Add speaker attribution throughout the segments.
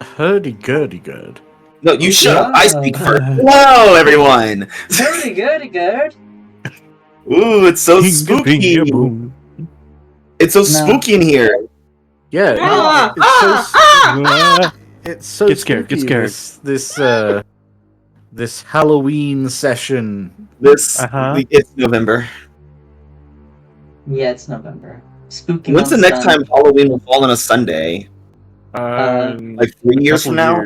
Speaker 1: Hurdy-gurdy-gurd.
Speaker 2: No, you shut up.
Speaker 3: Yeah.
Speaker 2: I speak first. Hello, everyone.
Speaker 3: Good.
Speaker 2: Ooh, it's so
Speaker 1: Binga,
Speaker 2: spooky.
Speaker 1: binga, boom.
Speaker 2: It's so
Speaker 3: No.
Speaker 2: spooky in here.
Speaker 1: Yeah, it's so
Speaker 4: Get scared, get
Speaker 1: spooky,
Speaker 4: scared.
Speaker 1: This Halloween session.
Speaker 2: It's November.
Speaker 3: Yeah, it's November. Spooky.
Speaker 2: When's the next time Halloween will fall on a Sunday? Like 3 years from now?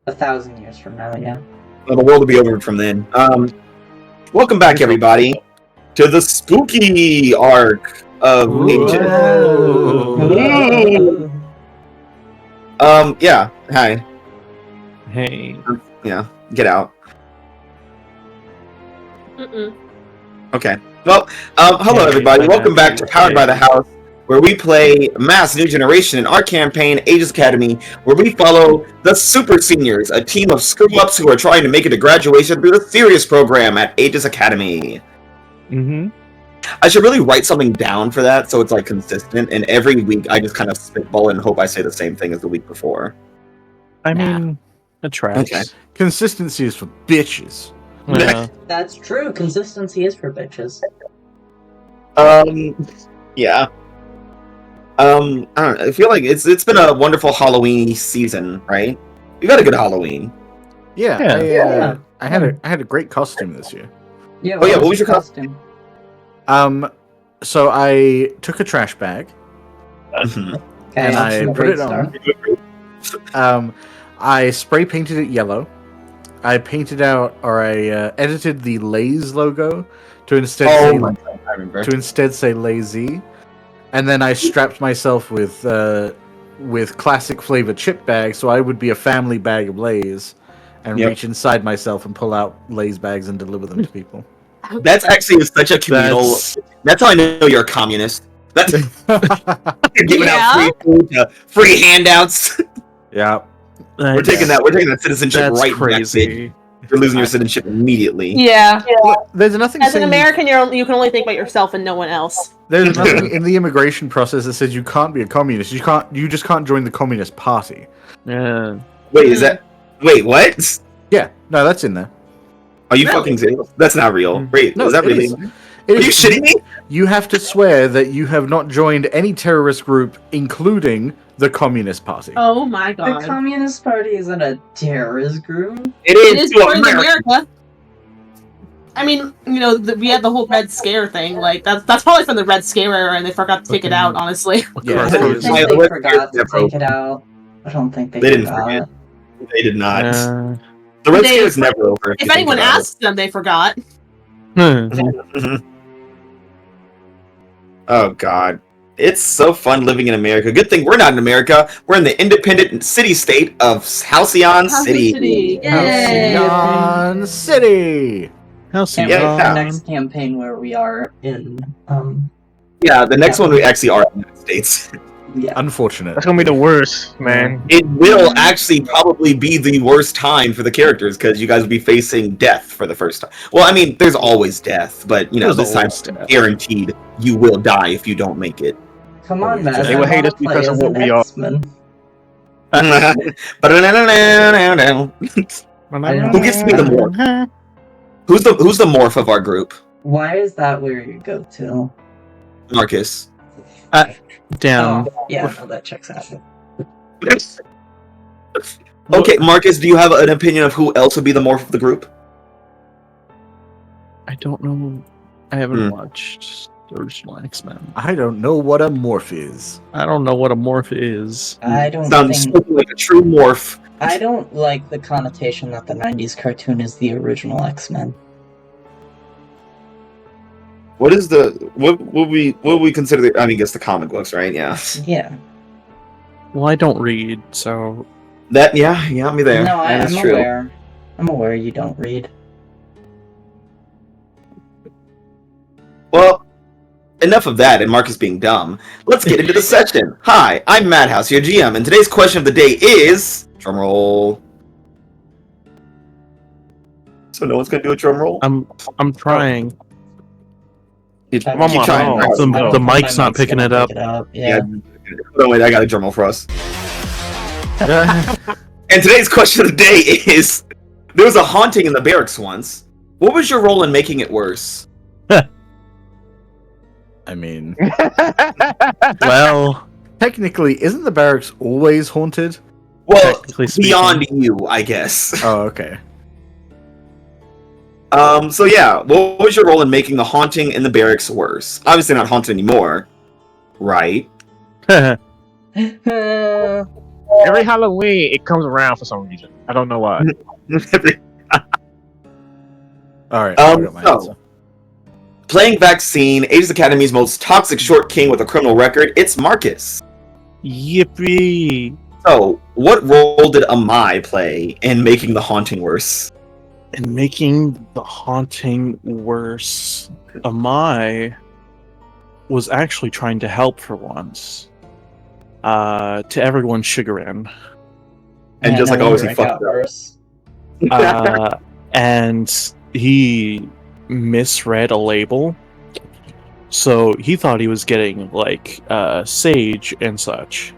Speaker 3: 1,000 years from now, yeah.
Speaker 2: Well, the world will be over from then. Welcome back, everybody, to the spooky arc of A.E.G.I.S. Yeah. Hi.
Speaker 4: Hey.
Speaker 2: Yeah. Get out.
Speaker 5: Mm-mm.
Speaker 2: Okay. Well, hello, everybody. Welcome back to Powered by the House, where we play Mass New Generation in our campaign, A.E.G.I.S Academy, where we follow the Super Seniors, a team of screw-ups who are trying to make it to graduation through the Sirius Program at A.E.G.I.S Academy.
Speaker 4: Mm-hmm.
Speaker 2: I should really write something down for that so it's like consistent, and every week I just kind of spitball and hope I say the same thing as the week before.
Speaker 4: I mean, it tracks.
Speaker 2: Okay.
Speaker 1: Consistency is for bitches.
Speaker 4: Yeah.
Speaker 3: That's true. Consistency is for bitches.
Speaker 2: Yeah. I don't know. I feel like it's been a wonderful Halloween season, right? You got a good Halloween.
Speaker 1: Yeah, I had a great costume this year.
Speaker 3: Yeah.
Speaker 2: Oh yeah, what was your costume?
Speaker 1: So I took a trash bag
Speaker 2: Mhm.
Speaker 1: and I put it on. I spray painted it yellow. I painted out, or I edited the A.E.G.I.S logo to instead
Speaker 2: Oh my God, I remember.
Speaker 1: say lazy, and then I strapped myself with classic flavor chip bags, so I would be a family bag of Lay's, and reach inside myself and pull out Lay's bags and deliver them to people.
Speaker 2: That's actually such a communal. That's how I know you're a communist. That's you're giving out free food, free handouts.
Speaker 1: Yeah,
Speaker 2: We're taking that citizenship
Speaker 4: That's
Speaker 2: right
Speaker 4: crazy.
Speaker 2: back. You're losing your citizenship immediately.
Speaker 5: Yeah.
Speaker 1: There's nothing.
Speaker 5: As an American, you can only think about yourself and no one else.
Speaker 1: There's nothing in the immigration process that says you can't be a communist. You just can't join the Communist Party.
Speaker 4: Yeah.
Speaker 2: Wait, what?
Speaker 1: Yeah, no, that's in there.
Speaker 2: Are you fucking serious? That's not real. Wait,
Speaker 1: No,
Speaker 2: is that
Speaker 1: it
Speaker 2: really?
Speaker 1: is.
Speaker 2: Are
Speaker 1: It
Speaker 2: you
Speaker 1: is.
Speaker 2: shitting me?
Speaker 1: You have to swear that you have not joined any terrorist group, including the Communist Party.
Speaker 5: Oh my
Speaker 3: The
Speaker 5: god.
Speaker 3: Communist Party isn't a terrorist group.
Speaker 2: It
Speaker 5: It
Speaker 2: is
Speaker 5: is
Speaker 2: to
Speaker 5: part of
Speaker 2: America.
Speaker 5: America. I mean, we had the whole Red Scare thing. Like that's probably from the Red Scare era, and they forgot to take it out. Honestly.
Speaker 1: Yeah,
Speaker 3: I don't
Speaker 1: it's-
Speaker 3: think they forgot to take it out. I don't think they
Speaker 2: didn't
Speaker 3: forgot.
Speaker 2: forget. They did not.
Speaker 4: Uh,
Speaker 2: The Red
Speaker 5: They-
Speaker 2: Scare is never over.
Speaker 5: If anyone asks them, they forgot.
Speaker 2: Oh God, it's so fun living in America. Good thing we're not in America. We're in the independent city-state of Halcyon City.
Speaker 5: Yay!
Speaker 1: Halcyon City.
Speaker 4: How's
Speaker 3: Can't
Speaker 2: Yeah,
Speaker 3: wait for
Speaker 2: yeah.
Speaker 3: the next campaign where we are in
Speaker 2: Yeah, the next one we actually are in the United States.
Speaker 3: yeah.
Speaker 1: Unfortunate.
Speaker 4: That's gonna be the worst, man.
Speaker 2: It will actually probably be the worst time for the characters because you guys will be facing death for the first time. Well, I mean, there's always death, but you know,
Speaker 4: There's
Speaker 2: this time
Speaker 4: always death.
Speaker 2: guaranteed you will die if you don't make it.
Speaker 3: Come on, man.
Speaker 4: They will hate us because of what we are.
Speaker 2: Who gets to be the morph? Who's the morph of our group?
Speaker 3: Why is that where you go to?
Speaker 2: Marcus.
Speaker 4: Down.
Speaker 3: Oh, yeah, no, that checks out.
Speaker 2: Okay, Marcus, do you have an opinion of who else would be the morph of the group?
Speaker 4: I don't know. I haven't watched the original X-Men.
Speaker 1: I don't know what a morph is.
Speaker 4: I don't know what a morph is.
Speaker 3: I don't
Speaker 2: Sounds
Speaker 3: think...
Speaker 2: like a true morph.
Speaker 3: I don't like the connotation that the 90s cartoon is the original X-Men.
Speaker 2: What is what would we consider the, I mean, I guess the comic books, right? Yeah.
Speaker 3: Yeah.
Speaker 4: Well, I don't read, so
Speaker 2: That yeah, you got me there.
Speaker 3: No,
Speaker 2: That's
Speaker 3: I'm
Speaker 2: true.
Speaker 3: aware. I'm aware you don't read.
Speaker 2: Well, enough of that and Marcus being dumb. Let's get into the session. Hi, I'm Madhouse, your GM, and today's question of the day is drumroll. So no one's gonna do a drum roll?
Speaker 4: I'm trying.
Speaker 2: Keep
Speaker 3: I'm
Speaker 4: on my
Speaker 2: trying.
Speaker 4: phone.
Speaker 3: I don't
Speaker 4: The
Speaker 3: think my
Speaker 4: mic's not picking
Speaker 3: gonna
Speaker 4: it up.
Speaker 3: pick Yeah.
Speaker 2: Yeah. Oh wait, I got a drum roll for us. And today's question of the day is: there was a haunting in the barracks once. What was your role in making it worse?
Speaker 1: I mean,
Speaker 4: Well,
Speaker 1: technically, isn't the barracks always haunted?
Speaker 2: Well,
Speaker 4: technically speaking.
Speaker 2: beyond you, I guess.
Speaker 1: Oh, okay.
Speaker 2: So yeah, what was your role in making the haunting in the barracks worse? Obviously not haunted anymore, right?
Speaker 6: Every Halloween, it comes around for some reason. I don't know why.
Speaker 1: All right. I got my
Speaker 2: So,
Speaker 1: answer.
Speaker 2: playing Vaccine, Aegis Academy's most toxic short king with a criminal record, it's Marcus.
Speaker 4: Yippee!
Speaker 2: So, what role did Amai play in making the haunting worse?
Speaker 4: And making the haunting worse, Amai was actually trying to help for once. To everyone's chagrin.
Speaker 2: And just like always, he fucked up.
Speaker 3: worse.
Speaker 4: And he misread a label. So he thought he was getting like sage and such.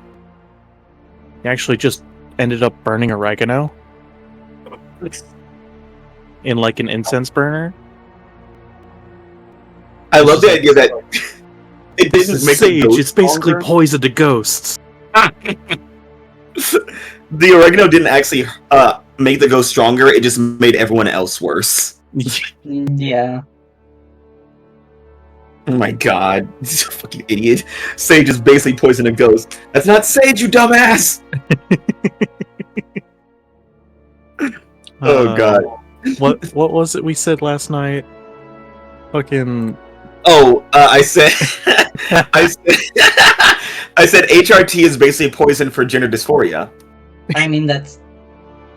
Speaker 4: He actually just ended up burning oregano in like an incense burner.
Speaker 2: I love the idea that it
Speaker 4: This
Speaker 2: didn't
Speaker 4: is
Speaker 2: make
Speaker 4: sage.
Speaker 2: the ghost
Speaker 4: It's basically
Speaker 2: stronger.
Speaker 4: poison to ghosts.
Speaker 2: The oregano didn't actually make the ghost stronger, it just made everyone else worse.
Speaker 3: Yeah.
Speaker 2: Oh my god, this is a fucking idiot. Sage is basically poison a ghost. That's not sage, you dumbass! Oh god.
Speaker 4: What was it we said last night? Fucking
Speaker 2: Oh, I said, I said HRT is basically poison for gender dysphoria.
Speaker 3: I mean, that's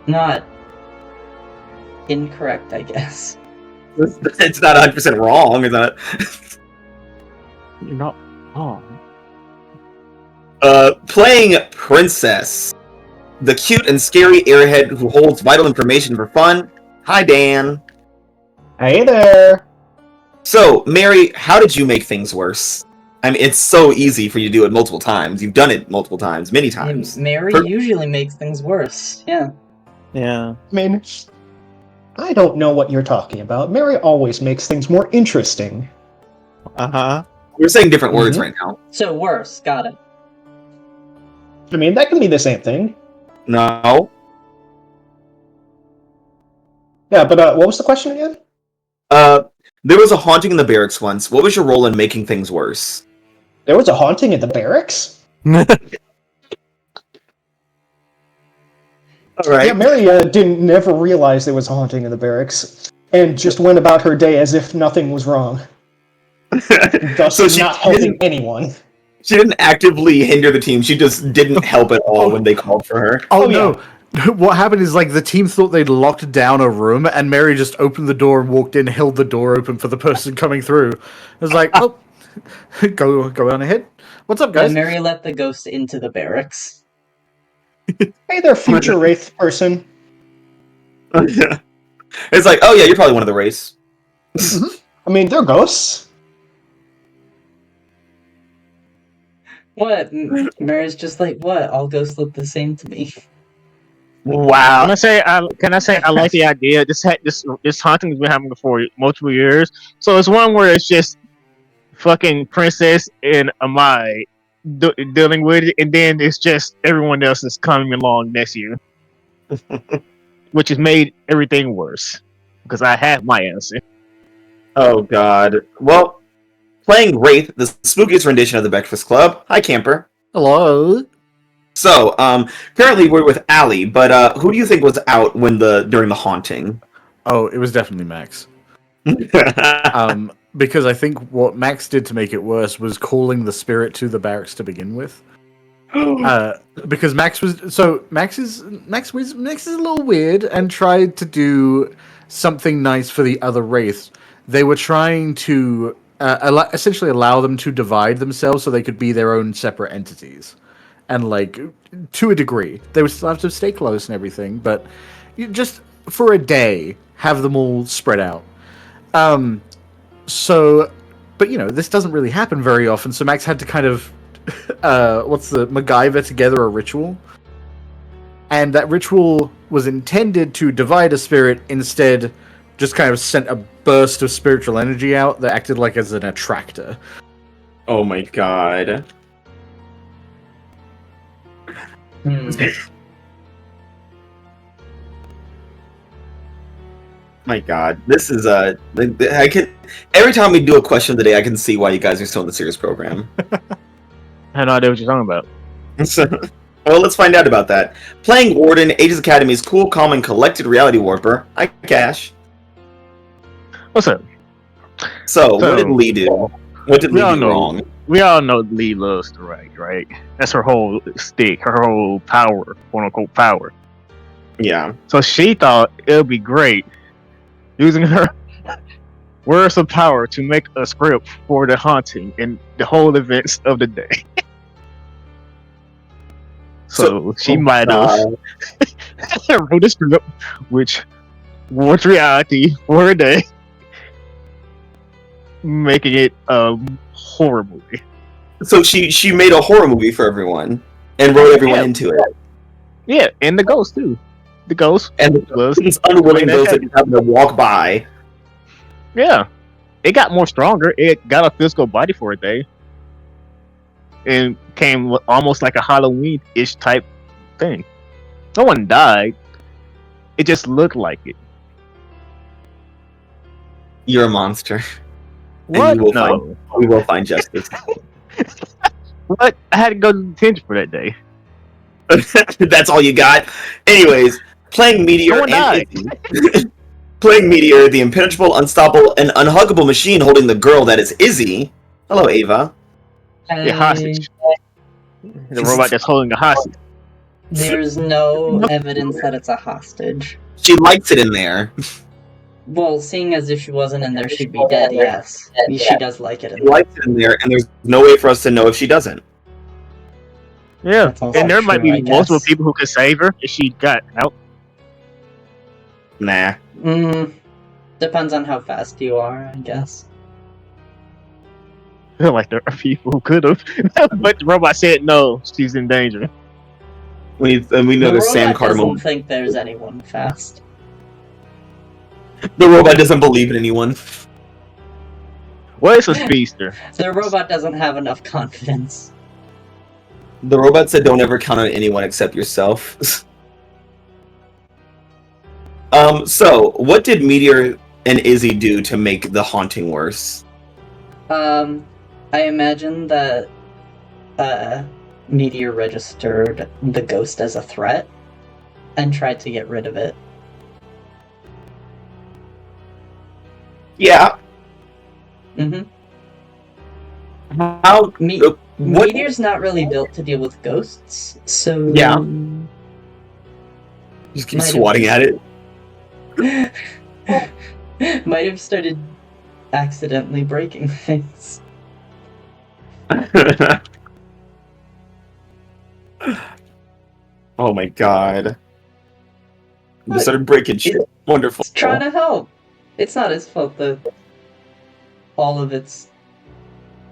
Speaker 3: not incorrect, I guess.
Speaker 2: It's not 100% wrong, is that?
Speaker 4: you're not wrong.
Speaker 2: Playing Princess, the cute and scary airhead who holds vital information for fun. Hi, Dan.
Speaker 7: Hey there!
Speaker 2: So, Mary, how did you make things worse? I mean, it's so easy for you to do it multiple times. You've done it multiple times, many times.
Speaker 3: Mary usually makes things worse. Yeah.
Speaker 4: Yeah.
Speaker 7: I mean, I don't know what you're talking about. Mary always makes things more interesting.
Speaker 4: Uh-huh.
Speaker 2: We're saying different words right now.
Speaker 3: So worse. Got it.
Speaker 7: I mean, that can be the same thing.
Speaker 2: No.
Speaker 7: Yeah, but what was the question again?
Speaker 2: There was a haunting in the barracks once. What was your role in making things worse?
Speaker 7: There was a haunting at the barracks?
Speaker 2: Alright.
Speaker 7: Yeah, Mary never realize there was a haunting in the barracks, and just went about her day as if nothing was wrong. Thus
Speaker 2: So she
Speaker 7: not helping
Speaker 2: didn't-
Speaker 7: anyone.
Speaker 2: She didn't actively hinder the team. She just didn't help at all when they called for her.
Speaker 1: Oh,
Speaker 7: Oh,
Speaker 1: no. What happened is, like, the team thought they'd locked down a room, and Mary just opened the door and walked in, held the door open for the person coming through. It was like, oh, go on ahead. What's up, guys?
Speaker 3: And Mary let the ghost into the barracks.
Speaker 7: Hey there, future Wraith person.
Speaker 2: It's like, oh yeah, you're probably one of the race.
Speaker 7: I mean, they're ghosts.
Speaker 3: What? Mary's just like, what? All ghosts look the same to me.
Speaker 2: Wow.
Speaker 6: Can I say I like the idea? This haunting has been happening for multiple years. So it's one where it's just fucking Princess and Amai dealing with it, and then it's just everyone else is coming along next year, which has made everything worse. Because I have my answer.
Speaker 2: Oh god. Well, playing Wraith, the spookiest rendition of the Breakfast Club. Hi, Camper.
Speaker 1: Hello.
Speaker 2: So, currently we're with Allie, but who do you think was out during the haunting?
Speaker 1: Oh, it was definitely Max. Because I think what Max did to make it worse was calling the spirit to the barracks to begin with. Because Max is a little weird and tried to do something nice for the other Wraiths. They were trying to essentially allow them to divide themselves so they could be their own separate entities. And, like, to a degree. They would still have to stay close and everything, but you just, for a day, have them all spread out. But, you know, this doesn't really happen very often, so Max had to kind of, MacGyver together a ritual. and that ritual was intended to divide a spirit, instead just kind of sent a burst of spiritual energy out that acted like as an attractor.
Speaker 2: Oh my god. My god, this is I can every time we do a question of the day, I can see why you guys are still in the Sirius program.
Speaker 6: I had no idea what you're talking about.
Speaker 2: So, well, let's find out about that. Playing Warden, Aegis Academy's cool, calm, and collected reality warper. Hi, Cash.
Speaker 6: What's up?
Speaker 2: So, what did Lee do? What did
Speaker 6: We
Speaker 2: Lee
Speaker 6: all
Speaker 2: do
Speaker 6: know.
Speaker 2: wrong?
Speaker 6: We all know Lee loves to write, right? That's her whole stick, her whole power, quote unquote power.
Speaker 2: Yeah.
Speaker 6: So she thought it would be great using her words of power to make a script for the haunting and the whole events of the day. So she might have wrote a script which was reality for a day, making it horrible.
Speaker 2: So she made a horror movie for everyone and wrote everyone into it.
Speaker 6: Yeah, and the ghost too. The ghost
Speaker 2: And
Speaker 6: was
Speaker 2: this unwilling ghost that just happened to walk by.
Speaker 6: yeah. It got more stronger. It got a physical body for a day. And came almost like a Halloween-ish type thing. No one died. It just looked like it.
Speaker 2: You're a monster.
Speaker 6: What?
Speaker 2: And
Speaker 6: No.
Speaker 2: we will find justice.
Speaker 6: What? I had to go to detention for that day.
Speaker 2: That's all you got? Anyways, playing Meteor
Speaker 6: Someone died.
Speaker 2: Playing Meteor, the impenetrable, unstoppable, and unhuggable machine holding the girl that is Izzy. Hello, Ava.
Speaker 6: The hostage. The robot that's holding the hostage.
Speaker 3: There's no evidence that it's a hostage.
Speaker 2: She likes it in there.
Speaker 3: Well, seeing as if she wasn't in there, she'd be dead, yes. She does like it in
Speaker 2: She
Speaker 3: there.
Speaker 2: likes it in there, and there's no way for us to know if she doesn't.
Speaker 6: Yeah.
Speaker 3: That's also
Speaker 6: And there might
Speaker 3: true, I
Speaker 6: be multiple
Speaker 3: guess.
Speaker 6: people who could save her if she got out.
Speaker 2: Nah.
Speaker 3: Depends on how fast you are, I guess.
Speaker 6: I feel like there are people who could have. But the robot said no, she's in danger.
Speaker 2: We know
Speaker 3: The
Speaker 2: there's Sam
Speaker 3: robot
Speaker 2: Carter.
Speaker 3: doesn't think there's anyone fast.
Speaker 2: The robot doesn't believe in anyone.
Speaker 6: What is a speedster?
Speaker 3: The robot doesn't have enough confidence.
Speaker 2: The robot said don't ever count on anyone except yourself. So, what did Meteor and Izzy do to make the haunting worse?
Speaker 3: I imagine that Meteor registered the ghost as a threat and tried to get rid of it.
Speaker 2: Yeah.
Speaker 3: Mm-hmm.
Speaker 2: How? What?
Speaker 3: Meteor's not really built to deal with ghosts, so...
Speaker 2: Yeah. Just keep swatting at it.
Speaker 3: Might have started accidentally breaking things.
Speaker 2: Oh my god. Just started breaking shit. Wonderful.
Speaker 3: It's trying to help. It's not his fault that all of its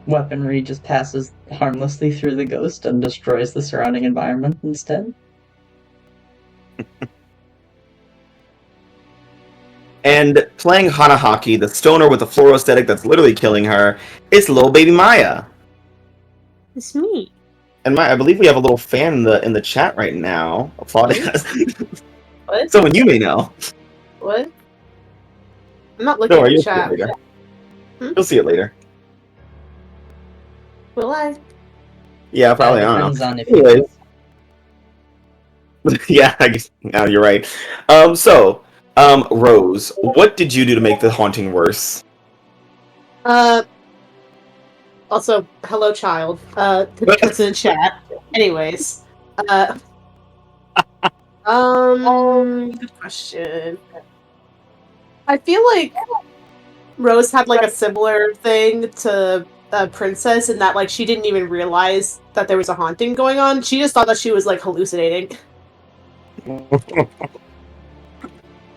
Speaker 3: weaponry just passes harmlessly through the ghost and destroys the surrounding environment instead.
Speaker 2: And playing Hanahaki, the stoner with the floral aesthetic that's literally killing her, it's little baby Maya.
Speaker 5: It's me.
Speaker 2: And Maya, I believe we have a little fan in the chat right now applauding us.
Speaker 5: What?
Speaker 2: Someone you may know.
Speaker 5: What? I'm not looking
Speaker 2: Don't worry,
Speaker 5: at the
Speaker 2: you'll see it
Speaker 5: chat.
Speaker 2: later.
Speaker 5: Hmm?
Speaker 2: You'll see it later.
Speaker 5: Will I?
Speaker 2: Yeah, probably.
Speaker 3: That
Speaker 2: I
Speaker 3: depends
Speaker 2: don't
Speaker 3: on
Speaker 2: know.
Speaker 3: if you
Speaker 2: Anyways. Yeah, I guess. No, you're right. Rose, what did you do to make the haunting worse?
Speaker 5: Also, hello, child. The person in the chat. Anyways. Good question. I feel like Rose had like a similar thing to Princess in that like she didn't even realize that there was a haunting going on. She just thought that she was like hallucinating.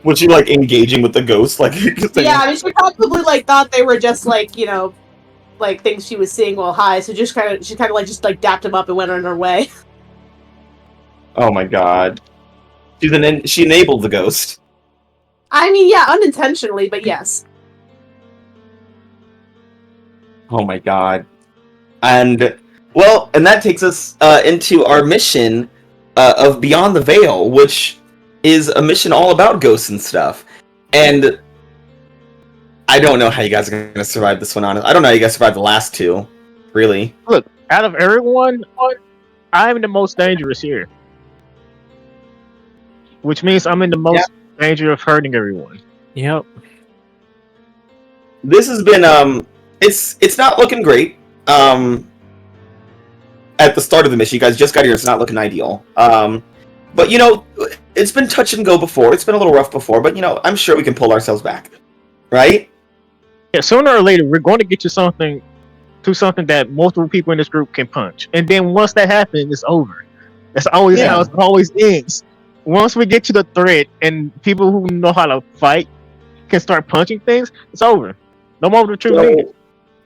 Speaker 2: Was she like engaging with the ghost? Like,
Speaker 5: Yeah, I mean, she probably like thought they were just like like things she was seeing while high. So she kind of like just like dapped him up and went on her way.
Speaker 2: Oh my god. She enabled the ghost.
Speaker 5: I mean, yeah, unintentionally, but yes.
Speaker 2: Oh my god. And that takes us into our mission of Beyond the Veil, which is a mission all about ghosts and stuff. And I don't know how you guys are going to survive this one, honestly. I don't know how you guys survived the last two, really.
Speaker 6: Look, out of everyone, I'm the most dangerous here. Which means I'm in the most danger of hurting everyone.
Speaker 4: Yep.
Speaker 2: This has been it's not looking great. At the start of the mission, you guys just got here, it's not looking ideal. But it's been touch and go before. It's been a little rough before, but I'm sure we can pull ourselves back. Right?
Speaker 6: Yeah, sooner or later we're going to get to something that multiple people in this group can punch. And then once that happens, it's over. That's always how it always ends. Once we get to the threat and people who know how to fight can start punching things, it's over. No more of the true leaders.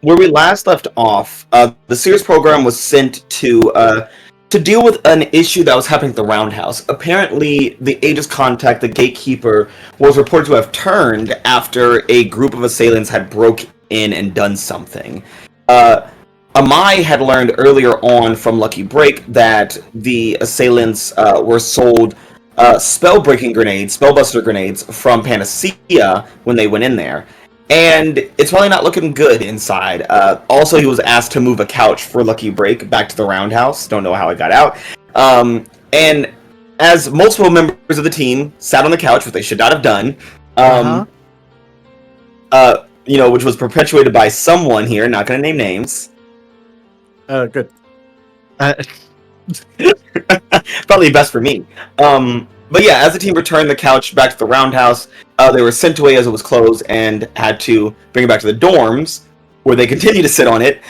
Speaker 2: Where we last left off, the Sirius Program was sent to deal with an issue that was happening at the Roundhouse. Apparently, the A.E.G.I.S contact, the Gatekeeper, was reported to have turned after a group of assailants had broke in and done something. Amai had learned earlier on from Lucky Break that the assailants were sold spellbreaking grenades, spellbuster grenades, from Panacea when they went in there. And it's probably not looking good inside. Also, he was asked to move a couch for Lucky Break back to the Roundhouse. Don't know how it got out. And as multiple members of the team sat on the couch, which they should not have done, which was perpetuated by someone here, not going to name names.
Speaker 1: Good.
Speaker 2: Probably best for me. But yeah, as the team returned the couch back to the Roundhouse, they were sent away as it was closed and had to bring it back to the dorms, where they continue to sit on it.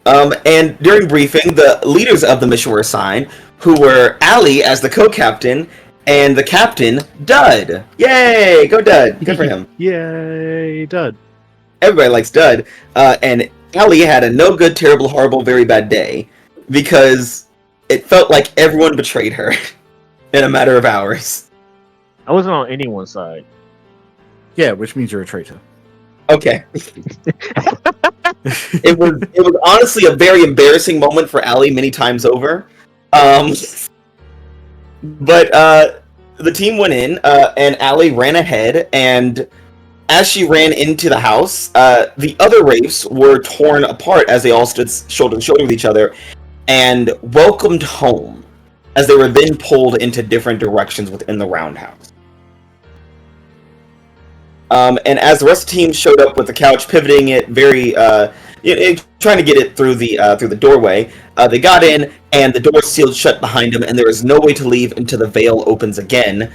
Speaker 2: And during briefing, the leaders of the mission were assigned, who were Ali as the co-captain, and the captain, Dud. Yay! Go Dud! Good for him.
Speaker 4: Yay, Dud.
Speaker 2: Everybody likes Dud. And Ali had a no good, terrible, horrible, very bad day, because it felt like everyone betrayed her in a matter of hours.
Speaker 6: I wasn't on anyone's side.
Speaker 1: Yeah, which means you're a traitor.
Speaker 2: Okay. It was honestly a very embarrassing moment for Ali many times over. But the team went in, and Ali ran ahead, and as she ran into the house, the other Wraiths were torn apart as they all stood shoulder to shoulder with each other and welcomed home, as they were then pulled into different directions within the Roundhouse. And as the rest of the team showed up with the couch, pivoting it very, trying to get it through the doorway, they got in, and the door sealed shut behind them, and there was no way to leave until the veil opens again.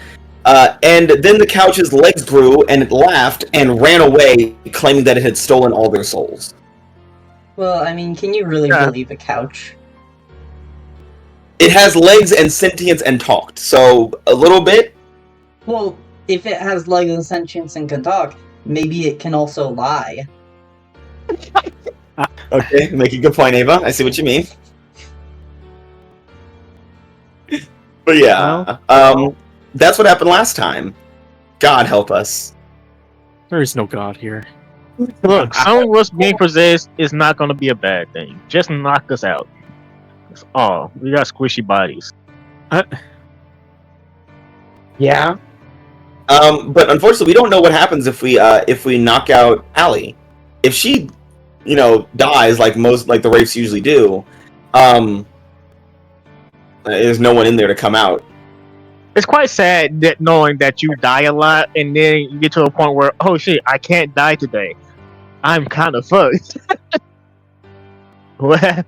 Speaker 2: And then the couch's legs grew, and it laughed and ran away, claiming that it had stolen all their souls.
Speaker 3: Well, I mean, can you really believe a couch?
Speaker 2: It has legs and sentience and talked, so a little bit.
Speaker 3: Well, if it has legs and sentience and can talk, maybe it can also lie.
Speaker 2: Okay, make a good point, Ava. I see what you mean. But yeah, that's what happened last time. God help us.
Speaker 4: There is no God here.
Speaker 6: Look, some of us being possessed is not going to be a bad thing. Just knock us out. That's all. We got squishy bodies.
Speaker 2: Yeah. But unfortunately, we don't know what happens if we knock out Ali. If she, dies like the Wraiths usually do, there's no one in there to come out.
Speaker 6: It's quite sad that knowing that you die a lot, and then you get to a point where, oh shit, I can't die today. I'm kind of fucked. What?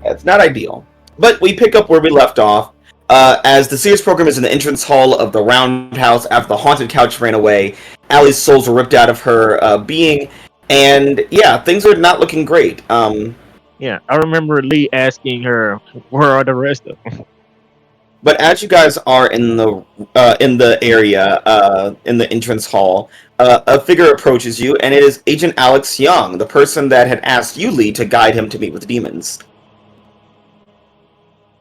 Speaker 2: It's not ideal. But we pick up where we left off. As the Sirius Program is in the entrance hall of the Roundhouse after the haunted couch ran away, Allie's souls were ripped out of her being, and yeah, things are not looking great.
Speaker 6: Yeah, I remember Lee asking her, "Where are the rest of them?"
Speaker 2: But as you guys are in the area, in the entrance hall, a figure approaches you, and it is Agent Alex Young, the person that had asked you, Lee, to guide him to meet with demons.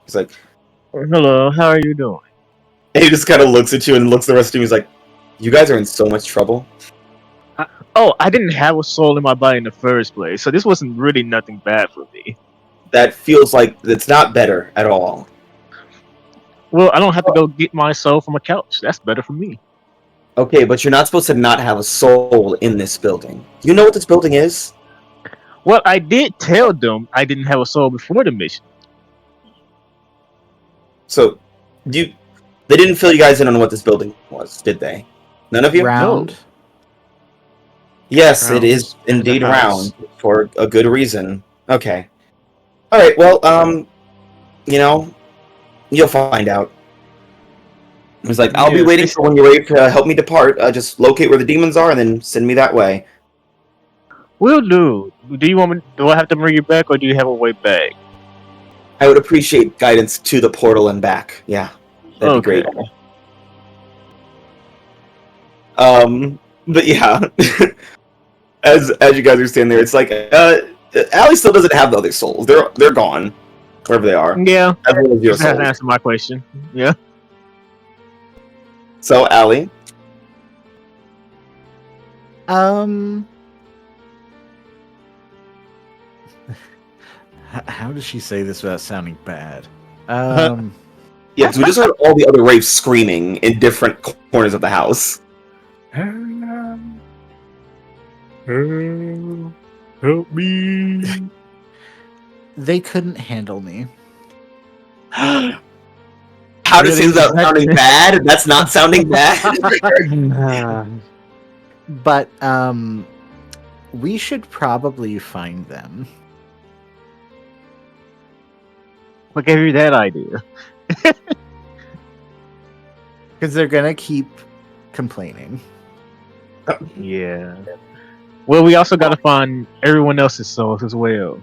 Speaker 2: He's like,
Speaker 6: Hello, how are you doing?
Speaker 2: And he just kind of looks at you and looks at the rest of you. He's like, "You guys are in so much trouble."
Speaker 6: I didn't have a soul in my body in the first place, so this wasn't really nothing bad for me.
Speaker 2: That feels like it's not better at all.
Speaker 6: Well, I don't have to go get my soul from a couch. That's better for me.
Speaker 2: Okay, but you're not supposed to not have a soul in this building. Do you know what this building is?
Speaker 6: Well, I did tell them I didn't have a soul before the mission.
Speaker 2: So, they didn't fill you guys in on what this building was, did they? None of you?
Speaker 1: Round.
Speaker 2: Yes, it
Speaker 4: Round
Speaker 2: is
Speaker 4: is
Speaker 2: indeed
Speaker 4: the house.
Speaker 2: round for a good reason. Okay. All right. Well, you'll find out. He's like, I'll be
Speaker 6: Yes,
Speaker 2: waiting for when you're ready to help me depart. Just locate where the demons are and then send me that way.
Speaker 6: will do. Do you want me? Do I have to bring you back, or do you have a way back?
Speaker 2: I would appreciate guidance to the portal and back. Yeah, that'd be great. But yeah, as you guys are standing there, it's like, Allie still doesn't have the other souls. They're gone, wherever they are.
Speaker 6: Yeah,
Speaker 2: As well as your
Speaker 6: just has to
Speaker 2: souls.
Speaker 6: answer my question. Yeah.
Speaker 2: So, Allie,
Speaker 1: How does she say this without sounding bad?
Speaker 2: yeah, because we just heard all the other wraiths screaming in different corners of the house.
Speaker 4: Help me.
Speaker 1: They couldn't handle me.
Speaker 2: How does it without sounding bad? That's not sounding bad.
Speaker 1: But we should probably find them.
Speaker 6: What gave you that idea?
Speaker 1: Because they're gonna keep complaining.
Speaker 6: Yeah. Well, we also got to find everyone else's souls as well.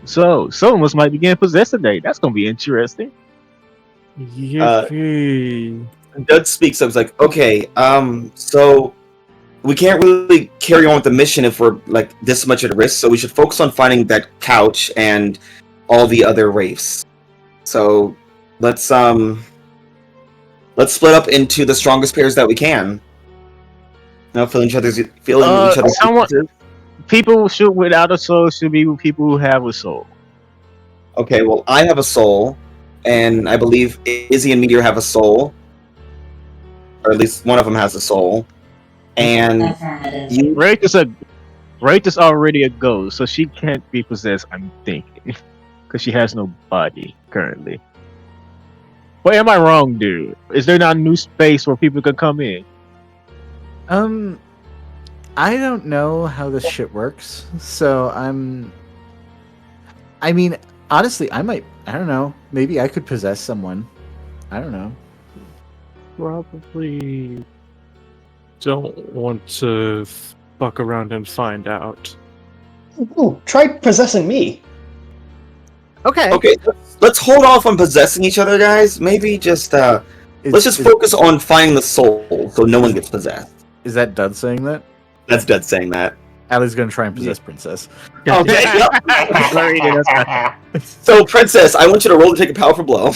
Speaker 6: So, some of us might be getting possessed today. That's going to be interesting.
Speaker 4: Yippee.
Speaker 2: Dud speaks up. It's like, okay, so we can't really carry on with the mission if we're like this much at risk. So we should focus on finding that couch and all the other wraiths. So let's split up into the strongest pairs that we can. Feeling each other's
Speaker 6: People without a soul should be with people who have a soul.
Speaker 2: Okay, well, I have a soul, and I believe Izzy and Meteor have a soul, or at least one of them has a soul. And you,
Speaker 6: Wraith is already a ghost, so she can't be possessed. I'm thinking, because she has no body currently. But am I wrong, dude? Is there not a new space where people can come in?
Speaker 1: I don't know how this shit works, so I mean, honestly, I don't know. Maybe I could possess someone. I don't know.
Speaker 4: Probably don't want to fuck around and find out.
Speaker 7: Ooh, try possessing me.
Speaker 1: Okay.
Speaker 2: okay, let's hold off on possessing each other, guys. Maybe just let's just focus on finding the soul, so no one gets possessed.
Speaker 1: Is that Dud saying that?
Speaker 2: That's Dud saying that.
Speaker 1: Allie's gonna try and possess Princess.
Speaker 2: Okay. So, Princess, I want you to roll to take a powerful blow.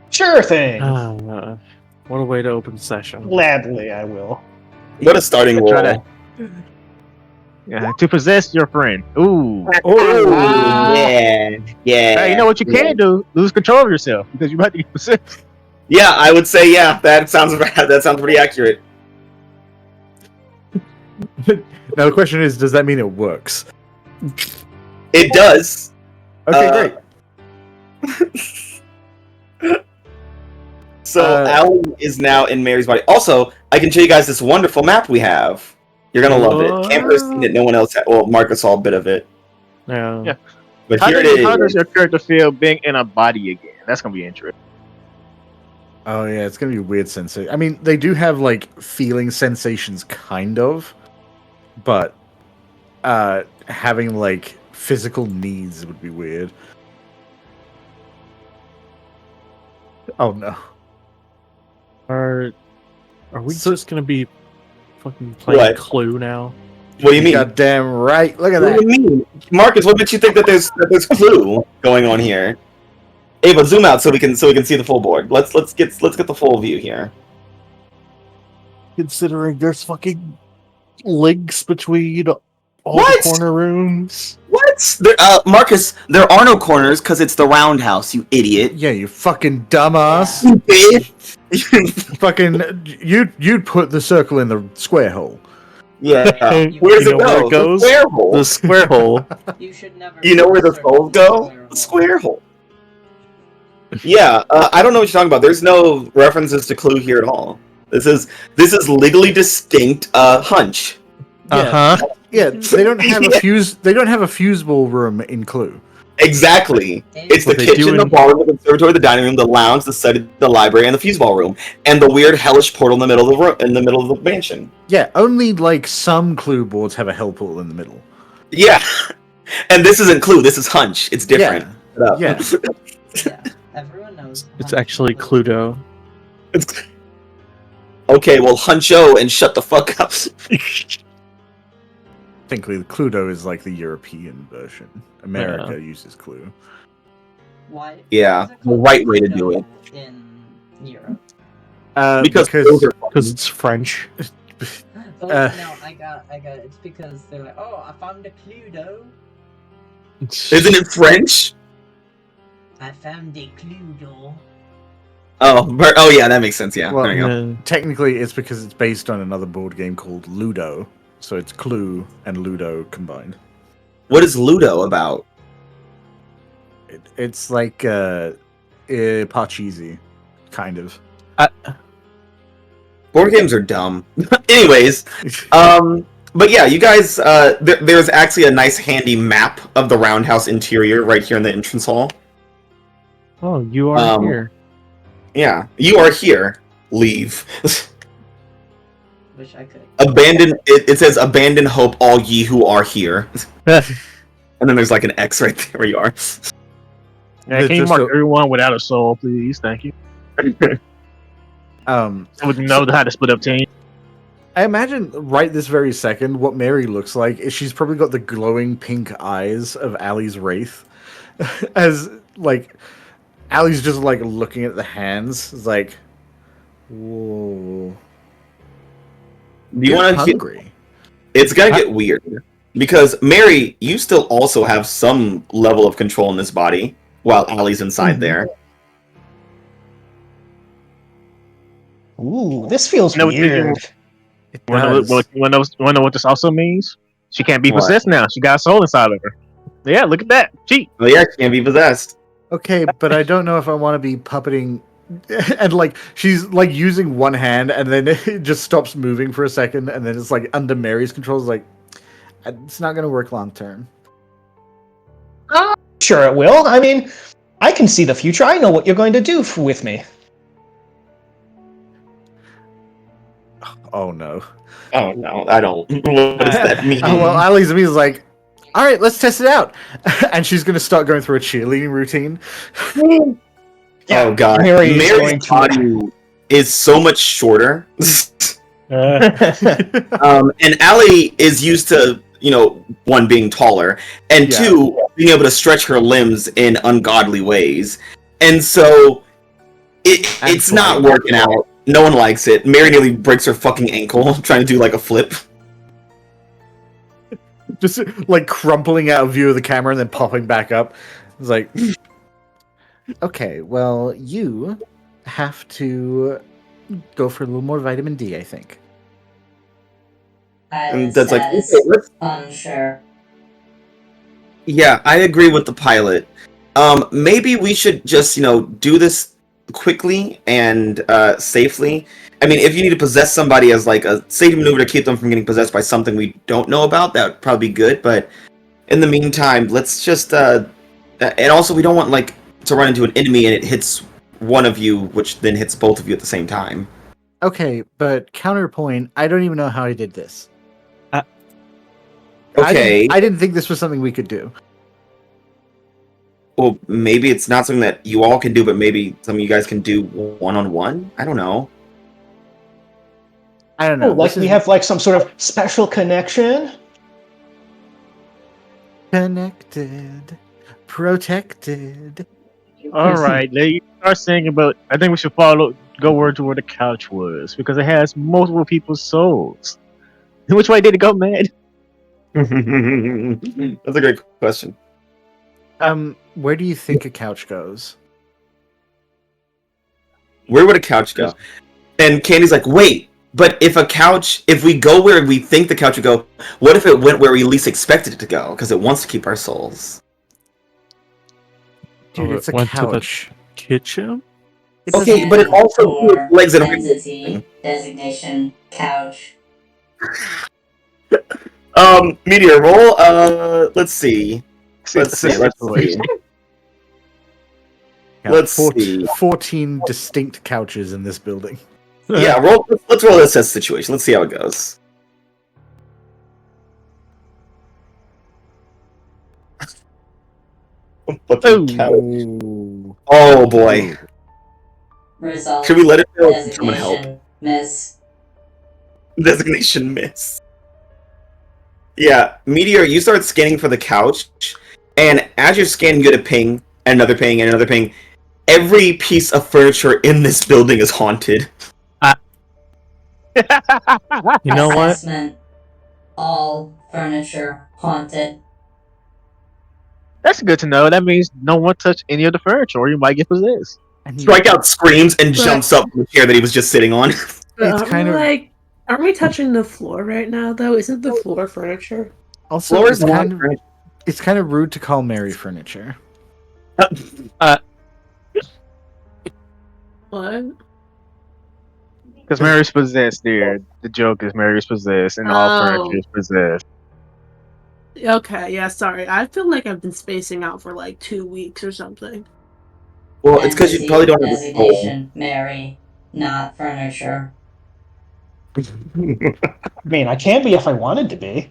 Speaker 7: Sure thing.
Speaker 4: What a way to open session.
Speaker 7: Gladly, I will.
Speaker 2: What a starting roll.
Speaker 6: Try that. Yeah, to possess your friend. Ooh.
Speaker 2: Yeah.
Speaker 6: Hey, you know what you can do? Lose control of yourself because you're about to get possessed.
Speaker 2: Yeah, I would say that sounds pretty accurate.
Speaker 1: Now the question is, does that mean it works?
Speaker 2: It does.
Speaker 1: Okay, great.
Speaker 2: So Allie is now in Mary's body. Also, I can show you guys this wonderful map we have. You're gonna love it. Camper has seen it. No one else. Well, Marcus saw a bit of it.
Speaker 4: Yeah.
Speaker 2: But
Speaker 6: How
Speaker 2: here it is.
Speaker 6: does your character feel being in a body again? That's gonna be interesting.
Speaker 1: Oh yeah, it's gonna be weird sensation. I mean, they do have like feeling sensations, kind of, but having like physical needs would be weird. Oh no.
Speaker 4: Are we just gonna be fucking playing
Speaker 2: What?
Speaker 4: Clue now?
Speaker 2: What do you mean?
Speaker 1: Goddamn right. Look at
Speaker 2: What
Speaker 1: that.
Speaker 2: do you mean, Marcus? What makes you think that there's Clue going on here? Ava, zoom out so we can see the full board. Let's get the full view here.
Speaker 4: Considering there's fucking links between all
Speaker 2: What?
Speaker 4: the corner rooms.
Speaker 2: What? Marcus, there are no corners because it's the roundhouse, you idiot.
Speaker 1: Yeah, you fucking dumbass.
Speaker 2: You bitch.
Speaker 1: Fucking, you'd put the circle in the square hole.
Speaker 2: Yeah.
Speaker 4: You
Speaker 2: Where does
Speaker 4: know
Speaker 2: it go?
Speaker 4: where it goes?
Speaker 2: The square hole.
Speaker 4: The square hole.
Speaker 3: You should never.
Speaker 2: You know where the
Speaker 3: circle
Speaker 2: souls go?
Speaker 3: square
Speaker 2: The square hole. Yeah, I don't know what you're talking about. There's no references to Clue here at all. This is legally distinct hunch.
Speaker 4: Uh huh.
Speaker 1: Yeah, they don't have a fuse. They don't have a fusible room in Clue.
Speaker 2: Exactly. It's the
Speaker 4: What they
Speaker 2: kitchen,
Speaker 4: do
Speaker 2: the
Speaker 4: in-
Speaker 2: ballroom, the conservatory, the dining room, the lounge, the study, the library, and the fuseball room, and the weird hellish portal in the middle of the room, in the middle of the mansion.
Speaker 1: Yeah, only like some Clue boards have a hell portal in the middle.
Speaker 2: Yeah, and this isn't Clue. This is hunch. It's different.
Speaker 1: Yeah.
Speaker 3: Yeah, everyone knows.
Speaker 4: It's actually Cluedo.
Speaker 2: It's... Okay, well, huncho and shut the fuck up.
Speaker 1: Technically, Cluedo is like the European version. America uses Clue.
Speaker 3: Why?
Speaker 2: Yeah,
Speaker 3: why is it
Speaker 2: the
Speaker 3: called
Speaker 2: right way to do
Speaker 3: Cluedo
Speaker 2: it.
Speaker 3: in Europe.
Speaker 2: Because
Speaker 4: Because it's French.
Speaker 3: Oh, no, I got it. It's because they're like, oh, I found a Cluedo.
Speaker 2: isn't it French?
Speaker 3: I found a Cluedo.
Speaker 2: Oh yeah, that makes sense. Yeah,
Speaker 1: Well,
Speaker 2: there you go.
Speaker 1: Technically, it's because it's based on another board game called Ludo, so it's Clue and Ludo combined.
Speaker 2: What is Ludo about?
Speaker 1: It's like Parcheesi, kind of.
Speaker 2: Board games are dumb. Anyways, but yeah, you guys, there's actually a nice handy map of the roundhouse interior right here in the entrance hall.
Speaker 4: Oh, you are here.
Speaker 2: Yeah, you are here. Leave.
Speaker 3: Wish I could.
Speaker 2: Abandon. It says, "Abandon hope, all ye who are here." And then there's like an X right there where you are.
Speaker 6: Yeah, can you mark everyone without a soul, please? Thank you. So we can know how to split up teams.
Speaker 1: I imagine right this very second, what Mary looks like is she's probably got the glowing pink eyes of Allie's Wraith, as like Allie's just like looking at the hands, it's like, whoa.
Speaker 2: Do you want to?
Speaker 1: Hungry?
Speaker 2: It's gonna get weird because Mary, you still also have some level of control in this body, while Allie's inside there.
Speaker 7: Ooh, this feels
Speaker 6: No,
Speaker 7: weird.
Speaker 6: Want to know what this also means? She can't be
Speaker 2: What?
Speaker 6: possessed now. She got a soul inside of her. Yeah, look at that. Cheat.
Speaker 2: Well, yeah, she can't be possessed.
Speaker 1: Okay, but I don't know if I want to be puppeting. And like she's like using one hand, and then it just stops moving for a second, and then it's like under Mary's control. It's like it's not going to work long term.
Speaker 7: Sure it will. I mean, I can see the future. I know what you're going to do with me.
Speaker 1: Oh no!
Speaker 2: Oh no, I don't. What does that mean?
Speaker 1: Oh, well, Allie's like, all right, let's test it out, and she's going to start going through a cheerleading routine.
Speaker 2: Oh god,
Speaker 7: Mary is
Speaker 2: Mary's
Speaker 7: going to-
Speaker 2: body is so much shorter.
Speaker 6: Uh,
Speaker 2: And Allie is used to, one, being taller, and
Speaker 1: Yeah.
Speaker 2: two, being able to stretch her limbs in ungodly ways. And so it's not
Speaker 1: flight.
Speaker 2: working out. No one likes it. Mary nearly breaks her fucking ankle trying to do like a flip.
Speaker 1: Just like crumpling out of view of the camera and then popping back up. It's like, okay, well, you have to go for a little more vitamin D, I think.
Speaker 2: And that's like,
Speaker 8: says,
Speaker 2: okay, let's
Speaker 8: unsure.
Speaker 2: Yeah, I agree with the pilot. Maybe we should just, do this quickly and safely. I mean, if you need to possess somebody as like a safety maneuver to keep them from getting possessed by something we don't know about, that would probably be good. But in the meantime, let's just and also we don't want like to run into an enemy and it hits one of you, which then hits both of you at the same time.
Speaker 1: Okay, but counterpoint, I don't even know how I did this.
Speaker 2: Okay.
Speaker 1: I didn't think this was something we could do.
Speaker 2: Well, maybe it's not something that you all can do, but maybe some of you guys can do one-on-one? I don't know.
Speaker 1: I don't know.
Speaker 7: Oh, like we have like some sort of special connection.
Speaker 1: Connected, protected.
Speaker 6: All right, they start saying about. I think we should go word to where the couch was because it has multiple people's souls. Which way did it go, man?
Speaker 2: That's a great question.
Speaker 1: Where do you think a couch goes?
Speaker 2: Where would a couch go? And Candy's like, wait, but if we go where we think the couch would go, what if it went where we least expected it to go? Because it wants to keep our souls.
Speaker 1: Dude,
Speaker 4: Oh,
Speaker 1: it's a
Speaker 4: it went to the
Speaker 1: couch.
Speaker 4: kitchen?
Speaker 2: Okay, but it also has legs and
Speaker 8: entity designation couch.
Speaker 2: Meteor roll. Let's see. Let's see.
Speaker 1: Yeah,
Speaker 2: Let's see.
Speaker 1: 14 distinct couches in this building.
Speaker 2: Yeah, let's roll this situation. Let's see how it goes. Oh boy.
Speaker 8: Result.
Speaker 2: Should we let it go? Someone help.
Speaker 8: Designation miss.
Speaker 2: Designation miss. Yeah, Meteor, you start scanning for the couch, and as you're scanning, you get a ping, and another ping, and another ping. Every piece of furniture in this building is haunted.
Speaker 4: You know what?
Speaker 8: Assessment. All furniture haunted.
Speaker 6: That's good to know. That means no one touched any of the furniture, or you might get possessed.
Speaker 2: Strikeout screams and jumps up from the chair that he was just sitting on.
Speaker 1: It's kind of
Speaker 9: like, aren't we touching the floor right now? Though, isn't the floor furniture?
Speaker 1: also
Speaker 2: Floor
Speaker 1: it's
Speaker 2: is
Speaker 1: kind
Speaker 2: not
Speaker 1: of, it's kind of rude to call Mary furniture.
Speaker 9: What?
Speaker 6: Because Mary's possessed, dude. The joke is Mary's possessed, and all furniture is possessed.
Speaker 9: Okay, yeah, sorry. I feel like I've been spacing out for like 2 weeks or something.
Speaker 2: Well, it's because you probably don't have the soul.
Speaker 8: Designation Mary, not furniture.
Speaker 7: I mean, I can be if I wanted to be.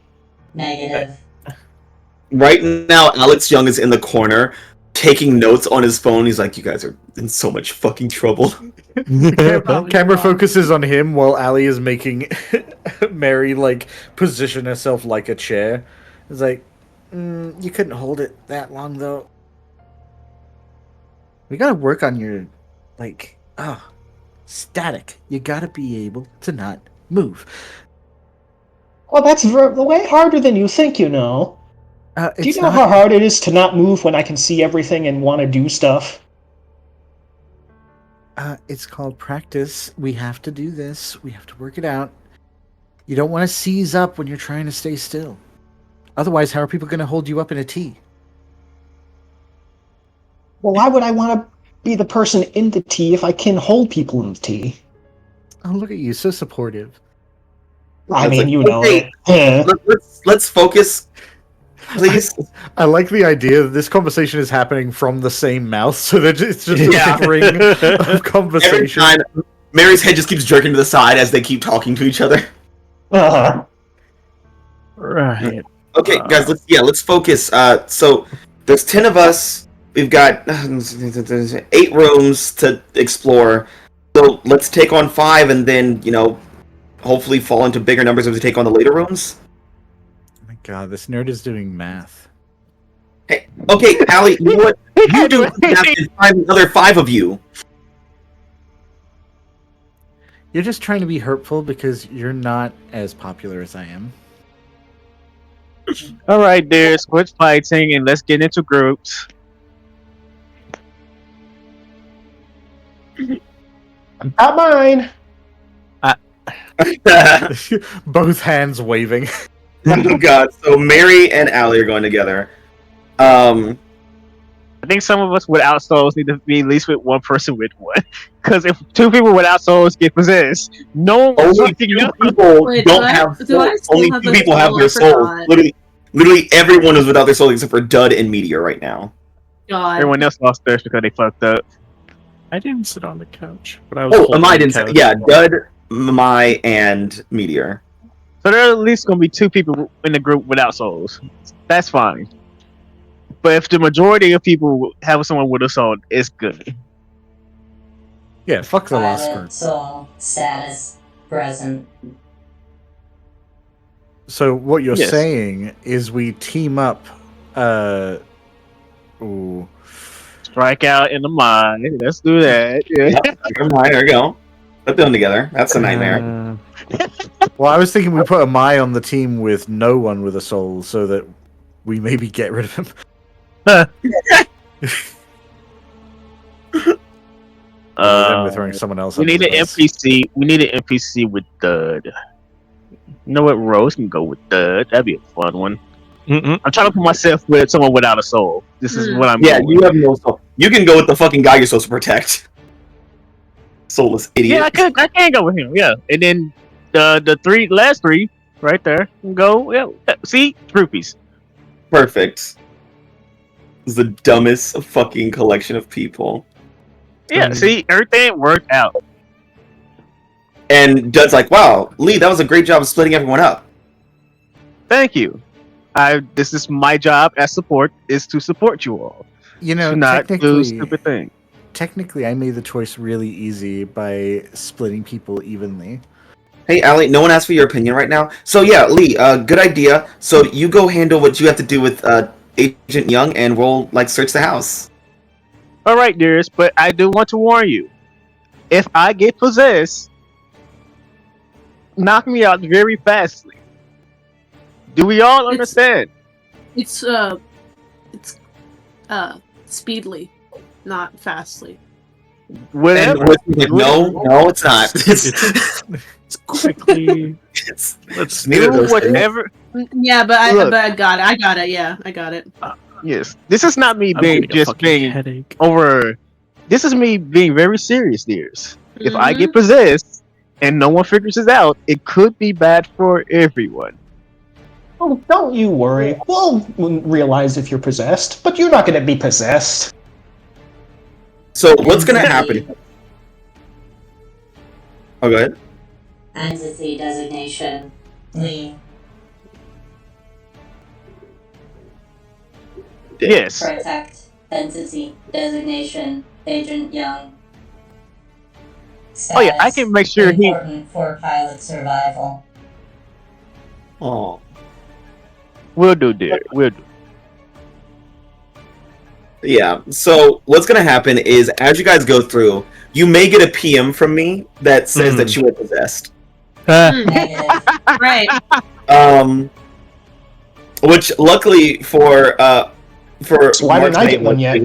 Speaker 8: Negative.
Speaker 2: Right now, Alex Young is in the corner taking notes on his phone. He's like, "You guys are in so much fucking trouble."
Speaker 1: Camera focuses on him while Ali is making Mary like position herself like a chair. It's like, you couldn't hold it that long though. We gotta work on your, static. You gotta be able to not move.
Speaker 7: Well, that's way harder than you think, you know. Do you know
Speaker 1: not
Speaker 7: how hard it is to not move when I can see everything and want to do stuff?
Speaker 1: It's called practice. We have to do this. We have to work it out. You don't want to seize up when you're trying to stay still. Otherwise, how are people going to hold you up in a T?
Speaker 7: Well, why would I want to be the person in the T if I can hold people in the T?
Speaker 1: Oh, look at you, so supportive.
Speaker 7: I mean, you know.
Speaker 2: Let's focus, please.
Speaker 1: I like the idea that this conversation is happening from the same mouth, so that it's just a string of conversation.
Speaker 2: Every time, Mary's head just keeps jerking to the side as they keep talking to each other.
Speaker 4: Right.
Speaker 2: Okay, guys, let's focus. So there's 10 of us. We've got 8 rooms to explore. So let's take on 5, and then hopefully fall into bigger numbers as we take on the later rooms.
Speaker 1: Oh my god, this nerd is doing math.
Speaker 2: Hey, okay, Allie, you know what? You do math and find another 5 of you.
Speaker 1: You're just trying to be hurtful because you're not as popular as I am.
Speaker 6: All right, dudes, quit fighting and let's get into groups.
Speaker 7: Not mine.
Speaker 1: Both hands waving.
Speaker 2: Oh god, so Mary and Allie are going together.
Speaker 6: I think some of us without souls need to be at least with one person with one. Because if 2 people without souls get possessed, no one
Speaker 2: only 2 people don't have souls. Only 2 people have their souls. Literally everyone is without their soul except for Dud and Meteor right now.
Speaker 9: God.
Speaker 6: Everyone else lost theirs because they fucked up.
Speaker 4: I didn't sit on the couch, but I was.
Speaker 2: Amai didn't say. Yeah, Dud, Amai, and Meteor.
Speaker 6: So there are at least going to be 2 people in the group without souls. That's fine. But if the majority of people have someone with a soul, it's good.
Speaker 1: Yeah, fuck the last
Speaker 8: Private
Speaker 1: group.
Speaker 8: soul status present.
Speaker 1: So what you're
Speaker 6: Yes.
Speaker 1: saying is we team up.
Speaker 6: Strike out in the mind. Let's do that. Yeah.
Speaker 2: Yep. There you go. Put them together. That's a nightmare.
Speaker 1: Well, I was thinking we put a Mai on the team with no one with a soul, so that we maybe get rid of him. Then we're throwing someone else.
Speaker 6: We need
Speaker 1: under
Speaker 6: an
Speaker 1: the bus.
Speaker 6: NPC. We need an NPC with Dud. You know what? Rose can go with Dud. That'd be a fun one. I'm trying to put myself with someone without a soul. This is what I'm.
Speaker 2: Yeah,
Speaker 6: doing.
Speaker 2: you have no soul. You can go with the fucking guy you're supposed to protect. Soulless idiot.
Speaker 6: Yeah, I can go with him. Yeah, and then the last three right there can go. Yeah, see, groupies.
Speaker 2: Perfect. This is the dumbest fucking collection of people.
Speaker 6: Yeah, see, everything worked out.
Speaker 2: And Dud's like, wow, Lee, that was a great job of splitting everyone up.
Speaker 6: Thank you. This is my job as support is to support you all.
Speaker 1: You know,
Speaker 6: to not do
Speaker 1: technically,
Speaker 6: stupid things.
Speaker 1: Technically, I made the choice really easy by splitting people evenly.
Speaker 2: Hey, Allie, no one asked for your opinion right now. So yeah, Lee, good idea. So you go handle what you have to do with Agent Young, and we'll search the house.
Speaker 6: All right, dearest, but I do want to warn you. If I get possessed, knock me out very fastly. Do we all understand?
Speaker 9: It's speedly, not fastly.
Speaker 6: Whatever.
Speaker 2: No, it's not.
Speaker 4: It's quickly.
Speaker 2: Let's
Speaker 6: do whatever.
Speaker 9: Yeah, but I
Speaker 6: Look.
Speaker 9: got it. I got it. Yeah, I got it.
Speaker 6: Yes, this is not me being
Speaker 4: headache.
Speaker 6: over. This is me being very serious, dears. If I get possessed and no one figures it out, it could be bad for everyone.
Speaker 7: Oh, don't you worry. We'll realize if you're possessed, but you're not going to be possessed.
Speaker 2: So what's gonna happen? Oh, go ahead.
Speaker 8: Entity designation. Lee.
Speaker 6: Yes.
Speaker 8: Protect. Entity designation. Agent Young.
Speaker 6: Oh yeah, I can make sure he.
Speaker 8: Important for pilot survival.
Speaker 2: Oh.
Speaker 6: We'll do, dear. We'll do.
Speaker 2: Yeah, so what's going to happen is, as you guys go through, you may get a PM from me that says that you were possessed.
Speaker 8: Negative.
Speaker 9: Right.
Speaker 2: Which, luckily for
Speaker 7: That's why
Speaker 2: March
Speaker 7: didn't I get
Speaker 2: Night,
Speaker 7: one yet?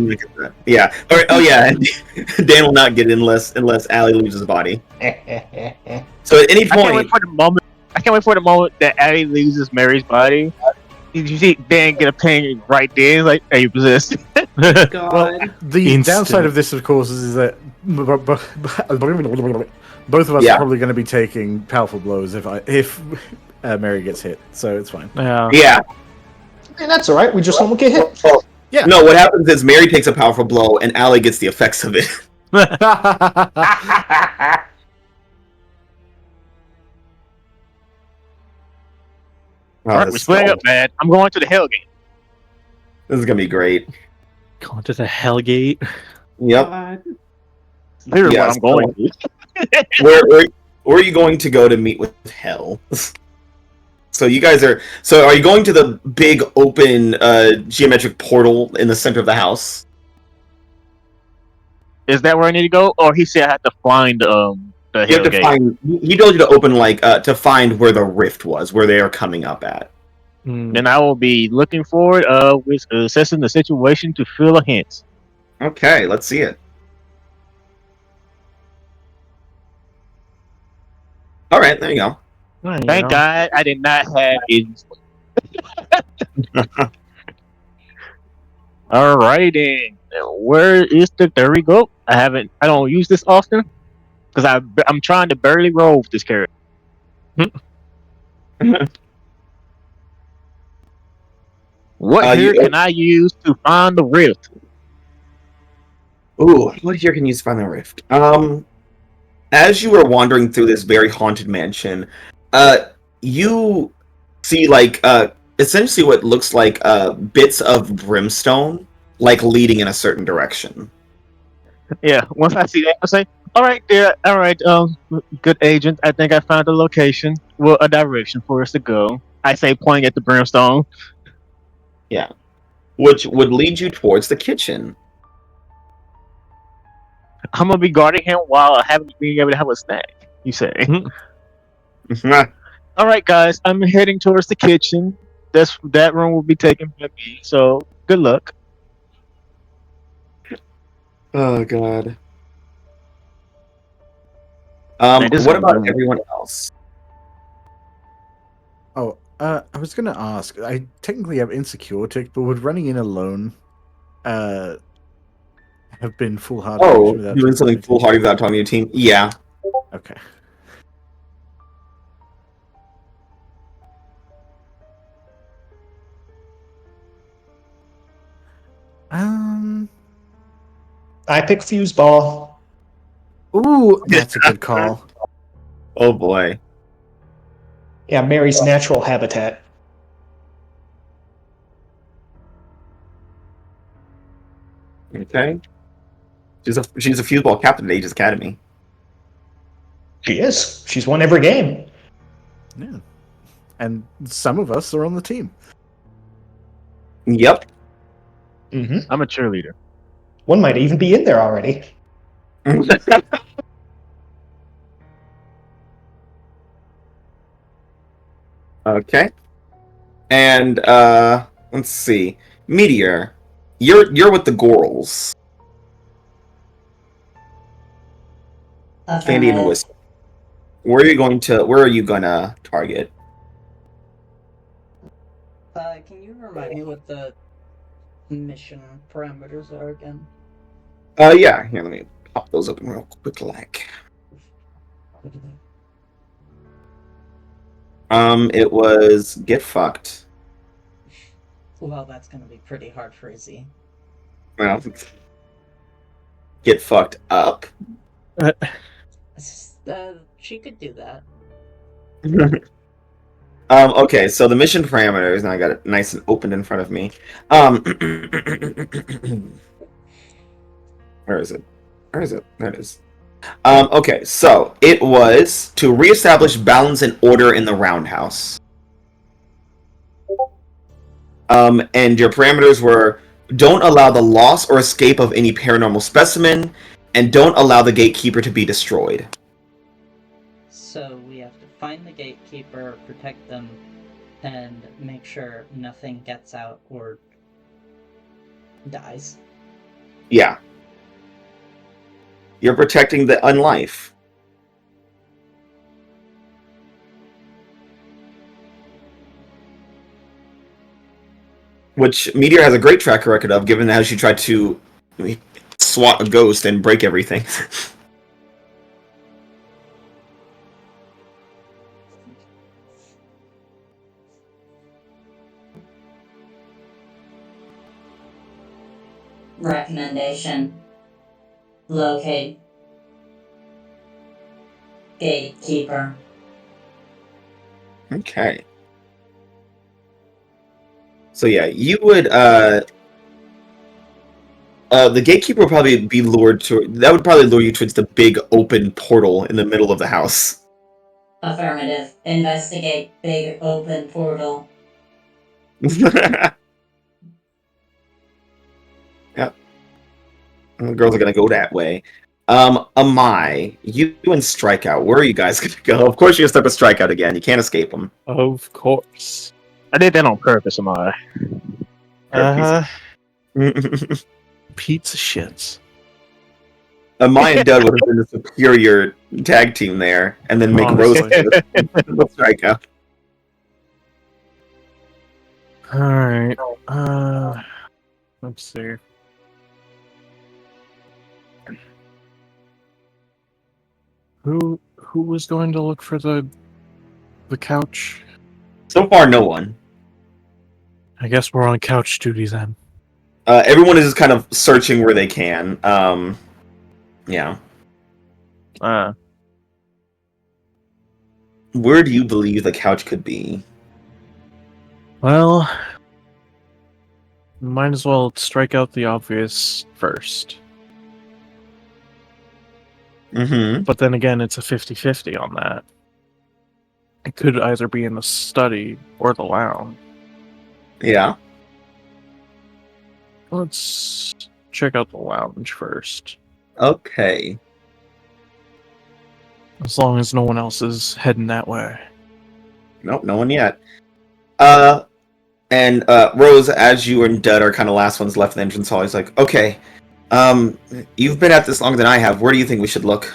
Speaker 2: Yeah. Oh yeah, and Dan will not get it unless Allie leaves his body. So at any
Speaker 6: I can't wait
Speaker 2: point,
Speaker 6: for the moment. I can't wait for the moment that Addie loses Mary's body. You see Dan get a ping right there, like, "Are you possessed?"
Speaker 9: God.
Speaker 1: Well, the
Speaker 4: Instant.
Speaker 1: downside of this, of course, is that both of us are probably going to be taking powerful blows if Mary gets hit, so it's fine.
Speaker 2: yeah.
Speaker 7: And that's alright, we just won't get hit.
Speaker 2: Well,
Speaker 1: Yeah.
Speaker 2: No, what happens is Mary takes a powerful blow, and Allie gets the effects of it.
Speaker 6: Alright, we're splitting up, man. I'm going to the Hellgate.
Speaker 2: This is gonna be great.
Speaker 4: Going to the Hellgate.
Speaker 2: Yep.
Speaker 9: God.
Speaker 6: Here's
Speaker 2: Yeah,
Speaker 6: what I'm going to.
Speaker 2: Where are you going to go to meet with Hell? So you guys are. So are you going to the big open geometric portal in the center of the house?
Speaker 6: Is that where I need to go? Or he said I have to find the
Speaker 2: You have to
Speaker 6: Hellgate.
Speaker 2: find. He told you to open to find where the rift was, where they are coming up at.
Speaker 6: Then I will be looking forward with assessing the situation to fill a hint.
Speaker 2: Okay, let's see it. All right, there you go.
Speaker 6: Thank God I did not have it. Alright then. Where is there we go. I don't use this often because I'm trying to barely roll with this character. What here can I use to find the rift?
Speaker 2: Ooh, what here can you find the rift? As you are wandering through this very haunted mansion, you see essentially what looks like bits of brimstone, leading in a certain direction.
Speaker 6: Yeah, once I see that, I say, "All right, there. All right, good agent. I think I found a location, a direction for us to go." I say, pointing at the brimstone.
Speaker 2: Yeah, which would lead you towards the kitchen.
Speaker 6: I'm gonna be guarding him while having being able to have a snack. You say? All right, guys. I'm heading towards the kitchen. That room will be taken by me. So good luck.
Speaker 2: Oh God.
Speaker 6: Man, this is
Speaker 2: What
Speaker 6: gonna
Speaker 2: about
Speaker 6: be.
Speaker 2: everyone else?
Speaker 1: Oh, I was gonna ask. I technically have insecure tick, but would running in alone, uh, have been foolhardy
Speaker 2: Oh,
Speaker 1: without
Speaker 2: doing
Speaker 1: talking to
Speaker 2: something
Speaker 1: my team?
Speaker 2: foolhardy without talking to your team? Yeah.
Speaker 1: Okay. Um.
Speaker 7: I pick Fuseball.
Speaker 1: Ooh, that's a good call.
Speaker 2: Oh boy.
Speaker 7: Yeah, Mary's natural habitat.
Speaker 2: Okay. She's a foosball captain at Aegis Academy.
Speaker 7: She is. She's won every game.
Speaker 1: Yeah. And some of us are on the team.
Speaker 2: Yep.
Speaker 7: Mm-hmm.
Speaker 6: I'm a cheerleader.
Speaker 7: One might even be in there already.
Speaker 2: Okay. And let's see. Meteor, you're with the Gorals. Candy and
Speaker 8: Affirmative.
Speaker 2: Wisp. Where are you gonna target?
Speaker 3: Can you remind me what the mission parameters are again?
Speaker 2: Yeah, here, let me pop those up real quick like. It was get fucked.
Speaker 3: Well, that's gonna be pretty hard for Izzy.
Speaker 2: Well, get fucked up.
Speaker 3: She could do that.
Speaker 2: Okay, so the mission parameters, and I got it nice and opened in front of me. Where is it? Where is it? There it is. Okay, so it was to reestablish balance and order in the roundhouse. And your parameters were don't allow the loss or escape of any paranormal specimen, and don't allow the gatekeeper to be destroyed.
Speaker 3: So we have to find the gatekeeper, protect them, and make sure nothing gets out or dies.
Speaker 2: Yeah. You're protecting the unlife. Which Meteor has a great track record of, given how she tried to swat a ghost and break everything.
Speaker 8: Recommendation. Locate. Gatekeeper.
Speaker 2: Okay. So yeah, you would the gatekeeper would probably be lured to that would probably lure you towards the big open portal in the middle of the house.
Speaker 8: Affirmative. Investigate big open portal.
Speaker 2: Yep. The girls are gonna go that way. Amai, you and Strikeout, where are you guys gonna go? Of course you're gonna step a Strikeout again. You can't escape them.
Speaker 4: Of course.
Speaker 6: I did that on purpose, am I?
Speaker 4: Pizza shits.
Speaker 2: Amai and Doug would have been the superior tag team there, and then make Rose
Speaker 4: Honestly.
Speaker 2: the Strikeout.
Speaker 4: Alright. Let's see. Who was going to look for the couch?
Speaker 2: So far, no one.
Speaker 4: I guess we're on couch duty then.
Speaker 2: Everyone is just kind of searching where they can. Yeah. Where do you believe the couch could be?
Speaker 4: Well, might as well strike out the obvious first.
Speaker 2: Mm-hmm.
Speaker 4: But then again, it's a 50-50 on that. It could either be in the study or the lounge.
Speaker 2: Yeah.
Speaker 4: Let's check out the lounge first.
Speaker 2: Okay.
Speaker 4: As long as no one else is heading that way.
Speaker 2: Nope, no one yet. And Rose, as you and Dud are kind of last ones left in the entrance hall, he's like, okay, you've been at this longer than I have. Where do you think we should look?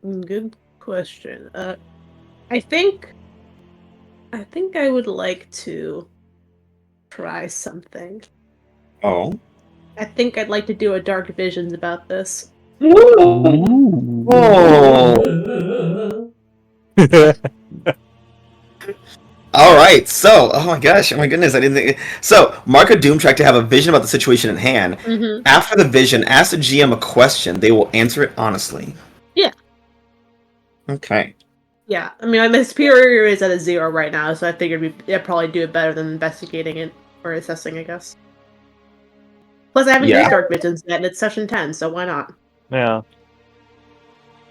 Speaker 9: Good question. I think I would like to try something.
Speaker 2: Oh.
Speaker 9: I think I'd like to do a Dark Visions about this.
Speaker 2: Ooh. Oh. All right. So, oh my gosh, oh my goodness, I didn't think. So, mark a doom track to have a vision about the situation at hand.
Speaker 9: Mm-hmm.
Speaker 2: After the vision, ask the GM a question. They will answer it honestly.
Speaker 9: Yeah.
Speaker 2: Okay.
Speaker 9: Yeah. I mean, my superior is at a 0 right now, so I figured I'd probably do it better than investigating it or assessing, I guess. Plus, I haven't used Dark Visions yet, and it's session 10, so why not?
Speaker 4: Yeah.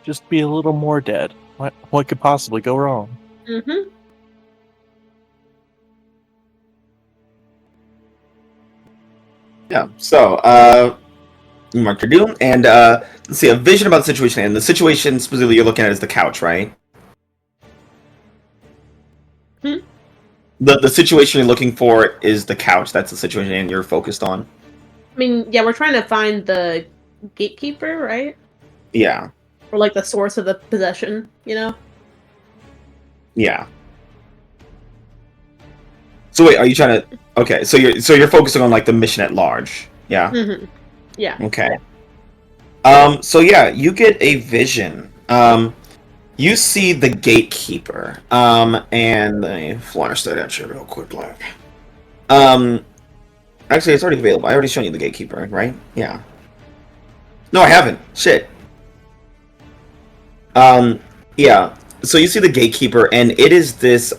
Speaker 4: Just be a little more dead. What could possibly go wrong?
Speaker 9: Mm-hmm.
Speaker 2: Yeah. So, mark your doom, and let's see, a vision about the situation, and the situation specifically you're looking at is the couch, right? The situation you're looking for is the couch. That's the situation you're focused on.
Speaker 9: I mean, yeah, we're trying to find the gatekeeper, right?
Speaker 2: Yeah.
Speaker 9: Or like the source of the possession, you know?
Speaker 2: Yeah. So wait, are you trying to? Okay, so you're focusing on like the mission at large. Yeah.
Speaker 9: Mm-hmm. Yeah.
Speaker 2: Okay. So yeah, you get a vision. You see the gatekeeper. And let me flash that at you real quick, like. Actually, it's already available. I already shown you the gatekeeper, right? Yeah. No, I haven't. Shit. Yeah. So you see the gatekeeper, and it is this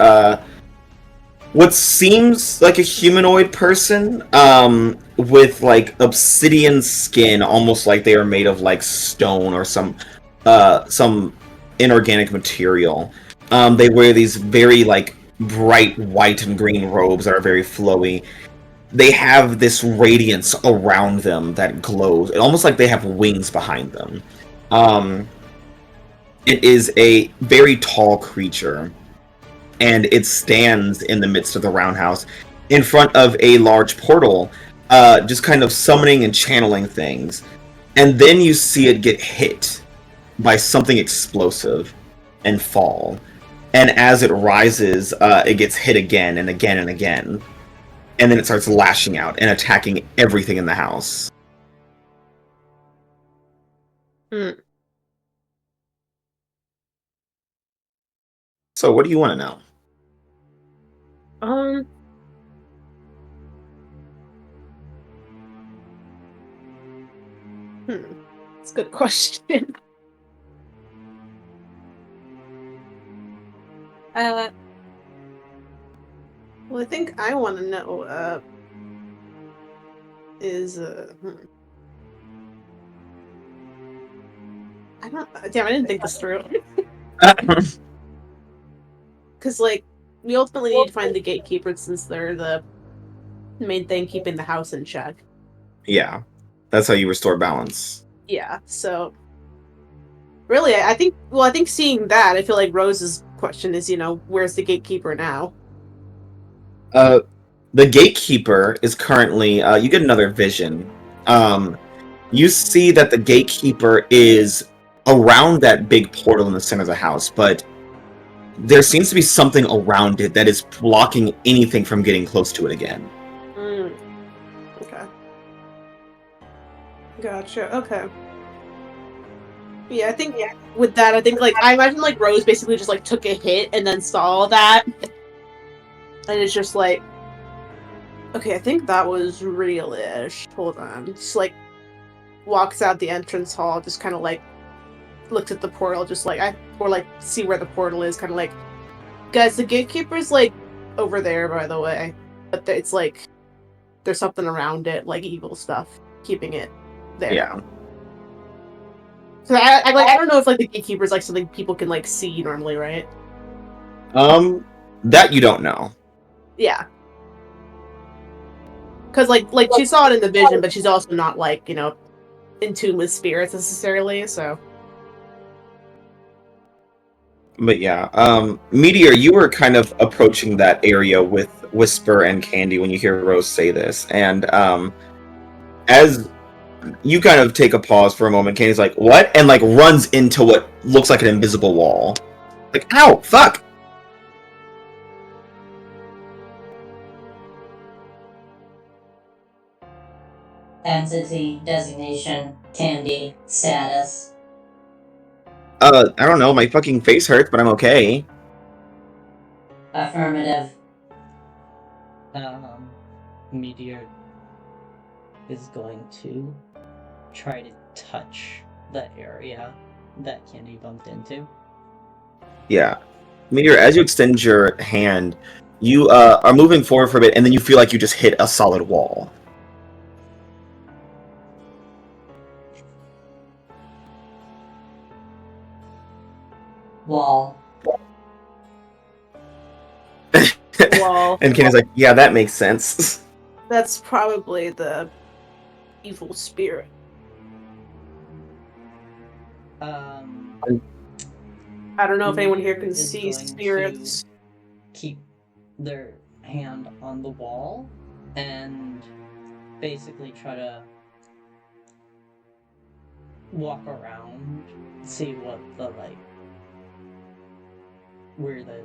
Speaker 2: what seems like a humanoid person, with like obsidian skin, almost like they are made of like stone or some inorganic material. They wear these very like bright white and green robes that are very flowy. They have this radiance around them that glows, almost like they have wings behind them. It is a very tall creature, and it stands in the midst of the roundhouse, in front of a large portal, just kind of summoning and channeling things. And then you see it get hit by something explosive and fall. And as it rises, it gets hit again and again and again. And then it starts lashing out and attacking everything in the house. So what do you want to know?
Speaker 9: That's a good question. Well, I think I want to know, is, damn, I didn't think this through. Because, like, we ultimately need to find the gatekeeper since they're the main thing keeping the house in check.
Speaker 2: Yeah, that's how you restore balance.
Speaker 9: Yeah, so... Really, I think seeing that, I feel like Rose's question is, where's the gatekeeper now?
Speaker 2: The gatekeeper is currently, you get another vision. You see that the gatekeeper is around that big portal in the center of the house, but there seems to be something around it that is blocking anything from getting close to it again.
Speaker 9: Okay. Gotcha, okay. Yeah, I think with that, I imagine, like, Rose basically just, like, took a hit and then saw that. And it's just like, okay, I think that was real-ish. Hold on. Just, like, walks out the entrance hall, just kind of, like, looks at the portal, just, like, see where the portal is, kind of like, guys, the gatekeeper's, like, over there, by the way. But it's, like, there's something around it, like, evil stuff, keeping it there.
Speaker 2: Yeah.
Speaker 9: So I don't know if, like, the gatekeeper's, like, something people can, like, see normally, right?
Speaker 2: That you don't know.
Speaker 9: Yeah. Because like she saw it in the vision, but she's also not like in tune with spirits necessarily. So.
Speaker 2: But yeah, Meteor, you were kind of approaching that area with Whisper and Candy when you hear Rose say this, and as you kind of take a pause for a moment, Candy's like, "What?" and like runs into what looks like an invisible wall. Like, ow, fuck!
Speaker 8: Entity designation, Candy, status.
Speaker 2: I don't know, my fucking face hurts, but I'm okay.
Speaker 8: Affirmative.
Speaker 3: Meteor is going to try to touch the area that Candy bumped into.
Speaker 2: Yeah. Meteor, as you extend your hand, you are moving forward for a bit, and then you feel like you just hit a solid wall.
Speaker 8: Wall.
Speaker 9: Wall.
Speaker 2: And Candy's like, yeah, that makes sense.
Speaker 9: That's probably the evil spirit.
Speaker 3: I
Speaker 9: don't know if anyone here can see spirits.
Speaker 3: Keep their hand on the wall and basically try to walk around, see what the where the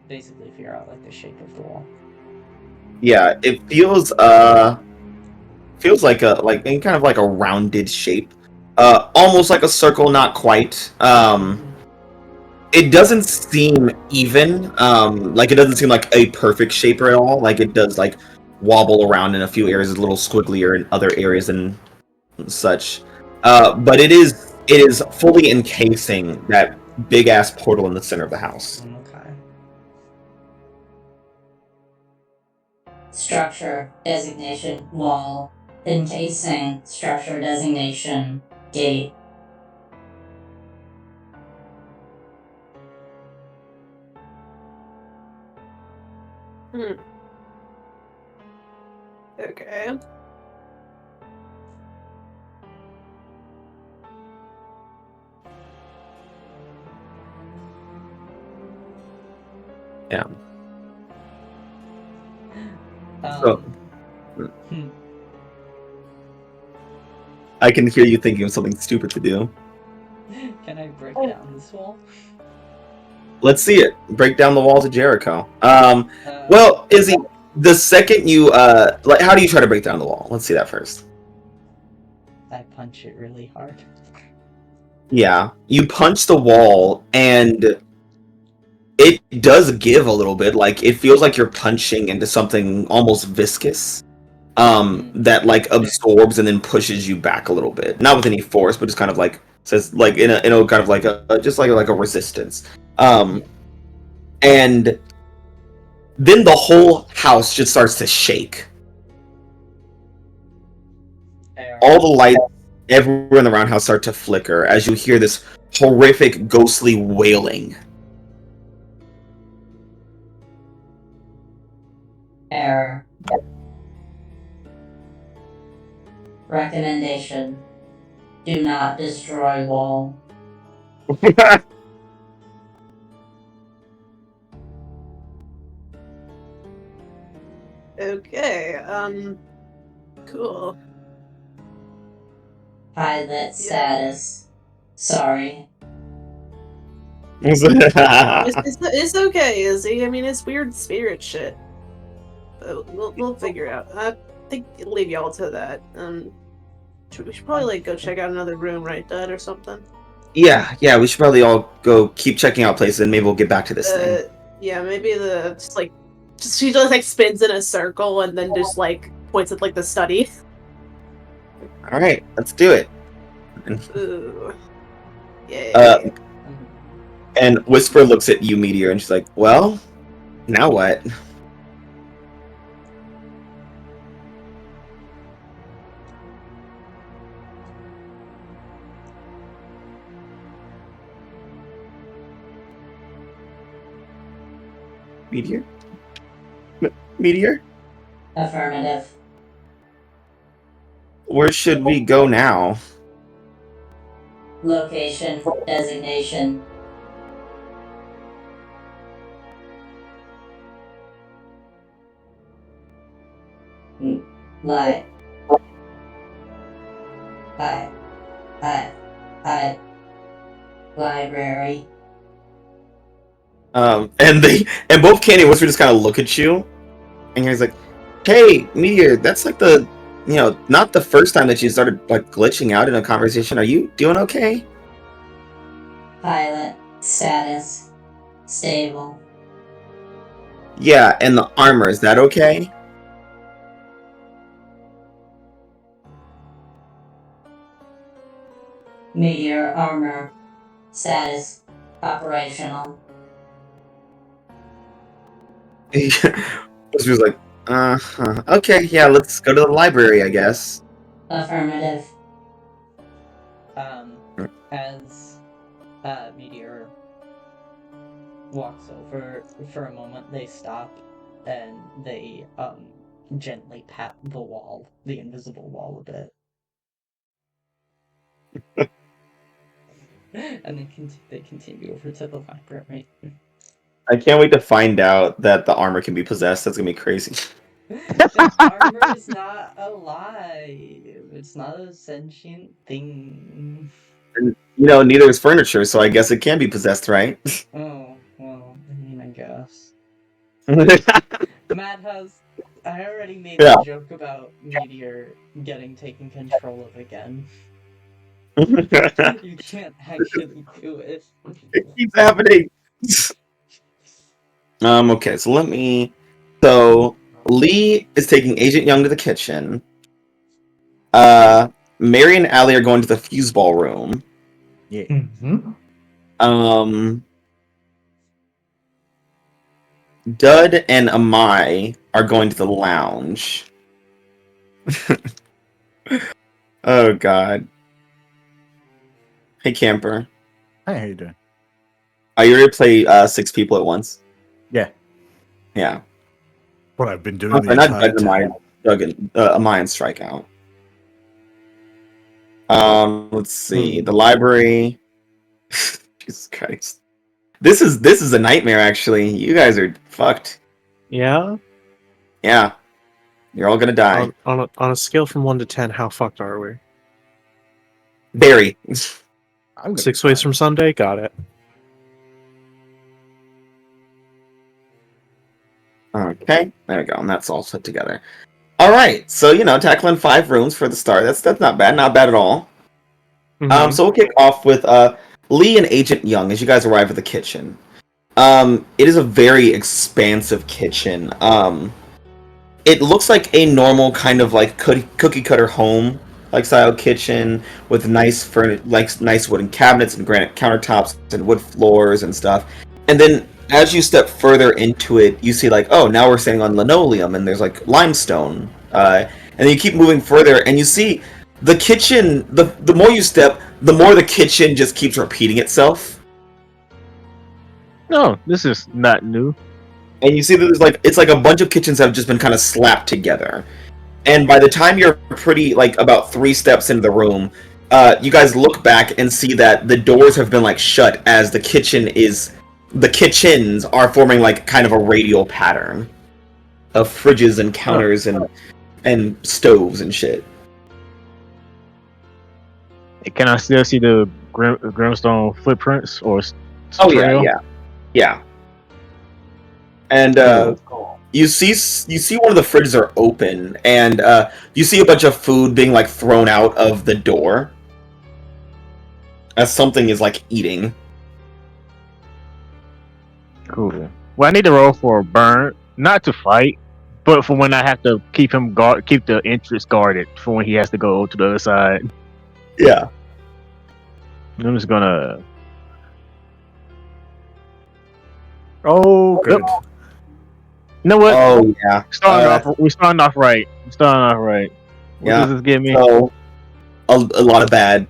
Speaker 3: basically figure out the shape of the wall.
Speaker 2: Yeah, it feels like in kind of like a rounded shape. Almost like a circle, not quite. It doesn't seem even. Like it doesn't seem like a perfect shape at all. Like it does like wobble around in a few areas, a little squigglier in other areas and such. But it is fully encasing that big ass portal in the center of the house.
Speaker 3: Okay.
Speaker 8: Structure designation, wall. Encasing, structure designation, gate.
Speaker 9: Okay.
Speaker 2: Yeah.
Speaker 3: So.
Speaker 2: I can hear you thinking of something stupid to do.
Speaker 3: Can I break down this wall?
Speaker 2: Let's see it. Break down the walls of Jericho. Well, Izzy, the second you how do you try to break down the wall? Let's see that first.
Speaker 3: I punch it really hard.
Speaker 2: Yeah, you punch the wall and it does give a little bit. Like it feels like you're punching into something almost viscous. That like absorbs and then pushes you back a little bit. Not with any force, but just kind of like says like in a kind of like a just like a resistance. And then the whole house just starts to shake. All the lights everywhere in the roundhouse start to flicker as you hear this horrific ghostly wailing.
Speaker 8: Error. Recommendation. Do not destroy wall.
Speaker 9: Okay, cool.
Speaker 8: Pilot status. Sorry.
Speaker 9: It's okay, Izzy. I mean, it's weird spirit shit. We'll figure it out. I think leave y'all to that. We should probably go check out another room, right, Dad, or something.
Speaker 2: Yeah, we should probably all go keep checking out places, and maybe we'll get back to this thing.
Speaker 9: Yeah, maybe she just spins in a circle and then just points at the study.
Speaker 2: All right, let's do it.
Speaker 9: Ooh. Yeah.
Speaker 2: And Whisper looks at you, Meteor, and she's like, "Well, now what?" Meteor? Meteor?
Speaker 8: Affirmative.
Speaker 2: Where should we go now?
Speaker 8: Location designation. Li- Library.
Speaker 2: And both Candy and Whisper just kind of look at you, and he's like, "Hey, Meteor, that's like not the first time that you started like glitching out in a conversation. Are you doing okay?"
Speaker 8: Pilot status stable.
Speaker 2: Yeah, and the armor, is that okay?
Speaker 8: Meteor armor status operational.
Speaker 2: Whisper's like, okay, yeah, let's go to the library, I guess.
Speaker 8: Affirmative.
Speaker 3: As Meteor walks over for a moment, they stop and they gently pat the wall, the invisible wall, a bit. And then they continue over to the library.
Speaker 2: I can't wait to find out that the armor can be possessed. That's gonna be crazy.
Speaker 3: The armor is not alive. It's not a sentient thing.
Speaker 2: And, neither is furniture, so I guess it can be possessed, right?
Speaker 3: Oh, well, I mean, I guess. I already made
Speaker 2: Yeah.
Speaker 3: a joke about Meteor getting taken control of again. You can't actually do it.
Speaker 2: It keeps happening. Okay, so Lee is taking Agent Young to the kitchen. Mary and Allie are going to the fuseball room.
Speaker 1: Yeah.
Speaker 2: Dud and Amai are going to the lounge. Oh god. Hey Camper.
Speaker 1: Hi, how you doing?
Speaker 2: Are you ready to play 6 people at once?
Speaker 1: Yeah.
Speaker 2: Yeah.
Speaker 1: What I've been doing the
Speaker 2: Not
Speaker 1: entire
Speaker 2: Dud and
Speaker 1: time.
Speaker 2: Amai and Strikeout. Let's see. The library. Jesus Christ. This is a nightmare, actually. You guys are fucked.
Speaker 4: Yeah?
Speaker 2: Yeah. You're all gonna die.
Speaker 4: On a scale from 1 to 10, how fucked are we?
Speaker 2: Very.
Speaker 4: 6 ways from Sunday? Got it.
Speaker 2: Okay, there we go, and that's all put together. Alright, so tackling 5 rooms for the start. That's not bad, not bad at all.
Speaker 4: Mhm.
Speaker 2: So we'll kick off with Lee and Agent Young as you guys arrive at the kitchen. It is a very expansive kitchen. It looks like a normal kind of like cookie cutter home like style kitchen with nice nice wooden cabinets and granite countertops and wood floors and stuff. And then as you step further into it, you see like, oh, now we're standing on linoleum and there's like limestone. And then you keep moving further and you see the kitchen. The more you step, the more the kitchen just keeps repeating itself.
Speaker 6: No, this is not new.
Speaker 2: And you see that it's like a bunch of kitchens that have just been kind of slapped together. And by the time you're pretty like about 3 steps into the room, you guys look back and see that the doors have been like shut as the kitchens are forming like kind of a radial pattern of fridges and counters and stoves and shit.
Speaker 6: Can I still see the Grimstone footprints or?
Speaker 2: Oh
Speaker 6: trail?
Speaker 2: yeah. And you see one of the fridges are open, and you see a bunch of food being like thrown out of the door as something is like eating.
Speaker 6: Cool. Well, I need to roll for a burn, not to fight, but for when I have to keep the entrance guarded for when he has to go to the other side.
Speaker 2: Yeah.
Speaker 6: I'm just gonna.
Speaker 1: Oh, good.
Speaker 6: You know what?
Speaker 2: Oh yeah.
Speaker 6: We're starting off right. What does this give me?
Speaker 2: So, a lot of bad.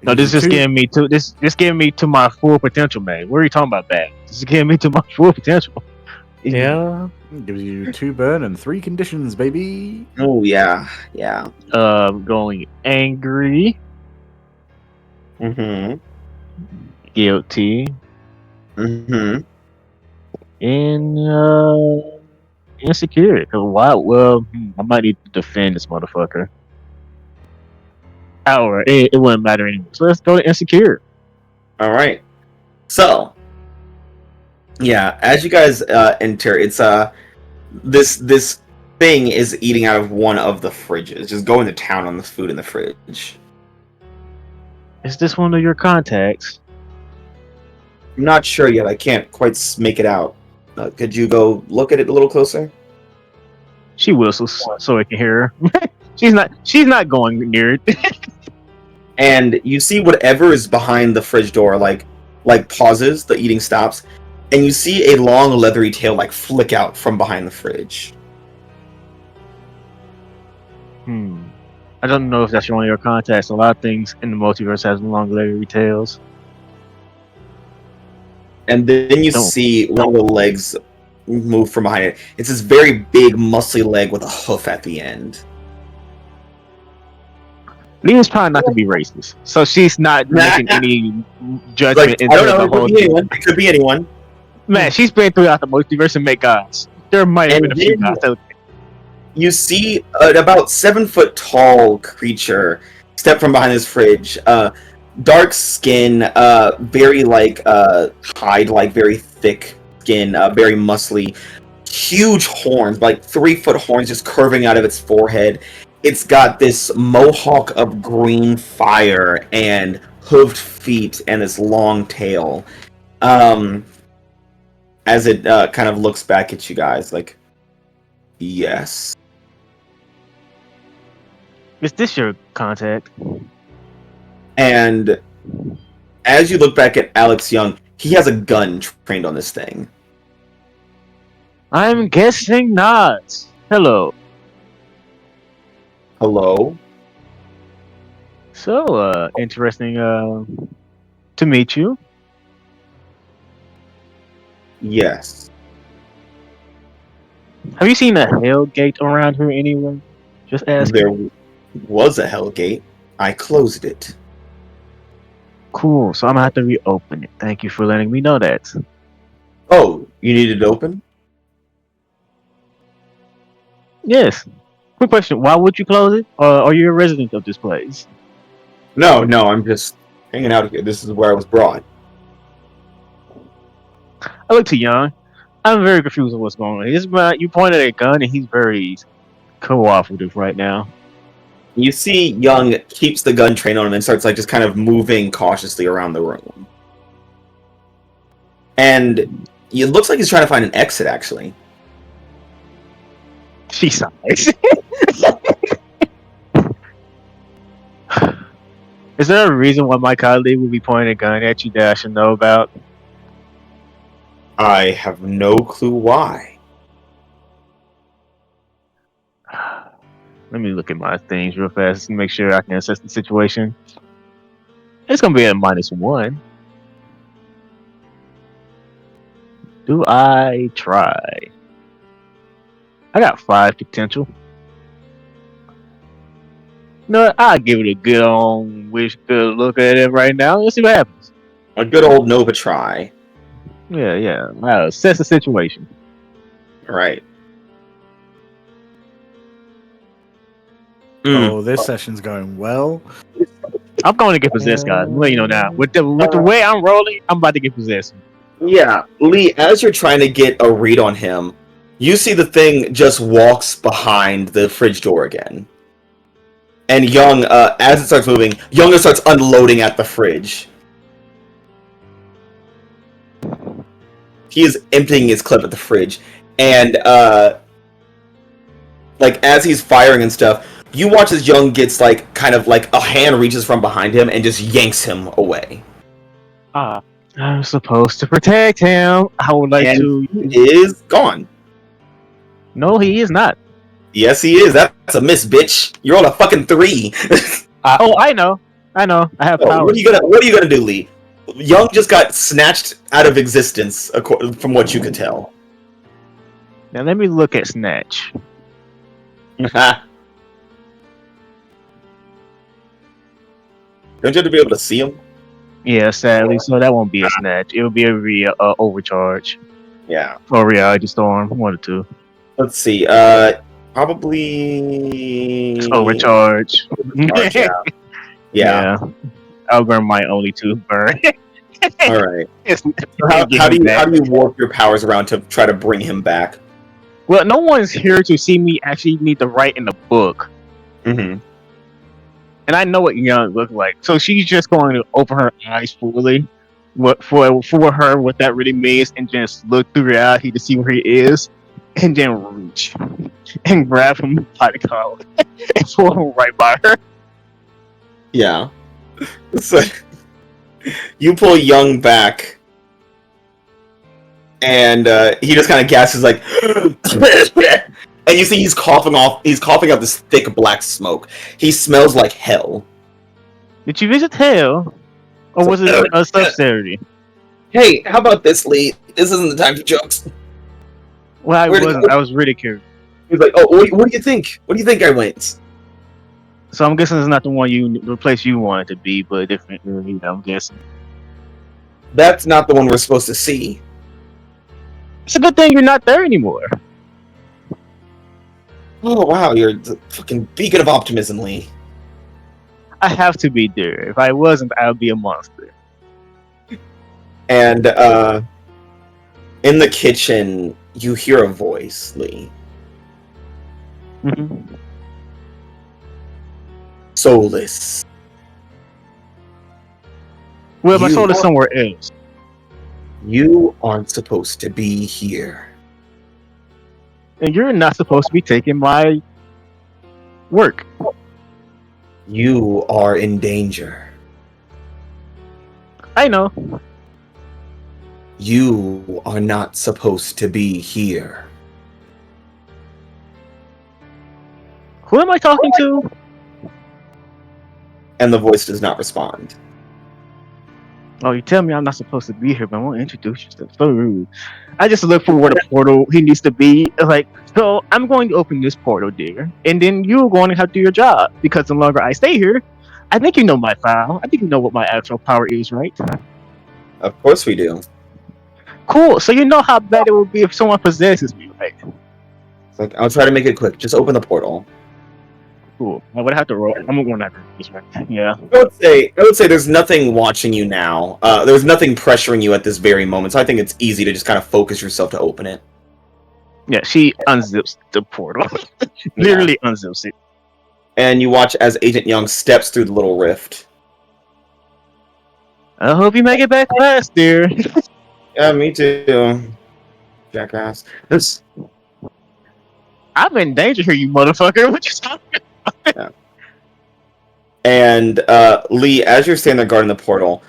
Speaker 6: No, this is just giving me to this giving me to my full potential, man. What are you talking about, bad? This is giving me to my full potential.
Speaker 4: Yeah.
Speaker 1: Gives you 2 burn and 3 conditions, baby.
Speaker 2: Oh yeah, yeah.
Speaker 6: Going angry,
Speaker 2: Mm-hmm.
Speaker 6: guilty,
Speaker 2: Mm-hmm.
Speaker 6: and insecure. 'Cause why? Well, I might need to defend this motherfucker. Or it wouldn't matter anyway. So let's go to insecure.
Speaker 2: All right. So, yeah, as you guys enter, it's this thing is eating out of one of the fridges, just going to town on the food in the fridge.
Speaker 6: Is this one of your contacts?
Speaker 2: I'm not sure yet. I can't quite make it out. Could you go look at it a little closer?
Speaker 6: She whistles so I can hear her. She's not going near it.
Speaker 2: And you see whatever is behind the fridge door, like pauses, the eating stops, and you see a long leathery tail like flick out from behind the fridge.
Speaker 6: I don't know if that's one of your contacts. A lot of things in the multiverse has long leathery tails.
Speaker 2: And then you see one of the legs move from behind it. It's this very big, muscly leg with a hoof at the end.
Speaker 6: Leah's trying not to be racist, so she's not making any judgment
Speaker 2: Like,
Speaker 6: into
Speaker 2: I don't know,
Speaker 6: the
Speaker 2: it
Speaker 6: whole
Speaker 2: could be anyone. It could be anyone.
Speaker 6: Man, she's been throughout the multiverse and met gods. There might have been a few
Speaker 2: then
Speaker 6: gods.
Speaker 2: You see an about 7-foot tall creature step from behind this fridge. Dark skin, very like hide, like very thick skin, very muscly, huge horns, like 3-foot horns just curving out of its forehead. It's got this mohawk of green fire and hooved feet and this long tail. As it kind of looks back at you guys, like, yes.
Speaker 6: Is this your contact?
Speaker 2: And as you look back at Alex Young, he has a gun trained on this thing.
Speaker 6: I'm guessing not. Hello.
Speaker 2: Hello?
Speaker 6: So, interesting to meet you.
Speaker 2: Yes.
Speaker 6: Have you seen a hell gate around here anywhere? Just ask.
Speaker 2: There was a hell gate. I closed it.
Speaker 6: Cool. So I'm gonna have to reopen it. Thank you for letting me know that.
Speaker 2: Oh, you need it open?
Speaker 6: Yes. Quick question. Why would you close it? Are you a resident of this place?
Speaker 2: No, I'm just hanging out here. This is where I was brought.
Speaker 6: I look too young. I'm very confused with what's going on. You pointed at a gun and he's very cooperative right now.
Speaker 2: You see Young keeps the gun trained on him and starts like just kind of moving cautiously around the room. And it looks like he's trying to find an exit, actually.
Speaker 6: She sighs. Is there a reason why my colleague would be pointing a gun at you that I should know about?
Speaker 2: I have no clue why.
Speaker 6: Let me look at my things real fast to make sure I can assess the situation. It's gonna be a -1. Do I try? I got 5 potential. No, I'll give it a good good look at it right now. Let's see what happens.
Speaker 2: A good old Nova try.
Speaker 6: Yeah. I'll assess the situation.
Speaker 2: Right.
Speaker 1: Oh, this session's going well.
Speaker 6: I'm going to get possessed, guys. I'm letting you know now. With the way I'm rolling, I'm about to get possessed.
Speaker 2: Yeah, Lee, as you're trying to get a read on him, you see the thing just walks behind the fridge door again. And Young, as it starts moving, Young starts unloading at the fridge. He is emptying his clip at the fridge. And, like, as he's firing and stuff, you watch as Young gets, like, kind of like a hand reaches from behind him and just yanks him away.
Speaker 6: I'm supposed to protect him. I would like to.
Speaker 2: He is gone.
Speaker 6: No, he is not.
Speaker 2: Yes, he is. That's a miss, bitch. You're on a fucking 3.
Speaker 6: Oh, I know. I have power.
Speaker 2: What are you gonna do, Lee? Young just got snatched out of existence, from what you could tell.
Speaker 6: Now let me look at Snatch.
Speaker 2: Don't you have to be able to see him?
Speaker 6: Yeah, sadly, so that won't be a Snatch. It'll be a Overcharge
Speaker 2: Yeah.
Speaker 6: or Reality Storm, one or two.
Speaker 2: Let's see. Probably
Speaker 6: Overcharge.
Speaker 2: Overcharge, yeah.
Speaker 6: Yeah. I'll burn my only two burn.
Speaker 2: All right.
Speaker 6: So
Speaker 2: How do you warp your powers around to try to bring him back?
Speaker 6: Well, no one's here to see me actually need to write in the book.
Speaker 2: Mm-hmm.
Speaker 6: And I know what Young looks like. So she's just going to open her eyes fully for her what that really means and just look through reality to see where he is and then reach and grab him by the collar and pull him right by her.
Speaker 2: Yeah. So you pull Young back and he just kind of gasps like and you see he's coughing out this thick black smoke. He smells like hell.
Speaker 6: Did you visit hell? Or was it a subsidiary?
Speaker 2: Hey, how about this, Lee? This isn't the time for jokes.
Speaker 6: Well, I wasn't. I was really curious.
Speaker 2: He's like, oh, what do you think? What do you think I went?
Speaker 6: So I'm guessing it's not the place you wanted to be, but different. I'm guessing.
Speaker 2: That's not the one we're supposed to see.
Speaker 6: It's a good thing you're not there anymore.
Speaker 2: Oh, wow, you're the fucking beacon of optimism, Lee.
Speaker 6: I have to be there. If I wasn't, I would be a monster.
Speaker 2: And, in the kitchen, you hear a voice, Lee.
Speaker 6: Mm-hmm.
Speaker 2: Soulless.
Speaker 6: Well, my soul is somewhere else.
Speaker 2: You aren't supposed to be here.
Speaker 6: And you're not supposed to be taking my work.
Speaker 2: You are in danger.
Speaker 6: I know.
Speaker 2: You are not supposed to be here.
Speaker 6: Who am I talking to?
Speaker 2: And the voice does not respond.
Speaker 6: Oh, you tell me I'm not supposed to be here, but I won't introduce yourself. So rude. I just look for where the portal he needs to be. Like, so I'm going to open this portal, dear, and then you're going to have to do your job because the longer I stay here, I think you know my file. I think you know what my actual power is, right?
Speaker 2: Of course we do.
Speaker 6: Cool. So you know how bad it would be if someone possesses me, right?
Speaker 2: It's like, I'll try to make it quick. Just open the portal.
Speaker 6: Cool. I would have to roll. I'm going to have to. Right? Yeah.
Speaker 2: I would say there's nothing watching you now. There's nothing pressuring you at this very moment. So I think it's easy to just kind of focus yourself to open it.
Speaker 6: Yeah, she unzips the portal. Literally unzips it.
Speaker 2: And you watch as Agent Young steps through the little rift.
Speaker 6: I hope you make it back fast, dear.
Speaker 2: Yeah, me too. Jackass.
Speaker 6: I'm in danger here, you motherfucker. What you talking about?
Speaker 2: Yeah. And Lee, as you're standing there guarding the portal,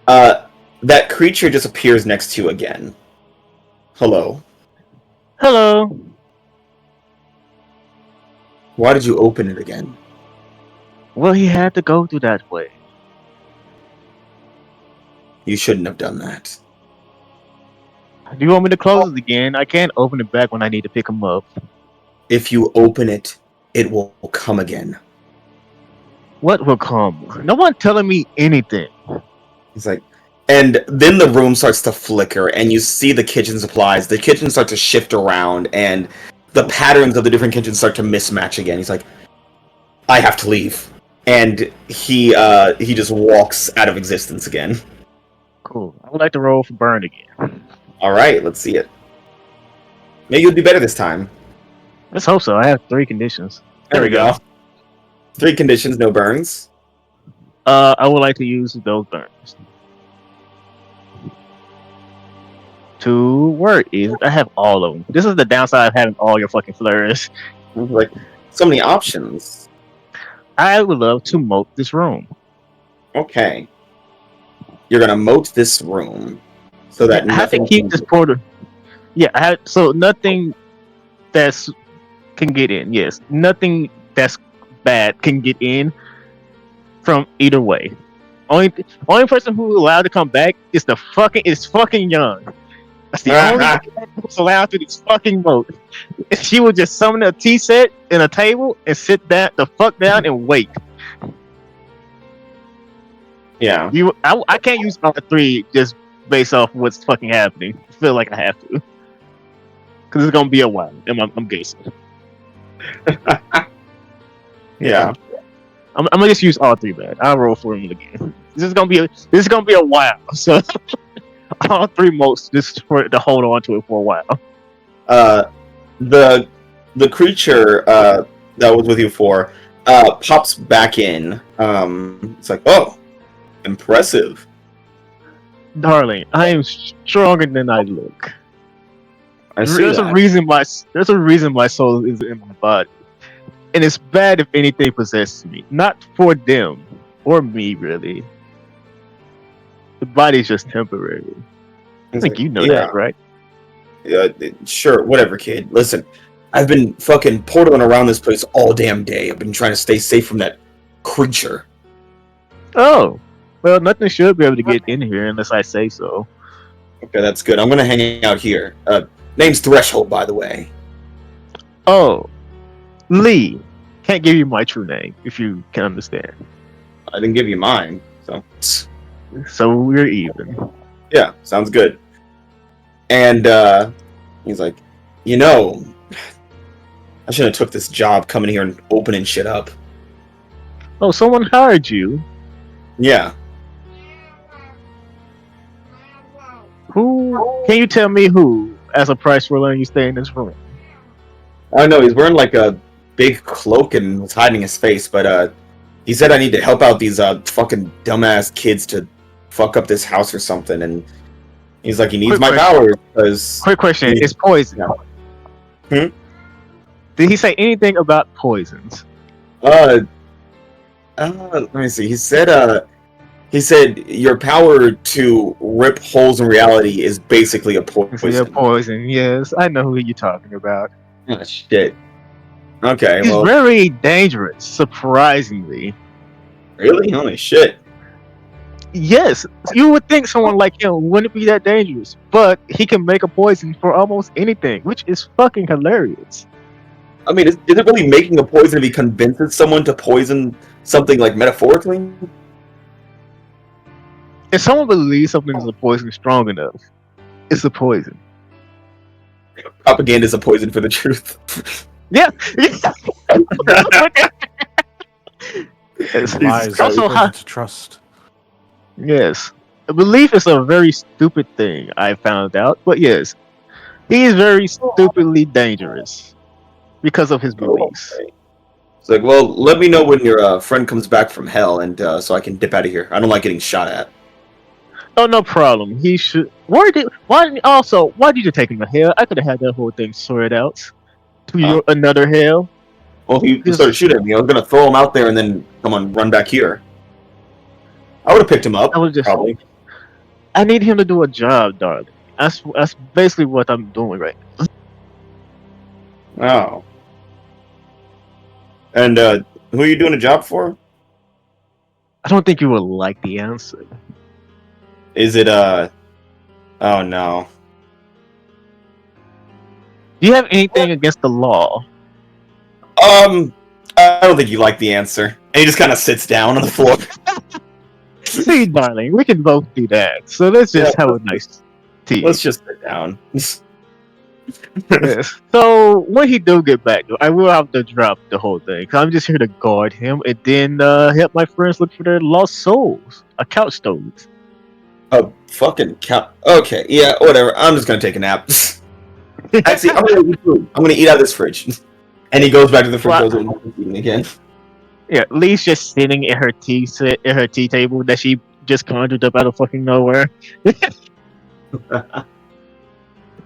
Speaker 2: that creature just appears next to you again. Hello.
Speaker 6: Hello.
Speaker 2: Why did you open it again?
Speaker 6: Well, he had to go through that way.
Speaker 2: You shouldn't have done that.
Speaker 6: Do you want me to close it again? I can't open it back when I need to pick him up.
Speaker 2: If you open it, it will come again.
Speaker 6: What will come? No one telling me anything.
Speaker 2: He's like, and then the room starts to flicker, and you see the kitchen supplies. The kitchen starts to shift around, and the patterns of the different kitchens start to mismatch again. He's like, I have to leave. And he just walks out of existence again.
Speaker 6: Cool. I would like to roll for burn again.
Speaker 2: Alright, let's see it. Maybe you'll do better this time.
Speaker 6: Let's hope so. I have 3 conditions.
Speaker 2: There we go. 3 conditions, no burns.
Speaker 6: I would like to use those burns. 2 where is it? I have all of them. This is the downside of having all your fucking flurries.
Speaker 2: Like, so many options.
Speaker 6: I would love to moat this room.
Speaker 2: Okay. You're gonna moat this room so that
Speaker 6: I have to keep this portal. Yeah, so nothing that's can get in. Yes, nothing that's bad can get in from either way. Only person who's allowed to come back is fucking Young. That's the only thing that's allowed to this fucking boat. She would just summon a tea set and a table and sit the fuck down and wait.
Speaker 2: Yeah.
Speaker 6: I can't use all three just based off what's fucking happening. I feel like I have to. Because it's going to be a while. I'm guessing.
Speaker 2: Yeah.
Speaker 6: I'm gonna just use all three, man. I'll roll for him again. This is gonna be a while. So all three motes just to hold on to it for a while.
Speaker 2: The creature that was with you pops back in. It's like, oh, impressive.
Speaker 6: Darling, I am stronger than I look.
Speaker 2: There's
Speaker 6: a reason my soul is in my body. And it's bad if anything possesses me. Not for them. Or me, really. The body's just temporary. I think you know that, right?
Speaker 2: Yeah, sure, whatever, kid. Listen, I've been fucking portaling around this place all damn day. I've been trying to stay safe from that creature.
Speaker 6: Oh. Well, nothing should be able to get in here unless I say so.
Speaker 2: Okay, that's good. I'm gonna hang out here. Name's Threshold, by the way.
Speaker 6: Oh. Lee. Can't give you my true name, if you can understand.
Speaker 2: I didn't give you mine, so...
Speaker 6: So we're even.
Speaker 2: Yeah, sounds good. And, he's like, I shouldn't have took this job coming here and opening shit up.
Speaker 6: Oh, someone hired you?
Speaker 2: Yeah.
Speaker 6: Who? Can you tell me who, as a price for letting you stay in this room?
Speaker 2: I don't know, he's wearing like a big cloak and was hiding his face, but he said I need to help out these fucking dumbass kids to fuck up this house or something, and he's like, he needs my powers because...
Speaker 6: Quick question, it's poison.
Speaker 2: Hmm?
Speaker 6: Did he say anything about poisons?
Speaker 2: Let me see. He said your power to rip holes in reality is basically a poison.
Speaker 6: Yeah, poison, yes. I know who you're talking about.
Speaker 2: Oh, shit. Okay,
Speaker 6: He's very dangerous, surprisingly.
Speaker 2: Really? Holy shit.
Speaker 6: Yes, you would think someone like him wouldn't be that dangerous, but he can make a poison for almost anything, which is fucking hilarious.
Speaker 2: I mean, is it really making a poison if he convinces someone to poison something, like, metaphorically?
Speaker 6: If someone believes something is a poison strong enough, it's a poison.
Speaker 2: Propaganda is a poison for the truth.
Speaker 6: Yeah.
Speaker 1: It's lies
Speaker 6: also
Speaker 1: are to trust.
Speaker 6: Yes. Belief is a very stupid thing, I found out. But yes, he is very stupidly dangerous because of his beliefs.
Speaker 2: Okay. It's like, well, let me know when your friend comes back from hell, and so I can dip out of here. I don't like getting shot at.
Speaker 6: Oh, no problem. He should... Why did you take him to hell? I could have had that whole thing sorted out. To another hell.
Speaker 2: Well, he started shooting at me. I was gonna throw him out there and then run back here. I would have picked him up. Probably.
Speaker 6: I need him to do a job, darling. That's basically what I'm doing right
Speaker 2: Oh.
Speaker 6: now.
Speaker 2: And who are you doing a job for?
Speaker 6: I don't think you will like the answer.
Speaker 2: Is it oh no.
Speaker 6: Do you have anything against the law?
Speaker 2: I don't think you like the answer. And he just kind of sits down on the floor.
Speaker 6: See, darling, we can both do that. So let's just have a nice tea.
Speaker 2: Let's just sit down.
Speaker 6: Yes. So when he do get back, I will have to drop the whole thing. Cause I'm just here to guard him and then help my friends look for their lost souls. A couch stones.
Speaker 2: A fucking couch. Okay, yeah, whatever. I'm just gonna take a nap. Actually, I'm gonna eat food. I'm gonna eat out of this fridge. And he goes back to the fridge and eating again.
Speaker 6: Yeah, Lee's just sitting at her tea table that she just conjured up out of fucking nowhere.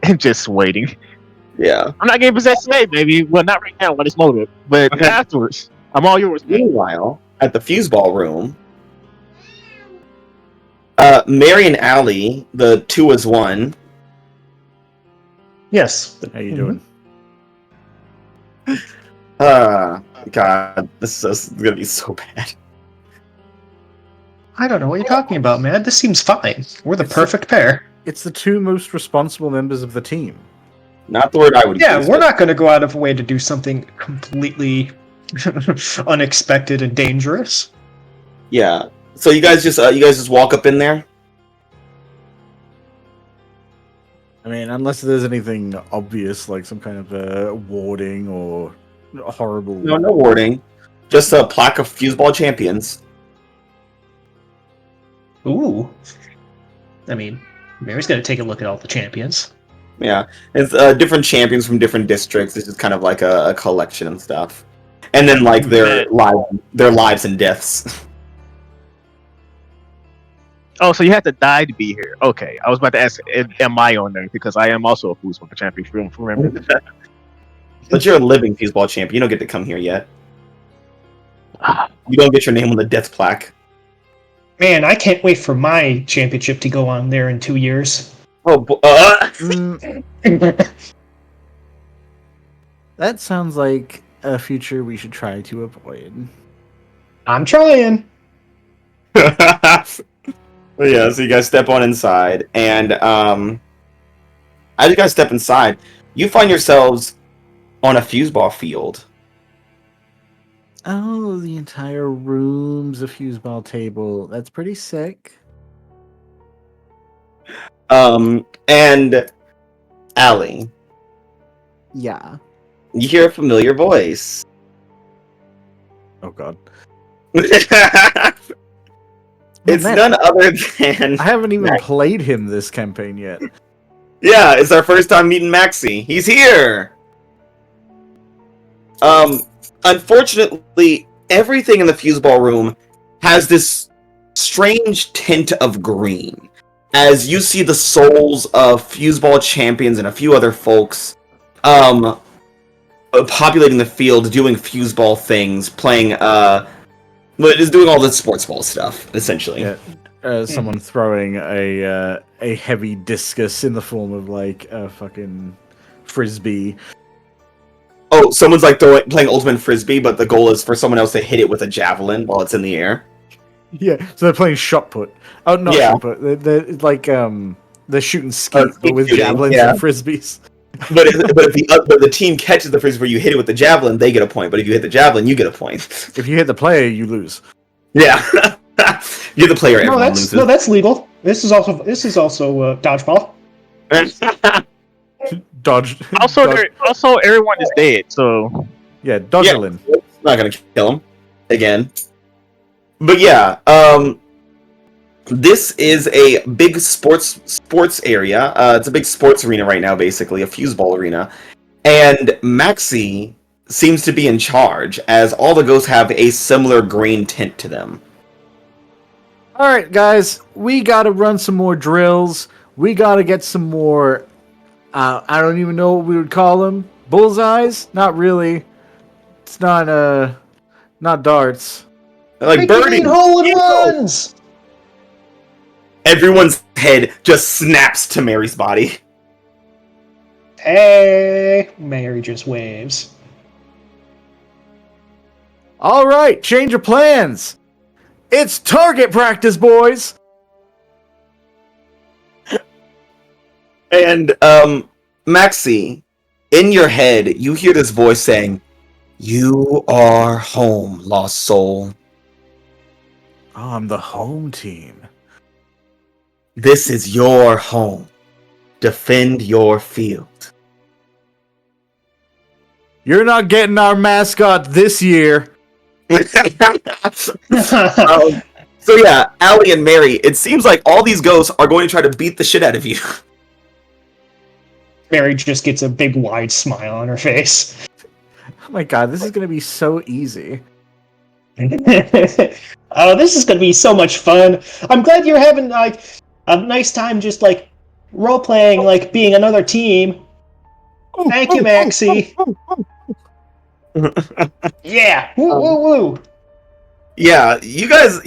Speaker 6: And just waiting.
Speaker 2: Yeah.
Speaker 6: I'm not getting possessed today, baby. Well, not right now when it's motive, but afterwards. I'm all yours.
Speaker 2: Meanwhile, at the fuseball room, Mary and Allie, the 2 as 1.
Speaker 7: Yes.
Speaker 1: How you doing?
Speaker 2: God, this is gonna be so bad.
Speaker 7: I don't know what you're talking about, man. This seems fine. We're the perfect pair.
Speaker 1: It's the two most responsible members of the team.
Speaker 2: Not the word I would
Speaker 7: Yeah,
Speaker 2: use.
Speaker 7: we're not going to go out of a way to do something completely unexpected and dangerous.
Speaker 2: Yeah. So you guys just walk up in there?
Speaker 1: I mean, unless there's anything obvious, like some kind of warding or horrible...
Speaker 2: No warding. Just a plaque of Fuseball champions.
Speaker 7: Ooh. I mean, Mary's going to take a look at all the champions.
Speaker 2: Yeah. It's different champions from different districts. It's just kind of like a collection and stuff. And then like their lives and deaths.
Speaker 6: Oh, so you have to die to be here. Okay, I was about to ask, am I on there? Because I am also a foosball champion. Remember?
Speaker 2: But you're a living Fuseball champion. You don't get to come here yet. You don't get your name on the death plaque.
Speaker 7: Man, I can't wait for my championship to go on there in 2 years.
Speaker 2: Oh,
Speaker 1: That sounds like a future we should try to avoid.
Speaker 7: I'm trying.
Speaker 2: Yeah, so you guys step on inside, and as you guys step inside, you find yourselves on a Fuseball field.
Speaker 1: Oh, the entire room's a Fuseball table. That's pretty sick.
Speaker 2: And Allie,
Speaker 1: Yeah.
Speaker 2: you hear a familiar voice.
Speaker 1: Oh god.
Speaker 2: It's
Speaker 1: Man,
Speaker 2: none other than...
Speaker 1: I haven't even played him this campaign yet.
Speaker 2: Yeah, it's our first time meeting Maxie. He's here! Unfortunately, everything in the Fuseball room has this strange tint of green. As you see the souls of Fuseball champions and a few other folks populating the field, doing Fuseball things, playing, is doing all the sports ball stuff, essentially.
Speaker 1: Yeah. Someone throwing a heavy discus in the form of like a fucking frisbee.
Speaker 2: Oh, someone's like playing ultimate frisbee, but the goal is for someone else to hit it with a javelin while it's in the air.
Speaker 1: Yeah, so they're playing shot put. Oh, not shot put. They're like they're shooting skeet, but with javelins and frisbees.
Speaker 2: But if the team catches the frisbee where you hit it with the javelin, they get a point. But if you hit the javelin, you get a point.
Speaker 1: If you hit the player, you lose.
Speaker 2: Yeah, you're the player.
Speaker 7: No, that's legal. This is also dodgeball.
Speaker 1: Dodge.
Speaker 6: Also, everyone is dead. So
Speaker 1: yeah, dodgelin.
Speaker 2: Yeah, it's not gonna kill him again. But yeah, this is a big sports area. It's a big sports arena right now, basically a Fuseball arena, and Maxie seems to be in charge, as all the ghosts have a similar green tint to them.
Speaker 1: All right, guys, we gotta run some more drills. We gotta get some more. I don't even know what we would call them. Bullseyes? Not really. It's not darts.
Speaker 2: Like birdie
Speaker 7: hole-in-ones.
Speaker 2: Everyone's head just snaps to Mary's body.
Speaker 7: Hey, Mary just waves.
Speaker 1: All right, change of plans. It's target practice, boys.
Speaker 2: And Maxie, in your head, you hear this voice saying, "You are home, lost soul.
Speaker 1: Oh, I'm the home team.
Speaker 2: This is your home. Defend your field."
Speaker 1: You're not getting our mascot this year.
Speaker 2: So yeah, Allie and Mary, it seems like all these ghosts are going to try to beat the shit out of you.
Speaker 7: Mary just gets a big wide smile on her face.
Speaker 1: Oh my god, this is going to be so easy.
Speaker 7: Oh, this is going to be so much fun. I'm glad you're having like a nice time just like role-playing, like being another team. Thank you, Maxie. Yeah. Woo, woo, woo.
Speaker 2: Yeah, you guys,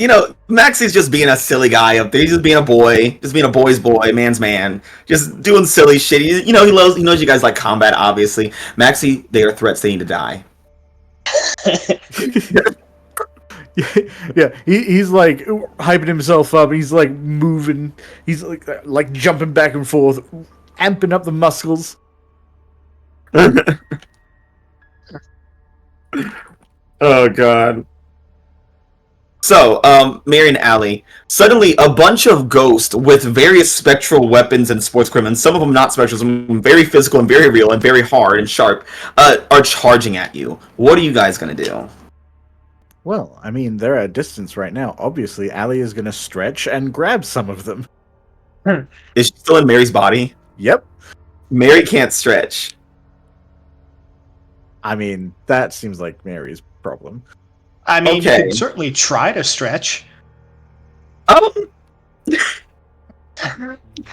Speaker 2: Maxie's just being a silly guy up there. He's just being a boy, just being a boy's boy, man's man, just doing silly shit. He knows you guys like combat, obviously. Maxie, they are threats. They need to die.
Speaker 1: Yeah, he's like hyping himself up. He's like moving. He's like jumping back and forth, amping up the muscles.
Speaker 2: Oh god. So, Mary and Allie, suddenly a bunch of ghosts with various spectral weapons and sports equipment, some of them not spectral, some of them very physical and very real and very hard and sharp, are charging at you. What are you guys gonna do?
Speaker 1: Well, I mean, they're at a distance right now. Obviously, Allie is going to stretch and grab some of them.
Speaker 2: Is she still in Mary's body?
Speaker 1: Yep.
Speaker 2: Mary can't stretch.
Speaker 1: I mean, that seems like Mary's problem.
Speaker 7: I mean,
Speaker 2: Okay.
Speaker 7: you could certainly try to stretch. We'll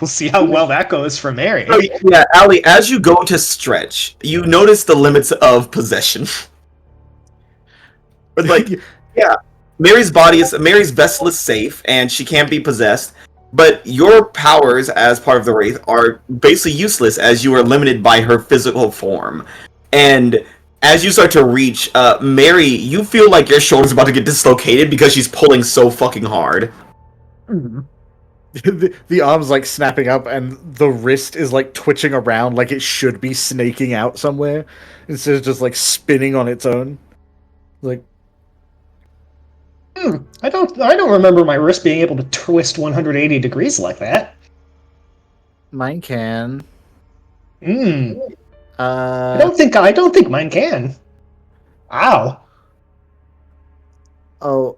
Speaker 7: see how well that goes for Mary.
Speaker 2: So, yeah, Allie, as you go to stretch, you notice the limits of possession. But like, yeah, Mary's vessel is safe and she can't be possessed. But your powers as part of the Wraith are basically useless as you are limited by her physical form. And as you start to reach, Mary, you feel like your shoulder's about to get dislocated because she's pulling so fucking hard.
Speaker 1: The arm's like snapping up and the wrist is like twitching around like it should be snaking out somewhere instead of just like spinning on its own. Like,
Speaker 7: I don't remember my wrist being able to twist 180 degrees like that.
Speaker 1: mine can.
Speaker 7: I don't think mine can. Ow.
Speaker 1: Oh,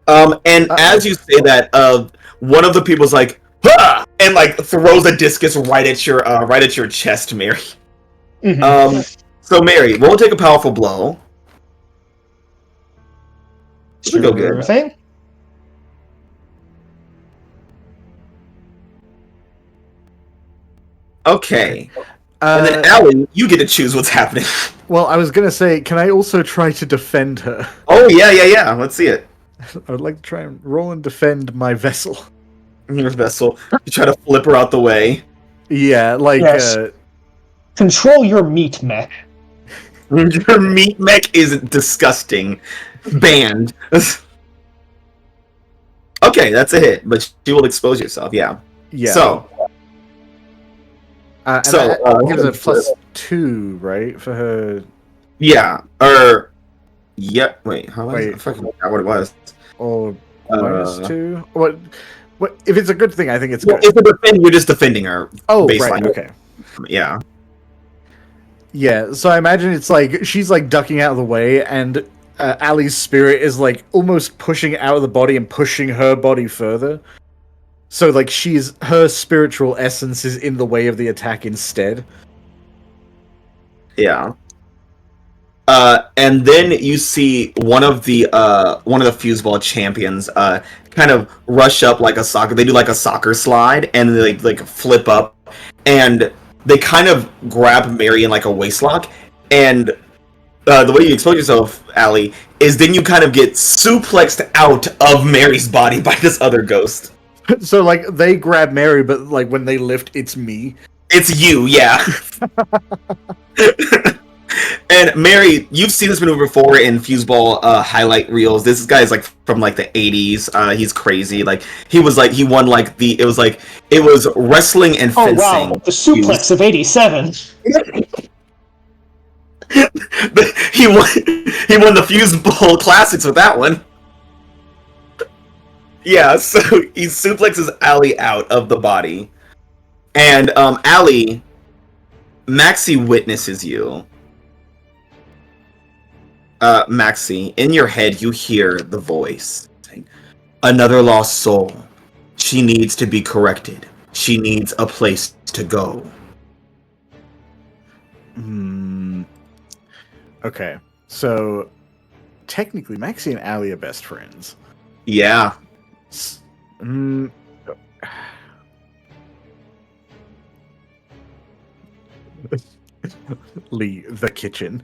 Speaker 2: As you say that, one of the people's like, "Huh!" and like throws a discus right at your chest, Mary.
Speaker 7: Mm-hmm.
Speaker 2: So Mary, we'll take a powerful blow.
Speaker 7: Sure
Speaker 2: Go good.
Speaker 7: thing.
Speaker 2: Okay. And then Allie, you get to choose what's happening.
Speaker 1: Well, I was gonna say, can I also try to defend her?
Speaker 2: Oh yeah. Let's see it.
Speaker 1: I would like to try and roll and defend my vessel.
Speaker 2: Your vessel. You try to flip her out the way.
Speaker 1: Yeah, like
Speaker 7: Yes. Control your meat mech.
Speaker 2: Your meat mech is disgusting. Banned. Okay, that's a hit, but you will expose yourself. Yeah. So.
Speaker 1: And that gives it +2, right, for her?
Speaker 2: Yeah. Yeah. Wait. How was it? I fucking forgot what it was.
Speaker 1: Or -2? What? If it's a good thing, I think it's good.
Speaker 2: If it's a defend, you're just defending her.
Speaker 1: Oh,
Speaker 2: baseline.
Speaker 1: right. Okay.
Speaker 2: Yeah.
Speaker 1: Yeah. So I imagine it's like she's like ducking out of the way, and Allie's spirit is like almost pushing out of the body and pushing her body further. So like her spiritual essence is in the way of the attack instead.
Speaker 2: Yeah. And then you see one of the foosball champions kind of rush up like a soccer. They do like a soccer slide and they like flip up, and they kind of grab Mary in like a waistlock. And the way you expose yourself, Allie, is then you kind of get suplexed out of Mary's body by this other ghost.
Speaker 1: So like they grab Mary, but like when they lift, it's me.
Speaker 2: It's you, yeah. And Mary, you've seen this maneuver before in foosball highlight reels. This guy is like from like the 80s. He's crazy. Like he won like it was wrestling and fencing.
Speaker 7: Oh wow, the suplex of 87.
Speaker 2: he won the foosball classics with that one. Yeah, so he suplexes Allie out of the body. And Allie, Maxie witnesses you. Maxie, in your head you hear the voice saying, "Another lost soul. She needs to be corrected. She needs a place to go."
Speaker 1: Okay, so technically Maxie and Allie are best friends.
Speaker 2: Yeah.
Speaker 1: Lee, the kitchen.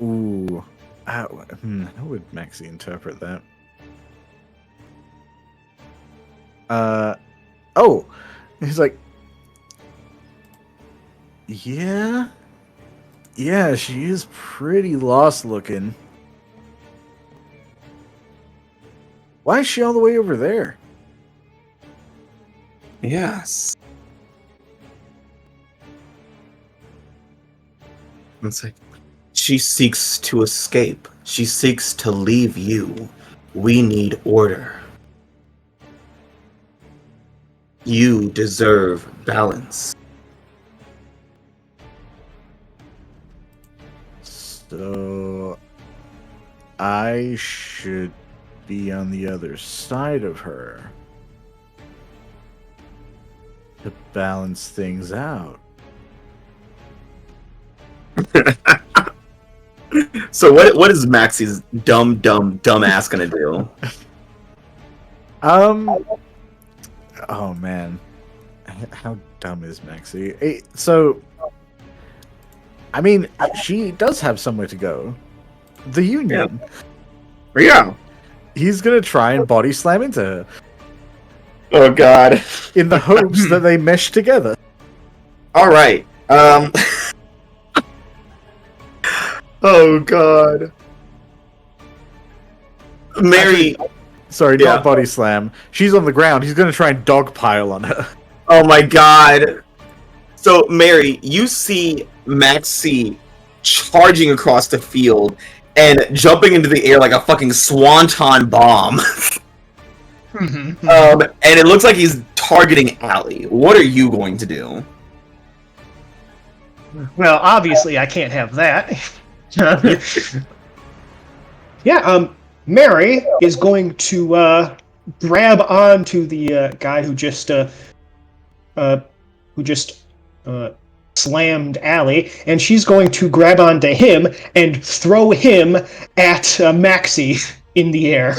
Speaker 1: Ooh. How would Maxie interpret that? Oh! He's like, yeah? Yeah, she is pretty lost looking. Why is she all the way over there?
Speaker 2: Yes. It's like she seeks to escape. She seeks to leave you. We need order. You deserve balance.
Speaker 1: So I should be on the other side of her to balance things out.
Speaker 2: So what is Maxie's dumb ass gonna do?
Speaker 1: Oh man, how dumb is Maxie? So, I mean, she does have somewhere to go. The Union.
Speaker 2: Yeah.
Speaker 1: He's gonna try and body slam into her
Speaker 2: Oh god.
Speaker 1: in the hopes that they mesh together.
Speaker 2: All right. Oh god. Mary.
Speaker 1: Sorry, not body slam. She's on the ground. He's gonna try and dogpile on her.
Speaker 2: Oh my god. So Mary, you see Maxie charging across the field and jumping into the air like a fucking swanton bomb. And it looks like he's targeting Allie. What are you going to do?
Speaker 7: Well, obviously I can't have that. Yeah, Mary is going to grab onto the guy who just slammed Allie, and she's going to grab onto him and throw him at Maxie in the air.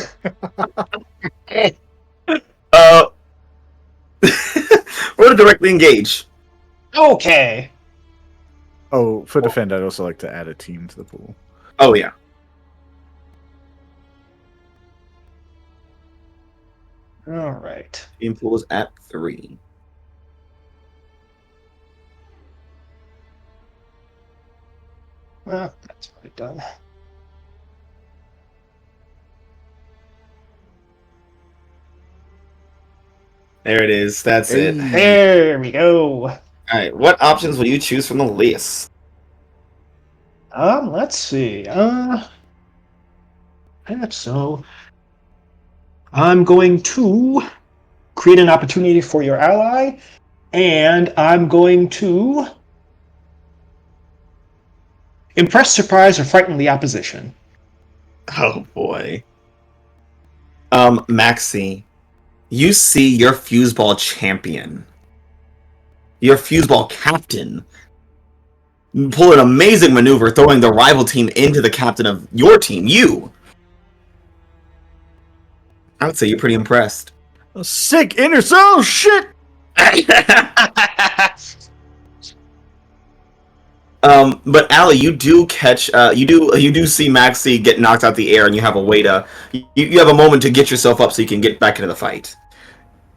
Speaker 2: We're to directly engage.
Speaker 7: Okay.
Speaker 1: Oh, for defend, I'd also like to add a team to the pool.
Speaker 2: Oh yeah.
Speaker 7: All right.
Speaker 2: Team pool is at 3.
Speaker 7: Well, that's already done.
Speaker 2: There it is. That's it.
Speaker 7: There we go.
Speaker 2: All right. What options will you choose from the list?
Speaker 7: Let's see. So I'm going to create an opportunity for your ally, and I'm going to impress, surprise, or frighten the opposition.
Speaker 2: Oh boy. Maxie, you see your Fuseball champion, your Fuseball captain, pull an amazing maneuver, throwing the rival team into the captain of your team, you. I would say you're pretty impressed.
Speaker 1: Oh, sick inner cell shit.
Speaker 2: But Allie, you do catch, you do see Maxie get knocked out the air, and you have a way to, you have a moment to get yourself up so you can get back into the fight.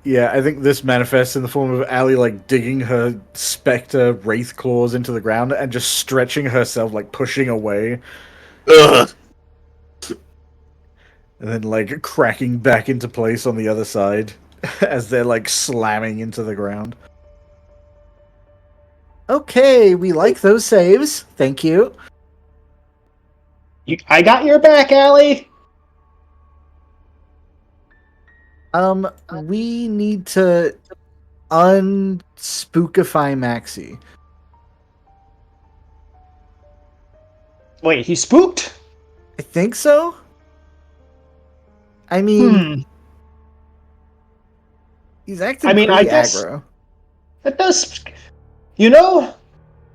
Speaker 1: Yeah, I think this manifests in the form of Allie like digging her specter wraith claws into the ground and just stretching herself, like pushing away.
Speaker 2: Ugh.
Speaker 1: And then like cracking back into place on the other side as they're like slamming into the ground. Okay, we like those saves. Thank you.
Speaker 7: I got your back, Allie.
Speaker 1: We need to unspookify Maxie.
Speaker 7: Wait, he spooked?
Speaker 1: I think so. I mean, he's acting pretty
Speaker 7: I guess
Speaker 1: aggro.
Speaker 7: That does, you know,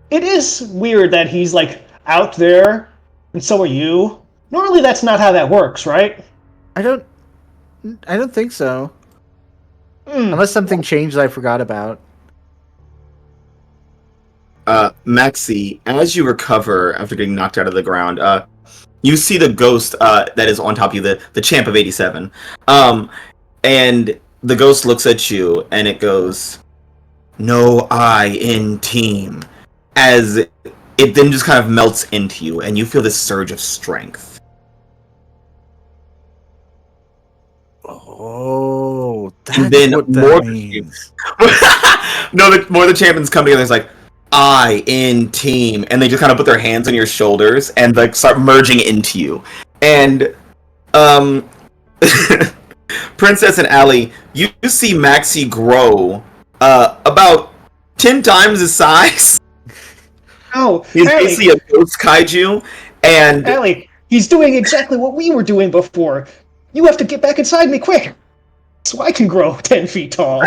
Speaker 7: it is weird that he's like out there, and so are you. Normally, that's not how that works, right?
Speaker 1: I don't think so. Unless something changed I forgot about.
Speaker 2: Maxie, as you recover after getting knocked out of the ground, you see the ghost that is on top of you, the champ of 87. And the ghost looks at you and it goes, "No I in team," as it then just kind of melts into you, and you feel this surge of strength.
Speaker 1: Oh, that's
Speaker 2: And then
Speaker 1: what
Speaker 2: more
Speaker 1: that means.
Speaker 2: No, more of the champions come together. It's like, I in team, and they just kind of put their hands on your shoulders and like start merging into you. And Princess and Allie, you see Maxie grow about 10 times his size.
Speaker 7: Oh,
Speaker 2: He's
Speaker 7: Allie,
Speaker 2: basically a ghost kaiju, and
Speaker 7: Allie, he's doing exactly what we were doing before. You have to get back inside me quick, so I can grow 10 feet tall.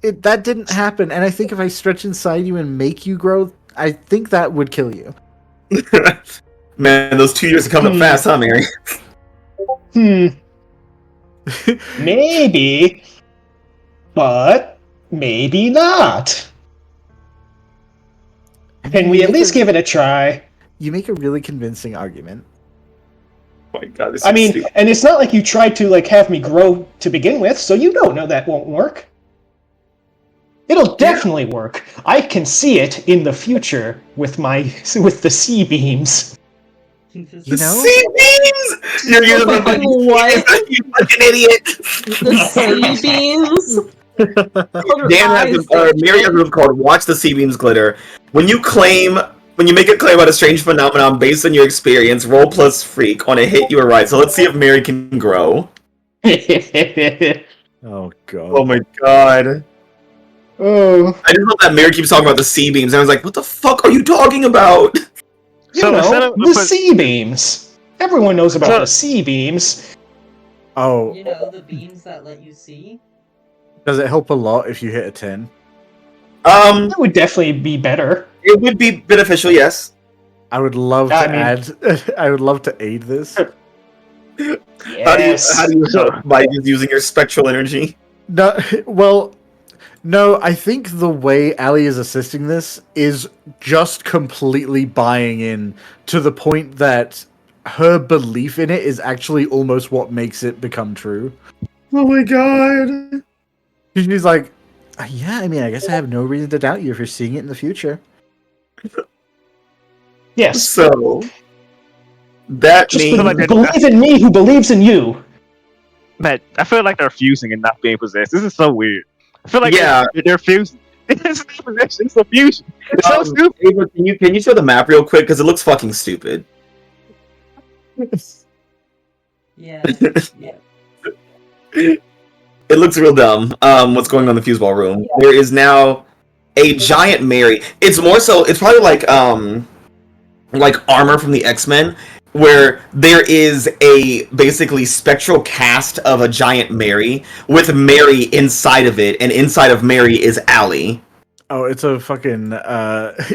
Speaker 1: That didn't happen, and I think if I stretch inside you and make you grow, I think that would kill you.
Speaker 2: man, those 2 years are coming up fast, huh, Mary?
Speaker 7: Maybe, but maybe not. Can we at least give it a try?
Speaker 1: You make a really convincing argument.
Speaker 2: Oh my god, this
Speaker 7: I
Speaker 2: is
Speaker 7: mean,
Speaker 2: stupid.
Speaker 7: and it's not like you tried to like have me grow to begin with, so you don't know that won't work. It'll definitely work. I can see it in the future with the C beams.
Speaker 1: You know?
Speaker 2: C beams! You're using the fucking
Speaker 9: What?
Speaker 2: you fucking idiot!
Speaker 9: The sea beams?
Speaker 2: Dan has Mary has what's called Watch the C beams glitter. When you make a claim about a strange phenomenon based on your experience, roll plus freak. On a hit, you are right. So let's see if Mary can grow.
Speaker 1: Oh god.
Speaker 2: Oh my god.
Speaker 7: Oh.
Speaker 2: I just love that Mary keeps talking about the C beams, and I was like, what the fuck are you talking about?
Speaker 7: The C beams. Everyone knows about the C beams.
Speaker 1: Oh.
Speaker 3: You know, the beams that let you see?
Speaker 1: Does it help a lot if you hit a 10?
Speaker 7: That would definitely be better.
Speaker 2: It would be beneficial, yes.
Speaker 1: I would love to I would love to aid this.
Speaker 7: Yes.
Speaker 2: How do you help? By just using your spectral energy?
Speaker 1: No, I think the way Ali is assisting this is just completely buying in to the point that her belief in it is actually almost what makes it become true.
Speaker 2: Oh my god.
Speaker 1: She's like, yeah, I mean, I guess I have no reason to doubt you if you're seeing it in the future.
Speaker 7: Yes.
Speaker 2: So, that
Speaker 7: just
Speaker 2: means...
Speaker 6: Believe
Speaker 7: in me who believes in you.
Speaker 6: Man, I feel like they're fusing and not being possessed. This is so weird. I feel like they're fusing. It's not possession, it's a fusion. It's so stupid.
Speaker 2: Ava, can you show the map real quick? Because it looks fucking stupid.
Speaker 3: Yeah.
Speaker 2: It looks real dumb. What's going on in the fuseball room? There is now a giant Mary. It's more so. It's probably like armor from the X-Men, where there is a basically spectral cast of a giant Mary with Mary inside of it, and inside of Mary is Allie.
Speaker 1: Oh, it's a fucking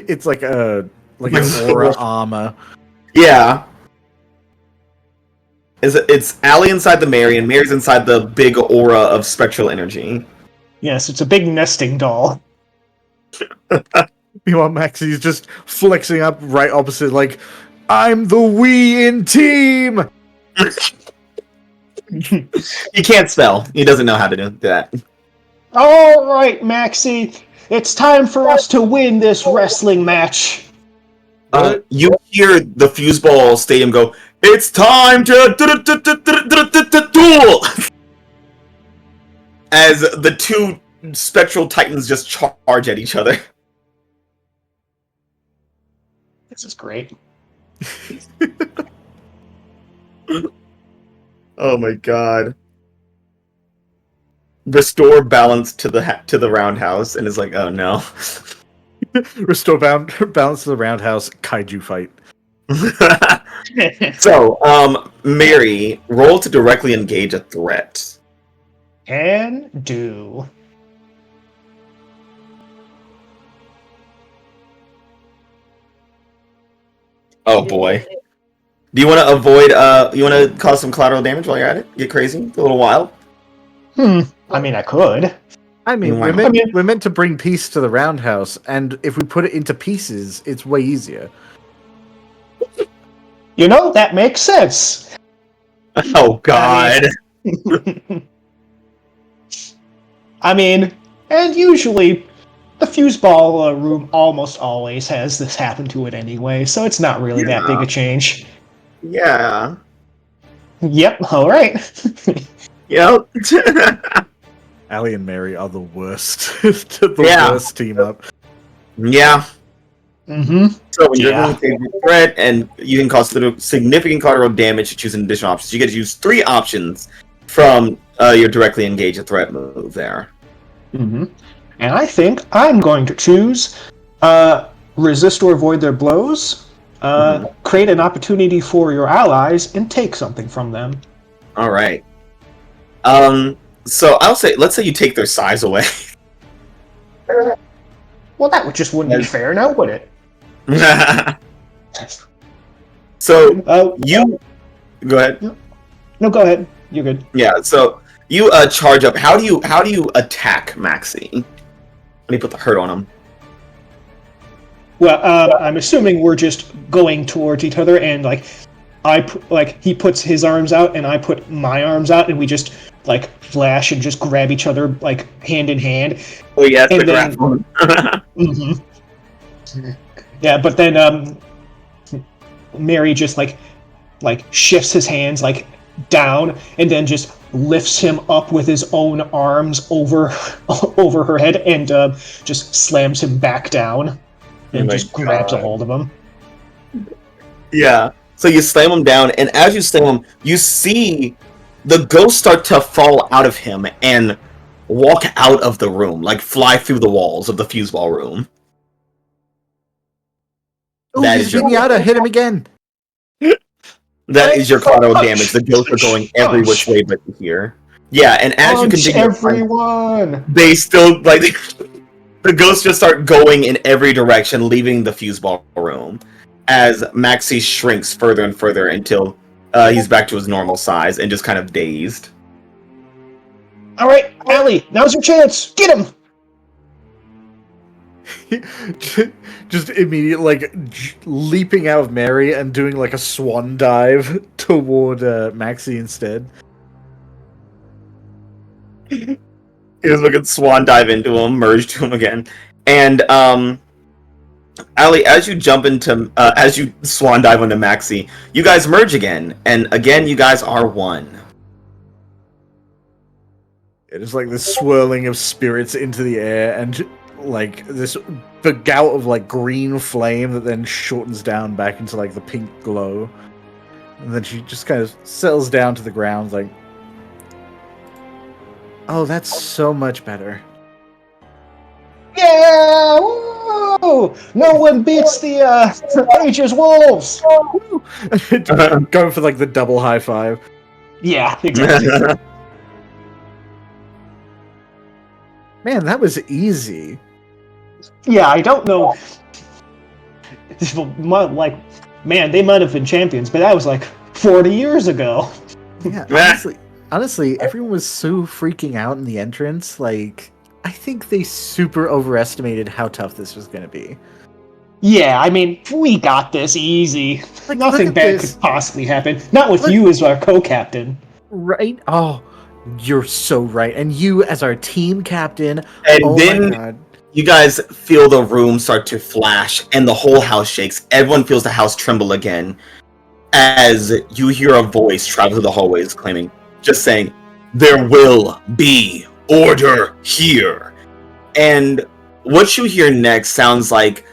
Speaker 1: it's like an aura armor.
Speaker 2: Yeah. It's Allie inside the Mary, and Mary's inside the big aura of spectral energy.
Speaker 7: Yes, it's a big nesting doll.
Speaker 1: Meanwhile, Maxie's just flexing up right opposite, like, I'm the we in team!
Speaker 2: He can't spell. He doesn't know how to do that.
Speaker 7: Alright, Maxie. It's time for us to win this wrestling match.
Speaker 2: You hear the Fuseball Stadium go, it's time to duel! As the two spectral titans just charge at each other.
Speaker 7: This is great.
Speaker 2: Oh my god. Restore balance to the roundhouse, and it's like, oh no.
Speaker 1: Restore balance to the roundhouse, kaiju fight.
Speaker 2: So, Mary, roll to directly engage a threat.
Speaker 7: Can do.
Speaker 2: Oh boy. Do you want to avoid, you want to cause some collateral damage while you're at it? Get crazy? A little wild?
Speaker 7: I mean, I could.
Speaker 1: I mean, we're meant to bring peace to the roundhouse, and if we put it into pieces, it's way easier.
Speaker 7: You know, that makes sense.
Speaker 2: Oh god.
Speaker 7: I mean, and usually the fuseball room almost always has this happen to it anyway, so it's not really that big a change.
Speaker 2: Yeah.
Speaker 7: Yep, alright.
Speaker 2: Yep.
Speaker 1: Allie and Mary are the worst. The
Speaker 2: Yeah.
Speaker 1: worst team up.
Speaker 2: Yeah.
Speaker 7: Mm-hmm.
Speaker 2: So when you're
Speaker 7: Yeah.
Speaker 2: going to take a threat and you can cause significant collateral damage to choose an additional options, you get to use 3 options from your directly engaged threat move there.
Speaker 7: Mm-hmm. And I think I'm going to choose resist or avoid their blows, create an opportunity for your allies, and take something from them.
Speaker 2: All right. So I'll say, let's say you take their size away.
Speaker 7: Well, that just wouldn't be fair, now would it?
Speaker 2: So you go ahead.
Speaker 7: No, go ahead. You're good.
Speaker 2: Yeah. So you charge up. How do you attack Maxie? Let me put the hurt on him.
Speaker 7: Well, I'm assuming we're just going towards each other, and he puts his arms out, and I put my arms out, and we just flash and just grab each other hand in hand.
Speaker 2: Oh yeah,
Speaker 7: and
Speaker 2: the grapple.
Speaker 7: Mm-hmm. Yeah, but then Mary just shifts his hands down, and then just lifts him up with his own arms over her head, and just slams him back down, and just grabs a hold of him.
Speaker 2: Yeah. So you slam him down, and as you slam him, you see the ghost start to fall out of him and walk out of the room, fly through the walls of the fuseball room.
Speaker 1: Oh, he's Pinata, hit him again.
Speaker 2: That is your collateral damage. The ghosts are going every which way but here. Yeah, and as you continue,
Speaker 7: everyone,
Speaker 2: they still the ghosts just start going in every direction, leaving the fuseball room. As Maxie shrinks further and further until he's back to his normal size and just kind of dazed.
Speaker 7: All right, Allie, now's your chance. Get him.
Speaker 1: Just immediately leaping out of Mary and doing a swan dive toward Maxie instead.
Speaker 2: He was looking swan dive into him, merge to him again, and Allie, as you jump into as you swan dive onto Maxie, you guys merge again, and again you guys are one.
Speaker 1: It is this swirling of spirits into the air, and the gout of green flame that then shortens down back into the pink glow, and then she just kind of settles down to the ground oh, that's so much better.
Speaker 7: Yeah! Woo! No one beats the A.E.G.I.S wolves.
Speaker 1: Going for the double high five.
Speaker 7: Yeah, exactly.
Speaker 1: Man, that was easy.
Speaker 7: Yeah, I don't know. Man, they might have been champions, but that was 40 years ago.
Speaker 1: Yeah, honestly, everyone was so freaking out in the entrance. I think they super overestimated how tough this was going to be.
Speaker 7: Yeah, I mean, we got this easy. Nothing bad could possibly happen. Not with you as our co-captain.
Speaker 1: Right? Oh, you're so right. And you as our team captain.
Speaker 2: And then you guys feel the room start to flash and the whole house shakes. Everyone feels the house tremble again as you hear a voice travel through the hallways just saying, "There will be order here." And what you hear next sounds like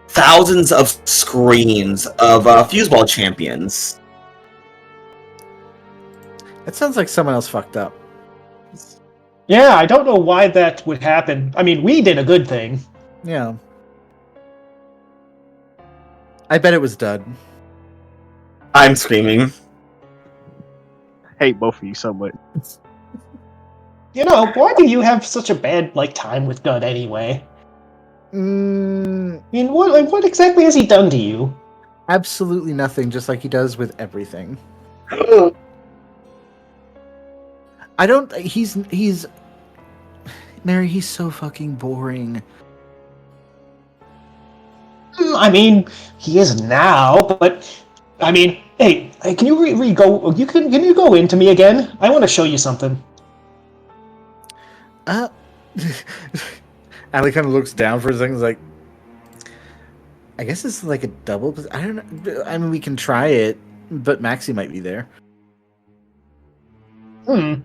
Speaker 2: thousands of screams of fuseball champions.
Speaker 1: It sounds like someone else fucked up.
Speaker 7: Yeah, I don't know why that would happen. I mean, we did a good thing.
Speaker 1: Yeah. I bet it was Dud.
Speaker 2: I'm screaming.
Speaker 6: I hate both of you so much.
Speaker 7: You know, why do you have such a bad time with Dud anyway? I mean, what exactly has he done to you?
Speaker 1: Absolutely nothing, just like he does with everything. I don't. He's. Mary, he's so fucking boring.
Speaker 7: I mean, he is now, but I mean, hey, can you go? Can you go into me again? I want to show you something.
Speaker 1: Allie kind of looks down for a second, like, I guess it's like a double. I don't know. I mean, we can try it, but Maxie might be there.
Speaker 7: That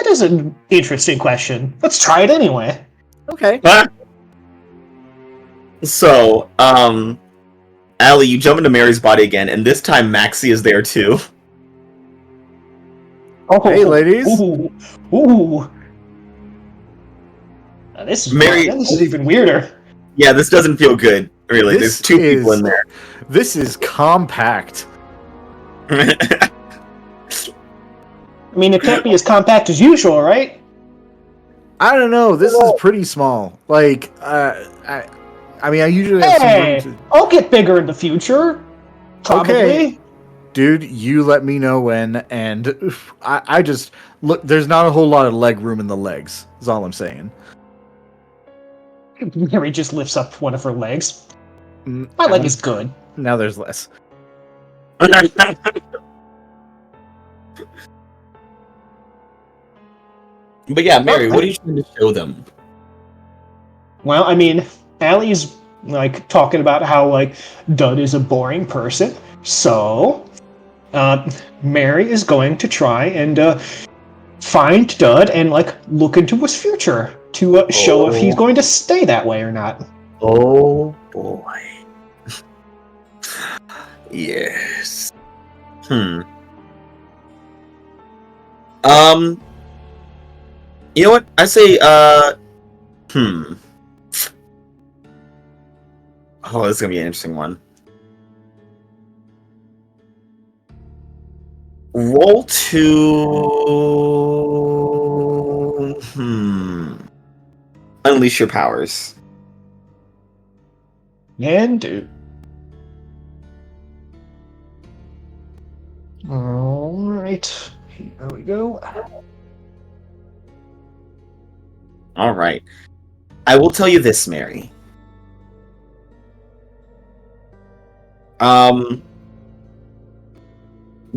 Speaker 7: is an interesting question. Let's try it anyway.
Speaker 1: Okay.
Speaker 2: So, Allie, you jump into Mary's body again, and this time Maxie is there too.
Speaker 7: Oh,
Speaker 1: hey, ladies.
Speaker 7: Ooh. This is
Speaker 2: Mary.
Speaker 7: This is even weirder.
Speaker 2: Yeah, this doesn't feel good. Really, there's two people in there.
Speaker 1: This is compact.
Speaker 7: I mean, it can't be as compact as usual, right?
Speaker 1: I don't know. This is pretty small. Like, I mean, I usually have some room to...
Speaker 7: I'll get bigger in the future. Probably.
Speaker 1: Okay. Dude, you let me know when, and I just... Look, there's not a whole lot of leg room in the legs, is all I'm saying.
Speaker 7: Mary just lifts up one of her legs. My leg is good.
Speaker 1: Now there's less.
Speaker 2: But yeah, Mary, what are you trying to show them?
Speaker 7: Well, I mean, Allie's like talking about how like Dud is a boring person, so Mary is going to try and find Dud and like look into his future to show if he's going to stay that way or not.
Speaker 2: Oh boy. Yes. You know what? I say, Oh, this is gonna be an interesting one. Roll to... Unleash your powers.
Speaker 7: And do. Alright. Here we go.
Speaker 2: Alright. I will tell you this, Mary.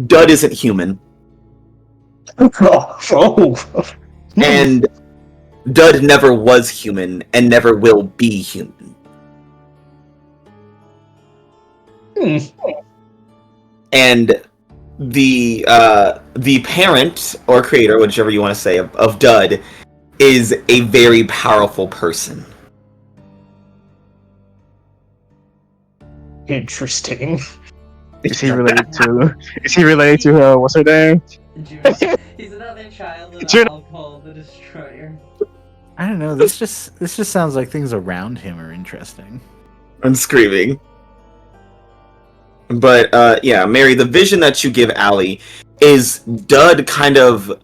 Speaker 2: Dud isn't human. And Dud never was human and never will be human. And the parent or creator, whichever you want to say, of Dud is a very powerful person.
Speaker 7: Interesting.
Speaker 6: Is he related to? What's her name?
Speaker 3: He's another child of Alcohol the Destroyer.
Speaker 1: I don't know. This just sounds like things around him are interesting.
Speaker 2: I'm screaming. But yeah, Mary, the vision that you give Allie is Dud kind of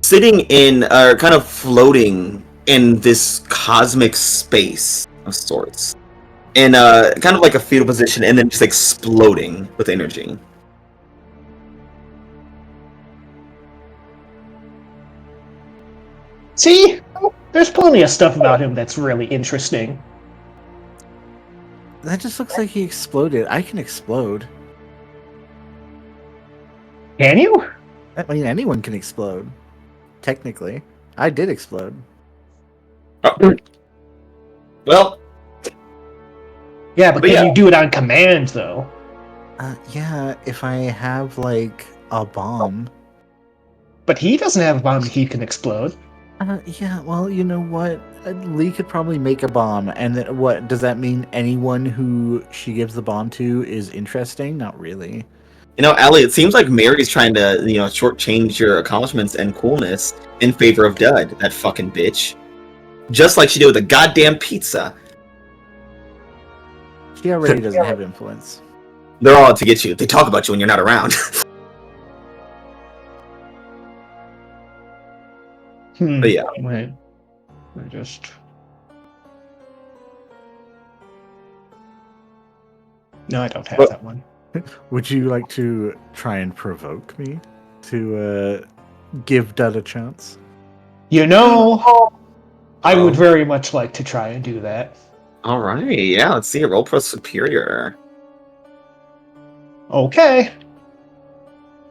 Speaker 2: sitting in, or kind of floating in this cosmic space of sorts. In kind of like a fetal position, and then just exploding with energy.
Speaker 7: See? There's plenty of stuff about him that's really interesting.
Speaker 1: That just looks like he exploded. I can explode.
Speaker 7: Can you?
Speaker 1: I mean, anyone can explode. Technically. I did explode.
Speaker 2: Oh. Well...
Speaker 7: Yeah, but can you do it on command, though?
Speaker 1: Yeah, if I have, like, a bomb.
Speaker 7: But he doesn't have a bomb that he can explode.
Speaker 1: Yeah, well, you know what? Lee could probably make a bomb, and what does that mean? Anyone who she gives the bomb to is interesting? Not really.
Speaker 2: You know, Allie, it seems like Mary's trying to, shortchange your accomplishments and coolness in favor of Dud, that fucking bitch. Just like she did with the goddamn pizza.
Speaker 1: She already doesn't have influence.
Speaker 2: They're all out to get you. They talk about you when you're not around. But yeah.
Speaker 7: Wait. I just... No, I don't have that one.
Speaker 1: Would you like to try and provoke me to give Dud a chance?
Speaker 7: You know, I would very much like to try and do that.
Speaker 2: Alright, yeah, let's see. Roll pro superior.
Speaker 7: Okay.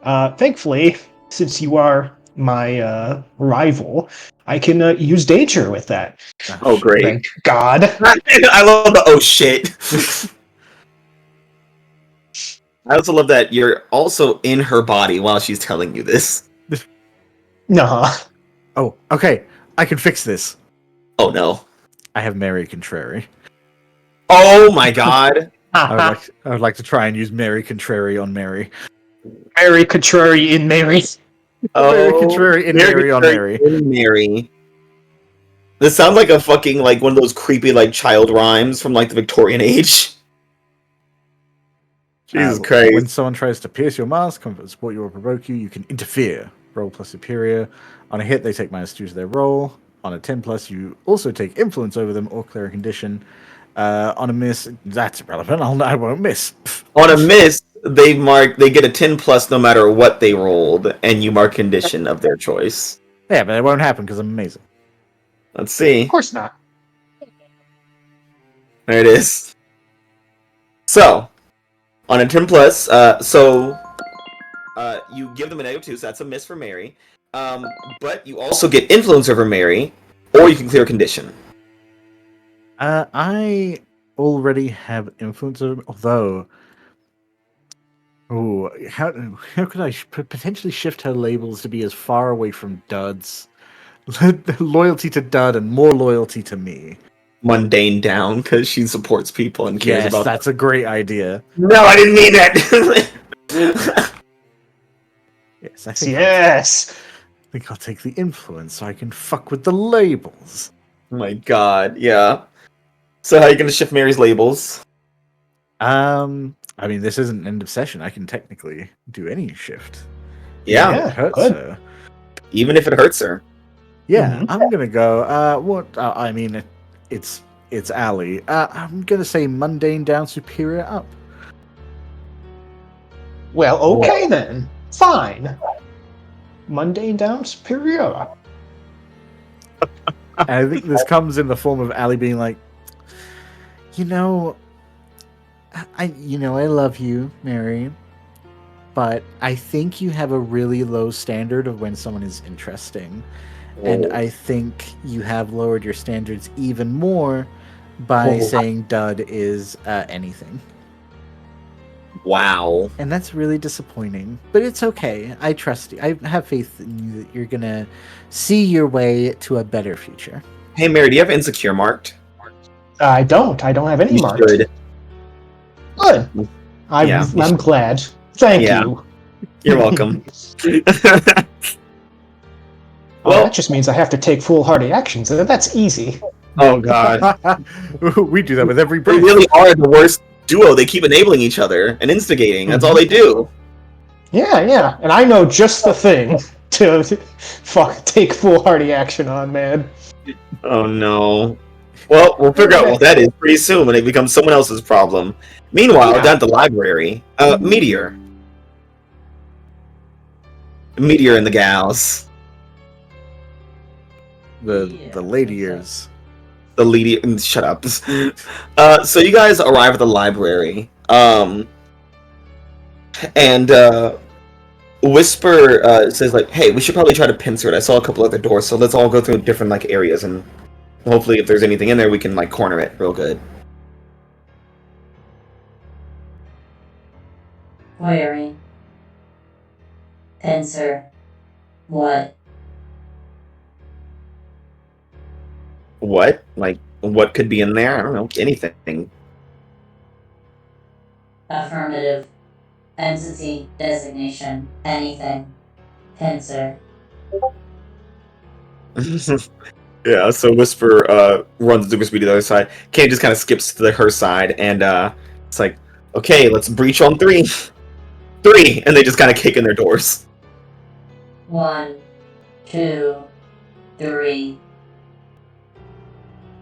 Speaker 7: Thankfully, since you are my rival, I can use danger with that.
Speaker 2: Oh, great.
Speaker 7: Thank God.
Speaker 2: I love the oh shit. I also love that you're also in her body while she's telling you this.
Speaker 7: Nah.
Speaker 1: Oh, okay. I can fix this.
Speaker 2: Oh no.
Speaker 1: I have Mary Contrary.
Speaker 2: Oh my god.
Speaker 1: I would like to try and use Mary Contrary on Mary.
Speaker 7: Mary contrary in Mary.
Speaker 1: Mary Contrary in Mary on Mary.
Speaker 2: In Mary. This sounds like a fucking like one of those creepy like child rhymes from like the Victorian age. Jesus Christ.
Speaker 1: When someone tries to pierce your mask, comfort, support you, or provoke you, you can interfere. Roll plus superior. On a hit, they take -2 to their roll. On a 10+, you also take influence over them or clear a condition. On a miss, that's irrelevant. I won't miss.
Speaker 2: On a miss, they get a 10+ no matter what they rolled, and you mark condition of their choice.
Speaker 1: Yeah, but it won't happen because I'm amazing.
Speaker 2: Let's see.
Speaker 7: Of course not.
Speaker 2: There it is. So, on a 10+, you give them a -2, so that's a miss for Mary. But you also get influence over Mary, or you can clear a condition.
Speaker 1: I already have influence over, although. Oh, how could I potentially shift her labels to be as far away from duds? Loyalty to Dud and more loyalty to me.
Speaker 2: Mundane down because she supports people and cares about.
Speaker 1: Yes, that's a great idea.
Speaker 2: No, I didn't mean that.
Speaker 1: Yes, I think.
Speaker 7: Yes.
Speaker 1: I think I'll take the influence so I can fuck with the labels.
Speaker 2: Oh my god, yeah. So how are you gonna shift Mary's labels?
Speaker 1: I mean, this isn't end of session. I can technically do any shift.
Speaker 2: Yeah,
Speaker 1: Even if it hurts
Speaker 7: good.
Speaker 1: her.
Speaker 2: Even if it hurts her.
Speaker 1: Yeah, I'm gonna go. I mean, it's Allie. I'm gonna say mundane down, superior up.
Speaker 7: Well, okay then. Fine. Mundane down, superior up.
Speaker 1: And I think this comes in the form of Allie being like, I love you, Mary, but I think you have a really low standard of when someone is interesting. And I think you have lowered your standards even more by saying Dud is anything.
Speaker 2: Wow.
Speaker 1: And that's really disappointing. But it's okay. I trust you. I have faith in you that you're going to see your way to a better future.
Speaker 2: Hey, Mary, do you have insecure marked?
Speaker 7: I don't have any
Speaker 2: You
Speaker 7: marked.
Speaker 2: should.
Speaker 7: Good. I'm glad. Thank you.
Speaker 2: You're welcome.
Speaker 7: Well, that just means I have to take foolhardy actions. That's easy.
Speaker 2: Oh god.
Speaker 1: We do that with every
Speaker 2: They
Speaker 1: break.
Speaker 2: really are the worst duo. They keep enabling each other and instigating. That's all they do.
Speaker 7: Yeah. And I know just the thing to take foolhardy action on, man.
Speaker 2: Oh no. Well, we'll figure out what that is pretty soon when it becomes someone else's problem. Meanwhile, down at the library, Meteor. Meteor and the gals.
Speaker 1: The lady ears.
Speaker 2: The lady, shut up. So you guys arrive at the library, and Whisper says like, "Hey, we should probably try to pincer it. I saw a couple other doors, so let's all go through different like areas, and hopefully, if there's anything in there, we can like corner it real good."
Speaker 8: Query. Answer. What?
Speaker 2: What? Like, what could be in there? I don't know. Anything.
Speaker 8: Affirmative. Entity designation. Anything. Answer.
Speaker 2: Yeah, so Whisper runs super speed to the other side. Kane just kind of skips to her side, and it's like, okay, let's breach on 3. 3! And they just kind of kick in their doors.
Speaker 8: 1, 2, 3.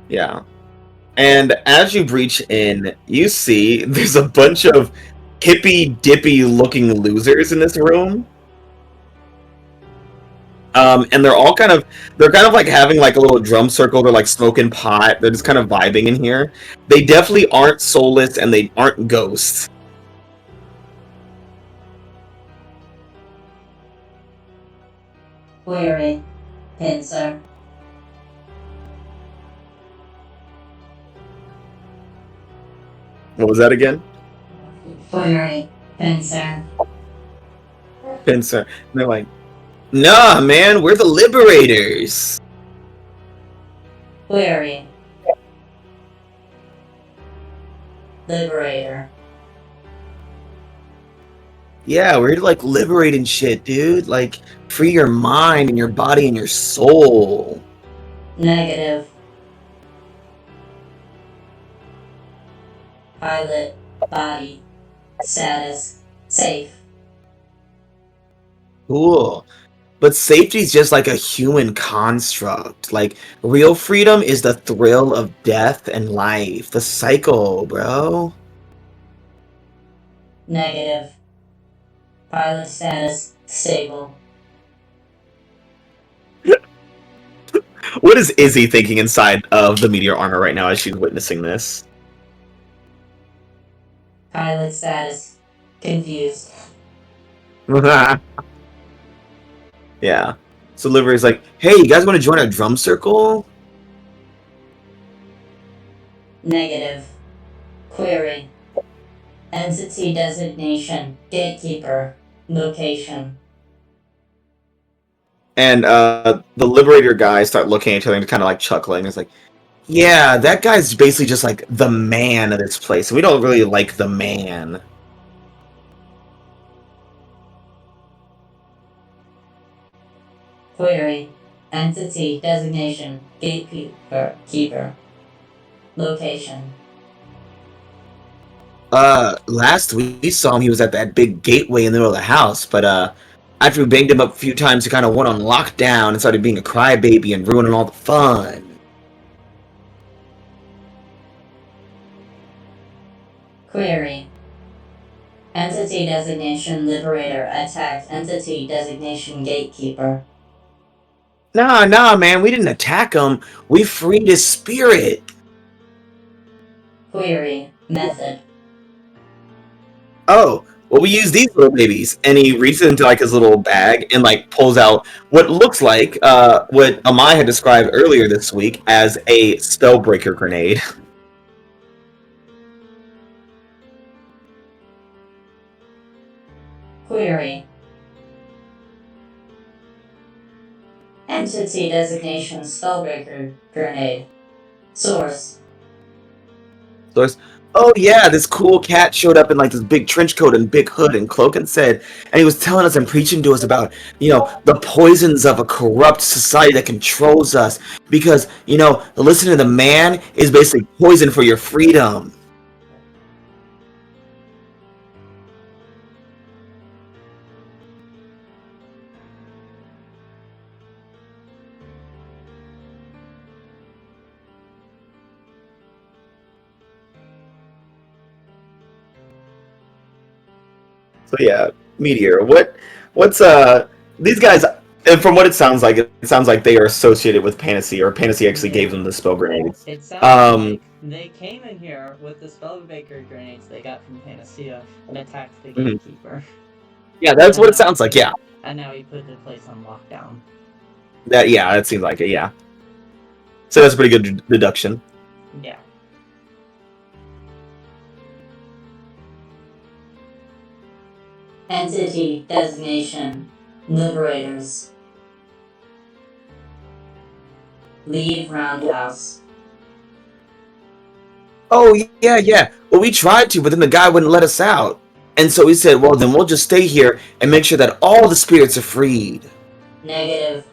Speaker 2: Yeah. And as you breach in, you see there's a bunch of hippy-dippy looking losers in this room. And they're kind of like having like a little drum circle. They're like smoking pot. They're just kind of vibing in here. They definitely aren't soulless and they aren't ghosts.
Speaker 8: Query. Pincer.
Speaker 2: What was that again?
Speaker 8: Query. Pincer.
Speaker 2: Pincer. And they're like, nah, man, we're the liberators.
Speaker 8: Query. Liberator.
Speaker 2: Yeah, we're here to like liberate and shit, dude. Like, free your mind and your body and your soul.
Speaker 8: Negative. Pilot. Body. Status. Safe.
Speaker 2: Cool. But safety is just like a human construct. Like, real freedom is the thrill of death and life. The cycle, bro.
Speaker 8: Negative. Pilot status. Stable.
Speaker 2: What is Izzy thinking inside of the meteor armor right now as she's witnessing this?
Speaker 8: Pilot status. Confused.
Speaker 2: Yeah. So Livery's like, hey, you guys want to join our drum circle?
Speaker 8: Negative. Query. Entity designation. Gatekeeper. Location.
Speaker 2: And the Liberator guys start looking at each other and kind of like chuckling. It's like, yeah, that guy's basically just like the man of this place. We don't really like the man.
Speaker 8: Query. Entity designation. Gatekeeper. Keeper. Location.
Speaker 2: Last we saw him, he was at that big gateway in the middle of the house, but after we banged him up a few times, he kind of went on lockdown and started being a crybaby and ruining all the fun.
Speaker 8: Query. Entity designation Liberator attacked entity designation Gatekeeper.
Speaker 2: Nah, man, we didn't attack him. We freed his spirit.
Speaker 8: Query. Method.
Speaker 2: Oh, well, we use these little babies. And he reaches into like his little bag and like pulls out what looks like what Amai had described earlier this week as a spellbreaker grenade.
Speaker 8: Query. Entity designation Spellbreaker Grenade. Source.
Speaker 2: Oh yeah, this cool cat showed up in like this big trench coat and big hood and cloak and he was telling us and preaching to us about, the poisons of a corrupt society that controls us. Because, listening to the man is basically poison for your freedom. So yeah, Meteor. What's these guys? And from what it sounds like they are associated with Panacea, or Panacea actually gave them the spell grenades.
Speaker 3: It sounds like they came in here with the spellbreaker grenades they got from Panacea and attacked the gatekeeper.
Speaker 2: Yeah, that's what it sounds like. Yeah.
Speaker 3: And now he put the place on lockdown.
Speaker 2: That seems like it. Yeah. So that's a pretty good deduction.
Speaker 3: Yeah.
Speaker 8: Entity designation Liberators. Leave Roundhouse.
Speaker 2: Oh yeah. Well, we tried to, but then the guy wouldn't let us out, and so we said, "Well, then we'll just stay here and make sure that all the spirits are freed."
Speaker 8: Negative.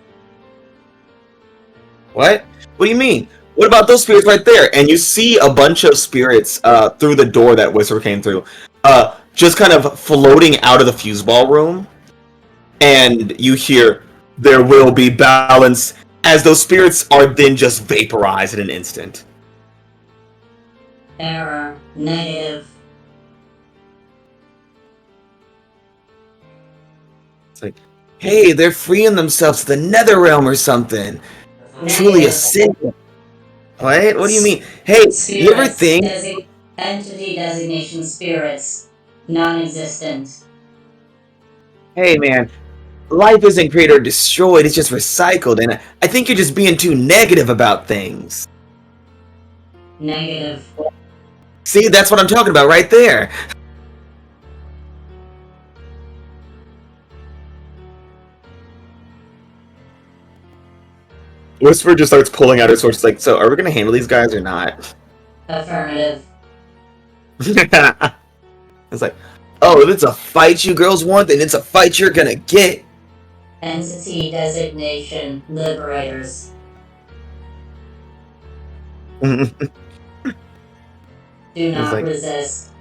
Speaker 2: What? What do you mean? What about those spirits right there? And you see a bunch of spirits through the door that Whisper came through, just kind of floating out of the fuseball room. And you hear, "There will be balance," as those spirits are then just vaporized in an instant.
Speaker 8: Error. Negative.
Speaker 2: It's like, hey, they're freeing themselves to the nether realm or something. Truly a sin. What? What do you mean? Hey, you ever think?
Speaker 8: Entity designation spirits. Non-existent.
Speaker 2: Hey, man. life isn't created or destroyed, it's just recycled, and I think you're just being too negative about things.
Speaker 8: Negative.
Speaker 2: See, that's what I'm talking about right there. Whisper just starts pulling out her sword. She's like, so are we going to handle these guys or not?
Speaker 8: Affirmative.
Speaker 2: It's like, oh, if it's a fight you girls want, then it's a fight you're going to get.
Speaker 8: Entity designation liberators. Do not
Speaker 2: like,
Speaker 8: resist.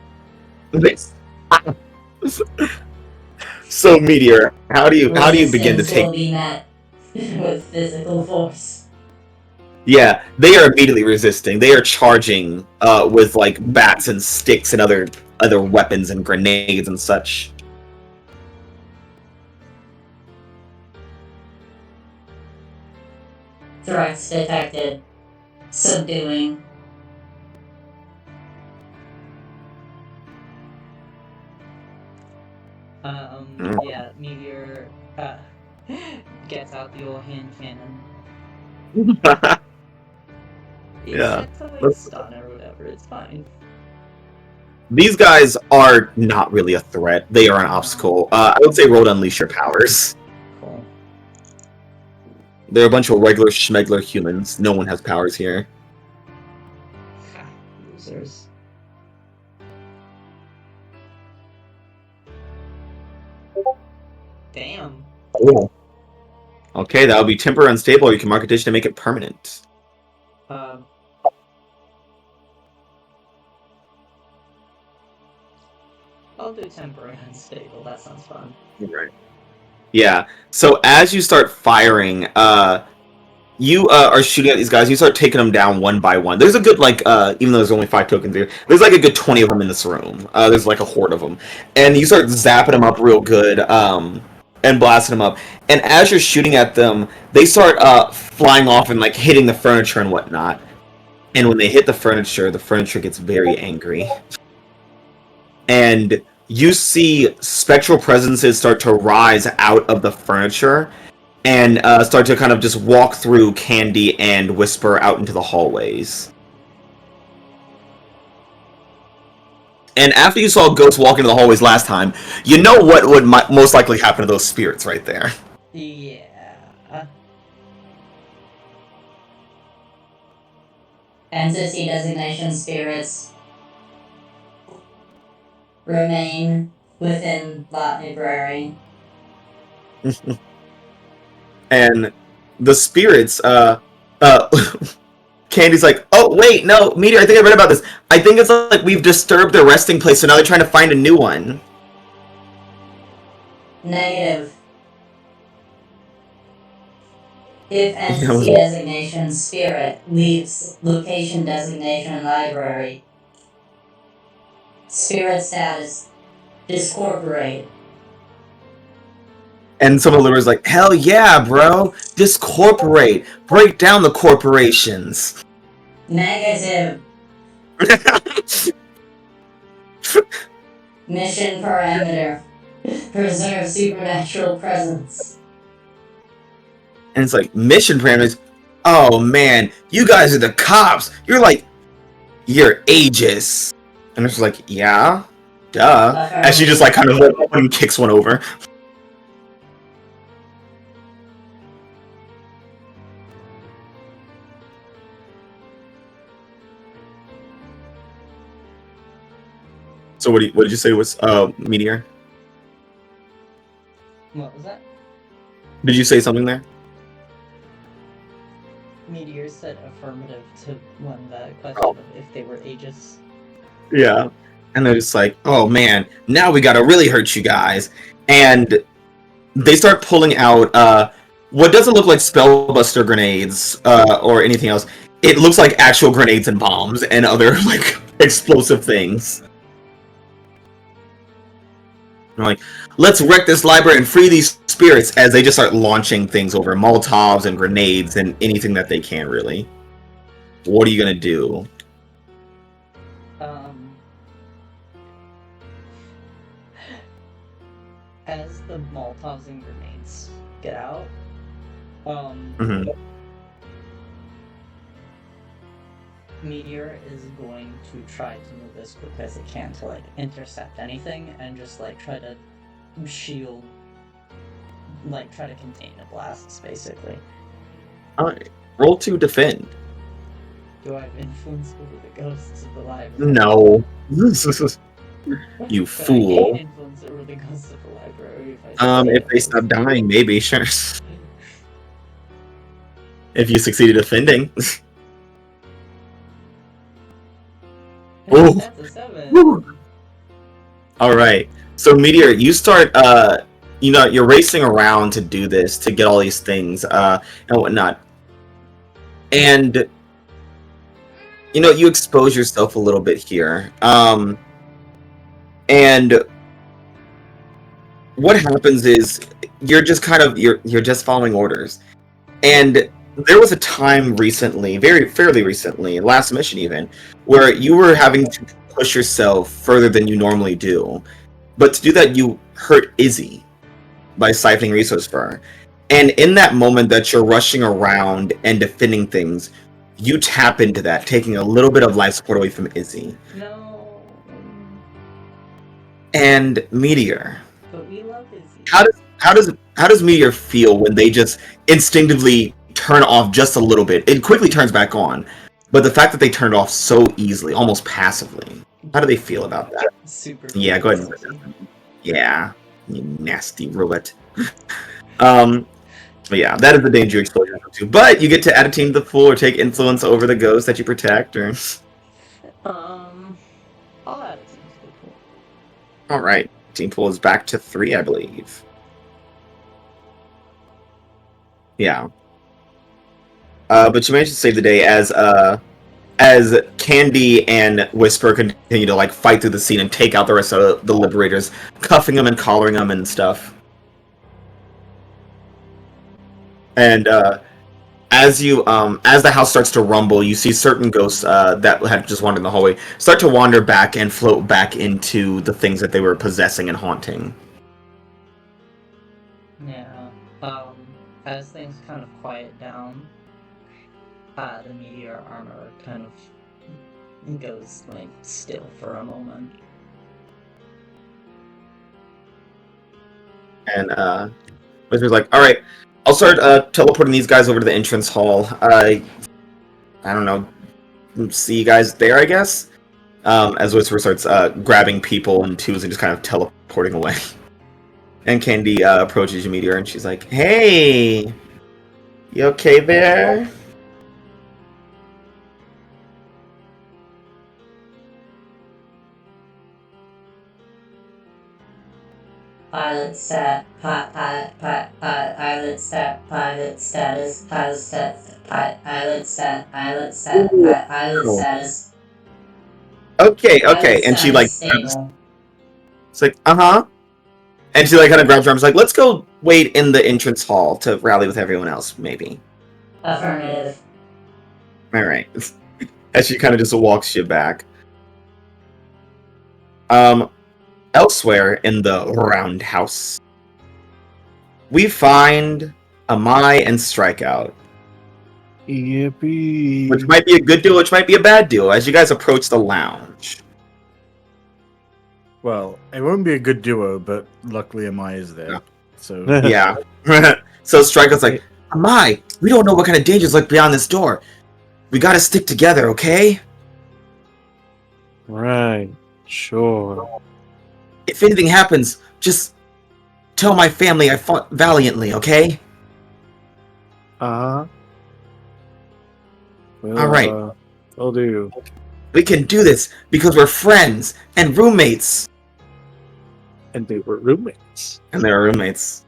Speaker 2: So, Meteor, how do you begin to take?
Speaker 8: Will be met with physical force.
Speaker 2: Yeah, they are immediately resisting. They are charging with like bats and sticks and other weapons and grenades and such.
Speaker 8: Threats detected. Subduing.
Speaker 3: Yeah, Meteor gets out the old hand cannon.
Speaker 2: Yeah.
Speaker 3: Stun or whatever, it's fine.
Speaker 2: These guys are not really a threat. They are an obstacle. I would say roll to unleash your powers.
Speaker 3: Cool.
Speaker 2: They're a bunch of regular schmegler humans. No one has powers here.
Speaker 3: Losers. Damn.
Speaker 2: Cool. Okay, that would be temporary unstable, or you can mark a dish to make it permanent.
Speaker 3: I'll do temporary unstable. That sounds fun.
Speaker 2: Right. Yeah. So as you start firing, you are shooting at these guys. You start taking them down one by one. There's a good even though there's only 5 tokens here, there's like a good 20 of them in this room. There's like a horde of them, and you start zapping them up real good, and blasting them up. And as you're shooting at them, they start flying off and like hitting the furniture and whatnot. And when they hit the furniture gets very angry. And you see spectral presences start to rise out of the furniture and start to kind of just walk through Candy and Whisper out into the hallways. And after you saw ghosts walk into the hallways last time, you know what would most likely happen to those spirits right there.
Speaker 3: Yeah.
Speaker 8: Entity designation spirits remain within library.
Speaker 2: And the spirits, Candy's like, oh, wait, no, Meteor, I think I read about this. I think it's like we've disturbed their resting place, so now they're trying to find a new one.
Speaker 8: Negative. If entity designation spirit leaves location designation library, spirit status, discorporate.
Speaker 2: And some of the liberals like, hell yeah, bro, discorporate, break down the corporations.
Speaker 8: Negative. Mission parameter, preserve supernatural presence.
Speaker 2: And it's like, mission parameters? Oh man, you guys are the cops. You're A.E.G.I.S. And it's like, yeah, duh. As she just like kind of like kicks one over. So what did you say was Meteor?
Speaker 3: What was that?
Speaker 2: Did you say something there?
Speaker 3: Meteor said affirmative to one the question of if they were A.E.G.I.S.
Speaker 2: Yeah. And they're just like, oh man, now we gotta really hurt you guys. And they start pulling out what doesn't look like spellbuster grenades or anything else. It looks like actual grenades and bombs and other like explosive things. I'm like, let's wreck this library and free these spirits, as they just start launching things over Molotovs and grenades and anything that they can, really. What are you gonna do?
Speaker 3: As the Molotovs and grenades get out.
Speaker 2: Mm-hmm.
Speaker 3: Meteor is going to try to move as quick as it can to like intercept anything and just like try to shield, like try to contain the blasts basically.
Speaker 2: Alright. Roll to defend.
Speaker 3: Do I have influence over the ghosts of the library?
Speaker 2: No. You
Speaker 3: But
Speaker 2: fool.
Speaker 3: I gain influence over the ghosts of the library if
Speaker 2: If they stop dying, maybe, sure. If you succeeded defending. Oh.
Speaker 3: That's a 7.
Speaker 2: Alright. So Meteor, you start you're racing around to do this, to get all these things, and whatnot. And you expose yourself a little bit here. And what happens is you're just kind of you're just following orders. And there was a time recently, fairly recently, last mission even, where you were having to push yourself further than you normally do. But to do that, you hurt Izzy by siphoning resource for her. And in that moment that you're rushing around and defending things, you tap into that, taking a little bit of life support away from Izzy.
Speaker 3: No.
Speaker 2: And Meteor.
Speaker 3: But we love Izzy.
Speaker 2: How does Meteor feel when they just instinctively turn off just a little bit? It quickly turns back on. But the fact that they turned off so easily, almost passively, how do they feel about that?
Speaker 3: Super.
Speaker 2: Yeah, go ahead. Yeah, you nasty robot. But yeah, that is the danger exposure to. But you get to add a team to the pool or take influence over the ghost that you protect, or.
Speaker 3: I'll add a team to the pool.
Speaker 2: All right, team pool is back to 3, I believe. Yeah. But you managed to save the day as Candy and Whisper continue to like fight through the scene and take out the rest of the Liberators, cuffing them and collaring them and stuff. And as the house starts to rumble, you see certain ghosts that had just wandered in the hallway start to wander back and float back into the things that they were possessing and haunting.
Speaker 3: Yeah. As things kind of quiet down, the meteor armor kind of goes like still for a moment.
Speaker 2: And Whisper's like, all right, I'll start teleporting these guys over to the entrance hall. I don't know, see you guys there, I guess? As Whisper starts grabbing people in twos and just kind of teleporting away. And Candy approaches you, Meteor, and she's like, hey! You okay there?
Speaker 8: Pilot status, pilot status.
Speaker 2: Okay, and she like
Speaker 8: stable.
Speaker 2: it's like, uh-huh. And she like kind of grabs her arms like, let's go wait in the entrance hall to rally with everyone else, maybe.
Speaker 8: Affirmative.
Speaker 2: Alright. As she kind of just walks you back. Elsewhere in the roundhouse, we find A.E.G.I.S and Strikeout.
Speaker 4: Yippee.
Speaker 2: Which might be a good duo, which might be a bad duo, as you guys approach the lounge.
Speaker 1: Well, it won't be a good duo, but luckily Amai is there.
Speaker 2: Yeah.
Speaker 1: So
Speaker 2: Yeah. So Strikeout's like, Amai, we don't know what kind of dangers lurk beyond this door. We gotta stick together, okay?
Speaker 4: Right. Sure.
Speaker 2: If anything happens, just tell my family I fought valiantly, okay?
Speaker 4: Well,
Speaker 2: All right.
Speaker 4: I'll do.
Speaker 2: We can do this because we're friends and roommates.
Speaker 4: And they were roommates.
Speaker 2: And they're roommates.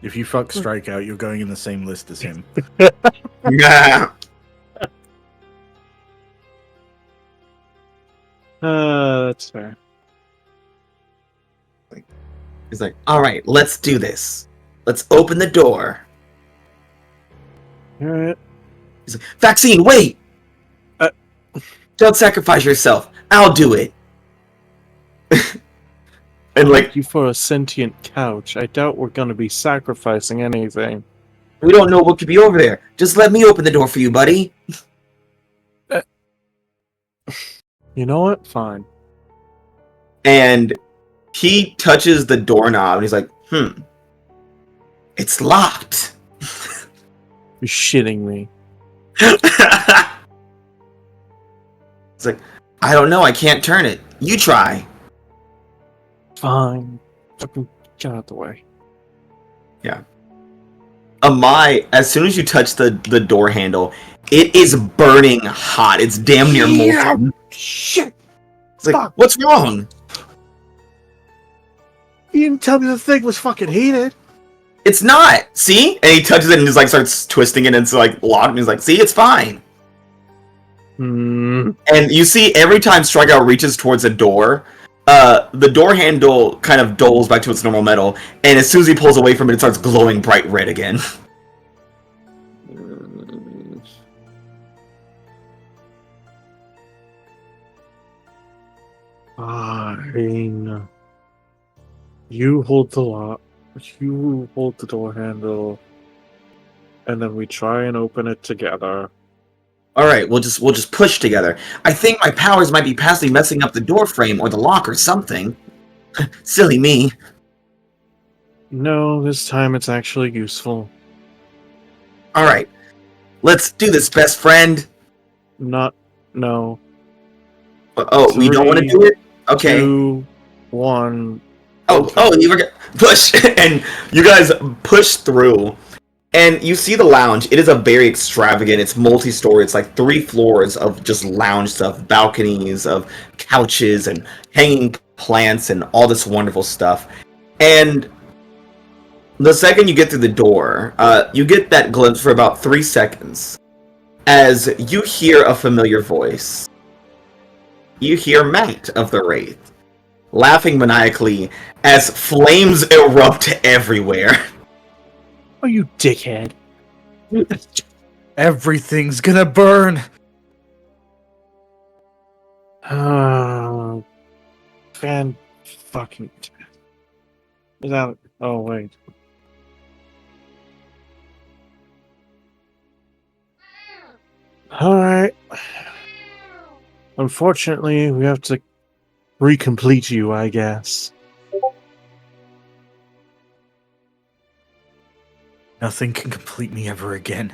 Speaker 1: if you fuck Strikeout, you're going in the same list as him.
Speaker 2: Yeah.
Speaker 4: That's fair.
Speaker 2: He's like, all right, let's do this. Let's open the door.
Speaker 4: All right.
Speaker 2: He's like, Vaccine, wait! Don't sacrifice yourself. I'll do it. And like,
Speaker 4: Thank you for a sentient couch. I doubt we're gonna be sacrificing anything.
Speaker 2: we don't know what could be over there. Just let me open the door for you, buddy.
Speaker 4: You know what? Fine.
Speaker 2: And he touches the doorknob and he's like, it's locked.
Speaker 4: You're shitting me.
Speaker 2: It's like, I don't know, I can't turn it. You try.
Speaker 4: Fine. Fucking get out the way.
Speaker 2: Yeah. Amai, as soon as you touch the door handle, it is burning hot. It's damn near molten.
Speaker 1: Shit!
Speaker 2: It's like,
Speaker 1: Fuck.
Speaker 2: what's wrong?
Speaker 1: You didn't tell me the thing was fucking heated.
Speaker 2: It's not. See? And he touches it and just like starts twisting it and it's like locked. And he's like, see, it's fine. And you see every time Strikeout reaches towards a door, the door handle kind of dulls back to its normal metal, and as soon as he pulls away from it, it starts glowing bright red again.
Speaker 4: Fine. You hold the lock. You hold the door handle, and then we try and open it together.
Speaker 2: All right, we'll just push together. I think my powers might be passively messing up the door frame or the lock or something. Silly me.
Speaker 4: No, this time it's actually useful.
Speaker 2: All right, let's do this, best friend.
Speaker 4: No.
Speaker 2: Oh, we don't want to do it? Okay.
Speaker 4: 2, 1.
Speaker 2: Oh, you forget. Push! And you guys push through. And you see the lounge. It is a very extravagant. It's multi-story. It's like 3 floors of just lounge stuff, balconies, of couches and hanging plants and all this wonderful stuff. And the second you get through the door, you get that glimpse for about 3 seconds as you hear a familiar voice. You hear Matt of the Wraith, laughing maniacally as flames erupt everywhere.
Speaker 4: Oh, you dickhead.
Speaker 1: Everything's gonna burn.
Speaker 4: Fan fucking. Is that? Oh wait. All right. Unfortunately, we have to recomplete you, I guess.
Speaker 1: Nothing can complete me ever again.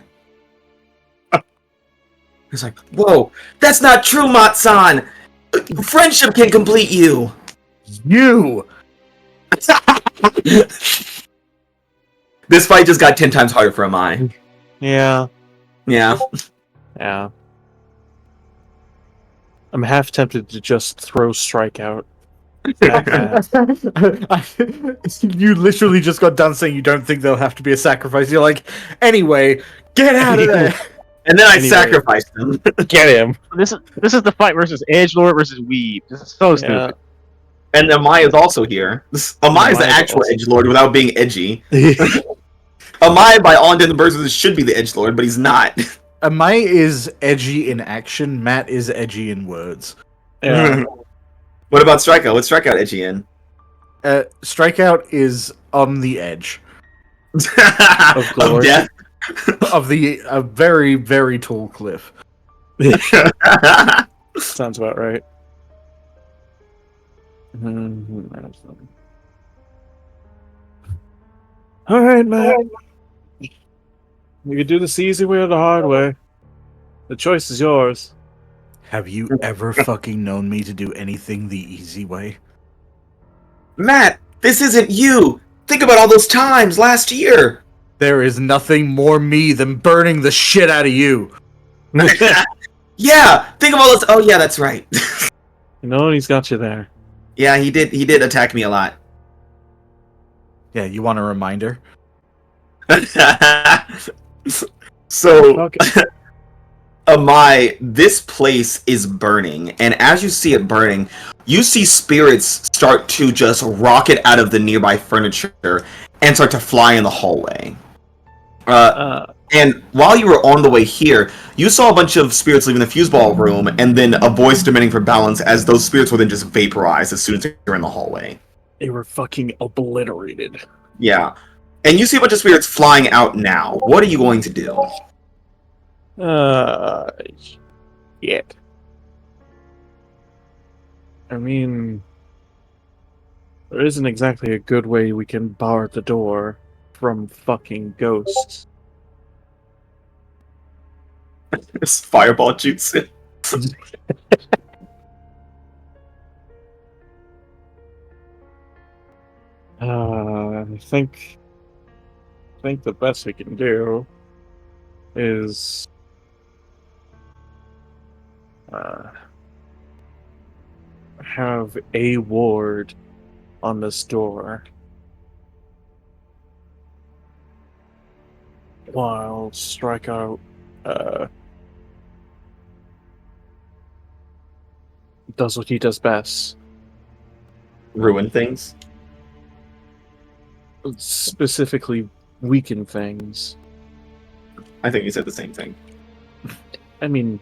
Speaker 2: He's like, whoa, that's not true, Matsan! Friendship can complete you!
Speaker 1: You!
Speaker 2: This fight just got 10 times harder for Amai.
Speaker 4: Yeah.
Speaker 2: Yeah.
Speaker 4: Yeah. I'm half tempted to just throw Strikeout.
Speaker 1: You literally just got done saying you don't think there'll have to be a sacrifice. You're like, anyway, get out of there!
Speaker 2: And then I sacrificed him.
Speaker 4: Get him.
Speaker 6: This is the fight versus Edgelord versus Weeb. This is so stupid.
Speaker 2: And Amai is also here. Amai is the actual edgelord without being edgy. Amai, by all intents and purposes, should be the edgelord, but he's not.
Speaker 1: Amai is edgy in action. Matt is edgy in words.
Speaker 4: Yeah.
Speaker 2: What about Strikeout? What's Strikeout edgy in?
Speaker 1: Strikeout is on the edge
Speaker 2: of death.
Speaker 1: Of a very, very tall cliff.
Speaker 4: Sounds about right. All right, man. You can do this the easy way or the hard way. The choice is yours.
Speaker 1: Have you ever fucking known me to do anything the easy way?
Speaker 2: Matt, this isn't you! Think about all those times last year!
Speaker 1: There is nothing more me than burning the shit out of you!
Speaker 2: Yeah! Think of all those... Oh, yeah, that's right.
Speaker 4: You know, he's got you there.
Speaker 2: Yeah, he did attack me a lot.
Speaker 1: Yeah, you want a reminder?
Speaker 2: So...
Speaker 4: Okay.
Speaker 2: Amai, this place is burning, and as you see it burning, you see spirits start to just rocket out of the nearby furniture and start to fly in the hallway. And while you were on the way here, you saw a bunch of spirits leaving the fuseball room, and then a voice demanding for balance as those spirits were then just vaporized as soon as you're in the hallway.
Speaker 4: They were fucking obliterated.
Speaker 2: Yeah. And you see a bunch of spirits flying out now. What are you going to do?
Speaker 4: Shit. I mean, there isn't exactly a good way we can bar the door from fucking ghosts.
Speaker 2: This fireball jutsu.
Speaker 4: I think the best we can do is have a ward on this door while Strikeout does what he does best.
Speaker 2: Ruin things?
Speaker 4: Specifically weaken things.
Speaker 2: I think you said the same thing.
Speaker 4: I mean,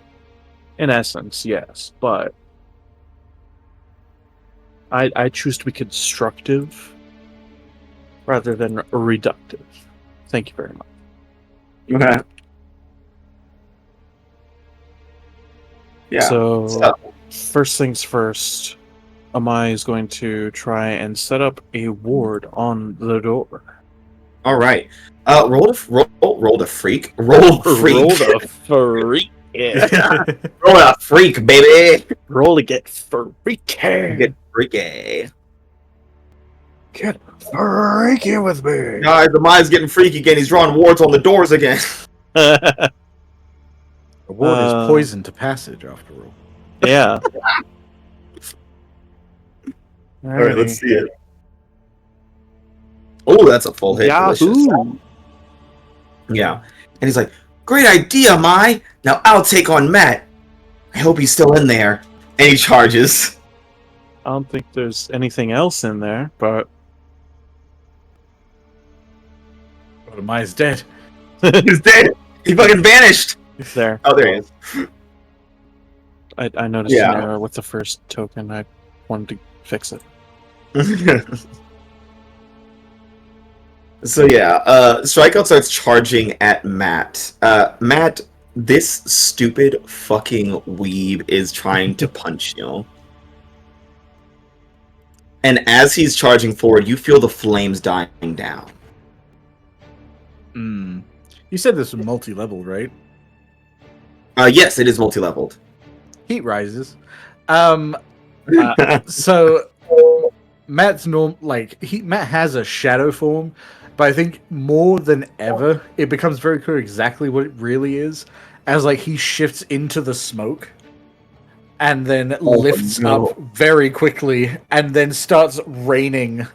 Speaker 4: in essence, yes, but I choose to be constructive rather than reductive. Thank you very much.
Speaker 2: Okay. Yeah.
Speaker 4: So, first things first, Amai is going to try and set up a ward on the door.
Speaker 2: All right. Roll a freak. Roll a freak.
Speaker 4: Roll a freak.
Speaker 2: Yeah. Roll a freak, baby.
Speaker 4: Roll to get freaky.
Speaker 2: Get freaky.
Speaker 4: Get freaky with me.
Speaker 2: Guys, the mind's getting freaky again. He's drawing wards on the doors again.
Speaker 1: The ward is poison to passage, after all.
Speaker 4: Yeah.
Speaker 2: All right, let's see it. Oh, that's a full hit.
Speaker 4: Yahoo!
Speaker 2: Yeah. And he's like, great idea, Mai. Now I'll take on Matt. I hope he's still in there. And he charges.
Speaker 4: I don't think there's anything else in there, but...
Speaker 1: But Mai's dead.
Speaker 2: He's dead. He fucking vanished.
Speaker 4: There.
Speaker 2: Oh, there he is.
Speaker 4: I noticed an error with the first token. I wanted to fix it.
Speaker 2: So yeah, Strikeout starts charging at Matt. Matt, this stupid fucking weeb is trying to punch you. And as he's charging forward, you feel the flames dying down.
Speaker 1: You said this was multi-level, right?
Speaker 2: Yes, it is multi-leveled.
Speaker 1: Heat rises. So Matt's Matt has a shadow form, but I think more than ever it becomes very clear exactly what it really is, as he shifts into the smoke and then lifts up very quickly and then starts raining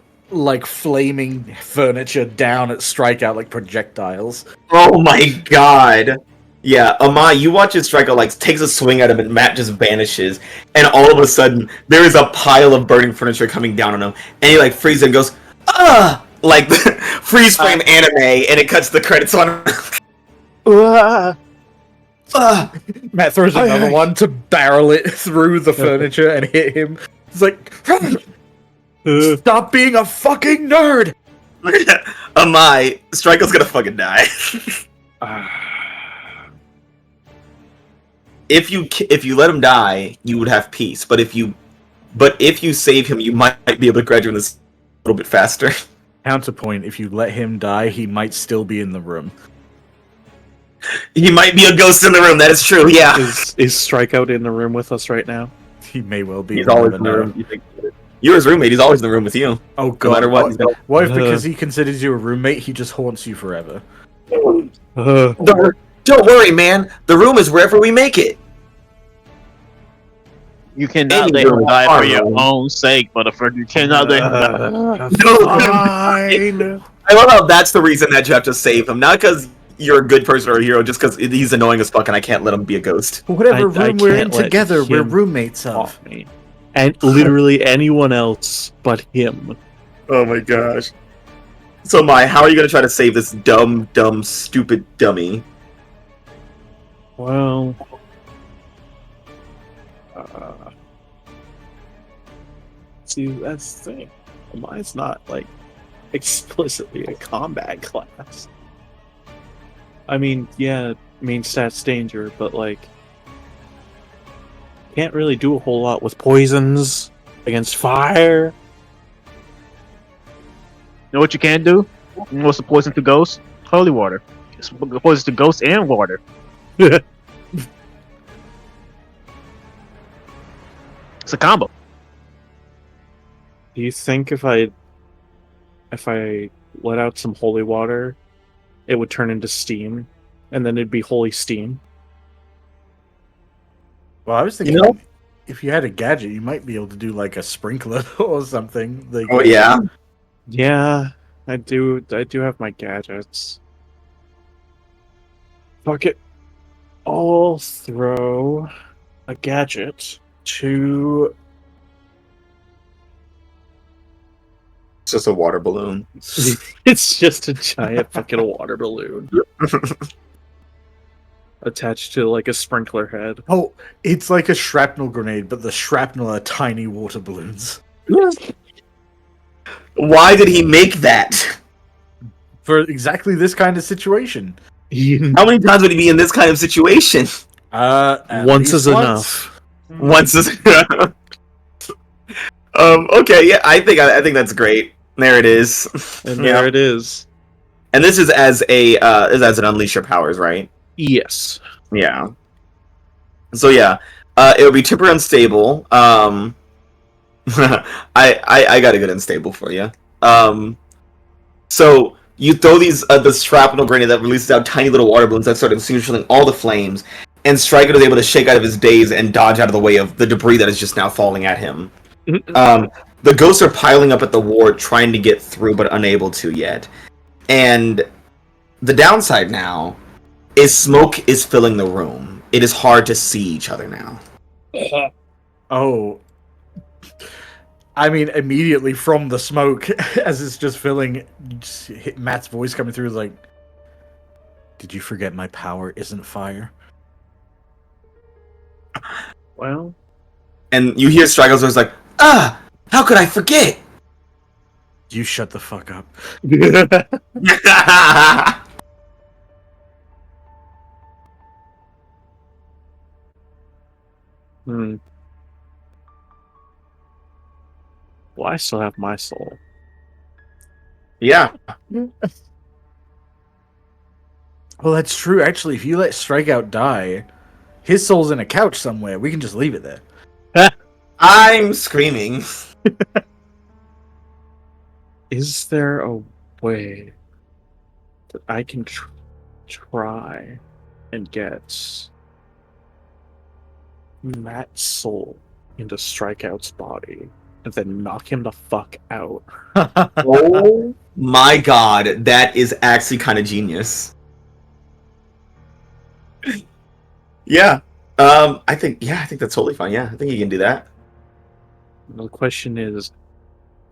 Speaker 1: flaming furniture down at Strikeout like projectiles.
Speaker 2: Oh my god. Yeah, Amai, you watch it, Strikeout takes a swing at him and Matt just vanishes. And all of a sudden, there is a pile of burning furniture coming down on him. And he freezes and goes, ah! Like the freeze frame anime, and it cuts the credits on him.
Speaker 1: Matt throws another one to barrel it through the furniture and hit him. It's like, stop being a fucking nerd!
Speaker 2: Amai, Strikeout's gonna fucking die. If you let him die, you would have peace. But if you save him, you might be able to graduate this a little bit faster.
Speaker 1: Counterpoint, if you let him die, he might still be in the room.
Speaker 2: He might be a ghost in the room, that is true, yeah.
Speaker 4: Is Strikeout in the room with us right now?
Speaker 1: He may well be.
Speaker 2: He's always in the room. You're his roommate, he's always in the room with you.
Speaker 1: Oh god.
Speaker 2: No matter what.
Speaker 1: What if because he considers you a roommate, he just haunts you forever?
Speaker 2: Don't worry, man. The room is wherever we make it.
Speaker 6: You cannot let him die for your own sake, motherfucker. You cannot let him die.
Speaker 2: Fine. I love how that's the reason that you have to save him. Not because you're a good person or a hero, just because he's annoying as fuck and I can't let him be a ghost.
Speaker 1: Whatever room we're in together, we're roommates of.
Speaker 4: Me. And literally anyone else but him.
Speaker 2: Oh my gosh. So, how are you going to try to save this dumb, stupid dummy?
Speaker 4: Well... see, that's the thing. Mine's not like explicitly a combat class. I mean, yeah, main stats danger, but like can't really do a whole lot with poisons against fire.
Speaker 6: You know what you can do? What's the poison to ghosts? Holy water. It's poison to ghosts and water. It's a combo.
Speaker 4: Do you think if I let out some holy water, it would turn into steam, and then it'd be holy steam?
Speaker 1: Well, I was thinking, if you had a gadget, you might be able to do like a sprinkler or something. Like,
Speaker 2: Oh yeah.
Speaker 4: Yeah, I do have my gadgets. Fuck it. I'll throw a gadget to.
Speaker 2: It's just a water balloon.
Speaker 4: It's just a giant fucking water balloon attached to like a sprinkler head.
Speaker 1: Oh, it's like a shrapnel grenade, but the shrapnel are tiny water balloons.
Speaker 2: Why did he make that?
Speaker 1: For exactly this kind of situation.
Speaker 2: How many times would he be in this kind of situation?
Speaker 4: Once is enough.
Speaker 2: Once is enough. Okay, yeah, I think that's great. There it is.
Speaker 4: And there it is.
Speaker 2: And this is as an unleash your powers, right?
Speaker 4: Yes.
Speaker 2: Yeah. So yeah, it would be temporarily unstable. I got a good unstable for you. So you throw these the shrapnel grenade that releases out tiny little water balloons that start extinguishing all the flames, and Stryker is able to shake out of his daze and dodge out of the way of the debris that is just now falling at him. The ghosts are piling up at the ward, trying to get through, but unable to yet. And the downside now is smoke is filling the room. It is hard to see each other now.
Speaker 1: Oh. I mean, immediately from the smoke, as it's just filling, you just hit Matt's voice coming through like, did you forget my power isn't fire?
Speaker 4: Well.
Speaker 2: And you hear Stryker's voice like, how could I forget?
Speaker 1: You shut the fuck up.
Speaker 4: Well, I still have my soul.
Speaker 2: Yeah.
Speaker 1: Well, that's true. Actually, if you let Strikeout die, his soul's in a couch somewhere. We can just leave it there.
Speaker 2: I'm screaming.
Speaker 4: Is there a way that I can try and get Matt's soul into Strikeout's body and then knock him the fuck out?
Speaker 2: Oh my god, that is actually kind of genius. Yeah. I think that's totally fine. Yeah, I think you can do that.
Speaker 4: The question is,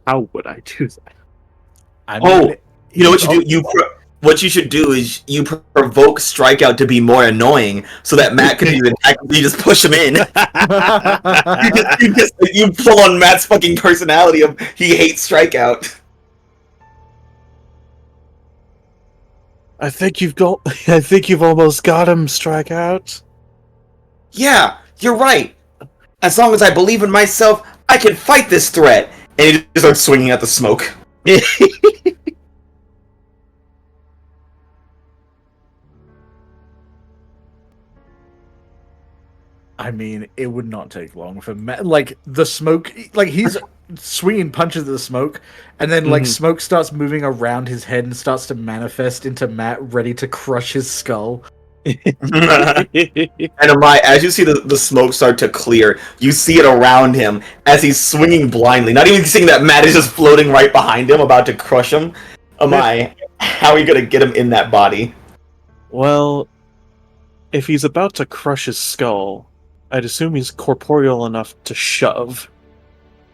Speaker 4: how would I do that?
Speaker 1: I mean,
Speaker 2: you know what you do? What you should do is you provoke Strikeout to be more annoying, so that Matt can even you just push him in. you pull on Matt's fucking personality of he hates Strikeout.
Speaker 4: I think you've almost got him, Strikeout.
Speaker 2: Yeah, you're right. As long as I believe in myself, I can fight this threat. And he just starts swinging at the smoke.
Speaker 1: I mean, it would not take long for Matt. Like, the smoke, like, he's swinging punches at the smoke, and then, like, smoke starts moving around his head and starts to manifest into Matt, ready to crush his skull.
Speaker 2: And Amai, as you see the smoke start to clear, you see it around him as he's swinging blindly, not even seeing that Matt is just floating right behind him, about to crush him. Amai, how are you going to get him in that body?
Speaker 4: Well, if he's about to crush his skull, I'd assume he's corporeal enough to shove.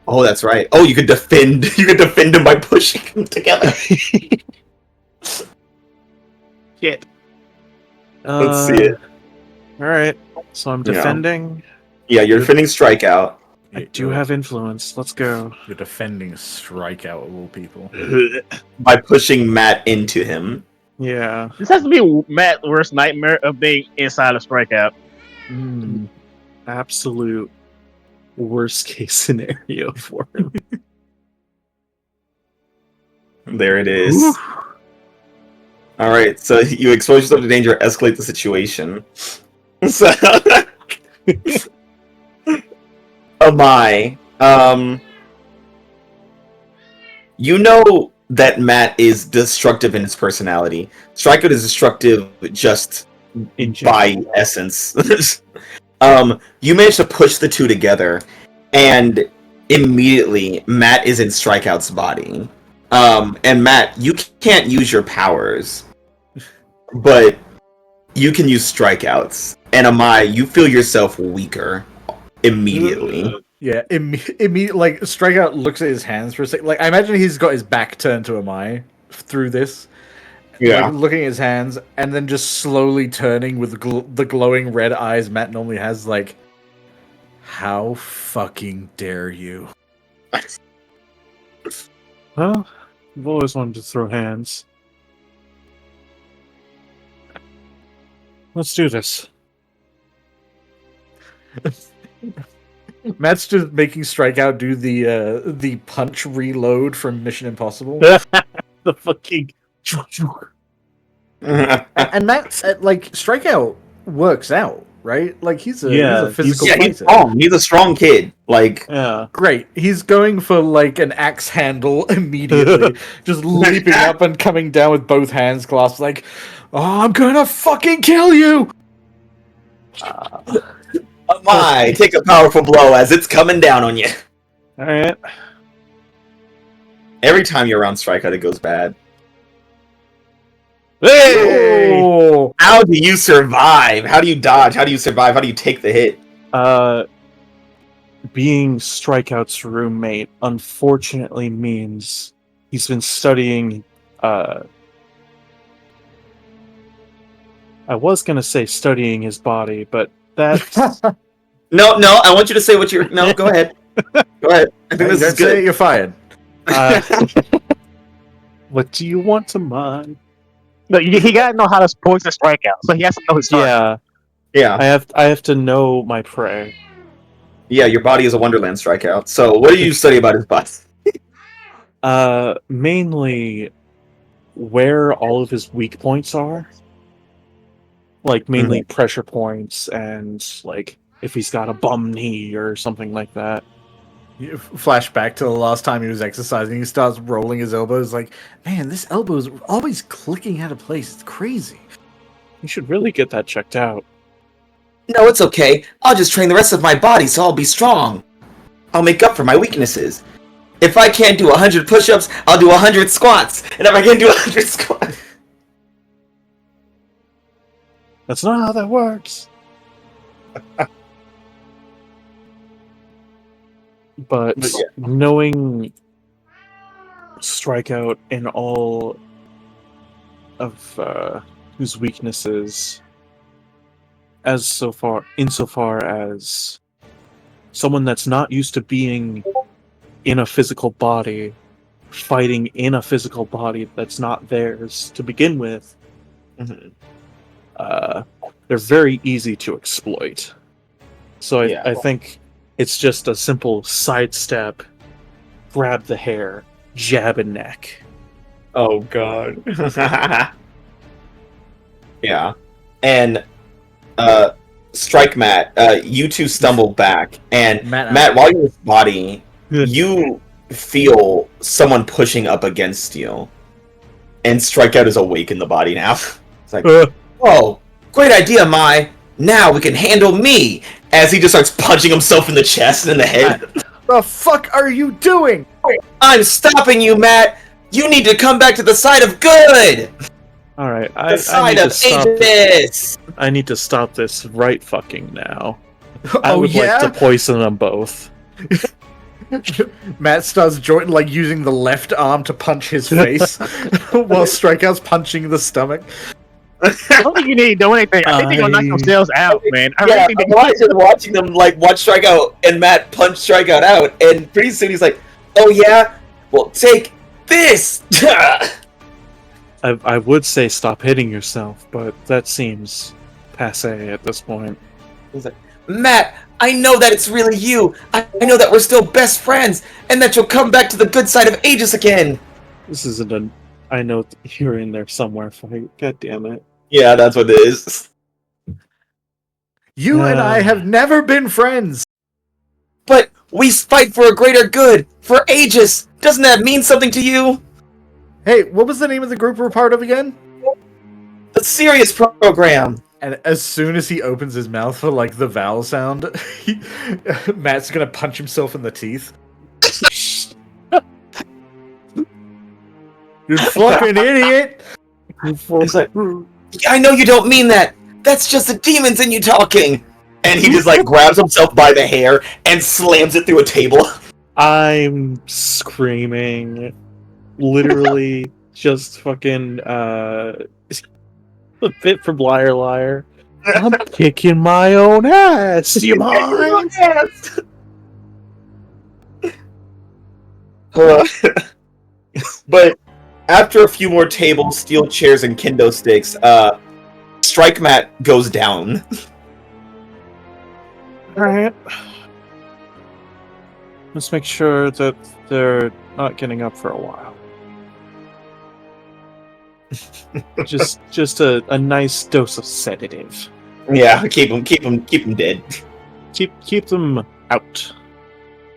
Speaker 2: Oh, that's right. Oh, you could defend him by pushing him together.
Speaker 4: Shit.
Speaker 2: Let's see it.
Speaker 4: Alright, so I'm defending.
Speaker 2: Yeah, you're defending Strikeout.
Speaker 4: I do have influence. Let's go.
Speaker 1: You're defending Strikeout of all people.
Speaker 2: By pushing Matt into him.
Speaker 4: Yeah.
Speaker 6: This has to be Matt's worst nightmare of being inside a strikeout.
Speaker 4: Absolute worst case scenario for him.
Speaker 2: There it is. All right, so you expose yourself to danger, escalate the situation. So, oh my. You know that Matt is destructive in his personality. Strikeout is destructive just by essence. You manage to push the two together, and immediately Matt is in Strikeout's body. And Matt, you can't use your powers, but you can use strikeouts. And Amai, you feel yourself weaker immediately.
Speaker 1: Yeah, immediately. Like Strikeout looks at his hands for a second. Like I imagine he's got his back turned to Amai through this.
Speaker 2: Yeah,
Speaker 1: like, looking at his hands and then just slowly turning with the glowing red eyes Matt normally has. Like, how fucking dare you?
Speaker 4: Well, I've always wanted to throw hands. Let's do this.
Speaker 1: Matt's just making Strikeout do the punch reload from Mission Impossible.
Speaker 4: The fucking...
Speaker 1: and Matt, like, Strikeout works out, right? Like, he's a physical fighter.
Speaker 2: He's strong. He's a strong kid. Like,
Speaker 1: great. He's going for, like, an axe handle immediately. Just leaping up and coming down with both hands clasped, like, oh, I'm gonna fucking kill you!
Speaker 2: Amai, take a powerful blow as it's coming down on you.
Speaker 4: Alright.
Speaker 2: Every time you're around Strikeout, it goes bad.
Speaker 4: Hey!
Speaker 1: Oh.
Speaker 2: How do you survive? How do you dodge? How do you survive? How do you take the hit?
Speaker 4: Being Strikeout's roommate unfortunately means he's been studying, I was gonna say studying his body, but that's...
Speaker 2: No, I want you to say what you're... No, go ahead. Go ahead. I think this is good.
Speaker 1: You're fired.
Speaker 4: What do you want to mine?
Speaker 6: No, he gotta know how to poison strikeout, so he has to know his target.
Speaker 2: Yeah.
Speaker 4: I have to know my prey.
Speaker 2: Yeah, your body is a Wonderland Strikeout. So, what do you study about his body?
Speaker 4: Mainly where all of his weak points are. Like, mainly pressure points and, like, if he's got a bum knee or something like that.
Speaker 1: You flash back to the last time he was exercising. He starts rolling his elbows like, man, this elbow is always clicking out of place. It's crazy.
Speaker 4: You should really get that checked out.
Speaker 2: No, it's okay. I'll just train the rest of my body so I'll be strong. I'll make up for my weaknesses. If I can't do 100 push-ups, I'll do 100 squats. And if I can't do 100 squats...
Speaker 4: That's not how that works. But knowing Strikeout and all of whose weaknesses, insofar as someone that's not used to being in a physical body, fighting in a physical body that's not theirs to begin with, they're very easy to exploit. So I think it's just a simple sidestep, grab the hair, jab a neck.
Speaker 2: Oh, God. Yeah. And, Strike Matt, you two stumble back, and Matt, while you're in his body, you feel someone pushing up against you. And Strikeout is awake in the body now. It's like, oh, great idea, Mai. Now we can handle me! As he just starts punching himself in the chest and in the head.
Speaker 1: The fuck are you doing?
Speaker 2: I'm stopping you, Matt! You need to come back to the side of good!
Speaker 4: Alright, I
Speaker 2: need
Speaker 4: to stop
Speaker 2: this!
Speaker 4: I need to stop this right fucking now.
Speaker 1: Oh,
Speaker 4: I would like to poison them both.
Speaker 1: Matt starts using the left arm to punch his face while Strikeout's punching the stomach.
Speaker 6: I don't think you need to do anything. I think they're gonna knock themselves out, man. I really think
Speaker 2: Elijah's watching them like watch Strikeout and Matt punch Strikeout out, and pretty soon he's like, "Oh yeah, well take this."
Speaker 4: I would say stop hitting yourself, but that seems passe at this point.
Speaker 2: He's like, "Matt, I know that it's really you. I know that we're still best friends, and that you'll come back to the good side of Aegis again."
Speaker 4: This isn't a I know you're in there somewhere fight. God damn it.
Speaker 2: Yeah, that's what it is.
Speaker 1: You and I have never been friends.
Speaker 2: But we fight for a greater good, for Aegis. Doesn't that mean something to you?
Speaker 1: Hey, what was the name of the group we're part of again?
Speaker 2: The Sirius Program.
Speaker 1: And as soon as he opens his mouth for like the vowel sound, Matt's gonna punch himself in the teeth. You fucking idiot!
Speaker 2: It's like, I know you don't mean that. That's just the demons in you talking. And he just like grabs himself by the hair and slams it through a table.
Speaker 4: I'm screaming. Literally just fucking a bit from Liar Liar. I'm kicking my own ass, you mind?
Speaker 2: But after a few more tables, steel chairs, and kendo sticks, Strike Mat goes down.
Speaker 4: Alright. Let's make sure that they're not getting up for a while. just a nice dose of sedative.
Speaker 2: Yeah, keep them dead.
Speaker 4: Keep them out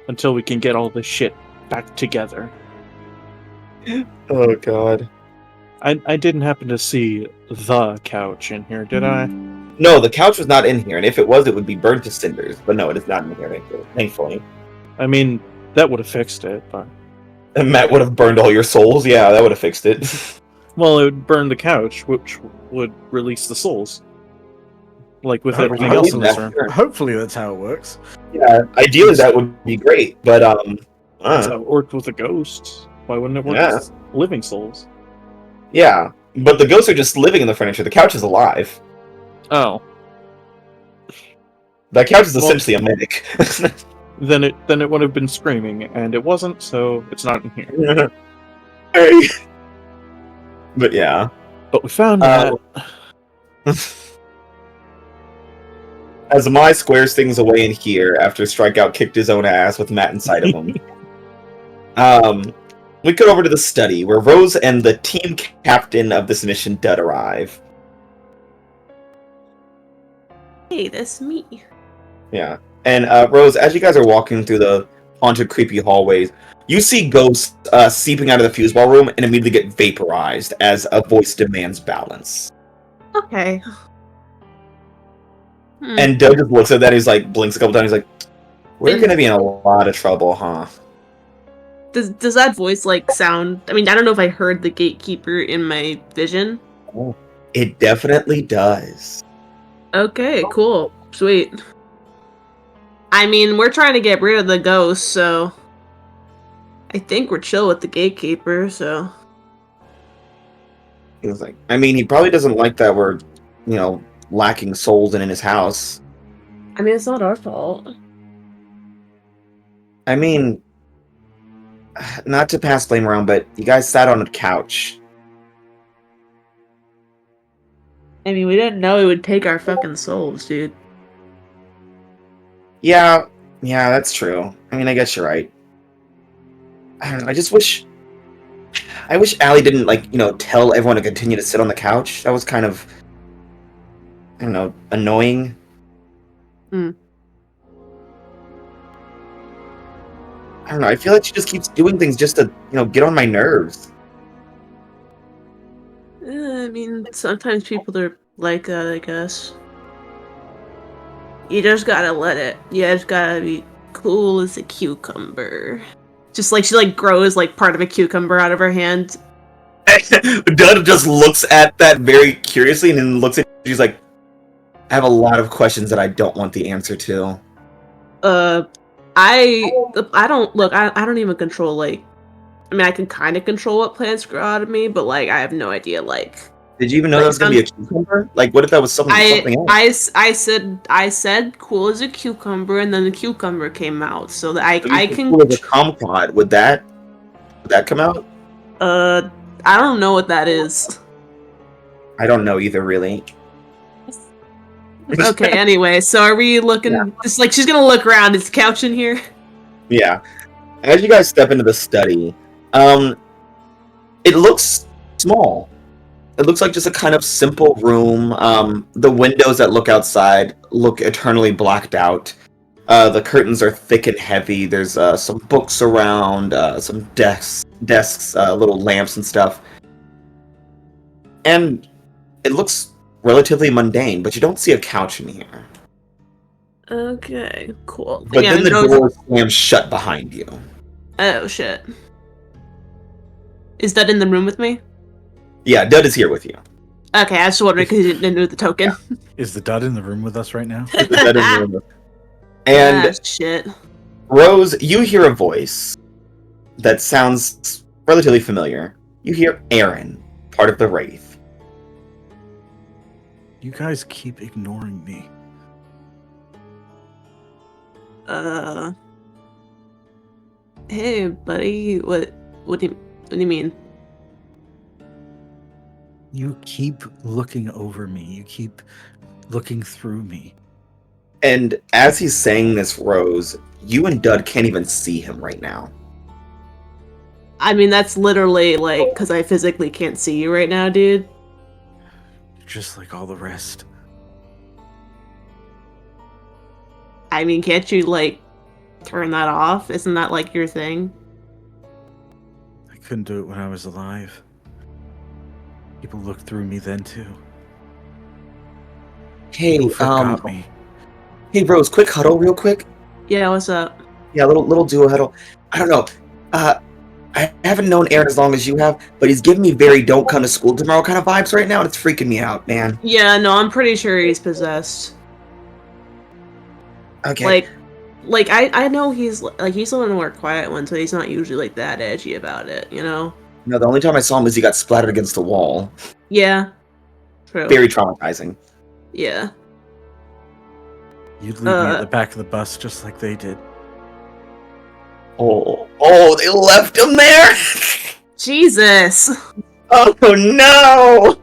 Speaker 4: until we can get all this shit back together.
Speaker 2: Oh god.
Speaker 4: I didn't happen to see the couch in here, did I?
Speaker 2: No, the couch was not in here, and if it was, it would be burned to cinders. But no, it is not in here, thankfully.
Speaker 4: I mean, that would have fixed it, but...
Speaker 2: And Matt would have burned all your souls? Yeah, that would have fixed it.
Speaker 4: Well, it would burn the couch, which would release the souls. Like with everything else in this room.
Speaker 1: Hopefully that's how it works.
Speaker 2: Yeah, ideally that would be great, but
Speaker 4: That's how it worked with a ghost. Why wouldn't it work with living souls?
Speaker 2: Yeah, but the ghosts are just living in the furniture. The couch is alive.
Speaker 4: Oh.
Speaker 2: That couch is essentially a mimic.
Speaker 4: Then it would have been screaming, and it wasn't, so it's not in here.
Speaker 2: But yeah.
Speaker 4: But we found that.
Speaker 2: As Mai squares things away in here after Strikeout kicked his own ass with Matt inside of him. We go over to the study where Rose and the team captain of this mission did arrive.
Speaker 9: Hey, that's me.
Speaker 2: Yeah. And Rose, as you guys are walking through the haunted, creepy hallways, you see ghosts seeping out of the fuseball room and immediately get vaporized as a voice demands balance.
Speaker 9: Okay.
Speaker 2: And Doug just looks at that, he's like, blinks a couple times, he's like, we're gonna be in a lot of trouble, huh?
Speaker 9: Does that voice, like, sound... I mean, I don't know if I heard the gatekeeper in my vision.
Speaker 2: Oh, it definitely does.
Speaker 9: Okay, cool. Sweet. I mean, we're trying to get rid of the ghost, so... I think we're chill with the gatekeeper, so...
Speaker 2: He was like, I mean, he probably doesn't like that we're, lacking souls in his house.
Speaker 9: I mean, it's not our fault.
Speaker 2: I mean, not to pass blame around, but you guys sat on a couch.
Speaker 9: I mean, we didn't know it would take our fucking souls, dude.
Speaker 2: Yeah, that's true. I mean, I guess you're right. I don't know, I wish Allie didn't, tell everyone to continue to sit on the couch. That was kind of, I don't know, annoying. I don't know, I feel like she just keeps doing things just to, get on my nerves.
Speaker 9: I mean, sometimes people are like that, I guess. You just gotta let it. You just gotta be cool as a cucumber. Just like she grows part of a cucumber out of her hand.
Speaker 2: Doug just looks at that very curiously and then looks at you. She's like, I have a lot of questions that I don't want the answer to.
Speaker 9: I don't even control I mean, I can kind of control what plants grow out of me, but I have no idea
Speaker 2: Did you even know that was gonna be a cucumber? Like, what if that was something else?
Speaker 9: I said cool as a cucumber, and then the cucumber came out. So that I can.
Speaker 2: Cool as a kumquat. Would that come out?
Speaker 9: I don't know what that is.
Speaker 2: I don't know either, really.
Speaker 9: Okay. Anyway, so are we looking? Yeah. Just like she's gonna look around. Is the couch in here?
Speaker 2: Yeah. As you guys step into the study, it looks small. It looks like just a kind of simple room. The windows that look outside look eternally blacked out. The curtains are thick and heavy. There's some books around, some desks, little lamps and stuff. And it looks relatively mundane, but you don't see a couch in here.
Speaker 9: Okay, cool.
Speaker 2: But then the door slams shut behind you.
Speaker 9: Oh, shit. Is that in the room with me?
Speaker 2: Yeah, Dud is here with you.
Speaker 9: Okay, I was wondering because he didn't know the token.
Speaker 1: Yeah. Is the Dud in the room with us right now?
Speaker 2: Is the Dud in the room with us? And
Speaker 9: shit.
Speaker 2: Rose, you hear a voice that sounds relatively familiar. You hear Aaron, part of the Wraith.
Speaker 1: You guys keep ignoring me.
Speaker 9: Hey, buddy. What do you mean?
Speaker 1: You keep looking over me. You keep looking through me.
Speaker 2: And as he's saying this, Rose, you and Dud can't even see him right now.
Speaker 9: I mean, that's literally, like, because I physically can't see you right now, dude.
Speaker 1: Just like all the rest.
Speaker 9: I mean, can't you, like, turn that off? Isn't that, like, your thing?
Speaker 1: I couldn't do it when I was alive. People looked through me then, too.
Speaker 2: Hey,
Speaker 1: People forgot me.
Speaker 2: Hey, Rose, quick huddle real quick.
Speaker 9: Yeah, what's up?
Speaker 2: Yeah, little duo huddle. I don't know. I haven't known Aaron as long as you have, but he's giving me very don't come to school tomorrow kind of vibes right now, and it's freaking me out, man.
Speaker 9: Yeah, no, I'm pretty sure he's possessed.
Speaker 2: Okay.
Speaker 9: Like I know he's one of the more quiet ones, so he's not usually like that edgy about it, you know?
Speaker 2: No, the only time I saw him was he got splattered against the wall.
Speaker 9: Yeah. True.
Speaker 2: Very traumatizing.
Speaker 9: Yeah.
Speaker 1: You'd leave me at the back of the bus just like they did.
Speaker 2: Oh, they left him there?
Speaker 9: Jesus.
Speaker 2: Oh, no!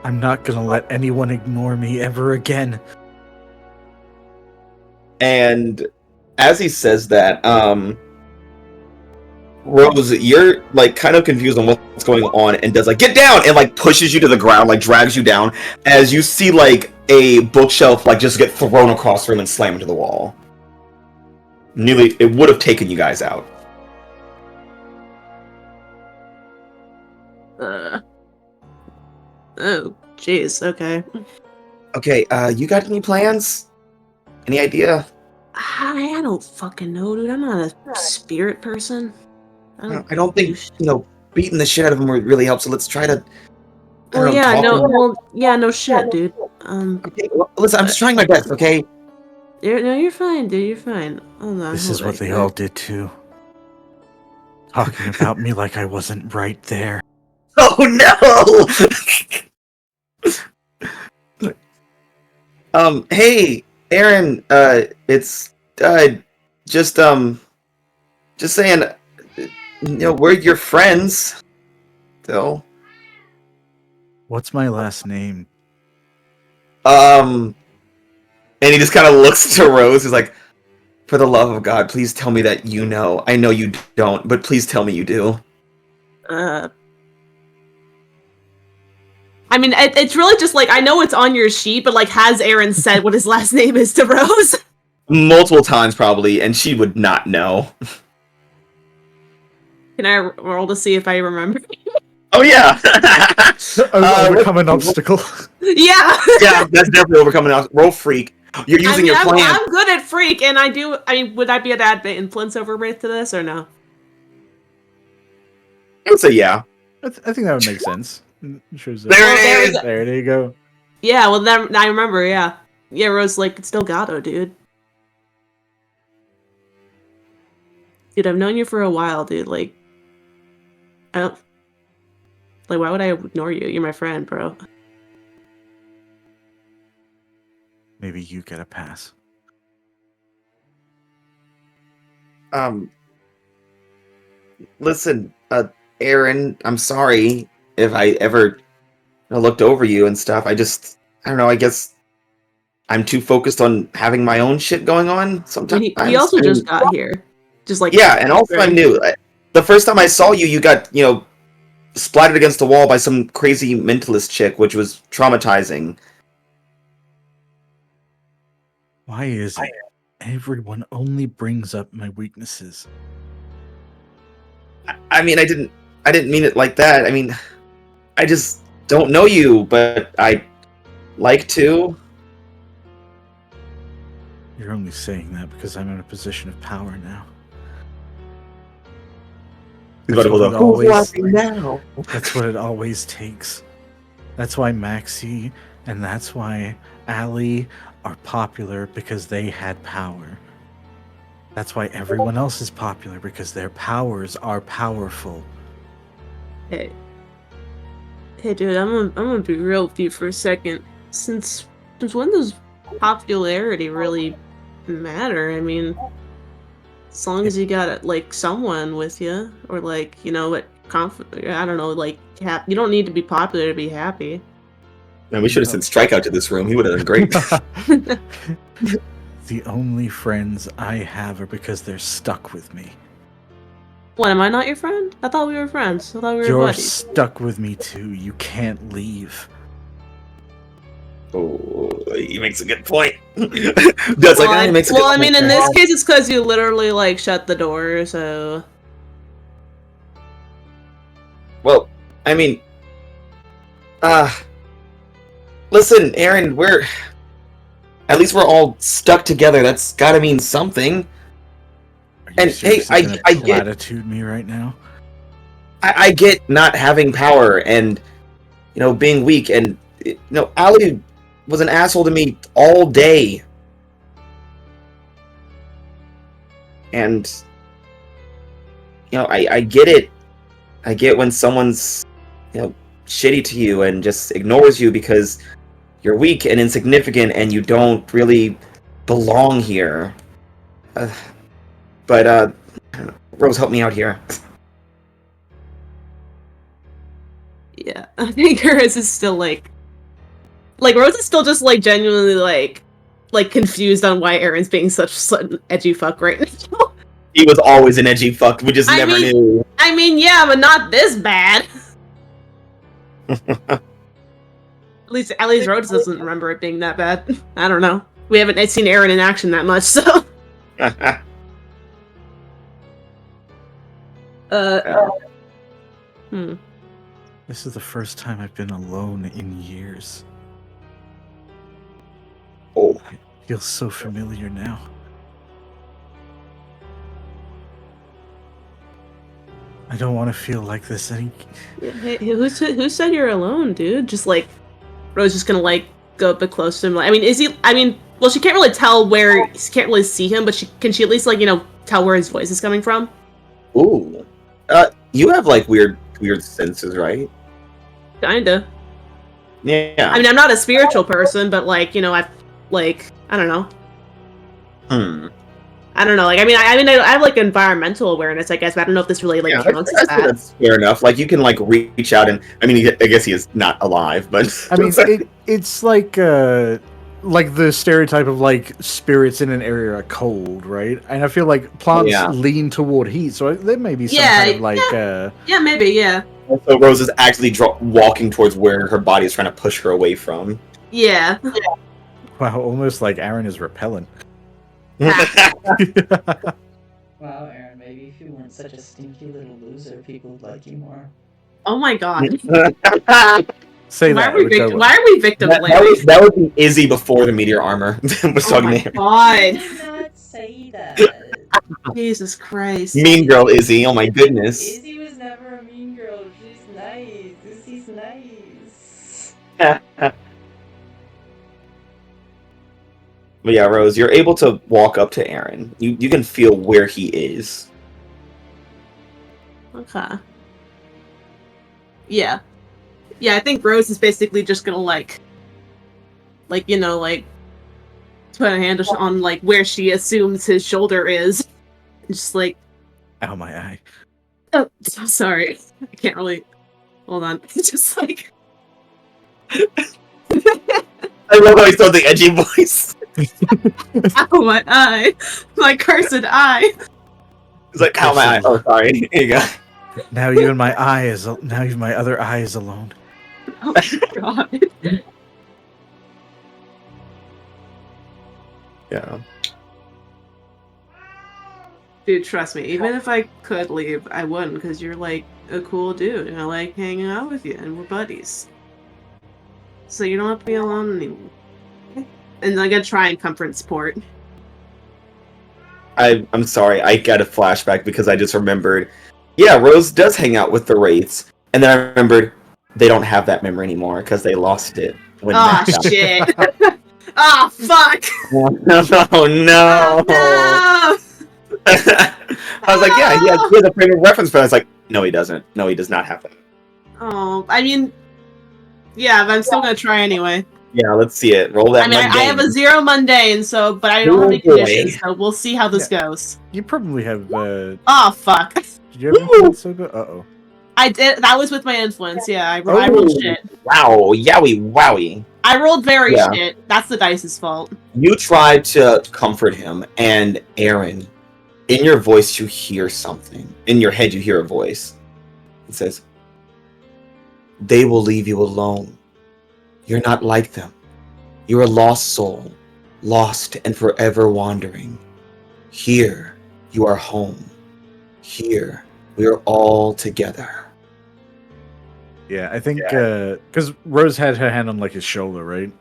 Speaker 1: I'm not gonna let anyone ignore me ever again.
Speaker 2: And as he says that, Rose, you're like kind of confused on what's going on, and does like get down and like pushes you to the ground, like drags you down as you see like a bookshelf like just get thrown across the room and slam into the wall. Nearly, it would have taken you guys out.
Speaker 9: Oh, jeez. Okay.
Speaker 2: Okay, you got any plans? Any idea?
Speaker 9: I don't fucking know, dude. I'm not a spirit person.
Speaker 2: I don't think beating the shit out of him would really help. So let's try to.
Speaker 9: No shit, dude.
Speaker 2: Okay, well, listen, I'm just trying my best. Okay.
Speaker 9: You're fine, dude. You're fine. Hold on.
Speaker 1: This is what they all did too. Talking about me like I wasn't right there.
Speaker 2: Oh no! Hey, Aaron. It's just saying. We're your friends. So.
Speaker 1: What's my last name?
Speaker 2: And he just kind of looks to Rose. He's like, "For the love of God, please tell me that you know. I know you don't, but please tell me you do."
Speaker 9: I mean, it's really just like I know it's on your sheet, but like, has Aaron said what his last name is to Rose?
Speaker 2: Multiple times, probably, and she would not know.
Speaker 9: Can I roll to see if I remember?
Speaker 2: Oh yeah.
Speaker 1: Overcome an obstacle.
Speaker 9: Yeah.
Speaker 2: Yeah, that's definitely overcoming an obstacle. Roll freak. You're using your plan.
Speaker 9: I'm good at freak, and I mean, would I be able to add influence over Wraith to this, or no?
Speaker 2: I would say yeah.
Speaker 1: I think that would make sense.
Speaker 2: There it is.
Speaker 1: There you go.
Speaker 9: Yeah, well, then I remember. Yeah, Rose, like, it's still Gato, dude. Dude, I've known you for a while, dude. Like,
Speaker 5: Like, why would I ignore you? You're my friend, bro.
Speaker 1: Maybe you get a pass.
Speaker 2: Listen, Aaron, I'm sorry if I ever looked over you and stuff. I don't know, I guess I'm too focused on having my own shit going on sometimes.
Speaker 5: He also just got here. Just like
Speaker 2: yeah, and also I'm new. The first time I saw you, you got, splattered against the wall by some crazy mentalist chick, which was traumatizing.
Speaker 1: Why is it everyone only brings up my weaknesses?
Speaker 2: I mean, I didn't mean it like that. I mean, I just don't know you, but I like to.
Speaker 1: You're only saying that because I'm in a position of power now. That's what it always takes. That's why Maxie and that's why Allie are popular, because they had power. That's why everyone else is popular, because their powers are powerful.
Speaker 5: Hey, dude, I'm gonna be real with you for a second. Since when does popularity really matter? I mean, as long as you got like someone with you, or like I don't know, like you don't need to be popular to be happy.
Speaker 2: Man, we should have sent Strikeout to this room. He would have done great.
Speaker 1: The only friends I have are because they're stuck with me.
Speaker 5: What, am I not your friend? I thought we were friends. I thought we were
Speaker 1: You're
Speaker 5: buddies.
Speaker 1: stuck with me too. You can't leave.
Speaker 2: Oh, he makes a good point.
Speaker 5: I mean, in this case, it's because you literally like shut the door. So.
Speaker 2: Well, I mean, listen, Aaron, at least we're all stuck together. That's gotta mean something.
Speaker 1: And hey, I get platitude me right now.
Speaker 2: I get not having power and being weak, and Allie was an asshole to me all day, and I get it. I get when someone's shitty to you and just ignores you because you're weak and insignificant and you don't really belong here. But Rose, help me out here.
Speaker 5: Yeah, I think Rose is still like Rose is still just like genuinely like confused on why Aaron's being such an edgy fuck right now.
Speaker 2: He was always an edgy fuck. We just never knew.
Speaker 5: I mean, yeah, but not this bad. At least Rhodes doesn't remember it being that bad. I don't know. We haven't seen Aaron in action that much, so.
Speaker 1: This is the first time I've been alone in years.
Speaker 2: Oh.
Speaker 1: It feels so familiar now. I don't want to feel like this any.
Speaker 5: Hey, who said you're alone, dude? Just like Rose is gonna like go a bit close to him. I mean, is he? I mean, well, she can't really tell where. She can't really see him, but can she at least like tell where his voice is coming from?
Speaker 2: Ooh, you have like weird senses, right?
Speaker 5: Kinda.
Speaker 2: Yeah.
Speaker 5: I mean, I'm not a spiritual person, but like I don't know. I don't know. Like, I have like environmental awareness, I guess, but I don't know if this really counts as that.
Speaker 2: That's fair enough. Like, you can like reach out and I guess he is not alive, but
Speaker 1: I mean, it's like the stereotype of like spirits in an area are cold, right? And I feel like plants lean toward heat, so there may be some kind of like
Speaker 5: yeah, maybe, yeah.
Speaker 2: So Rose is actually walking towards where her body is trying to push her away from.
Speaker 5: Yeah.
Speaker 1: Wow, almost like Aaron is repellent.
Speaker 3: Wow, Aaron, maybe if you weren't such a stinky little loser, people would like you more.
Speaker 5: Oh my god.
Speaker 1: Say
Speaker 5: why
Speaker 1: that.
Speaker 5: Why are we victim blaming?
Speaker 2: That would be Izzy before the meteor armor was talking to him.
Speaker 5: God.
Speaker 3: Do not say that.
Speaker 5: Jesus Christ.
Speaker 2: Mean girl Izzy, oh my goodness.
Speaker 3: Izzy was never a mean girl. She's nice. Izzy's nice.
Speaker 2: But yeah, Rose, you're able to walk up to Aaron. You can feel where he is.
Speaker 5: Okay. Yeah.
Speaker 9: Yeah, I think Rose is basically just gonna like put a hand on like where she assumes his shoulder is. Just like,
Speaker 1: ow, my eye.
Speaker 9: oh, so sorry. I can't really. Hold on. It's just like.
Speaker 2: I love how he's still the edgy voice.
Speaker 9: Ow, my eye. My cursed eye.
Speaker 2: He's like, ow, my eye. Oh, sorry. Here you go.
Speaker 1: Now even my other eye is alone.
Speaker 9: Oh my god.
Speaker 2: Yeah.
Speaker 9: Dude, trust me, even if I could leave, I wouldn't, because you're like a cool dude, and I like hanging out with you, and we're buddies. So you don't have to be alone anymore. And I'm gonna try and comfort and support.
Speaker 2: I'm sorry, I got a flashback because I just remembered. Yeah, Rose does hang out with the Wraiths, and then I remembered they don't have that memory anymore because they lost it when
Speaker 9: Oh,
Speaker 2: Matt got
Speaker 9: shit. Oh, fuck!
Speaker 2: Oh, no.
Speaker 9: Oh, no!
Speaker 2: I was like, yeah, he has a frame of reference, but I was like, no, he doesn't. No, he does not have that.
Speaker 9: Oh, I mean, yeah, but I'm still gonna try anyway.
Speaker 2: Yeah, let's see it. Roll that.
Speaker 9: I mean, I have a 0 mundane, so but I don't have any conditions, so we'll see how this goes.
Speaker 1: You probably have.
Speaker 9: Oh, fuck!
Speaker 1: Did you have influence so good? Uh-oh.
Speaker 9: I did. That was with my influence. Yeah, I rolled shit.
Speaker 2: Wow, yowie, wowie.
Speaker 9: I rolled very shit. That's the dice's fault.
Speaker 2: You tried to comfort him, and Aaron, in your voice, you hear something. In your head, you hear a voice. It says, "They will leave you alone. You're not like them. You're a lost soul, lost and forever wandering. Here, you are home. Here, we are all together."
Speaker 1: Yeah, I think because Rose had her hand on like his shoulder, right?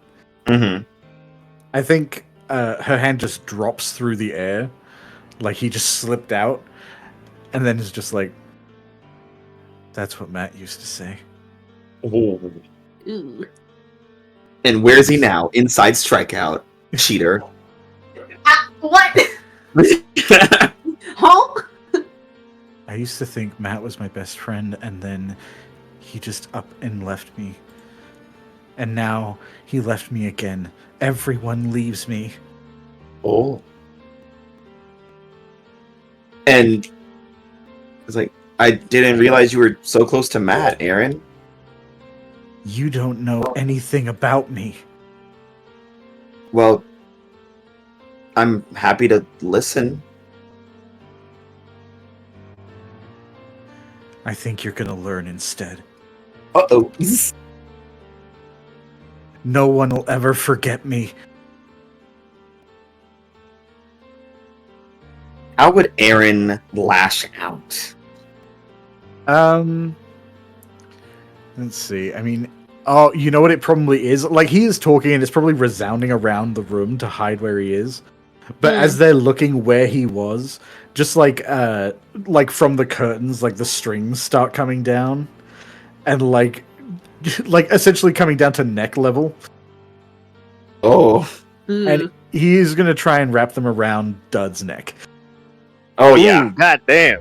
Speaker 2: Mm-hmm.
Speaker 1: I think her hand just drops through the air, like he just slipped out, and then is just like, "That's what Matt used to say."
Speaker 9: Ooh.
Speaker 2: And where's he now? Inside strikeout, cheater.
Speaker 9: What? Huh?
Speaker 1: I used to think Matt was my best friend, and then he just up and left me. And now he left me again. Everyone leaves me.
Speaker 2: Oh. And it's like, I didn't realize you were so close to Matt, Aaron.
Speaker 1: You don't know anything about me.
Speaker 2: Well, I'm happy to listen.
Speaker 1: I think you're gonna learn instead.
Speaker 2: Uh-oh.
Speaker 1: No one will ever forget me.
Speaker 2: How would Aaron lash out?
Speaker 1: Let's see. I mean, oh, you know what it probably is? Like, he is talking and it's probably resounding around the room to hide where he is. But as they're looking where he was, just like from the curtains, like the strings start coming down, and like essentially coming down to neck level.
Speaker 2: Oh.
Speaker 1: And he's gonna try and wrap them around Dud's neck.
Speaker 2: Oh yeah.
Speaker 6: Ooh, goddamn.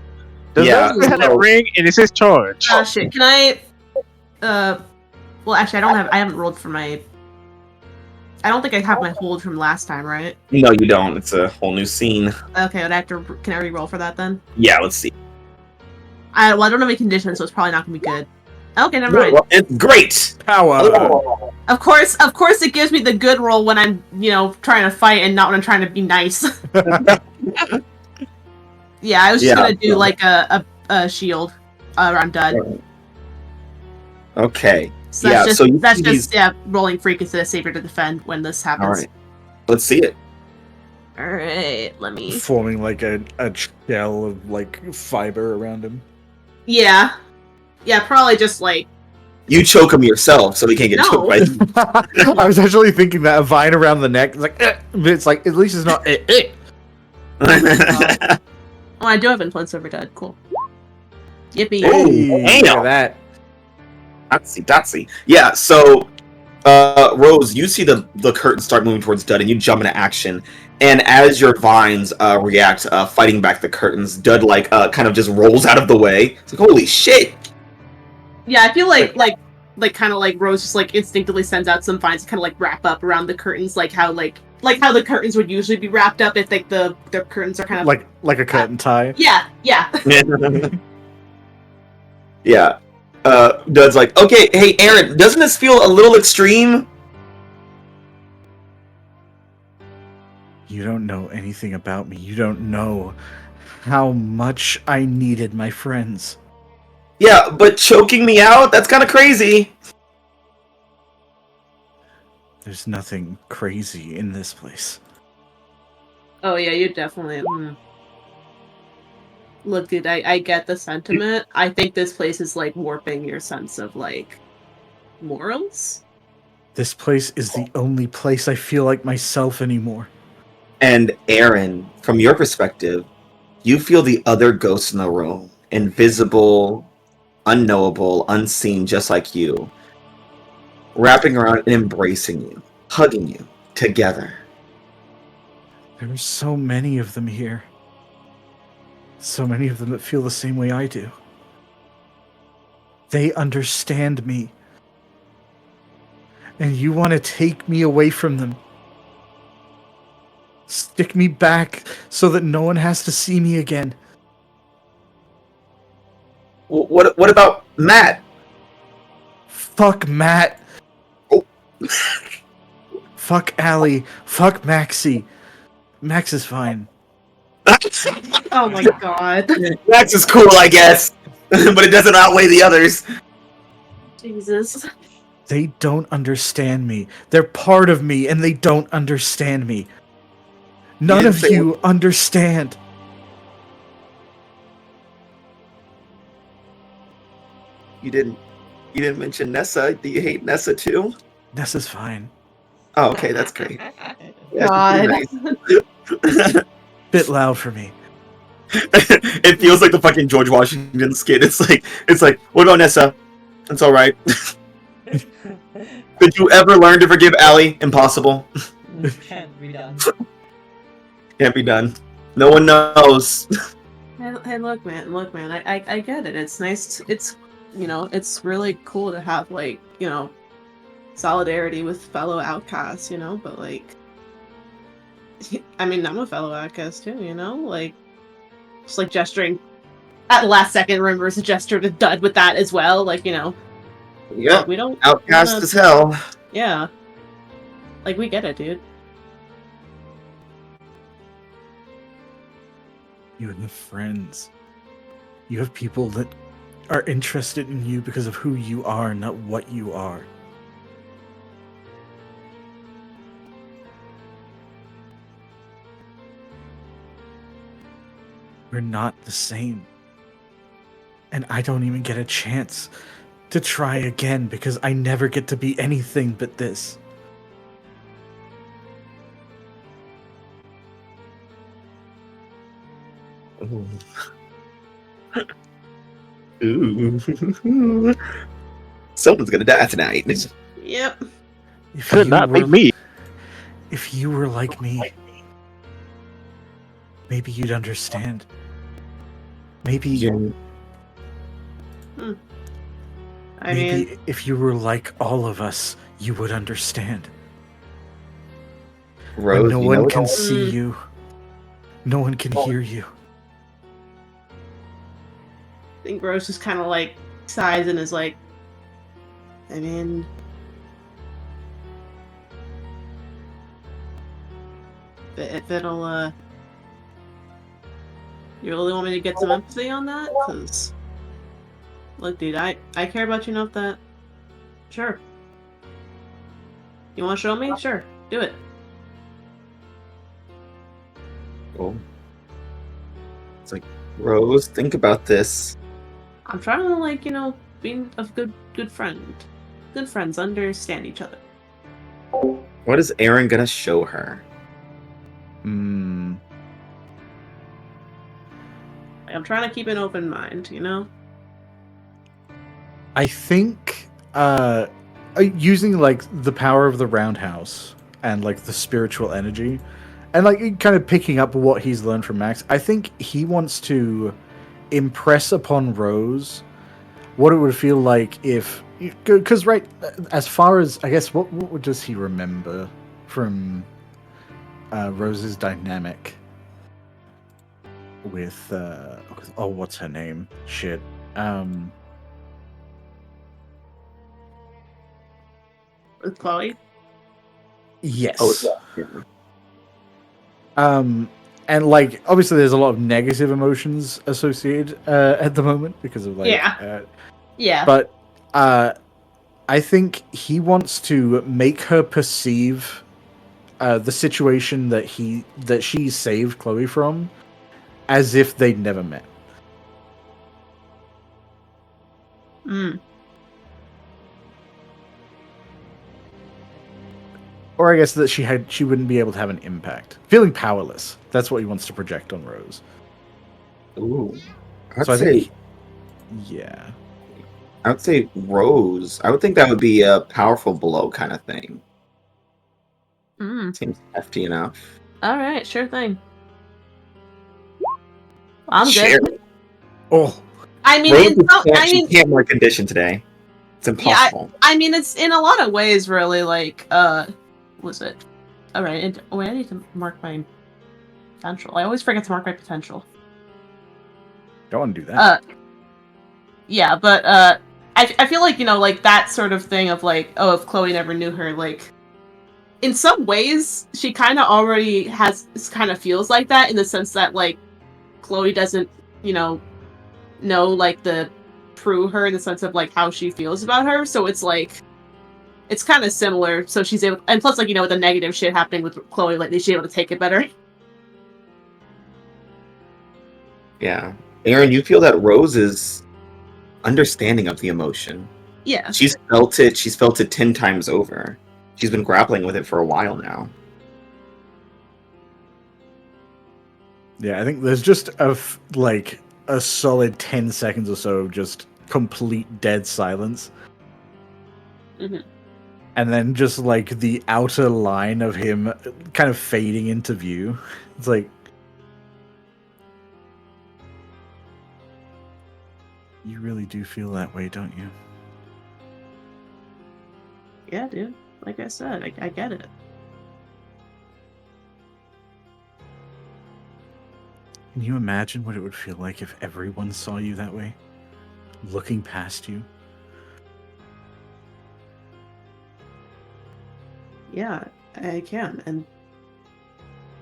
Speaker 6: Does
Speaker 2: Yeah.
Speaker 6: Rose have that ring and it's his charge?
Speaker 9: Oh shit! Can I? Well, actually, I haven't rolled for my. I don't think I have my hold from last time, right?
Speaker 2: No, you don't. It's a whole new scene.
Speaker 9: Okay, would I have to? Can I re-roll for that then?
Speaker 2: Yeah, let's see.
Speaker 9: I don't have any conditions, so it's probably not gonna be good. Okay, never mind.
Speaker 2: Well, it's great.
Speaker 1: Power.
Speaker 2: Oh.
Speaker 9: Of course, it gives me the good roll when I'm, trying to fight and not when I'm trying to be nice. Yeah, I was just gonna do like a shield around Dud.
Speaker 2: Okay.
Speaker 9: So
Speaker 2: yeah,
Speaker 9: that's just rolling freak instead of savior to defend when this happens.
Speaker 2: All right. Let's see it.
Speaker 9: All right, let me.
Speaker 1: Forming like a shell of like fiber around him.
Speaker 9: Yeah, probably just like.
Speaker 2: You choke him yourself, so he can't get choked by.
Speaker 1: I was actually thinking that a vine around the neck, like, but it's like at least it's not.
Speaker 9: Oh, I do have influence over Dud. Cool. Yippee!
Speaker 1: Hey, look at that.
Speaker 2: Dotsy. Yeah. So, Rose, you see the curtain start moving towards Dud, and you jump into action. And as your vines react, fighting back the curtains, Dud kind of just rolls out of the way. It's like, holy shit!
Speaker 9: Yeah, I feel like kind of like Rose just like instinctively sends out some vines to kind of like wrap up around the curtains, like how the curtains would usually be wrapped up if like the curtains are kind of
Speaker 1: like a curtain tie.
Speaker 9: Yeah.
Speaker 2: Yeah. Doug's like, okay, hey, Aaron, doesn't this feel a little extreme?
Speaker 1: You don't know anything about me. You don't know how much I needed my friends.
Speaker 2: Yeah, but choking me out? That's kind of crazy.
Speaker 1: There's nothing crazy in this place.
Speaker 9: Oh yeah, you definitely. Look, dude, I get the sentiment. I think this place is like warping your sense of like morals.
Speaker 1: This place is the only place I feel like myself anymore.
Speaker 2: And Aaron, from your perspective, you feel the other ghosts in the room, invisible, unknowable, unseen, just like you, wrapping around and embracing you, hugging you together.
Speaker 1: There are so many of them here. So many of them that feel the same way I do. They understand me. And you want to take me away from them. Stick me back so that no one has to see me again.
Speaker 2: What about Matt?
Speaker 1: Fuck Matt.
Speaker 2: Oh.
Speaker 1: Fuck Allie. Fuck Maxie. Max is fine.
Speaker 9: Oh my god.
Speaker 2: Max is cool, I guess. But it doesn't outweigh the others.
Speaker 9: Jesus.
Speaker 1: They don't understand me. They're part of me, and they don't understand me. None of you understand.
Speaker 2: You didn't mention Nessa. Do you hate Nessa too?
Speaker 1: Nessa's fine.
Speaker 2: Oh, okay, that's great.
Speaker 9: God.
Speaker 1: Bit loud for me.
Speaker 2: It feels like the fucking George Washington skit. It's like, what about Nessa? It's all right. Did you ever learn to forgive Allie? Impossible.
Speaker 3: Can't be done.
Speaker 2: Can't be done. No one knows.
Speaker 9: Hey, look, man. I get it. It's nice. It's really cool to have like solidarity with fellow outcasts. But like, I mean, I'm a fellow outcast too. Like, just like gesturing at the last second. Remembers to gesture to Dud with that as well. Like,
Speaker 2: Yeah,
Speaker 9: we don't
Speaker 2: outcast as hell.
Speaker 9: Yeah, like we get it, dude.
Speaker 1: You have friends. You have people that are interested in you because of who you are, not what you are. We're not the same. And I don't even get a chance to try again because I never get to be anything but this.
Speaker 2: Ooh. Someone's gonna die tonight.
Speaker 9: Yep.
Speaker 6: Could not be me.
Speaker 1: If you were like me, maybe you'd understand. Maybe
Speaker 9: I mean,
Speaker 1: if you were like all of us, you would understand.
Speaker 2: Rose,
Speaker 1: when no one can see you, no one can hear you.
Speaker 9: I think Rose just kind of like sighs and is like, I mean, if it'll, you really want me to get some empathy on that? Because, look, dude, I care about you enough that, sure. You want to show me? Sure, do it.
Speaker 2: Oh. It's like, Rose, think about this.
Speaker 9: I'm trying to, like, being a good friend. Good friends understand each other.
Speaker 2: What is Aaron gonna show her?
Speaker 9: I'm trying to keep an open mind,
Speaker 1: I think using like the power of the roundhouse and like the spiritual energy and like kind of picking up what he's learned from Max, I think he wants to impress upon Rose what it would feel like if, because right, as far as I guess, what does he remember from Rose's dynamic with what's her name? Shit.
Speaker 9: With Chloe.
Speaker 1: Yes.
Speaker 2: Oh, yeah.
Speaker 1: And like obviously there's a lot of negative emotions associated at the moment because of like
Speaker 9: Yeah.
Speaker 1: But I think he wants to make her perceive the situation that she saved Chloe from as if they'd never met.
Speaker 9: Mm.
Speaker 1: Or I guess that she wouldn't be able to have an impact. Feeling powerless. That's what he wants to project on Rose.
Speaker 2: Ooh.
Speaker 1: So I think yeah.
Speaker 2: I would say Rose. I would think that would be a powerful blow kind of thing. Seems hefty enough.
Speaker 9: All right, sure thing. I'm
Speaker 2: Sherry.
Speaker 9: good.
Speaker 1: Oh,
Speaker 9: I mean,
Speaker 2: Rose she can't more condition today. It's impossible.
Speaker 9: Yeah, I mean, it's in a lot of ways really like was it? All right. Wait, I need to mark my potential. I always forget to mark my potential.
Speaker 1: Don't want to do that.
Speaker 9: Yeah, but I feel like, you know, like that sort of thing of like, oh, if Chloe never knew her, like in some ways she kind of already kind of feels like that in the sense that like Chloe doesn't, you know like the true her in the sense of like how she feels about her. So it's like it's kind of similar. So she's able, and plus like, you know, with the negative shit happening with Chloe, like she's able to take it better.
Speaker 2: Yeah. Aaron, you feel that Rose is understanding of the emotion.
Speaker 9: Yeah.
Speaker 2: She's felt it 10 times over. She's been grappling with it for a while now.
Speaker 1: Yeah, I think there's just a solid 10 seconds or so of just complete dead silence.
Speaker 9: Mm-hmm.
Speaker 1: And then just like the outer line of him kind of fading into view. It's like, you really do feel that way, don't you?
Speaker 9: Yeah, dude. Like I said, I get it.
Speaker 1: Can you imagine what it would feel like if everyone saw you that way? Looking past you?
Speaker 9: Yeah, I can, and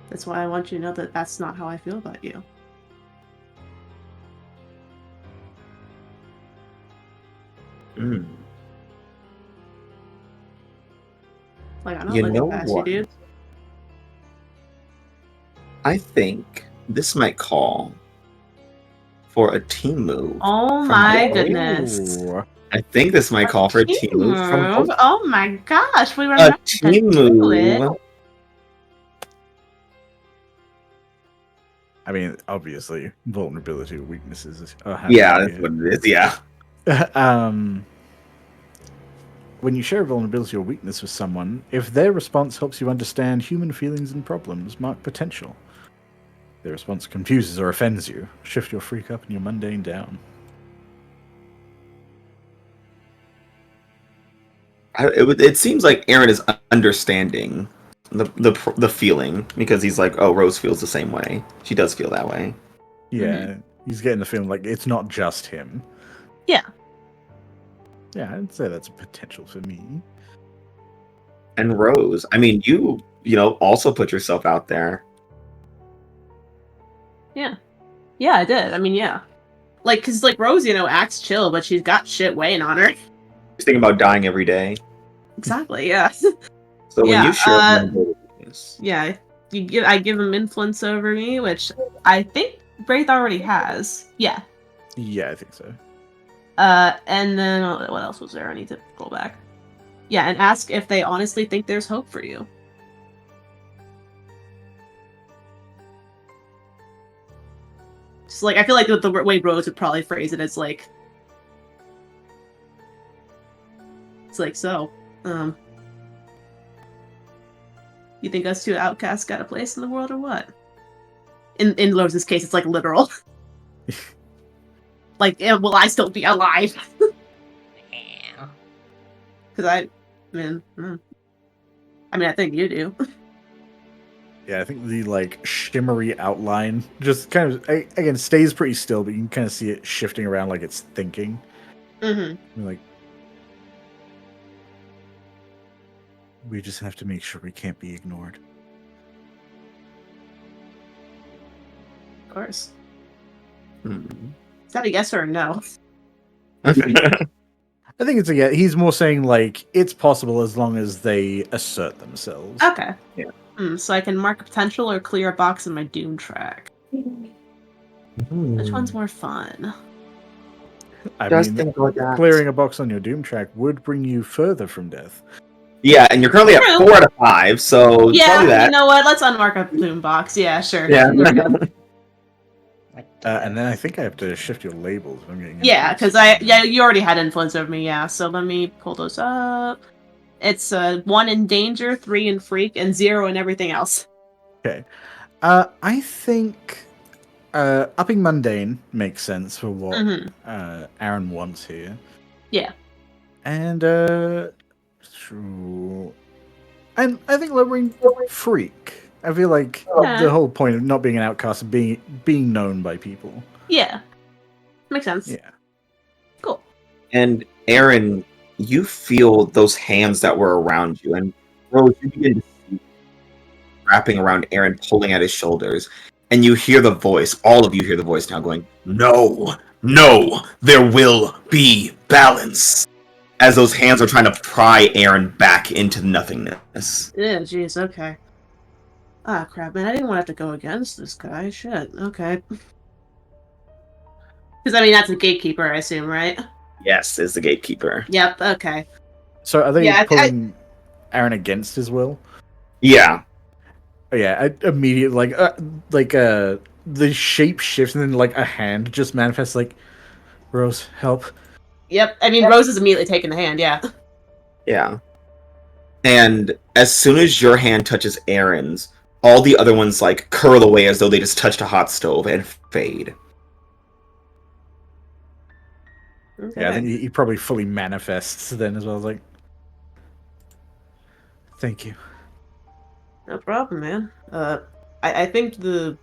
Speaker 9: that's why I want you to know that that's not how I feel about you.
Speaker 2: Mm.
Speaker 9: Like, I'm not looking past you, dude.
Speaker 2: I think this might call for a team move.
Speaker 9: Oh my goodness.
Speaker 2: I think this might call for a team move from
Speaker 9: Oh my gosh, we were
Speaker 2: a team move.
Speaker 1: I mean, obviously, vulnerability or weaknesses.
Speaker 2: Yeah, that's what it is. Yeah.
Speaker 1: When you share a vulnerability or weakness with someone, if their response helps you understand human feelings and problems, mark potential. If their response confuses or offends you, shift your freak up and your mundane down.
Speaker 2: It seems like Aaron is understanding the feeling because he's like, oh, Rose feels the same way. She does feel that way.
Speaker 1: Yeah, he's getting the feeling like it's not just him.
Speaker 9: Yeah.
Speaker 1: Yeah, I'd say that's a potential for me.
Speaker 2: And Rose, I mean, you also put yourself out there.
Speaker 9: Yeah. Yeah, I did. I mean, yeah. Like, because, like, Rose, acts chill, but she's got shit weighing on her.
Speaker 2: She's thinking about dying every day.
Speaker 9: Exactly, yeah.
Speaker 2: So when you share
Speaker 9: yeah, I give him influence over me, which I think Wraith already has. Yeah.
Speaker 1: Yeah, I think so.
Speaker 9: And then what else was there? I need to go back. Yeah, and ask if they honestly think there's hope for you. Just like, I feel like the way Rose would probably phrase it is like, it's like, so, you think us two outcasts got a place in the world or what? In Rose's case, it's like literal. Like, will I still be alive? Because I think you do.
Speaker 1: Yeah, I think the like shimmery outline just kind of again stays pretty still, but you can kind of see it shifting around like it's thinking.
Speaker 9: Mm-hmm.
Speaker 1: Like, we just have to make sure we can't be ignored.
Speaker 9: Of course.
Speaker 2: Hmm.
Speaker 9: Is that a yes or a no?
Speaker 1: I think it's a yeah. He's more saying like it's possible as long as they assert themselves.
Speaker 9: Okay.
Speaker 2: Yeah.
Speaker 9: So I can mark a potential or clear a box in my doom track. Which one's more fun?
Speaker 1: I
Speaker 2: Just
Speaker 1: mean,
Speaker 2: think about that.
Speaker 1: clearing a box on your doom track would bring you further from death.
Speaker 2: Yeah, and you're currently at
Speaker 9: True.
Speaker 2: 4 out of 5, so
Speaker 9: Yeah,
Speaker 2: probably that.
Speaker 9: you know what? Let's unmark a doom box. Yeah, sure.
Speaker 2: Yeah.
Speaker 1: And then I think I have to shift your labels. If I'm getting
Speaker 9: Yeah,
Speaker 1: influence.
Speaker 9: because you already had influence over me. Yeah, so let me pull those up. It's 1 in danger, 3 in freak, and 0 in everything else.
Speaker 1: Okay. I think upping mundane makes sense for what Aaron wants here.
Speaker 9: Yeah.
Speaker 1: And true. And I think lowering freak. I feel like the whole point of not being an outcast is being known by people.
Speaker 9: Yeah. Makes sense.
Speaker 1: Yeah.
Speaker 9: Cool.
Speaker 2: And Aaron, you feel those hands that were around you, and Rose, you begin to see wrapping around Aaron, pulling at his shoulders, and you hear the voice. All of you hear the voice now going, "No, no, there will be balance." As those hands are trying to pry Aaron back into nothingness.
Speaker 9: Yeah, jeez, okay. Ah, crap, man, I didn't want to have to go against this guy. Shit, okay. Because, that's a gatekeeper, I assume, right?
Speaker 2: Yes, is the gatekeeper.
Speaker 9: Yep, okay.
Speaker 1: So are they pulling Aaron against his will?
Speaker 2: Yeah.
Speaker 1: Oh, yeah, I immediately, the shape shifts and then, like, a hand just manifests, like, Rose, help.
Speaker 9: Yep, Rose is immediately taking the hand, yeah.
Speaker 2: Yeah. And as soon as your hand touches Aaron's, all the other ones, like, curl away as though they just touched a hot stove and fade.
Speaker 9: Okay.
Speaker 1: Yeah, I think he probably fully manifests then as well. Like, thank you.
Speaker 9: No problem, man. I think the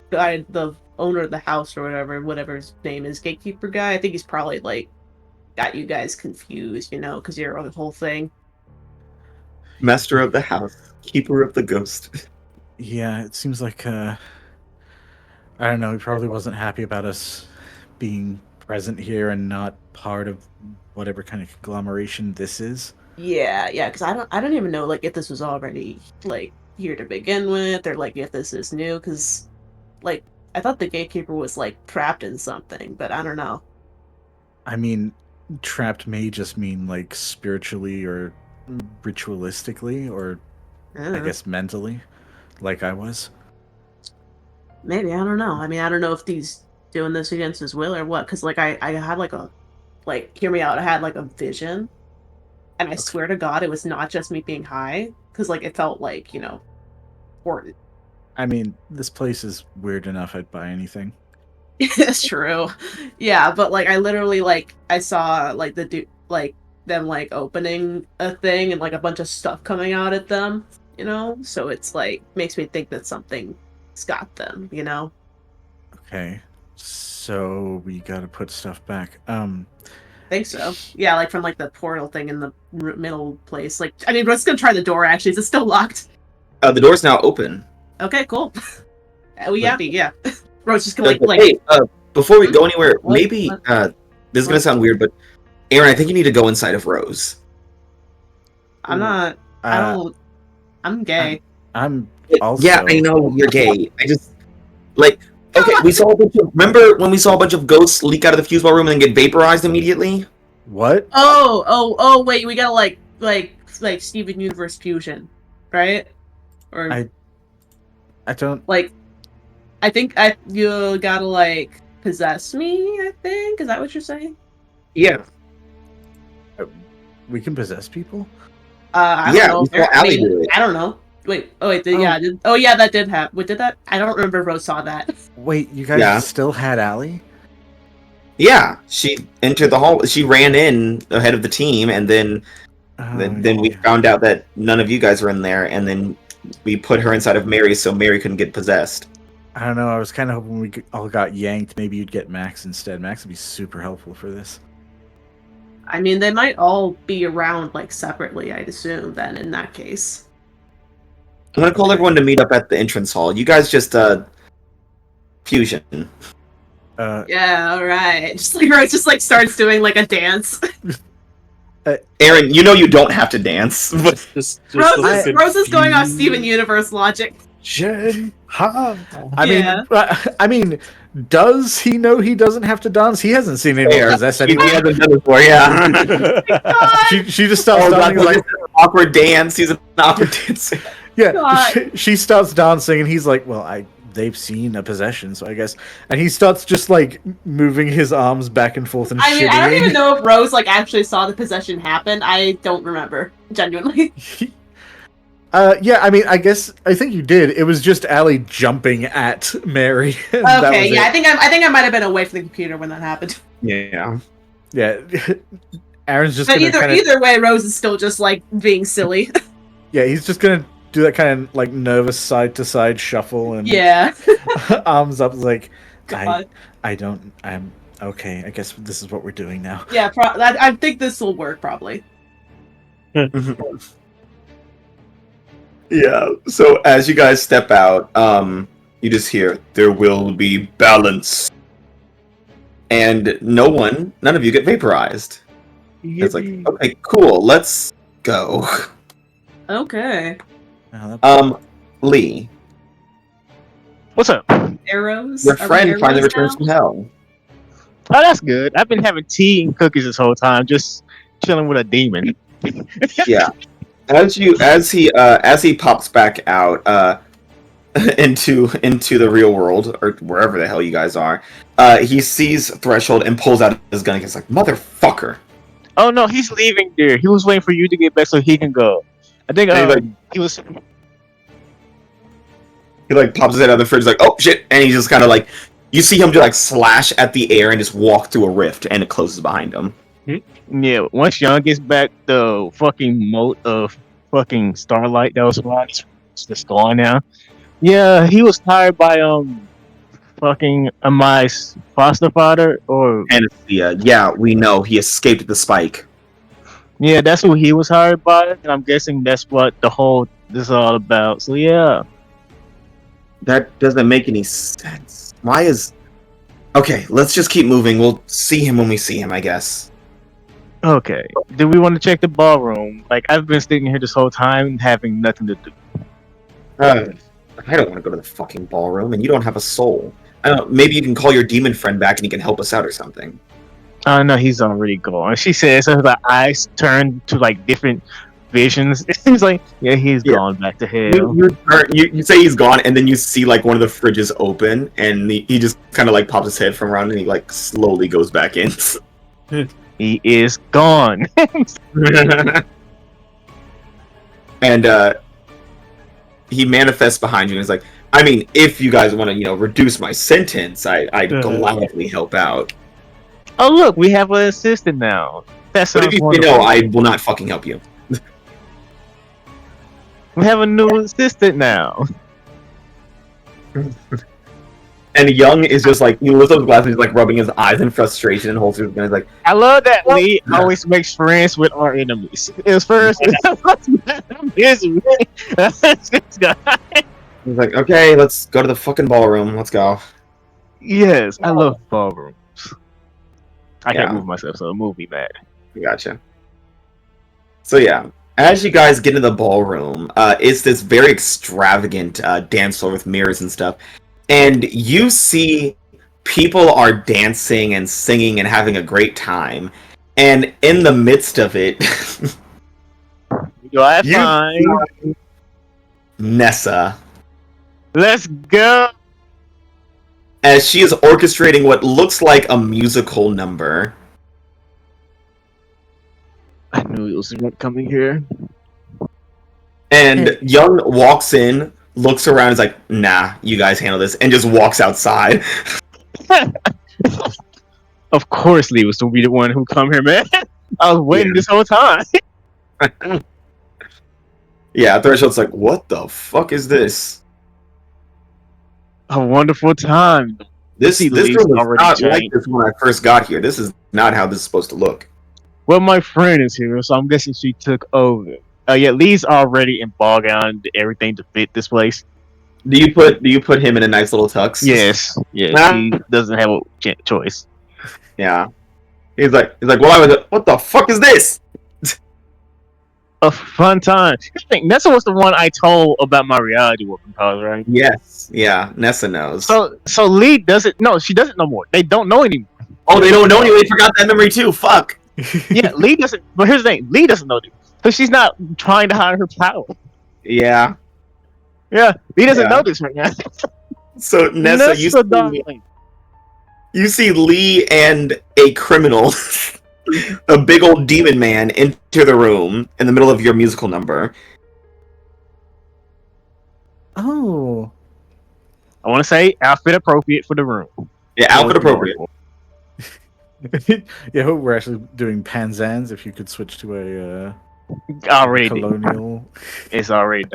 Speaker 9: guy, the owner of the house or whatever his name is, gatekeeper guy, I think he's probably, like, got you guys confused, because you're the whole thing.
Speaker 2: Master of the house, keeper of the ghost.
Speaker 1: Yeah, it seems like, I don't know, he probably wasn't happy about us being present here and not part of whatever kind of conglomeration this is.
Speaker 9: Yeah, because I don't even know, like, if this was already, like, here to begin with, or, like, if this is new, because, like, I thought the gatekeeper was, like, trapped in something, but I don't know.
Speaker 1: Trapped may just mean, like, spiritually or ritualistically, or I guess mentally, like I was.
Speaker 9: Maybe, I don't know. I don't know if he's doing this against his will or what, because, like, I had, hear me out, I had, like, a vision, and I swear to God, it was not just me being high, because, like, it felt, like, important.
Speaker 1: This place is weird enough, I'd buy anything.
Speaker 9: It's true. Yeah, but, like, I literally, like, I saw, like, them, like, opening a thing and, like, a bunch of stuff coming out at them, So it's, like, makes me think that something's got them,
Speaker 1: Okay. So we gotta put stuff back.
Speaker 9: I think so. Yeah, like, from, like, the portal thing in the middle place. Like, let's go try the door, actually. Is it still locked?
Speaker 2: The door's now open.
Speaker 9: Okay, cool. We happy, yeah. Rose just gonna,
Speaker 2: hey, before we go anywhere, maybe, this is gonna sound weird, but Aaron, I think you need to go inside of Rose.
Speaker 9: I'm not, I'm gay.
Speaker 1: I'm also...
Speaker 2: Yeah, I know you're gay. I just, like, okay, remember when we saw a bunch of ghosts leak out of the fuse bar room and then get vaporized immediately?
Speaker 1: What?
Speaker 9: Oh, wait, we gotta, like Steven Universe fusion, right? Or
Speaker 1: I don't...
Speaker 9: Like, I think you gotta, like, possess me, I think? Is that what you're saying?
Speaker 2: Yeah.
Speaker 1: We can possess people?
Speaker 9: I don't know.
Speaker 2: We saw Allie do it.
Speaker 9: I don't know. Wait, yeah, that did happen. Wait, did that? I don't remember if Rose saw that.
Speaker 1: Wait, you guys still had Allie?
Speaker 2: Yeah, she entered the hall. She ran in ahead of the team, and then we found out that none of you guys were in there, and then we put her inside of Mary so Mary couldn't get possessed.
Speaker 1: I don't know. I was kind of hoping we all got yanked. Maybe you'd get Max instead. Max would be super helpful for this.
Speaker 9: I mean, they might all be around like separately, I'd assume, then in that case.
Speaker 2: I'm gonna call everyone to meet up at the entrance hall. You guys just fusion.
Speaker 9: Yeah, alright. Just like Rose just like starts doing like a dance.
Speaker 2: Aaron, you know you don't have to dance. But
Speaker 9: Rose is going off Steven Universe logic.
Speaker 1: I mean, does he know he doesn't have to dance? He hasn't seen any possess anyone.
Speaker 2: He hasn't done it before, yeah.
Speaker 1: she just starts dancing like
Speaker 2: awkward dance. He's an awkward dancer.
Speaker 1: Yeah, she starts dancing, and he's like, "Well, they've seen a possession, so I guess." And he starts just like moving his arms back and forth and
Speaker 9: I mean, I don't even know if Rose like actually saw the possession happen. I don't remember, genuinely.
Speaker 1: Yeah, I mean, I think you did. It was just Allie jumping at Mary.
Speaker 9: Okay, yeah, I think I might have been away from the computer when that happened.
Speaker 2: Yeah.
Speaker 1: Aaron's just.
Speaker 9: But either way, Rose is still just like being silly.
Speaker 1: Yeah, he's just gonna do that kind of like nervous side to side shuffle and arms up like,
Speaker 9: God.
Speaker 1: I'm okay. I guess this is what we're doing now.
Speaker 9: Yeah, I think this will work probably.
Speaker 2: Yeah, so as you guys step out, you just hear, "There will be balance." And none of you get vaporized. It's like, okay, cool, let's go.
Speaker 9: Okay.
Speaker 2: Lee.
Speaker 6: What's up?
Speaker 9: Arrows?
Speaker 2: Your friend finally returns from hell.
Speaker 6: Oh, that's good. I've been having tea and cookies this whole time, just chilling with a demon.
Speaker 2: Yeah. As he pops back out into the real world, or wherever the hell you guys are, he sees Threshold and pulls out his gun and gets like, "Motherfucker!"
Speaker 6: Oh no, he's leaving there. He was waiting for you to get back so he can go. I think he was.
Speaker 2: He like pops his head out of the fridge, like, "Oh shit!" And he just kind of like, you see him just like slash at the air and just walk through a rift, and it closes behind him.
Speaker 6: Yeah, once Young gets back, the fucking moat of fucking starlight that was around is just gone now. Yeah, he was hired by fucking A.E.G.I.S foster father or
Speaker 2: Anesthesia. Yeah, we know he escaped the spike.
Speaker 6: Yeah, that's who he was hired by, and I'm guessing that's what this is all about. So yeah,
Speaker 2: that doesn't make any sense. Why is? Okay, let's just keep moving. We'll see him when we see him, I guess.
Speaker 6: Okay. Do we want to check the ballroom? Like, I've been sitting here this whole time having nothing to do.
Speaker 2: I don't want to go to the fucking ballroom, and you don't have a soul. I don't know, maybe you can call your demon friend back and he can help us out or something.
Speaker 6: Oh no, he's already gone. She says her eyes turn to like different visions. He's like, yeah, he's gone back to hell.
Speaker 2: You say he's gone, and then you see like one of the fridges open, and he just kind of like pops his head from around, and he like slowly goes back in.
Speaker 6: He is gone.
Speaker 2: And he manifests behind you and is like, "I mean, if you guys want to, reduce my sentence, I'd gladly help out."
Speaker 6: Oh look, we have an assistant now. But
Speaker 2: if you say no, I will not fucking help you.
Speaker 6: We have a new assistant now.
Speaker 2: And Young is just like, he lifts up his glasses, he's like rubbing his eyes in frustration and holds his gun. He's like,
Speaker 6: I love that Lee always makes friends with our enemies. It was first, I'm busy. This guy.
Speaker 2: He's like, okay, let's go to the fucking ballroom. Let's go.
Speaker 6: Yes, I love ballrooms. I can't move myself, so move me mad.
Speaker 2: Gotcha. So yeah, as you guys get into the ballroom, it's this very extravagant dance floor with mirrors and stuff. And you see people are dancing and singing and having a great time. And in the midst of it,
Speaker 6: do I find
Speaker 2: Nessa.
Speaker 6: Let's go.
Speaker 2: As she is orchestrating what looks like a musical number.
Speaker 6: I knew it was coming here.
Speaker 2: And Young walks in, looks around, is like, "Nah, you guys handle this," and just walks outside.
Speaker 6: Of course, Lee was to be the one who come here, man. I was waiting this whole time.
Speaker 2: Yeah, Threshold's like, what the fuck is this?
Speaker 6: A wonderful time.
Speaker 2: This
Speaker 6: See,
Speaker 2: room
Speaker 6: Lee's
Speaker 2: is
Speaker 6: already
Speaker 2: not like
Speaker 6: changed.
Speaker 2: this when I first got here. This is not how this is supposed to look.
Speaker 6: Well, my friend is here, so I'm guessing she took over. Yeah, Lee's already in ball gown and everything to fit this place.
Speaker 2: Do you put him in a nice little tux?
Speaker 6: Yes, he doesn't have a choice.
Speaker 2: Yeah. He's like, what the fuck is this?
Speaker 6: A fun time. I think Nessa was the one I told about my reality warping powers, right?
Speaker 2: Yes. Yeah. Nessa knows.
Speaker 6: So Lee doesn't. No, she doesn't know more. They don't know anymore.
Speaker 2: Oh, they don't know anymore. They forgot that memory too. Fuck.
Speaker 6: Yeah, Lee doesn't. But here's the thing: Lee doesn't know this, so she's not trying to hide her power.
Speaker 2: Yeah.
Speaker 6: Yeah, Lee doesn't know this right now.
Speaker 2: So Nessa, you see Lee and a criminal, a big old demon man, enter the room in the middle of your musical number.
Speaker 1: Oh.
Speaker 6: I want to say outfit appropriate for the room.
Speaker 2: Yeah, outfit appropriate.
Speaker 1: Yeah, I hope we're actually doing Panzans. If you could switch to a
Speaker 6: already
Speaker 1: colonial.
Speaker 6: It's already.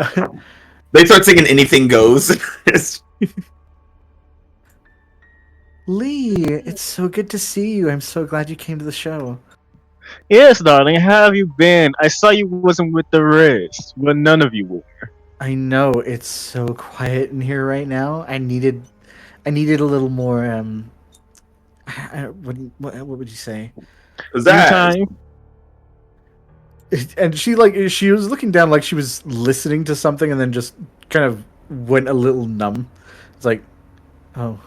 Speaker 2: They start singing "Anything Goes."
Speaker 1: Lee, it's so good to see you. I'm so glad you came to the show.
Speaker 6: Yes, darling. How have you been? I saw you wasn't with the rest, but none of you were.
Speaker 1: I know it's so quiet in here right now. I needed a little more. What would you say?
Speaker 2: Was that
Speaker 6: time?
Speaker 1: And she was looking down like she was listening to something, and then just kind of went a little numb. It's like, oh,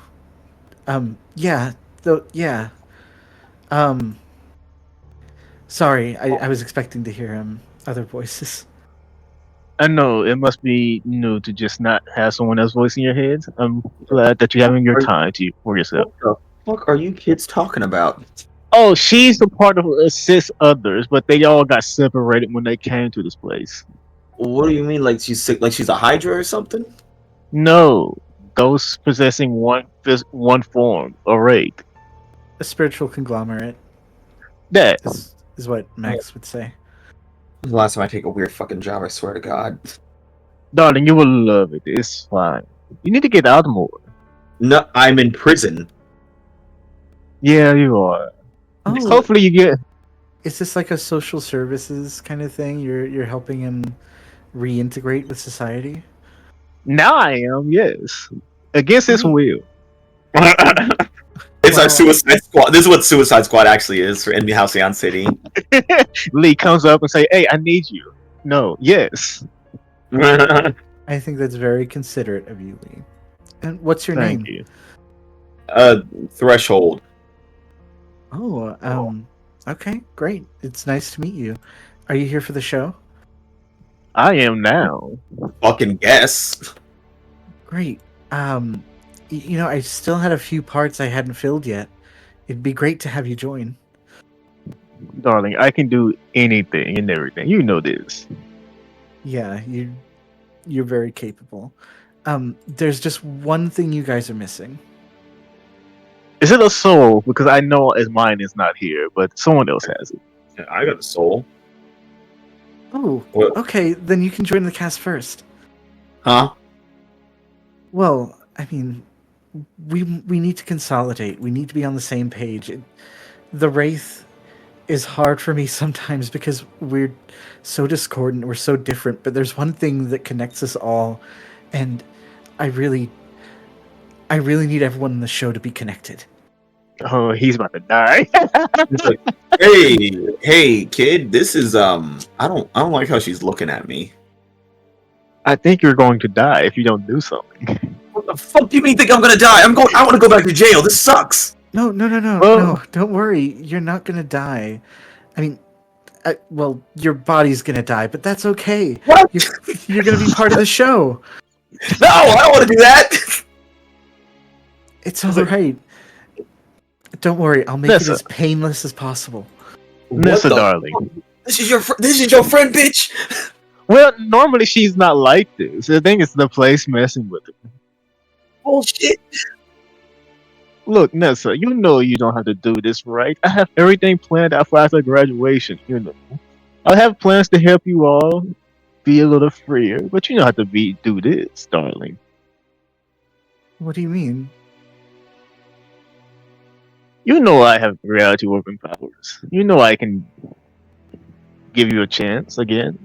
Speaker 1: yeah, yeah. Sorry, I was expecting to hear other voices.
Speaker 6: I know it must be new to just not have someone else voice in your head. I'm glad that you're having your time for yourself.
Speaker 2: What the fuck are you kids talking about?
Speaker 6: Oh, she's the part of assist others, but they all got separated when they came to this place.
Speaker 2: What do you mean, like she's sick? Like she's a Hydra or something?
Speaker 6: No, those possessing one form, a wraith.
Speaker 1: A spiritual conglomerate.
Speaker 6: That
Speaker 1: is what Max would say.
Speaker 2: The last time I take a weird fucking job, I swear to God.
Speaker 6: Darling, you will love it. It's fine. You need to get out more.
Speaker 2: No, I'm in prison.
Speaker 6: Yeah, you are.
Speaker 1: Oh,
Speaker 6: hopefully you get.
Speaker 1: Is this like a social services kind of thing? You're helping him reintegrate with society?
Speaker 6: Now I am, yes. Against his will.
Speaker 2: It's our Suicide Squad. This is what Suicide Squad actually is for Enemy Halcyon City.
Speaker 6: Lee comes up and say, "Hey, I need you." No, yes.
Speaker 1: I think that's very considerate of you, Lee. And what's your name?
Speaker 6: You.
Speaker 2: Threshold.
Speaker 1: Oh, okay, great. It's nice to meet you. Are you here for the show?
Speaker 6: I am now.
Speaker 2: Fucking guess.
Speaker 1: Great. I still had a few parts I hadn't filled yet. It'd be great to have you join.
Speaker 6: Darling, I can do anything and everything. You know this.
Speaker 1: Yeah, you're very capable. There's just one thing you guys are missing.
Speaker 6: Is it a soul? Because I know mine is not here, but someone else has it.
Speaker 2: Yeah, I got a soul.
Speaker 1: Oh, okay. Then you can join the cast first.
Speaker 2: Huh?
Speaker 1: Well, I mean, we need to consolidate. We need to be on the same page. The Wraith is hard for me sometimes because we're so discordant. We're so different. But there's one thing that connects us all, and I really need everyone in the show to be connected.
Speaker 6: Oh, he's about to die.
Speaker 2: It's like, hey, kid. This is I don't like how she's looking at me.
Speaker 6: I think you're going to die if you don't do something.
Speaker 2: What the fuck do you mean? Think I'm gonna die? I want to go back to jail. This sucks.
Speaker 1: No. No, don't worry. You're not gonna die. I mean, your body's gonna die, but that's okay.
Speaker 2: What?
Speaker 1: You're gonna be part of the show.
Speaker 2: No, I don't want to do that.
Speaker 1: It's all right. Don't worry. I'll make it as painless as possible.
Speaker 6: Nessa, darling.
Speaker 2: This is your friend, bitch.
Speaker 6: Well, normally she's not like this. I think it's the place messing with her.
Speaker 2: Bullshit.
Speaker 6: Look, Nessa, you know you don't have to do this, right? I have everything planned out for after graduation. You know, I have plans to help you all be a little freer, but you know how to do this, darling.
Speaker 1: What do you mean?
Speaker 6: You know I have reality warping powers. You know I can give you a chance again.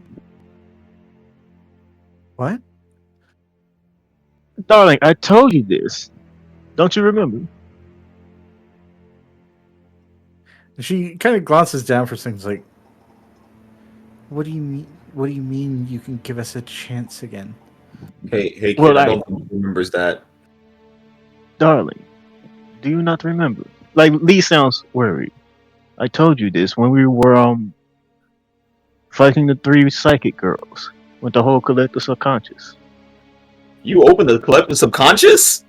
Speaker 1: What?
Speaker 6: Darling, I told you this. Don't you remember?
Speaker 1: She kind of glances down for things like, "What do you mean? What do you mean you can give us a chance again?"
Speaker 2: Hey, kid,
Speaker 6: Well,
Speaker 2: I don't think he remembers that.
Speaker 6: darling, do you not remember? Like, Lee sounds worried. I told you this when we were fighting the three psychic girls with the whole collective subconscious.
Speaker 2: You opened the collective subconscious?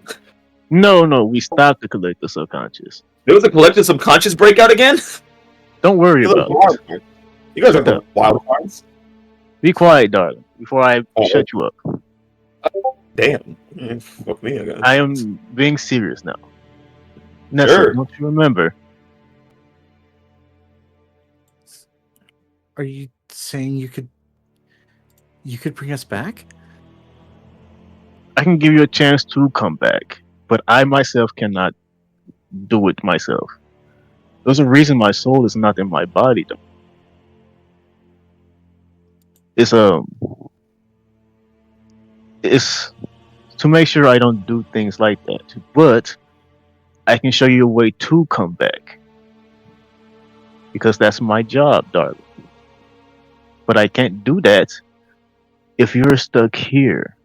Speaker 6: No, we stopped the collective subconscious.
Speaker 2: There was a collective subconscious breakout again?
Speaker 6: Don't worry
Speaker 2: You
Speaker 6: about
Speaker 2: wild
Speaker 6: it.
Speaker 2: cards. You guys are
Speaker 6: Shut
Speaker 2: the
Speaker 6: up.
Speaker 2: wild cards.
Speaker 6: Be quiet, darling, before I
Speaker 2: Oh.
Speaker 6: shut you up.
Speaker 2: Damn. Fuck me, I guess.
Speaker 6: I am being serious now. Nessa,
Speaker 2: Sure.
Speaker 6: don't you remember?
Speaker 1: Are you saying you could bring us back?
Speaker 6: I can give you a chance to come back, but I myself cannot do it myself. There's a reason my soul is not in my body, though. It's it's to make sure I don't do things like that. But I can show you a way to come back because that's my job, darling. But I can't do that if you're stuck here.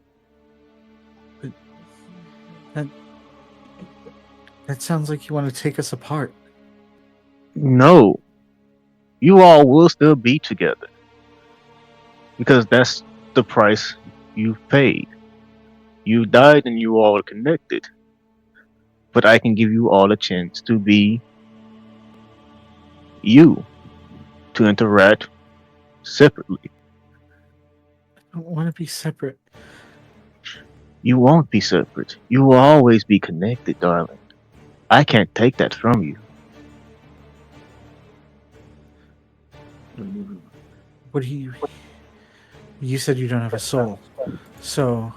Speaker 1: That sounds like you want to take us apart.
Speaker 6: No, you all will still be together because that's the price you've paid. You died and you all are connected. But I can give you all a chance to be you, to interact separately.
Speaker 1: I don't want to be separate.
Speaker 6: You won't be separate. You will always be connected, darling. I can't take that from you.
Speaker 1: What do you... You said you don't have a soul. So...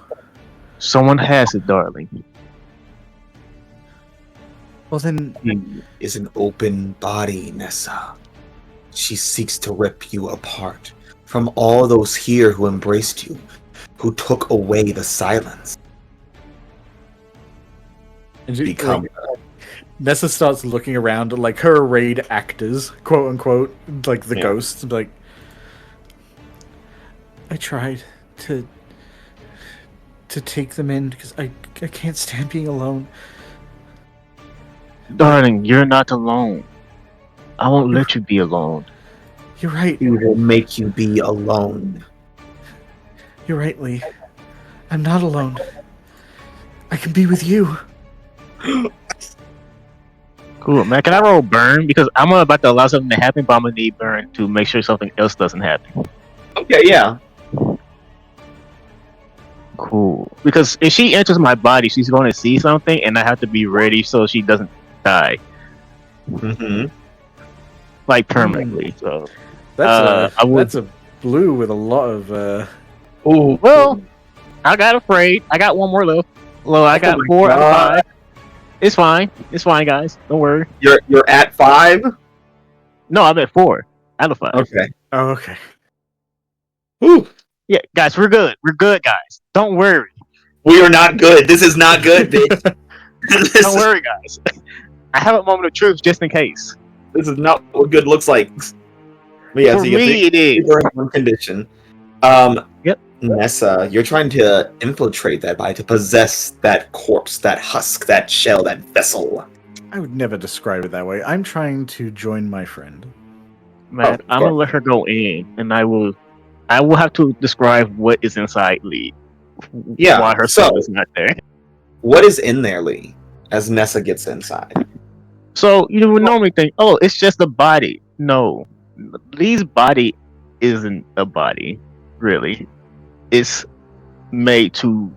Speaker 6: Someone has it, darling.
Speaker 1: Well then...
Speaker 2: Is an open body, Nessa. She seeks to rip you apart from all those here who embraced you, who took away the silence. Become
Speaker 1: Nessa starts looking around at, like, her arrayed actors, quote unquote, like the ghosts, like... I tried to take them in because I can't stand being alone.
Speaker 6: Darling, you're not alone. I won't let you be alone.
Speaker 1: You're right.
Speaker 2: He will make you be alone.
Speaker 1: You're right, Lee. I'm not alone. I can be with you.
Speaker 6: Cool, man. Can I roll burn? Because I'm about to allow something to happen, but I'm gonna need burn to make sure something else doesn't happen.
Speaker 2: Okay, yeah.
Speaker 6: Cool. Because if she enters my body, she's going to see something, and I have to be ready so she doesn't die.
Speaker 2: Mm-hmm.
Speaker 6: Like permanently. So
Speaker 1: That's a blue with a lot of
Speaker 2: Oh
Speaker 6: well, I got afraid. I got one more left. Well, I got 4 out of 5. It's fine. It's fine, guys. Don't worry.
Speaker 2: You're at 5?
Speaker 6: No, I'm at 4 out of 5.
Speaker 2: Okay.
Speaker 1: Oh, okay.
Speaker 2: Whew.
Speaker 6: Yeah, guys, we're good. We're good, guys. Don't worry.
Speaker 2: We are not good. This is not good, bitch.
Speaker 6: Don't worry, guys. I have a moment of truth just in case.
Speaker 2: This is not what good looks like. But yeah,
Speaker 6: For
Speaker 2: so you
Speaker 6: me, it is.
Speaker 2: are in one condition.
Speaker 6: Yep.
Speaker 2: Nessa, you're trying to infiltrate that body, to possess that corpse, that husk, that shell, that vessel.
Speaker 1: I would never describe it that way. I'm trying to join my friend.
Speaker 6: Man, I'm gonna let her go in, and I will have to describe what is inside Lee.
Speaker 2: Yeah,
Speaker 6: Why her soul is not there.
Speaker 2: What is in there, Lee, as Nessa gets inside?
Speaker 6: So you would normally think, oh, it's just a body. No, Lee's body isn't a body, really. It's made to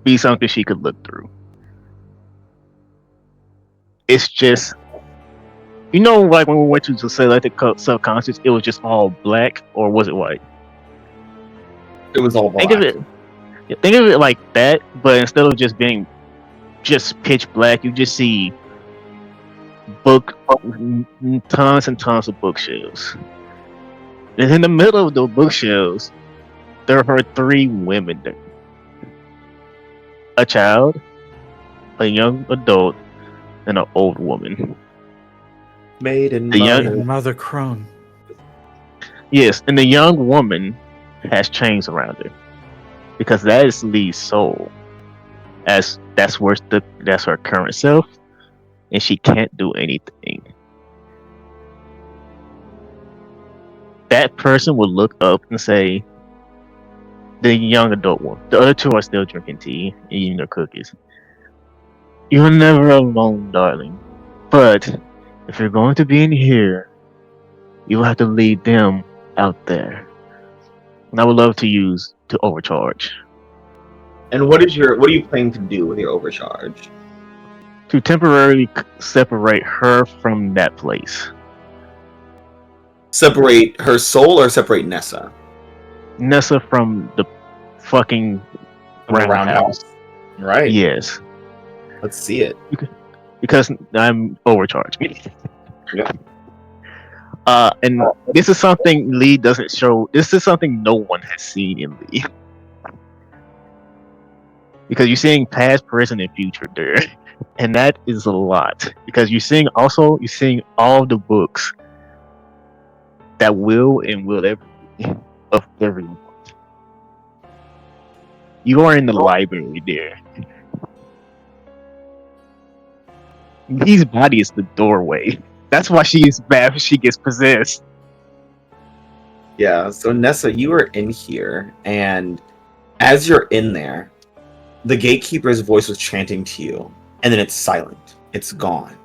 Speaker 6: be something she could look through. it's just, like when we went to the selected subconscious, it was just all black, or was it white?
Speaker 2: It was all
Speaker 6: Think of
Speaker 2: black.
Speaker 6: it like that, but instead of just being just pitch black, you just see tons and tons of bookshelves. And in the middle of the bookshelves, there are 3 women there: a child, a young adult, and an old woman.
Speaker 2: Maiden
Speaker 6: The young,
Speaker 2: mother.
Speaker 1: Mother Crone.
Speaker 6: yes, and the young woman has chains around her because that is Lee's soul. As that's her current self, and she can't do anything. That person would look up and say, the young adult one, the other 2 are still drinking tea and eating their cookies. You're never alone, darling. But if you're going to be in here, you will have to lead them out there. And I would love to use to overcharge.
Speaker 2: And what are you planning to do with your overcharge?
Speaker 6: To temporarily separate her from that place.
Speaker 2: Separate her soul or separate Nessa?
Speaker 6: Nessa from the fucking roundhouse.
Speaker 2: Right.
Speaker 6: Yes.
Speaker 2: Let's see it.
Speaker 6: Because I'm overcharged.
Speaker 2: Yeah.
Speaker 6: And this is something Lee doesn't show. This is something no one has seen in Lee. Because you're seeing past, present, and future there. And that is a lot. Because you're seeing all the books that will ever be of everyone. You are in the library there. Lee's body is the doorway. That's why she is bad when she gets possessed.
Speaker 2: Yeah, so Nessa, you are in here, and as you're in there, the gatekeeper's voice was chanting to you, and then it's silent. It's gone.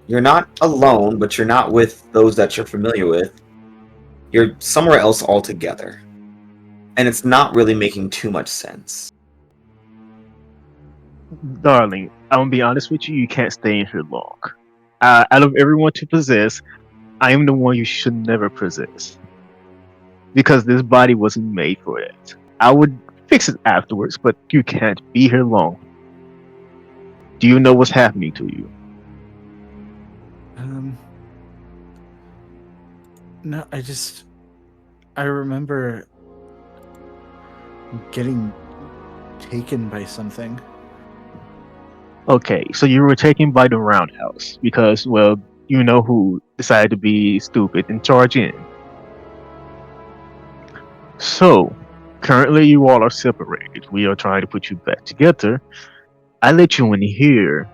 Speaker 2: You're not alone, but you're not with those that you're familiar with. You're somewhere else altogether. And it's not really making too much sense.
Speaker 6: Darling, I'm gonna be honest with you, you can't stay in here long. Out of everyone to possess, I am the one you should never possess. Because this body wasn't made for that. I would fix it afterwards, but you can't be here long. Do you know what's happening to you?
Speaker 1: No, I remember getting taken by something.
Speaker 6: Okay, so you were taken by the roundhouse because, well, you know who decided to be stupid and charge in. So, currently you all are separated. We are trying to put you back together. I let you in here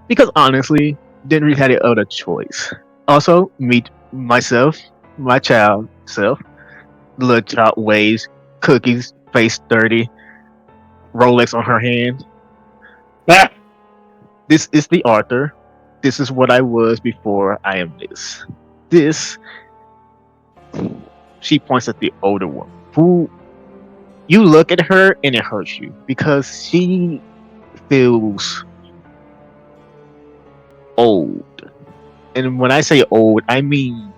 Speaker 6: because honestly, didn't really have any other choice. Also, meet myself, my child self. The little child waves, cookies, face dirty, Rolex on her hand. Ah! This is the Arthur. This is what I was before I am this. This. She points at the older one, who you look at her and it hurts you because she feels old. And when I say old, I mean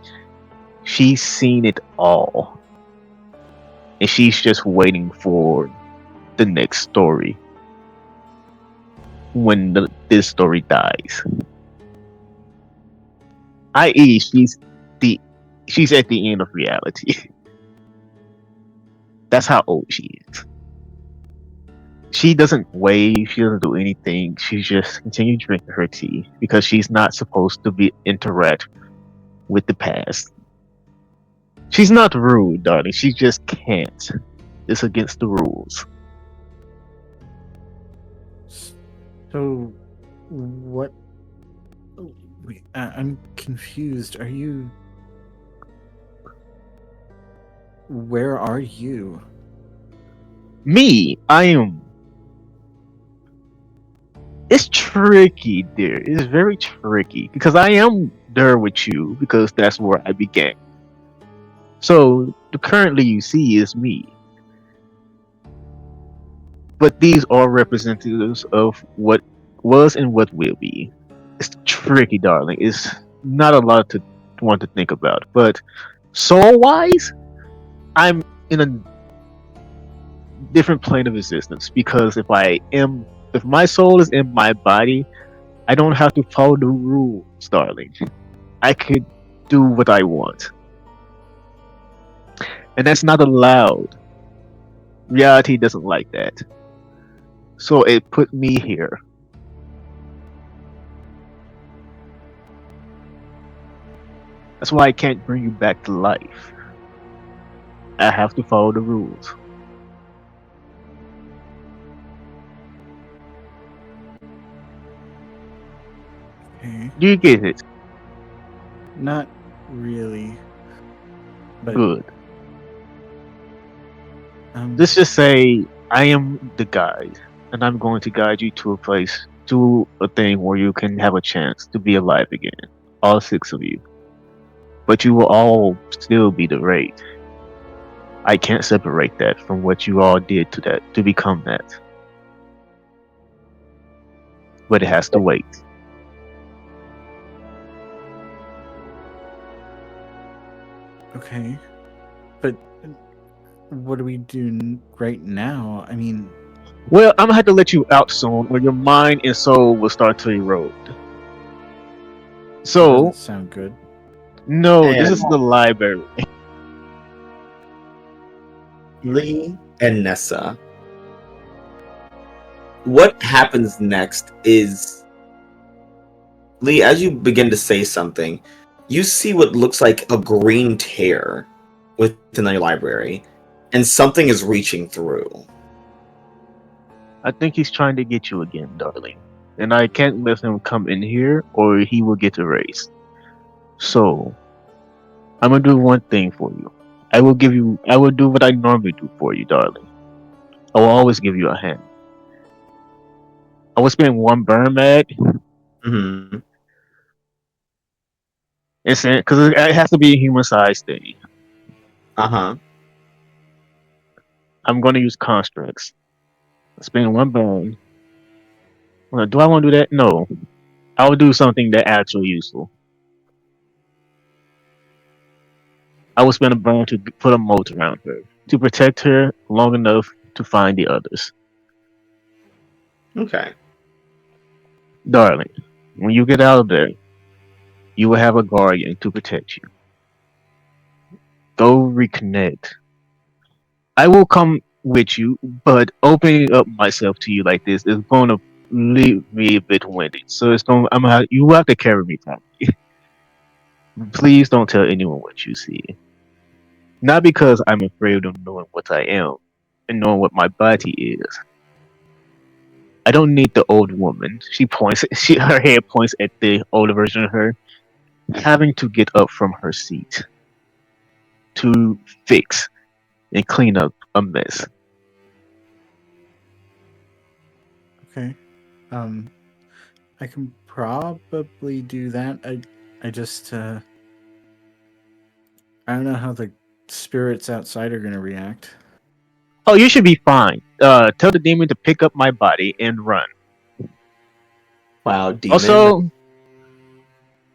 Speaker 6: she's seen it all. And she's just waiting for the next story. When this story dies. I.e., she's at the end of reality. That's how old she is. She doesn't wave, she doesn't do anything. She just continues drinking her tea because she's not supposed to interact with the past. She's not rude, darling. She just can't. It's against the rules.
Speaker 1: So, what? Wait, I'm confused. Are you? Where are you?
Speaker 6: Me, I am. It's tricky, dear. It's very tricky because I am there with you because that's where I began. So the currently you see is me. but these are representatives of what was and what will be. It's tricky, darling. It's not a lot to want to think about, but soul wise, I'm in a different plane of existence because if my soul is in my body, I don't have to follow the rules, darling. I could do what I want. And that's not allowed. Reality doesn't like that. So it put me here. That's why I can't bring you back to life. I have to follow the rules.
Speaker 1: Okay.
Speaker 6: Do you get it?
Speaker 1: Not really. But
Speaker 6: Good.
Speaker 1: um,
Speaker 6: Let's just say I am the guide, and I'm going to guide you to a thing where you can have a chance to be alive again. All six of you. But you will all still be the raid. I can't separate that from what you all did to become that. But it has to wait.
Speaker 1: okay. But what do we do right now? I mean,
Speaker 6: Well, I'm gonna have to let you out soon, or your mind and soul will start to erode.
Speaker 1: that
Speaker 6: So,
Speaker 1: doesn't sound good.
Speaker 6: no, this
Speaker 2: And
Speaker 6: is the library.
Speaker 2: Lee and Nessa. What happens next is, Lee, as you begin to say something, you see what looks like a green tear within the library, and something is reaching through.
Speaker 6: I think he's trying to get you again, darling. And I can't let him come in here, or he will get erased. So, I'm gonna do one thing for you. I will do what I normally do for you, darling. I will always give you a hand. I will spend one burn mag,
Speaker 2: Mm-hmm.
Speaker 6: because it has to be a human sized thing.
Speaker 2: Uh-huh.
Speaker 6: I'm gonna use constructs. Spend one burn. Well, do I want to do that? No. I will do something that actually useful. I will spend a burn to put a moat around her to protect her long enough to find the others.
Speaker 2: Okay.
Speaker 6: Darling, when you get out of there, you will have a guardian to protect you. Go reconnect. I will come with you, but opening up myself to you like this is going to leave me a bit winded. So you will have to carry me properly. Please don't tell anyone what you see. Not because I'm afraid of knowing what I am and knowing what my body is. I don't need the old woman. Her head points at the older version of her, having to get up from her seat to fix and clean up a mess.
Speaker 1: Okay. I can probably do that. I just I don't know how the spirits outside are gonna react.
Speaker 6: Oh, you should be fine. Tell the demon to pick up my body and run.
Speaker 2: Wow, demon.
Speaker 6: Also,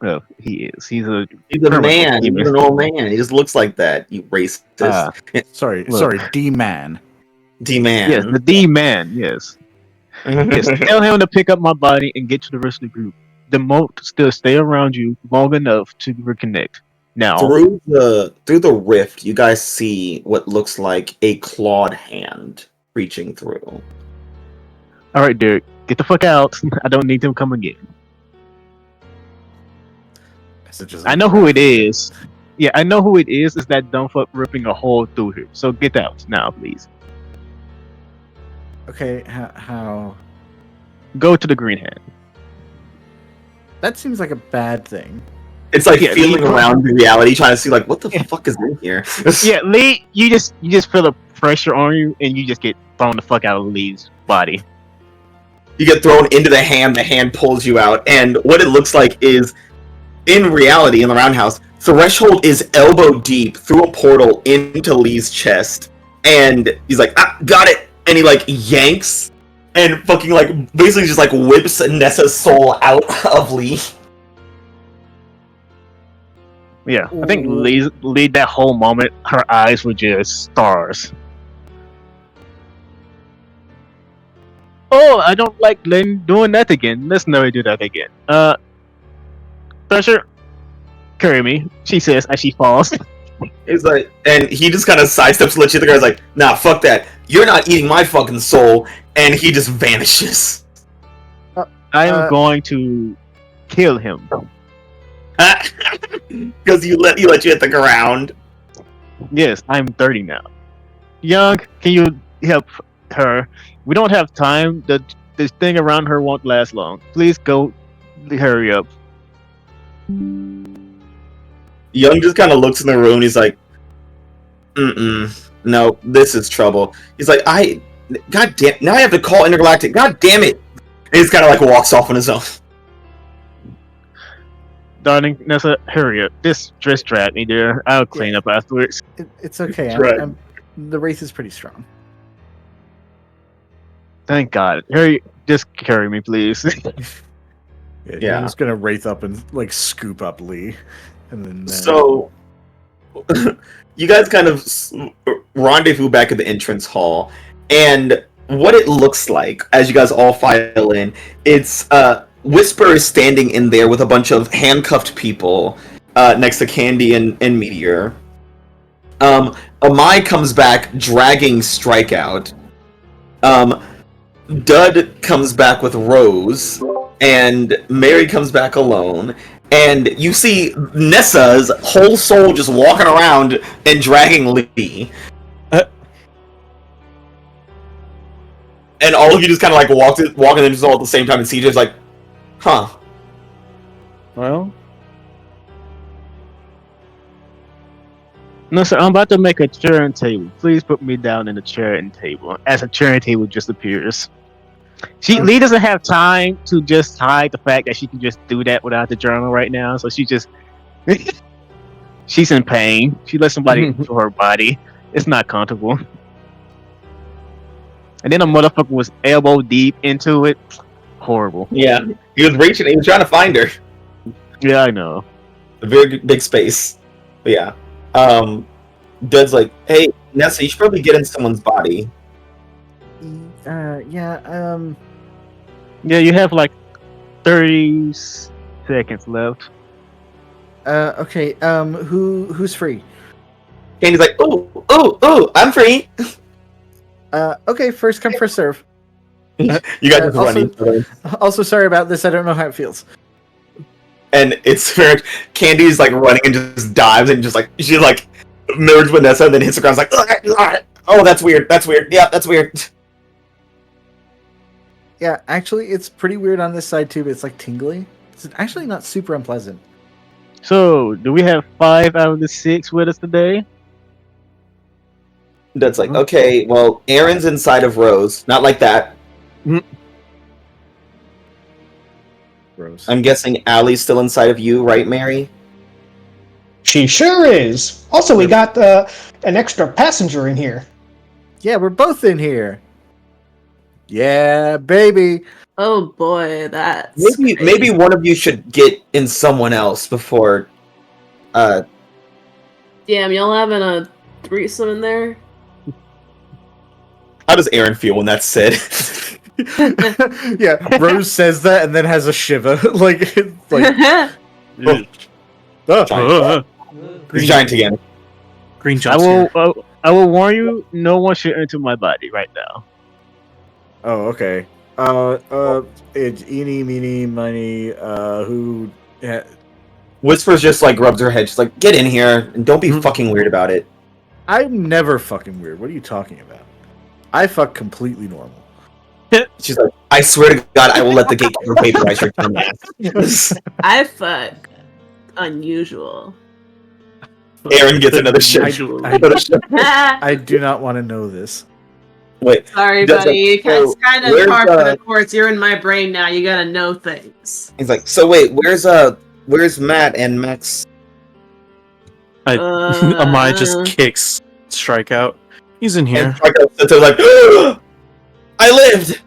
Speaker 6: well, he is. He's a
Speaker 2: He's a
Speaker 6: criminal
Speaker 2: man.
Speaker 6: demon.
Speaker 2: He's an old man. He just looks like that. You racist.
Speaker 1: Sorry,
Speaker 6: Look.
Speaker 1: D-man.
Speaker 2: D-man.
Speaker 6: Yes, the D man. Yes, yes. Tell him to pick up my body and get to the rest of the group. The moat still stay around you long enough to reconnect. Now,
Speaker 2: Through the rift, you guys see what looks like a clawed hand reaching through.
Speaker 6: all right, Derek, get the fuck out. I don't need him come again. I know who it is. Yeah, I know who it is. It's that dumb fuck ripping a hole through here. So get out now, please.
Speaker 1: Okay, how?
Speaker 6: Go to the green hand.
Speaker 1: That seems like a bad thing.
Speaker 2: It's like
Speaker 6: Yeah,
Speaker 2: feeling around in reality, trying to see like what the fuck is in here.
Speaker 6: Yeah, Lee, you just feel the pressure on you, and you just get thrown the fuck out of Lee's body.
Speaker 2: You get thrown into the hand pulls you out, and what it looks like is, in reality, in the roundhouse, Threshold is elbow deep through a portal into Lee's chest, and he's like, "Ah, got it!" and he like yanks and fucking like basically just like whips Nessa's soul out of Lee.
Speaker 6: Yeah, I think Lee that whole moment, her eyes were just stars. Oh, I don't like Lynn doing that again. Let's never do that again. Thresher, carry me, she says as she falls.
Speaker 2: He's like, and he just kind of sidesteps Lich. The guy's like, nah, fuck that. You're not eating my fucking soul. And he just vanishes.
Speaker 6: I am going to kill him.
Speaker 2: Because he let you hit the ground.
Speaker 6: Yes, I'm 30 now. Young, can you help her? We don't have time. This thing around her won't last long. Please go, hurry up.
Speaker 2: Young just kind of looks in the room and he's like, no, this is trouble. He's like, god damn, now I have to call Intergalactic, god damn it! And he's kind of like walks off on his own.
Speaker 6: Darling, Nessa, hurry up. Just drag me there. I'll clean up afterwards.
Speaker 1: It's okay.
Speaker 2: Right.
Speaker 1: The wraith is pretty strong.
Speaker 6: Thank God. Hurry, just carry me, please.
Speaker 1: Yeah. I'm just gonna wraith up and like scoop up Lee, and then.
Speaker 2: So, you guys kind of rendezvous back at the entrance hall, and what it looks like as you guys all file in, it's Whisper is standing in there with a bunch of handcuffed people next to Candy and Meteor. Amai comes back dragging Strikeout. Dud comes back with Rose, and Mary comes back alone. And you see Nessa's whole soul just walking around and dragging Lee. And all of you just kind of like walking into all at the same time, and CJ's like, huh.
Speaker 4: Well,
Speaker 6: No, sir, I'm about to make a chair and table. Please put me down in the chair and table. As a chair and table just appears. Lee doesn't have time to just hide the fact that she can just do that without the journal right now, so she just... she's in pain. She let somebody to her body. It's not comfortable. And then a motherfucker was elbow deep into it. Horrible.
Speaker 2: Yeah, he was reaching, he was trying to find her.
Speaker 6: Yeah, I know.
Speaker 2: A very big space. But yeah. Dud's like, hey, Nessa, you should probably get in someone's body.
Speaker 1: Yeah,
Speaker 6: Yeah, you have like 30 seconds left.
Speaker 1: okay, who's free?
Speaker 2: Candy's like, oh, I'm free.
Speaker 1: Okay, first come, first serve.
Speaker 2: You guys are running.
Speaker 1: Also, sorry about this, I don't know how it feels.
Speaker 2: And it's very, Candy's like running and just dives and just like, she like merges with Nessa and then hits the ground like, oh, that's weird, yeah, that's weird.
Speaker 1: Yeah, actually, it's pretty weird on this side too, but it's like tingly. It's actually not super unpleasant.
Speaker 6: So, do we have 5 out of the 6 with us today?
Speaker 2: That's like, okay, well, Aaron's inside of Rose. Not like that.
Speaker 1: Rose.
Speaker 2: I'm guessing Allie's still inside of you, right, Mary?
Speaker 7: She sure is. Also, we got an extra passenger in here.
Speaker 1: Yeah, we're both in here. Yeah, baby.
Speaker 9: Oh boy, that's
Speaker 2: Maybe one of you should get in someone else before.
Speaker 9: Damn, y'all having a threesome in there?
Speaker 2: How does Aaron feel when that's said?
Speaker 1: Yeah, Rose says that and then has a shiver. like.
Speaker 2: He's giant again.
Speaker 4: Green jumps
Speaker 6: I will warn you, no one should enter my body right now.
Speaker 1: Oh, okay. It's eeny, meeny, miny, who... Yeah.
Speaker 2: Whisper's just like rubs her head. She's like, get in here and don't be fucking weird about it.
Speaker 1: I'm never fucking weird. What are you talking about? I fuck completely normal.
Speaker 2: She's like, I swear to God, I will let the gatekeeper vaporize your dumb ass.
Speaker 9: I fuck unusual.
Speaker 2: Aaron gets another shit.
Speaker 1: I do not want to know this.
Speaker 2: Wait.
Speaker 9: Sorry, buddy. It's kind of hard for the courts. You're in my brain now. You gotta know things.
Speaker 2: He's like, so wait, where's Matt and Max?
Speaker 4: Amai just kicks Strikeout. He's in here.
Speaker 2: And Strikeout sits there like, I lived.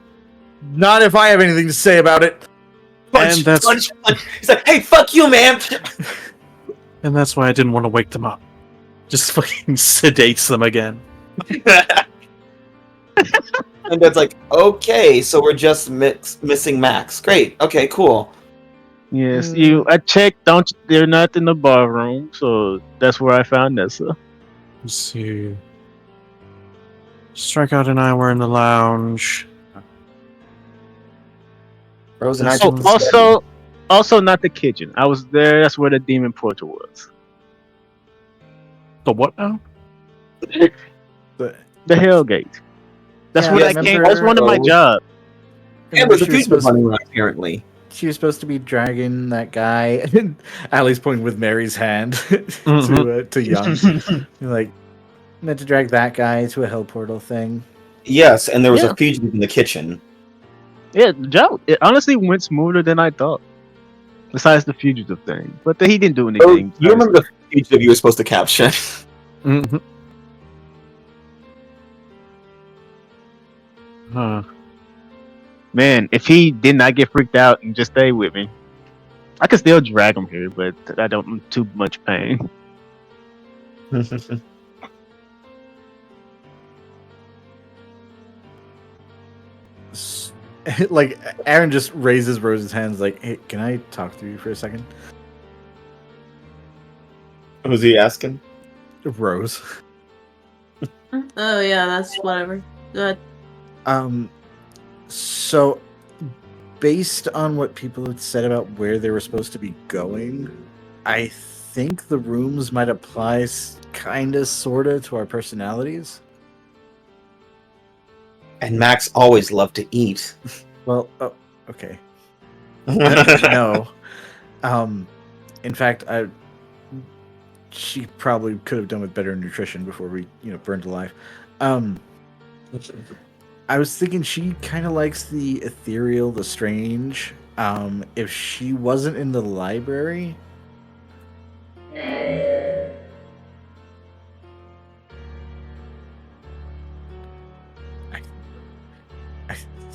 Speaker 1: Not if I have anything to say about it.
Speaker 2: Punch,
Speaker 4: And that's-
Speaker 2: punch, punch. He's like, hey, fuck you, man.
Speaker 4: And that's why I didn't want to wake them up. Just fucking sedates them again.
Speaker 2: And Dad's like, okay, so we're just missing Max. Great. Okay, cool.
Speaker 6: Yes, I checked. They're not in the bar room, so that's where I found Nessa.
Speaker 4: Let's see. Strikeout and I were in the lounge.
Speaker 2: Rose and I
Speaker 6: So,
Speaker 2: took the
Speaker 6: also not the kitchen. I was there. That's where the demon portal was.
Speaker 4: The what now?
Speaker 6: The Hellgate. That's
Speaker 1: Yeah,
Speaker 6: what
Speaker 1: I
Speaker 6: I came.
Speaker 1: remember-
Speaker 6: That's one of my jobs.
Speaker 2: And there's a
Speaker 1: She was
Speaker 2: future
Speaker 1: supposed-
Speaker 2: running around, apparently.
Speaker 1: She was supposed to be dragging that guy. Allie's pointing with Mary's hand to Young. Like, meant to drag that guy to a hell portal thing.
Speaker 2: Yes, and there was
Speaker 6: Yeah.
Speaker 2: a fugitive in the kitchen.
Speaker 6: Yeah, the job. It honestly went smoother than I thought. Besides the fugitive thing, but he didn't do
Speaker 2: Oh,
Speaker 6: anything.
Speaker 2: you remember the fugitive you were supposed to capture?
Speaker 4: Mm-hmm. Huh.
Speaker 6: Man, if he did not get freaked out and just stay with me, I could still drag him here, but I don't want too much pain.
Speaker 1: Like, Aaron just raises Rose's hands like, hey, can I talk to you for a second?
Speaker 2: Who's he asking?
Speaker 1: Rose.
Speaker 9: Oh yeah, that's whatever. Go ahead.
Speaker 1: So, based on what people had said about where they were supposed to be going, I think the rooms might apply kinda, sorta, to our personalities.
Speaker 2: And Max always loved to eat.
Speaker 1: Well, oh, okay. No. In fact, she probably could have done with better nutrition before we, burned alive. I was thinking she kind of likes the ethereal, the strange. If she wasn't in the library,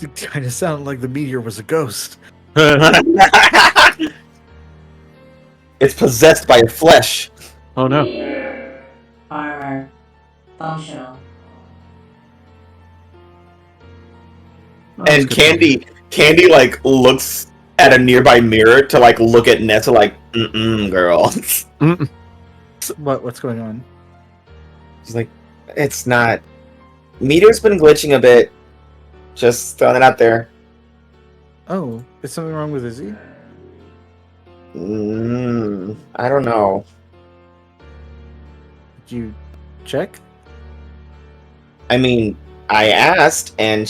Speaker 1: it kind of sounded like the meteor was a ghost.
Speaker 2: It's possessed by flesh.
Speaker 4: Oh no.
Speaker 8: Armor. Functional.
Speaker 4: Oh, that's
Speaker 2: And
Speaker 4: good.
Speaker 2: Candy like looks at a nearby mirror to like look at Nessa like, girl.
Speaker 4: Mm-mm.
Speaker 1: What's going on?
Speaker 2: She's like, it's not. Meteor's been glitching a bit. Just throwing it out there.
Speaker 1: Oh, is something wrong with Izzy?
Speaker 2: I don't know.
Speaker 1: Did you check?
Speaker 2: I mean, I asked, and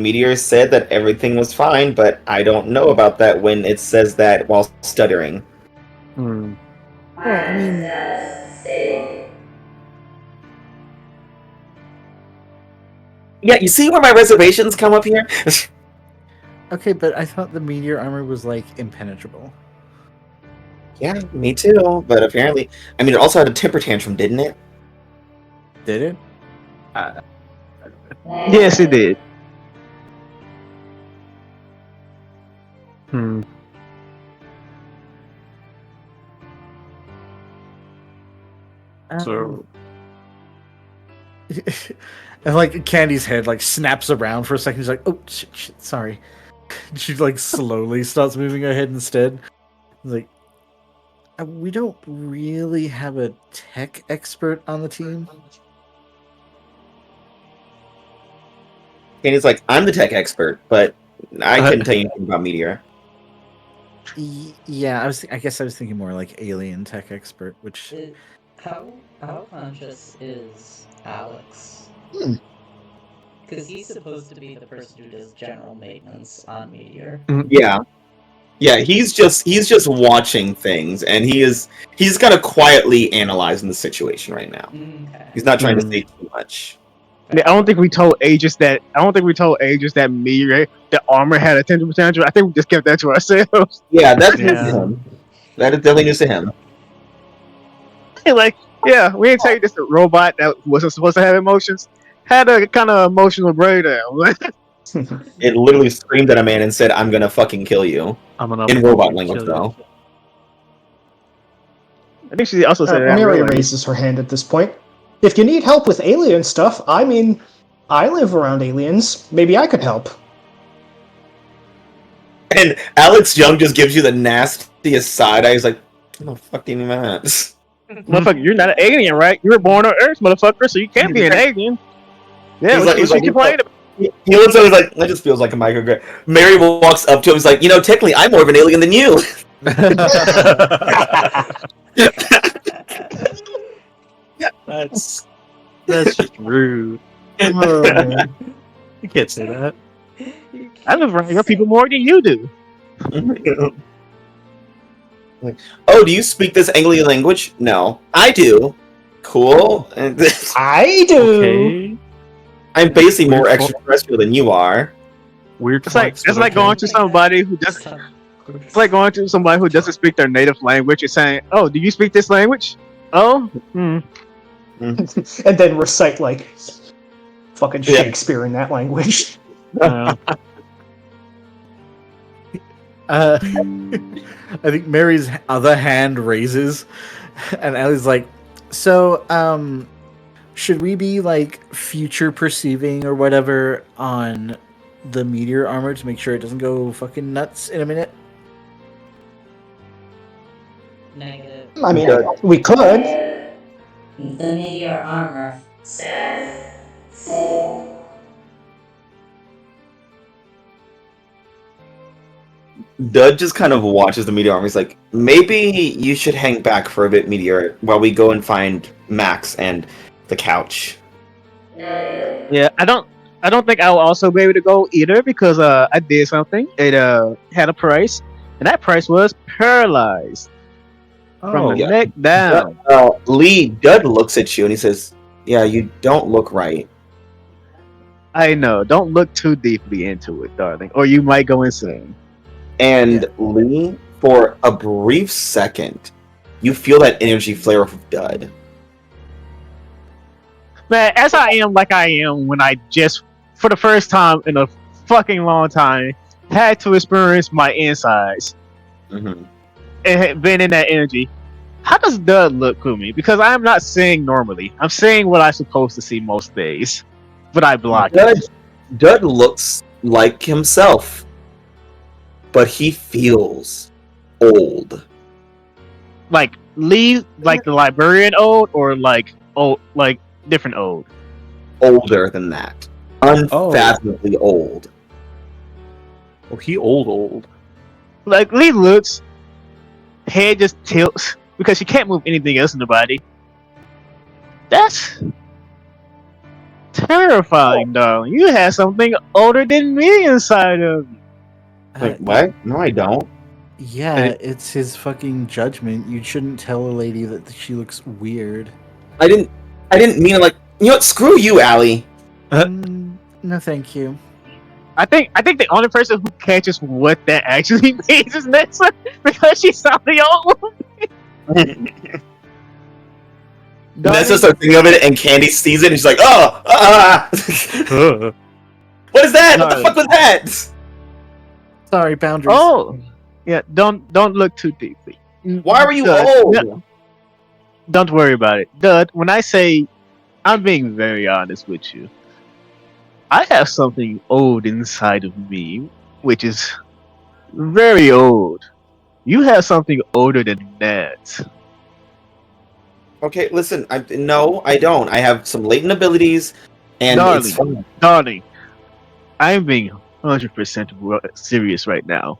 Speaker 2: Meteor said that everything was fine, but I don't know about that when it says that while stuttering.
Speaker 4: Hmm.
Speaker 1: Well, I mean,
Speaker 2: Yeah, you see where my reservations come up here?
Speaker 1: okay, but I thought the meteor armor was like impenetrable.
Speaker 2: Yeah, me too. But apparently, I mean, it also had a temper tantrum, didn't it?
Speaker 1: Did it?
Speaker 6: Yes, it did.
Speaker 4: Hmm. So
Speaker 1: And like Candy's head like snaps around for a second. She's like, "Oh shit, sorry." She like slowly starts moving her head instead. Like, we don't really have a tech expert on the team.
Speaker 2: Candy's like, I'm the tech expert, but I couldn't tell you anything about Meteor.
Speaker 1: Yeah, I guess I was thinking more like alien tech expert, which
Speaker 3: How conscious is Alex?
Speaker 2: Hmm.
Speaker 3: Because he's supposed to be the person who does general maintenance on Meteor.
Speaker 2: Yeah, he's just watching things, and he's kind of quietly analyzing the situation right now.
Speaker 3: Okay.
Speaker 2: He's not trying to say too much.
Speaker 6: I don't think we told Aegis that. Meteor, the armor had a temper tantrum. I think we just kept that to ourselves.
Speaker 2: Yeah, that's news
Speaker 4: Yeah.
Speaker 2: to him. That is definitely news to him.
Speaker 6: Like, yeah, we didn't tell you this robot that wasn't supposed to have emotions. had a kind of emotional breakdown.
Speaker 2: It literally screamed at a man and said, "I'm gonna fucking kill you."
Speaker 4: I'm gonna
Speaker 2: In robot
Speaker 4: fucking
Speaker 2: language,
Speaker 4: kill you.
Speaker 2: though.
Speaker 6: I think she also said that.
Speaker 7: Mary raises her hand at this point. If you need help with alien stuff, I mean, I live around aliens. Maybe I could help.
Speaker 2: And Alex Young just gives you the nastiest side eye. He's like, "What the fuck do you mean by that?"
Speaker 6: Motherfucker, you're not an alien, right? You were born on Earth, motherfucker, so you can't be an alien. Yeah,
Speaker 2: He's like,
Speaker 6: complaining about?
Speaker 2: he looks at him, he's like, "That just feels like a microaggression." Mary walks up to him. He's like, technically, I'm more of an alien than you.
Speaker 4: That's just rude. You can't say that.
Speaker 6: I live around your people more than you do.
Speaker 2: Like, oh, do you speak this alien language? No, I do. Cool.
Speaker 7: I do.
Speaker 4: Okay.
Speaker 2: I'm basically more extraterrestrial than you are.
Speaker 4: Weird.
Speaker 6: It's like going to somebody who doesn't. It's like going to somebody who doesn't speak their native language and saying, "Oh, do you speak this language?" Oh,
Speaker 7: and then recite like fucking Shakespeare in that language.
Speaker 1: I think Mary's other hand raises, and Ellie's like, "So, should we be like future perceiving or whatever on the meteor armor to make sure it doesn't go fucking nuts in a minute?"
Speaker 3: Negative.
Speaker 7: I mean, we could.
Speaker 8: The meteor armor says
Speaker 2: Dud just kind of watches the meteor armor. He's like, maybe you should hang back for a bit, Meteor, while we go and find Max and the couch.
Speaker 6: yeah. I don't think I will also be able to go either because I did something. It had a price, and that price was paralyzed from the neck down.
Speaker 2: Lee, Dud looks at you and he says, "Yeah, you don't look right."
Speaker 6: I know. Don't look too deeply into it, darling, or you might go insane.
Speaker 2: And Lee, for a brief second, you feel that energy flare off of Dud.
Speaker 6: Man, as I am like I am when I just, for the first time in a fucking long time, had to experience my insides and had been in that energy. How does Dud look to me? Because I am not seeing normally. I'm seeing what I'm supposed to see most days, but I block it.
Speaker 2: Dud looks like himself, but he feels old.
Speaker 6: Like Lee, like the librarian old, or like old, like different old.
Speaker 2: Older than that, unfathomably old.
Speaker 4: Oh, he old.
Speaker 6: Like Lee looks, head just tilts because she can't move anything else in the body. That's terrifying, darling. You have something older than me inside of you.
Speaker 2: Like, what? No, I don't.
Speaker 1: Yeah, it's his fucking judgment. You shouldn't tell a lady that she looks weird.
Speaker 2: I didn't mean it like, what? Screw you, Allie.
Speaker 1: No, thank you.
Speaker 6: I think the only person who catches what that actually means is Nessa because she saw the old woman.
Speaker 2: Nessa starts thinking of it, and Candy sees it, and she's like, "Oh, what is that? What the fuck was that?"
Speaker 1: Sorry, boundaries.
Speaker 6: Oh, yeah. Don't look too deeply.
Speaker 2: Why were you
Speaker 6: Dud,
Speaker 2: old?
Speaker 6: no, don't worry about it, Dud. When I say, I'm being very honest with you. I have something old inside of me, which is very old. You have something older than that.
Speaker 2: Okay, listen. No, I don't. I have some latent abilities, and it's fun.
Speaker 6: Darling, I'm being 100% serious right now.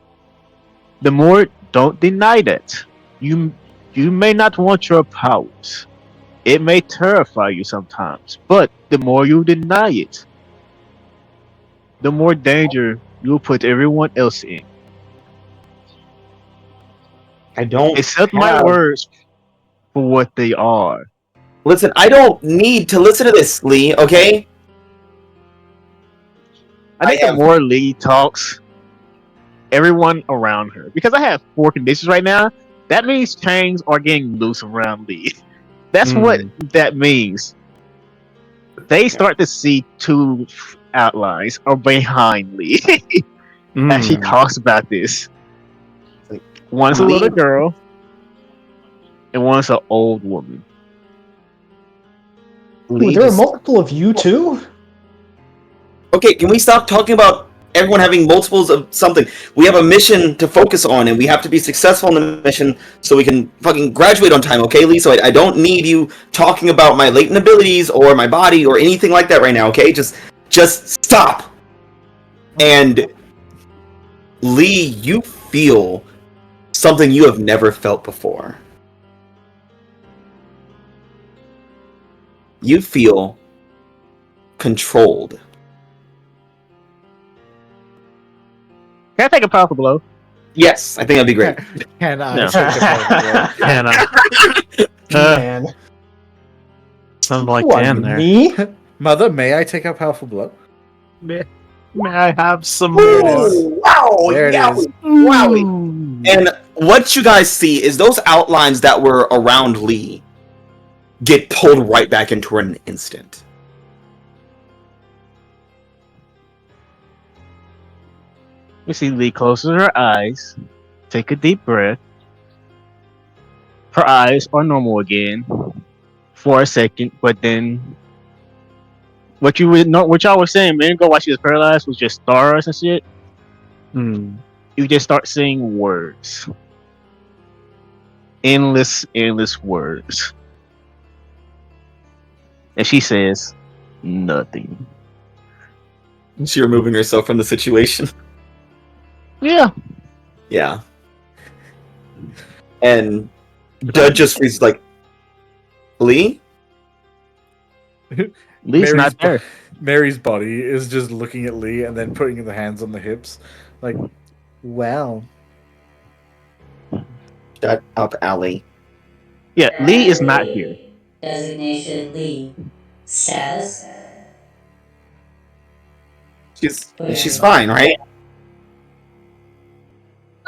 Speaker 6: The more, don't deny that. You may not want your powers. It may terrify you sometimes, but the more you deny it, the more danger you'll put everyone else in.
Speaker 2: I don't
Speaker 6: accept my words for what they are.
Speaker 2: Listen, I don't need to listen to this, Lee, okay?
Speaker 6: I think the more Lee talks, everyone around her, because I have 4 conditions right now, that means chains are getting loose around Lee. That's what that means. they start to see two outlines are behind Lee as she
Speaker 4: Mm.
Speaker 6: talks about this. One's a
Speaker 2: Lee-
Speaker 6: little girl, and one's an old woman.
Speaker 7: Ooh, there are multiple of you too?
Speaker 2: Okay, can we stop talking about everyone having multiples of something? We have a mission to focus on, and we have to be successful in the mission so we can fucking graduate on time, okay, Lee? So I don't need you talking about my latent abilities or my body or anything like that right now, okay? Just stop. And Lee, you feel something you have never felt before. You feel controlled.
Speaker 6: Can I take a powerful blow?
Speaker 2: Yes, I think that'd be great.
Speaker 1: Can I
Speaker 6: No.
Speaker 1: take a powerful blow?
Speaker 4: And
Speaker 7: Man.
Speaker 4: sounded like
Speaker 7: What,
Speaker 4: Dan there.
Speaker 7: me?
Speaker 1: Mother, may I take a powerful blow?
Speaker 4: May I have some more?
Speaker 2: Ooh, wow,
Speaker 1: There it is.
Speaker 2: Wowie. And what you guys see is those outlines that were around Lee get pulled right back into her in an instant.
Speaker 6: We see Lee closes her eyes, take a deep breath. Her eyes are normal again for a second, but then what y'all were saying a minute ago while she was paralyzed was just stars and shit. You just start seeing words. Endless words. And she says nothing.
Speaker 2: She's removing herself from the situation.
Speaker 6: Yeah.
Speaker 2: Yeah. And Dud just freezes like, Lee?
Speaker 6: Lee's
Speaker 1: Mary's
Speaker 6: not there.
Speaker 1: Mary's body is just looking at Lee and then putting the hands on the hips. Like, well.
Speaker 2: Shut up, Allie.
Speaker 6: Yeah, Lee is not here.
Speaker 8: Designation Lee. Status?
Speaker 2: She's fine, right?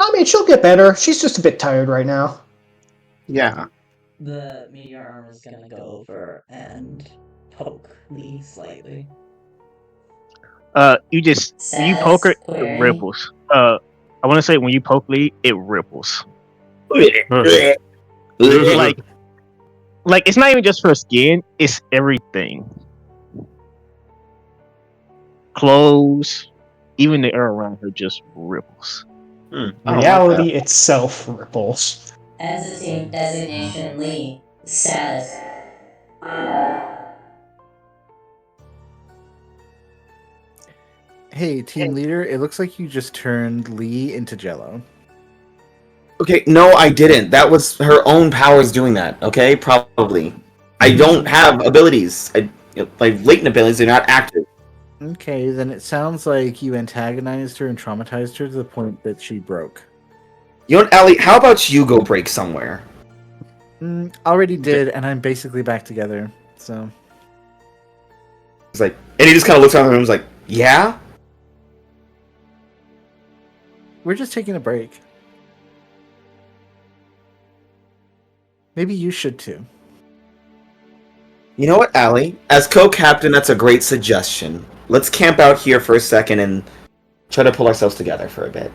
Speaker 7: I mean, she'll get better. She's just a bit tired right now.
Speaker 2: Yeah.
Speaker 3: The meteor arm is gonna go over and poke Lee slightly.
Speaker 6: When you poke her, it
Speaker 8: Query.
Speaker 6: ripples. I want to say when you poke Lee, it ripples. Like it's not even just her skin; it's everything. Clothes, even the air around her just ripples.
Speaker 7: Reality itself ripples.
Speaker 8: Entity designation Lee. Status.
Speaker 1: Hey, team leader, it looks like you just turned Lee into Jello.
Speaker 2: Okay, no, I didn't. That was her own powers doing that, okay? Probably. I don't have abilities. Like latent abilities, they're not active.
Speaker 1: Okay, then it sounds like you antagonized her and traumatized her to the point that she broke.
Speaker 2: You know what, Allie, how about you go break somewhere?
Speaker 1: Already did, and I'm basically back together, so...
Speaker 2: It's like, and he just kind of looks around the room and is like, yeah?
Speaker 1: We're just taking a break. Maybe you should too.
Speaker 2: You know what, Allie? As co-captain, that's a great suggestion. Let's camp out here for a second and try to pull ourselves together for a bit.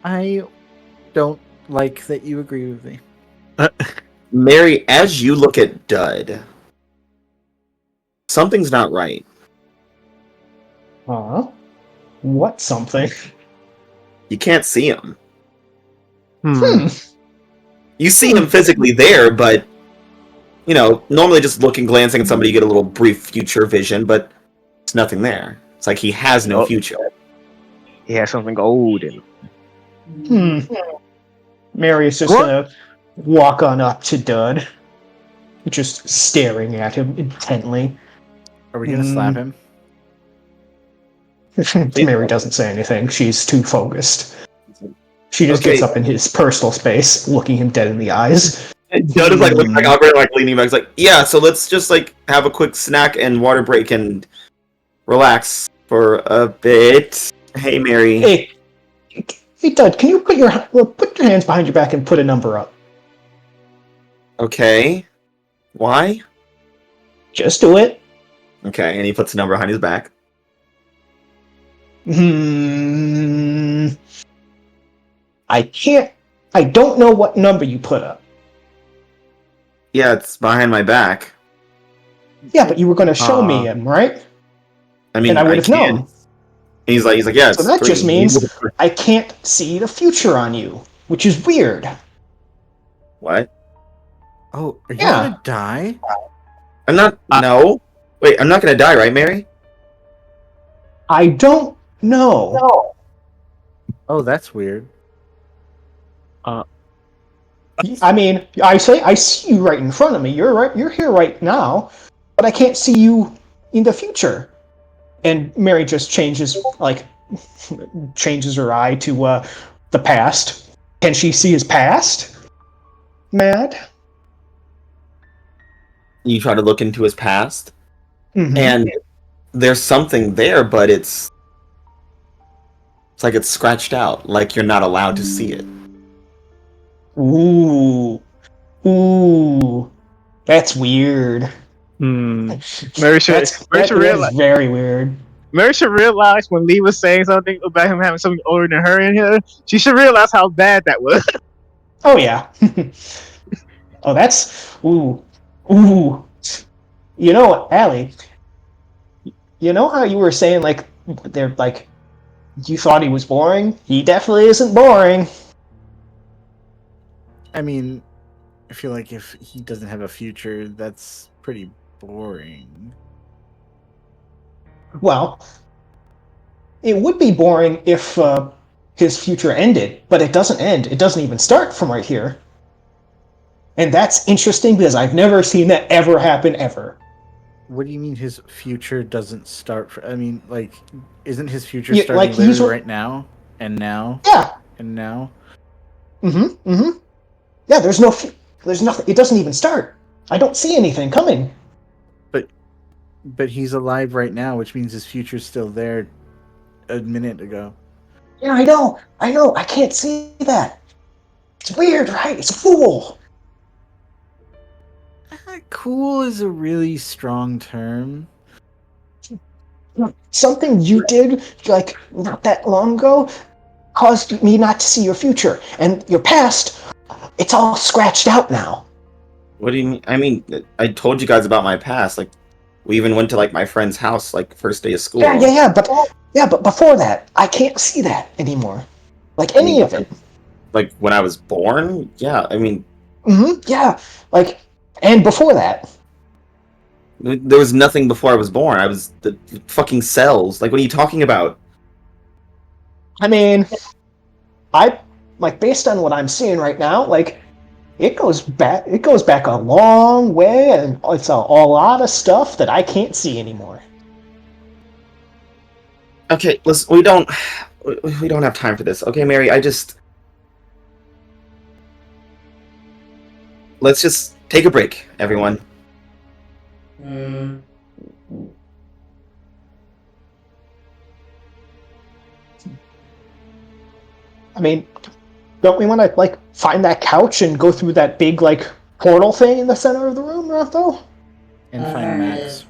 Speaker 1: I don't like that you agree with me.
Speaker 2: Mary, as you look at Dud, something's not right.
Speaker 7: Huh? What something?
Speaker 2: You can't see him.
Speaker 7: Hmm.
Speaker 2: You see him physically there, but, you know, normally just looking, glancing at somebody, you get a little brief future vision, but it's nothing there. It's like he has no future.
Speaker 6: He has something old in him.
Speaker 7: Mary is just gonna walk on up to Dud, just staring at him intently.
Speaker 1: Are we gonna slap him?
Speaker 7: Mary doesn't say anything. She's too focused. She just gets up in his personal space, looking him dead in the eyes.
Speaker 2: Dud is like looking like Albert, like leaning back. He's like, yeah, so let's just like have a quick snack and water break and relax for a bit. Hey, Mary.
Speaker 7: Hey, Hey, Dud, can you put your hands behind your back and put a number up?
Speaker 2: Okay. Why?
Speaker 7: Just do it.
Speaker 2: Okay, and he puts a number behind his back.
Speaker 7: I don't know what number you put up.
Speaker 2: Yeah, it's behind my back.
Speaker 7: Yeah, but you were going to show me him, right?
Speaker 2: I mean,
Speaker 7: and I would have known.
Speaker 2: And he's like, yeah, it's
Speaker 7: so that
Speaker 2: 3.
Speaker 7: just means I can't see the future on you, which is weird.
Speaker 2: What?
Speaker 1: Oh, are you gonna die?
Speaker 2: I'm not. No. Wait, I'm not gonna die, right, Mary?
Speaker 7: I don't know.
Speaker 2: No.
Speaker 1: Oh, that's weird.
Speaker 7: I mean, I see you right in front of me. You're here right now, but I can't see you in the future. And Mary just changes her eye to the past. Can she see his past? Mad?
Speaker 2: You try to look into his past,
Speaker 7: Mm-hmm.
Speaker 2: and there's something there, but it's like it's scratched out, like you're not allowed to see it.
Speaker 7: Ooh, that's weird.
Speaker 6: Mary
Speaker 7: That is very weird.
Speaker 6: Mary should realize when Lee was saying something about him having something older than her in here, she should realize how bad that was.
Speaker 7: Oh yeah. Oh, that's ooh. You know, Allie. You know how you were saying they're like you thought he was boring? He definitely isn't boring.
Speaker 1: I mean, I feel like if he doesn't have a future, that's pretty boring.
Speaker 7: Well, it would be boring if his future ended, but it doesn't end. It doesn't even start from right here. And that's interesting because I've never seen that ever happen ever.
Speaker 1: What do you mean his future doesn't start? I mean, like, isn't his future
Speaker 7: Yeah,
Speaker 1: starting
Speaker 7: like
Speaker 1: literally right now? And now?
Speaker 7: Yeah.
Speaker 1: And now?
Speaker 7: Yeah, there's nothing. It doesn't even start. I don't see anything coming.
Speaker 1: But he's alive right now, which means his future's still there a minute ago.
Speaker 7: Yeah, I know. I can't see that. It's weird, right? It's a fool.
Speaker 1: Cool is a really strong term.
Speaker 7: Something you did, like, not that long ago, caused me not to see your future. And your past, it's all scratched out now.
Speaker 2: What do you mean? I mean, I told you guys about my past. Like, we even went to, like, my friend's house, like, first day of school.
Speaker 7: Yeah, but before that, I can't see that anymore. Like, any of it.
Speaker 2: Like, when I was born? Yeah, I mean...
Speaker 7: Yeah, like, and before that.
Speaker 2: There was nothing before I was born. I was the fucking cells. Like, what are you talking about?
Speaker 7: I mean, based on what I'm seeing right now, like, it goes back a long way, and it's a lot of stuff that I can't see anymore.
Speaker 2: Okay, listen, we don't have time for this. Okay, Mary, let's just take a break, everyone.
Speaker 7: I mean, don't we want to, like, find that couch and go through that big, like, portal thing in the center of the room, though?
Speaker 1: And find Max.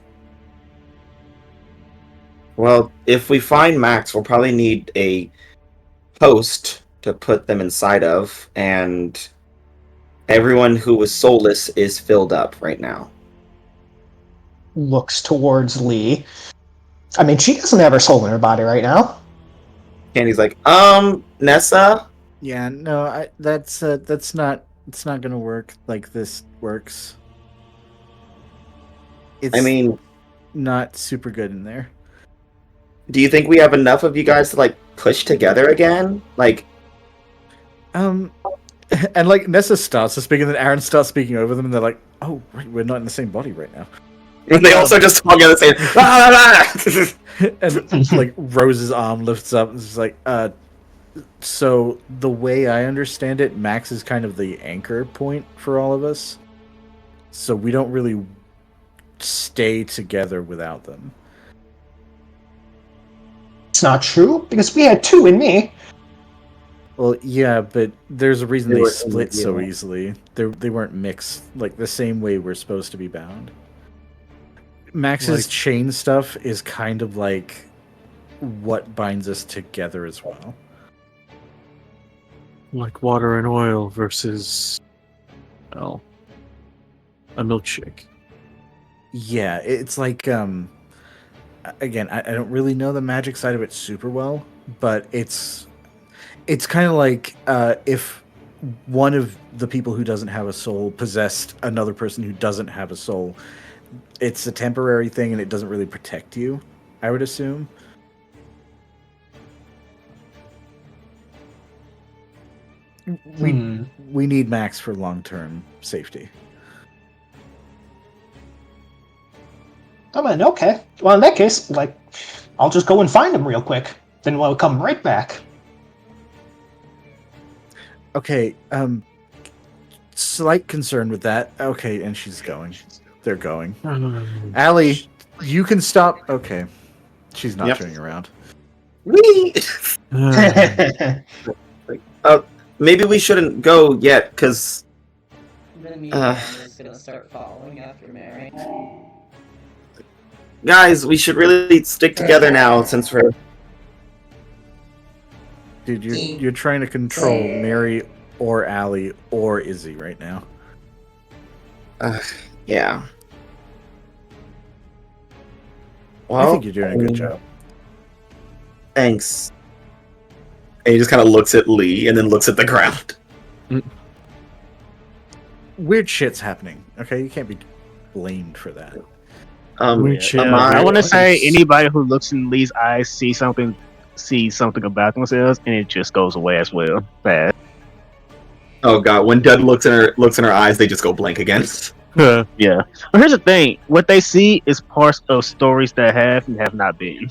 Speaker 2: Well, if we find Max, we'll probably need a post to put them inside of, and everyone who was soulless is filled up right now.
Speaker 7: Looks towards Lee. I mean, she doesn't have her soul in her body right now.
Speaker 2: Candy's like, Nessa?
Speaker 1: Yeah, no, that's not. It's not gonna work like this works. It's not super good in there.
Speaker 2: Do you think we have enough of you guys to, like, push together again? Like,
Speaker 1: and like Nessa starts to speak, and then Aaron starts speaking over them, and they're like, "Oh, right, we're not in the same body right now."
Speaker 2: And they also just talk together saying,
Speaker 1: and like Rose's arm lifts up, and it's like, so the way I understand it, Max is kind of the anchor point for all of us. So we don't really stay together without them.
Speaker 7: It's not true, because we had 2 in me.
Speaker 1: Well, yeah, but there's a reason
Speaker 2: They
Speaker 1: they
Speaker 2: were
Speaker 1: split so
Speaker 2: individual.
Speaker 1: easily. They weren't mixed like the same way we're supposed to be bound. Max's
Speaker 4: Like-
Speaker 1: chain stuff is kind of like what binds us together as well.
Speaker 4: Like water and oil versus, well, a milkshake.
Speaker 1: Yeah, it's like again, I don't really know the magic side of it super well, but it's kind of like if one of the people who doesn't have a soul possessed another person who doesn't have a soul. It's a temporary thing and it doesn't really protect you, I would assume. We need Max for long-term safety.
Speaker 7: Oh man, okay. Well, in that case, like, I'll just go and find him real quick. Then we'll come right back.
Speaker 1: Okay, slight concern with that. Okay, and she's going. They're going. Allie, you can stop. Okay. She's not turning around.
Speaker 2: Whee! Maybe we shouldn't go yet, because...
Speaker 3: Then me and I'm just gonna start following after Mary.
Speaker 2: Guys, we should really stick together now, since we're...
Speaker 1: Dude, you're trying to control Mary or Allie or Izzy right now.
Speaker 2: Yeah.
Speaker 1: I think you're doing a good job.
Speaker 2: Thanks. And he just kind of looks at Lee and then looks at the ground.
Speaker 1: Weird shit's happening. Okay, you can't be blamed for that.
Speaker 6: I want to say anybody who looks in Lee's eyes sees something about themselves, and it just goes away as well. Fast.
Speaker 2: Oh god, when Dud looks in her eyes, they just go blank again.
Speaker 6: Yeah. But here's the thing: what they see is parts of stories that have and have not been.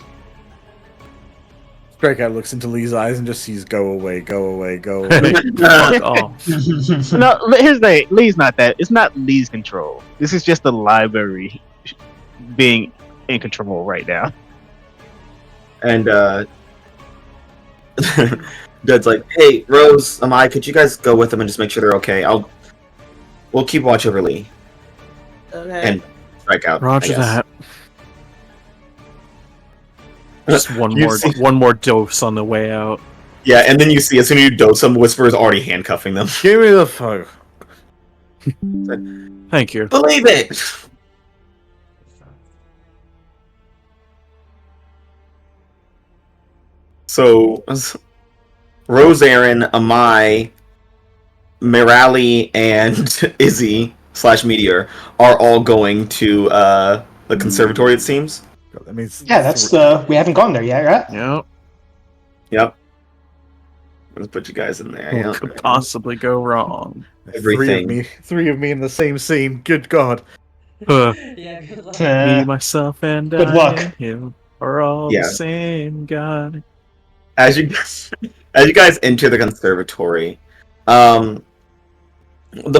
Speaker 1: Strikeout looks into Lee's eyes and just sees go away, go away, go away.
Speaker 4: Fuck off.
Speaker 6: No, here's the thing: Lee's not that. It's not Lee's control. This is just the library being in control right now.
Speaker 2: And Dud's like, "Hey, Rose, Amai, could you guys go with them and just make sure they're okay? We'll keep watch over Lee."
Speaker 9: Okay.
Speaker 2: And Strikeout.
Speaker 4: Roger that. Just one
Speaker 2: You
Speaker 4: more
Speaker 2: see-
Speaker 4: one more dose on the way out.
Speaker 2: Yeah, and then you see as soon as you dose them, Whisper is already handcuffing them.
Speaker 1: Give me the fuck.
Speaker 4: Thank you.
Speaker 2: Believe it. So, Rose, Aaron, Amai, Mirali, and Izzy / Meteor are all going to the conservatory, it seems.
Speaker 1: That means
Speaker 7: Yeah, that's we haven't gone there yet, right?
Speaker 4: Yep.
Speaker 2: Yep. Let's put you guys in there.
Speaker 4: What
Speaker 2: Yeah.
Speaker 4: could possibly go wrong?
Speaker 2: Everything.
Speaker 1: Three of me in the same scene. Good God.
Speaker 3: Yeah, good luck.
Speaker 4: Me, myself, and
Speaker 7: Good
Speaker 4: I
Speaker 7: luck.
Speaker 4: and him are all
Speaker 2: Yeah.
Speaker 4: the same God.
Speaker 2: As you guys enter the conservatory, the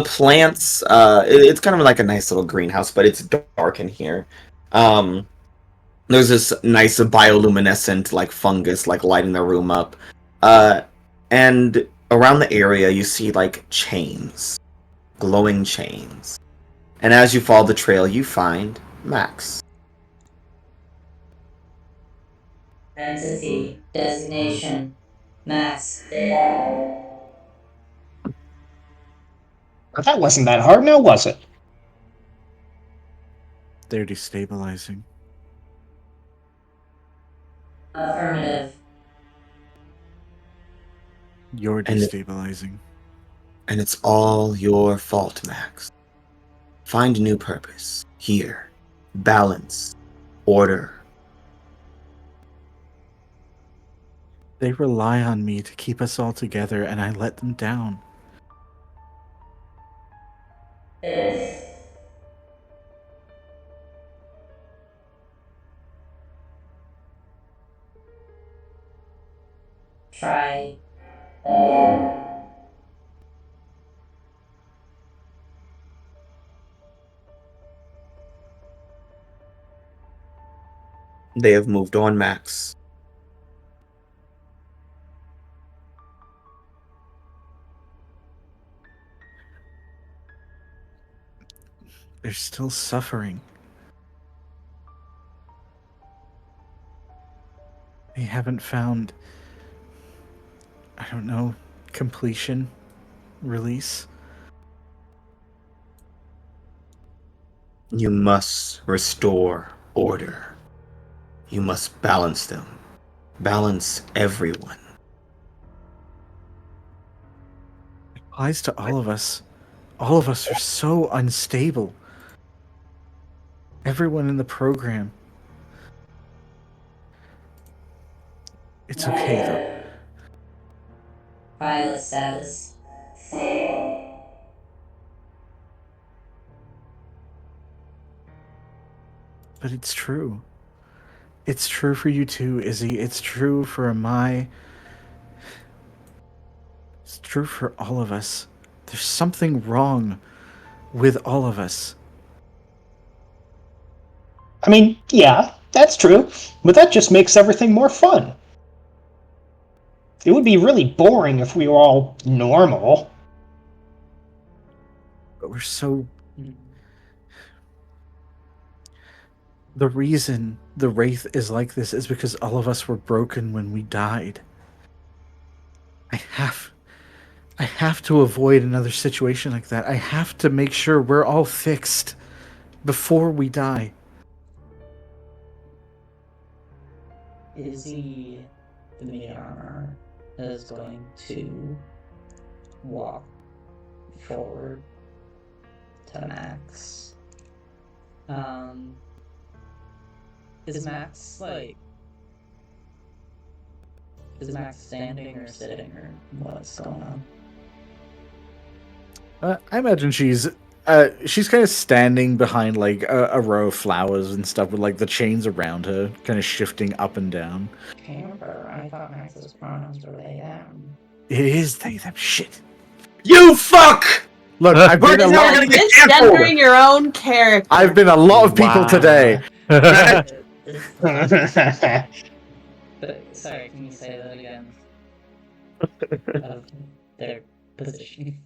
Speaker 2: plants, it's kind of like a nice little greenhouse, but it's dark in here. There's this nice bioluminescent like fungus like lighting the room up, and around the area you see like chains, glowing chains, and as you follow the trail you find Max.
Speaker 8: Entity. Designation. Max.
Speaker 7: That wasn't that hard, now was it?
Speaker 1: They're destabilizing.
Speaker 8: Affirmative.
Speaker 1: You're
Speaker 2: And
Speaker 1: destabilizing.
Speaker 2: And it's all your fault, Max. Find a new purpose. Here. Balance. Order.
Speaker 1: They rely on me to keep us all together, and I let them down.
Speaker 8: Is. Try.
Speaker 2: They have moved on, Max.
Speaker 1: They're still suffering. They haven't found, I don't know, completion, release.
Speaker 2: You must restore order. You must balance them. Balance everyone.
Speaker 1: It applies to all of us. All of us are so unstable. Everyone in the program. It's okay, though.
Speaker 8: Pilot status. Stable.
Speaker 1: But it's true. It's true for you too, Izzy. It's true for Mai. It's true for all of us. There's something wrong with all of us.
Speaker 7: I mean, yeah, that's true, but that just makes everything more fun. It would be really boring if we were all normal.
Speaker 1: But we're so... The reason the Wraith is like this is because all of us were broken when we died. I have to avoid another situation like that. I have to make sure we're all fixed before we die.
Speaker 3: Izzy, the meat armor, is going to walk forward to Max. Is Max standing or sitting or what's going on?
Speaker 1: I imagine she's kind of standing behind like a row of flowers and stuff with like the chains around her, kind of shifting up and down.
Speaker 3: Camber, I thought Max's pronouns were they them.
Speaker 1: It is they them shit.
Speaker 2: You fuck!
Speaker 1: Look, I've been a lot.
Speaker 9: Misgendering your own character.
Speaker 1: I've been a lot of people today.
Speaker 3: Sorry, can you say that again? Of their position.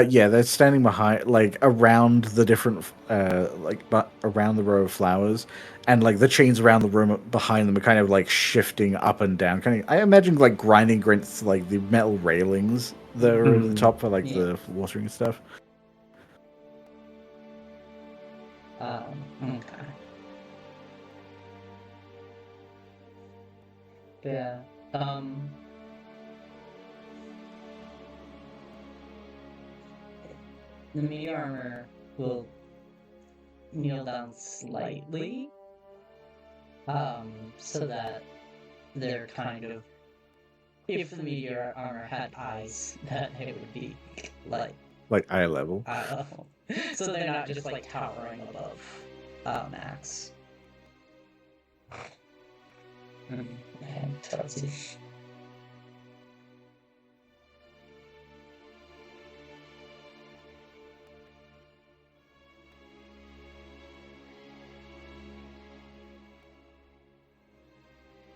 Speaker 1: Yeah, they're standing behind, like around the different, around the row of flowers, and like the chains around the room behind them are kind of like shifting up and down. Kind of, I imagine like grinding against like the metal railings that are at the top for like the watering and stuff.
Speaker 3: Okay. Yeah. The meteor armor will kneel down slightly, so that they're kind of, if the meteor armor had eyes, that it would be like
Speaker 1: eye level.
Speaker 3: Eye level. So they're not just like towering above Max. And Tootsie.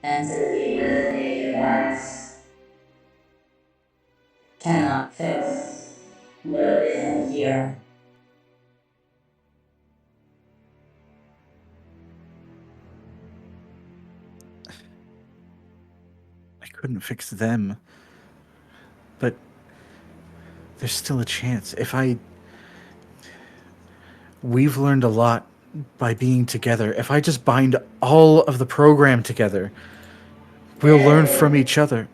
Speaker 8: Entity with A.E.G.I.S. Cannot fix what isn't here.
Speaker 1: I couldn't fix them, but there's still a chance. We've learned a lot by being together. If I just bind all of the program together, we'll learn from each other.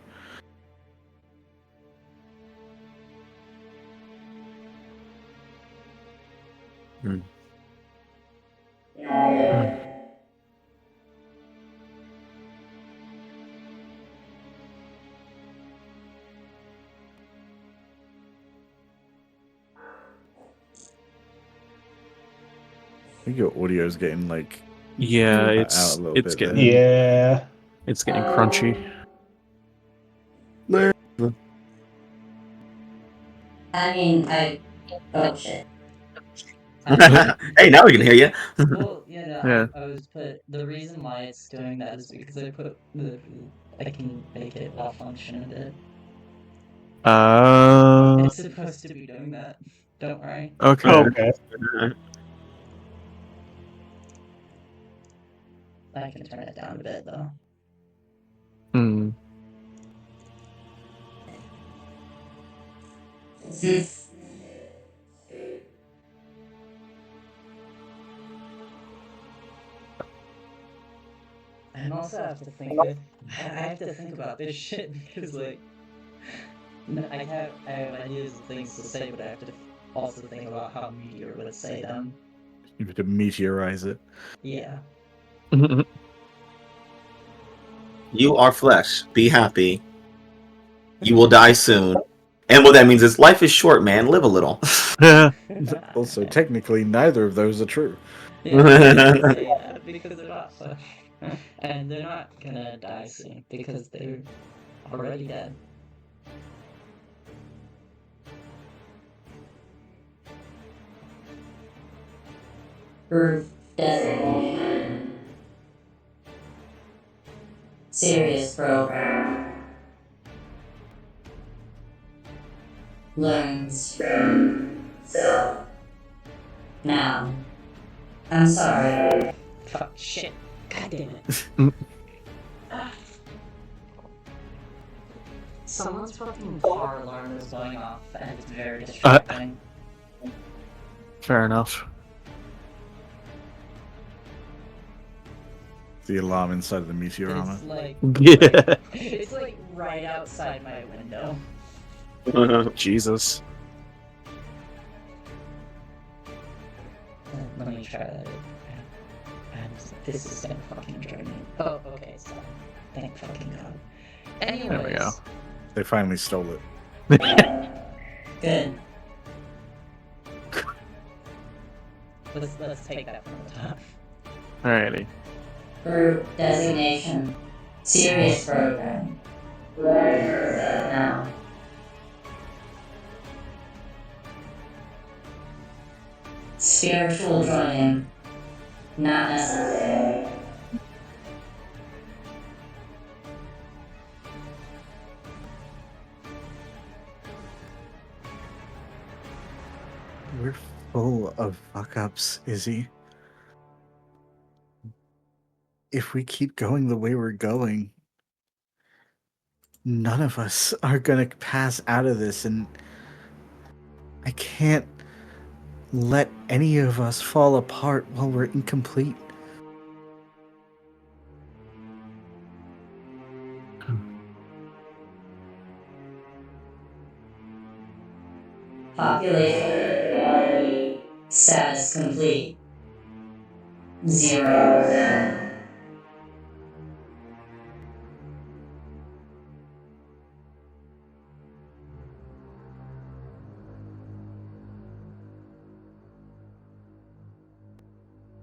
Speaker 1: I think your audio's getting like
Speaker 4: it's getting it's getting crunchy.
Speaker 8: I mean, oh shit.
Speaker 2: Hey, now we can hear you.
Speaker 3: Well, yeah. The reason why it's doing that is because I put I can make it malfunction a bit. It's supposed to be doing that. Don't worry.
Speaker 4: Okay.
Speaker 3: I can turn it down a bit though.
Speaker 4: Hmm.
Speaker 3: And also I have to think I have to think about this shit because like I have ideas of things to say, but I have to also think about how Meteor would say them.
Speaker 1: You have to meteorize it.
Speaker 3: Yeah.
Speaker 2: You are flesh. Be happy. You will die soon. And what that means is life is short, man. Live a little.
Speaker 1: Also, technically, neither of those are true.
Speaker 3: Yeah, I didn't say that because they're not flesh. And they're not gonna die soon because they're already dead.
Speaker 8: Earth designation. Sirius Program. Learns from self. Now. I'm sorry.
Speaker 3: Fuck, shit. God damn it. Someone's fucking car alarm is going off and it's very distracting.
Speaker 4: Fair enough.
Speaker 1: The alarm inside of the meteorama.
Speaker 3: It's like,
Speaker 4: Yeah.
Speaker 3: it's like right outside my window.
Speaker 4: Jesus.
Speaker 3: Let me try that. And this is gonna fucking drive me. Oh, okay, so thank fucking god. Anyways.
Speaker 4: There we go.
Speaker 1: They finally stole it.
Speaker 8: Good.
Speaker 3: Let's take that from the top.
Speaker 4: Alrighty.
Speaker 8: Group designation. Sirius Program. Learn now. Spiritual joining. Not necessary.
Speaker 1: We're full of fuck-ups, Izzy. If we keep going the way we're going, none of us are gonna pass out of this, and I can't let any of us fall apart while we're incomplete.
Speaker 8: Population status complete. 0.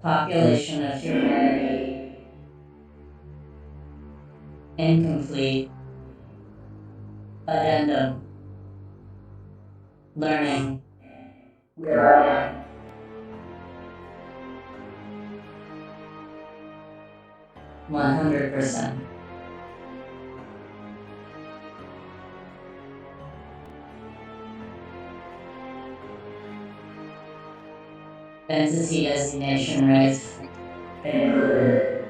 Speaker 8: Population of humanity. Incomplete. Addendum. Learning. Growing. 100%. Entity designation race. Included.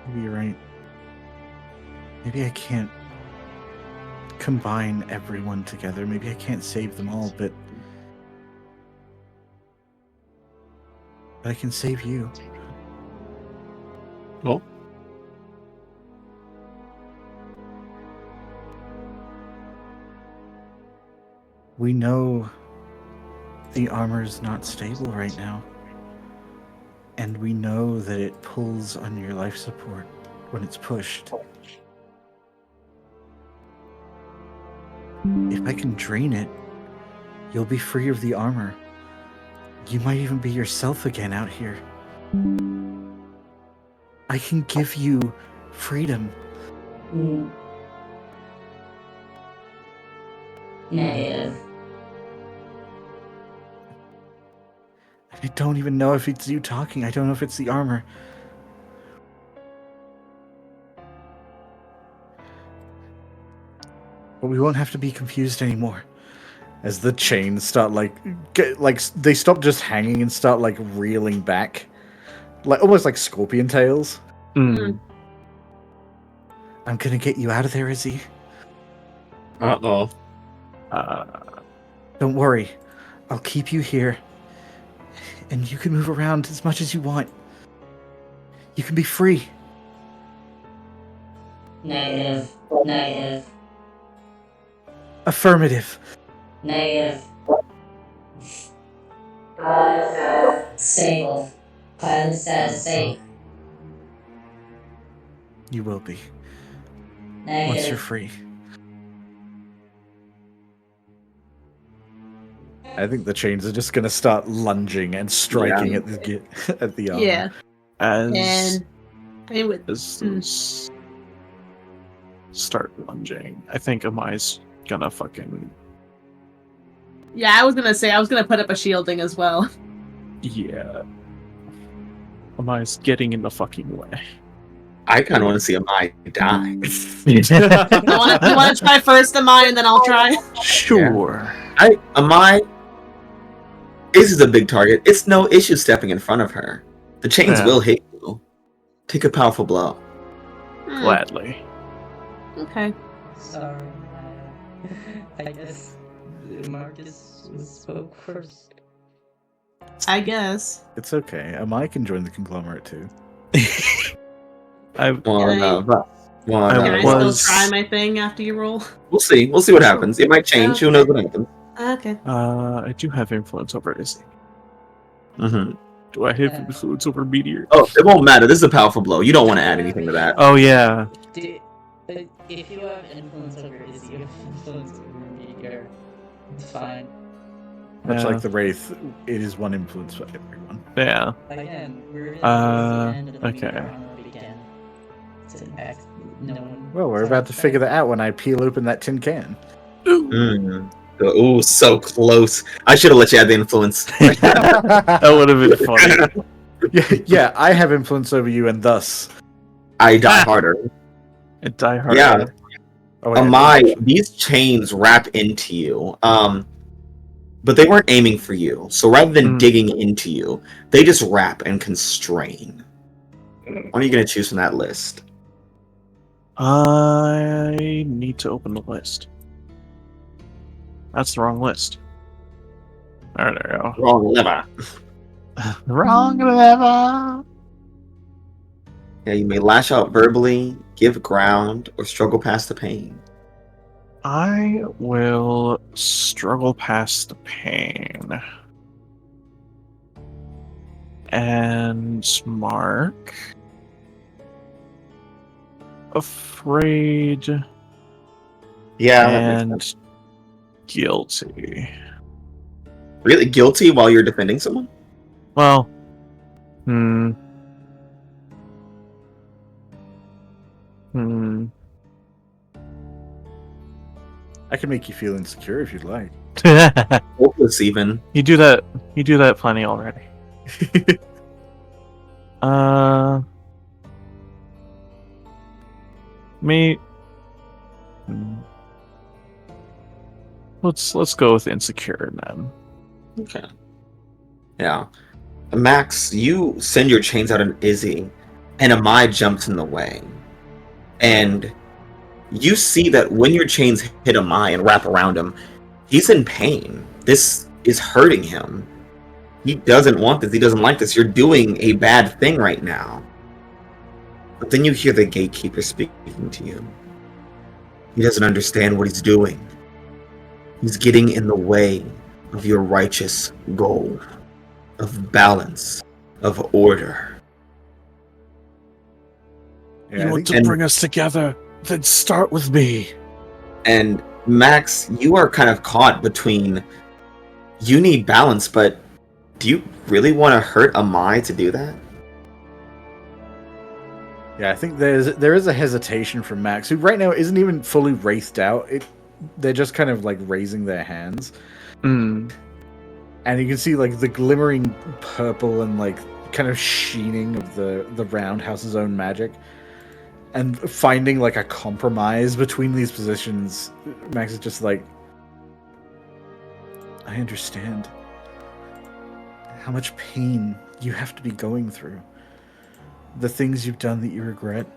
Speaker 1: Maybe you're right. Maybe I can't combine everyone together. Maybe I can't save them all, but I can save you.
Speaker 4: Well,
Speaker 1: We know the armor's not stable right now. And we know that it pulls on your life support when it's pushed. If I can drain it, you'll be free of the armor. You might even be yourself again out here. I can give you freedom.
Speaker 8: Negative.
Speaker 1: I don't even know if it's you talking. I don't know if it's the armor. But we won't have to be confused anymore. As the chains start they stop just hanging and start like reeling back, like almost like scorpion tails.
Speaker 4: Mm.
Speaker 1: I'm gonna get you out of there, Izzy.
Speaker 2: Uh-oh.
Speaker 1: Don't worry, I'll keep you here, and you can move around as much as you want. You can be free.
Speaker 8: Negative. Negative.
Speaker 1: Affirmative.
Speaker 8: Negative. Pilot says stable. Pilot says safe.
Speaker 1: You will be
Speaker 8: Negative.
Speaker 1: once you're free. I think the chains are just gonna start lunging and striking at the armor.
Speaker 5: Yeah.
Speaker 4: As
Speaker 5: And I would.
Speaker 4: those start lunging, I think Amai's gonna fucking
Speaker 5: Yeah, I was gonna put up a shielding as well.
Speaker 4: yeah. Amai's getting in the fucking way.
Speaker 2: I kind of want to see Amai die.
Speaker 5: You want to try first, Amai, and then I'll try.
Speaker 4: Sure.
Speaker 2: Amai is a big target. It's no issue stepping in front of her. The chains will hit you. Take a powerful blow.
Speaker 4: Gladly.
Speaker 5: Okay.
Speaker 3: Sorry. I guess Marcus spoke first.
Speaker 5: I guess.
Speaker 1: It's okay. Amai can join the conglomerate too.
Speaker 4: I
Speaker 5: Can I still try my thing after you roll?
Speaker 2: We'll see. We'll see what happens. It might change. Who knows what happens?
Speaker 5: Okay.
Speaker 4: I do have influence over Izzy.
Speaker 2: Mm-hmm.
Speaker 4: Do I have influence over Meteor?
Speaker 2: Oh, it won't matter. This is a powerful blow. You don't want to add anything to that.
Speaker 4: Oh yeah.
Speaker 3: If you have influence over Izzy, you have influence over Meteor. It's fine.
Speaker 1: Much like the Wraith, it is one influence for everyone.
Speaker 4: Yeah.
Speaker 3: Again, we're in the end of the
Speaker 4: okay.
Speaker 3: Meteor armor weekend. It's an act. No one.
Speaker 1: Well, we're about to figure that out when I peel open that tin can.
Speaker 2: Ooh, so close. I should have let you have the influence.
Speaker 4: That would have been funny.
Speaker 1: Yeah, I have influence over you, and thus
Speaker 2: I die harder.
Speaker 4: And die harder.
Speaker 2: Yeah.
Speaker 1: Oh,
Speaker 2: Amai, these chains wrap into you. But they weren't aiming for you. So rather than digging into you, they just wrap and constrain. What are you going to choose from that list?
Speaker 4: I need to open the list. That's the wrong list. There we go.
Speaker 2: Wrong lever.
Speaker 4: Wrong lever.
Speaker 2: Yeah, you may lash out verbally, give ground, or struggle past the pain.
Speaker 4: I will struggle past the pain. And Mark. Afraid.
Speaker 2: Yeah.
Speaker 4: And guilty.
Speaker 2: Really guilty while you're defending someone?
Speaker 4: Well,
Speaker 1: I can make you feel insecure if you'd like.
Speaker 2: Hopeless, even.
Speaker 4: You do that plenty already. Me. Let's go with insecure then.
Speaker 2: Okay. Yeah. Max, you send your chains out on Izzy, and Amai jumps in the way. And you see that when your chains hit Amai and wrap around him, he's in pain. This is hurting him. He doesn't want this. He doesn't like this. You're doing a bad thing right now. But then you hear the gatekeeper speaking to you. He doesn't understand what he's doing. He's getting in the way of your righteous goal, of balance, of order.
Speaker 1: Yeah,
Speaker 4: You want to bring us together? Then start with me.
Speaker 2: And Max, you are kind of caught between, you need balance, but do you really want to hurt Amai to do that?
Speaker 1: Yeah, I think there is a hesitation from Max, who right now isn't even fully wraithed out. They're just kind of like raising their hands. And you can see like the glimmering purple and like kind of sheening of the roundhouse's own magic. And finding like a compromise between these positions, Max is just like, I understand how much pain you have to be going through. The things you've done that you regret,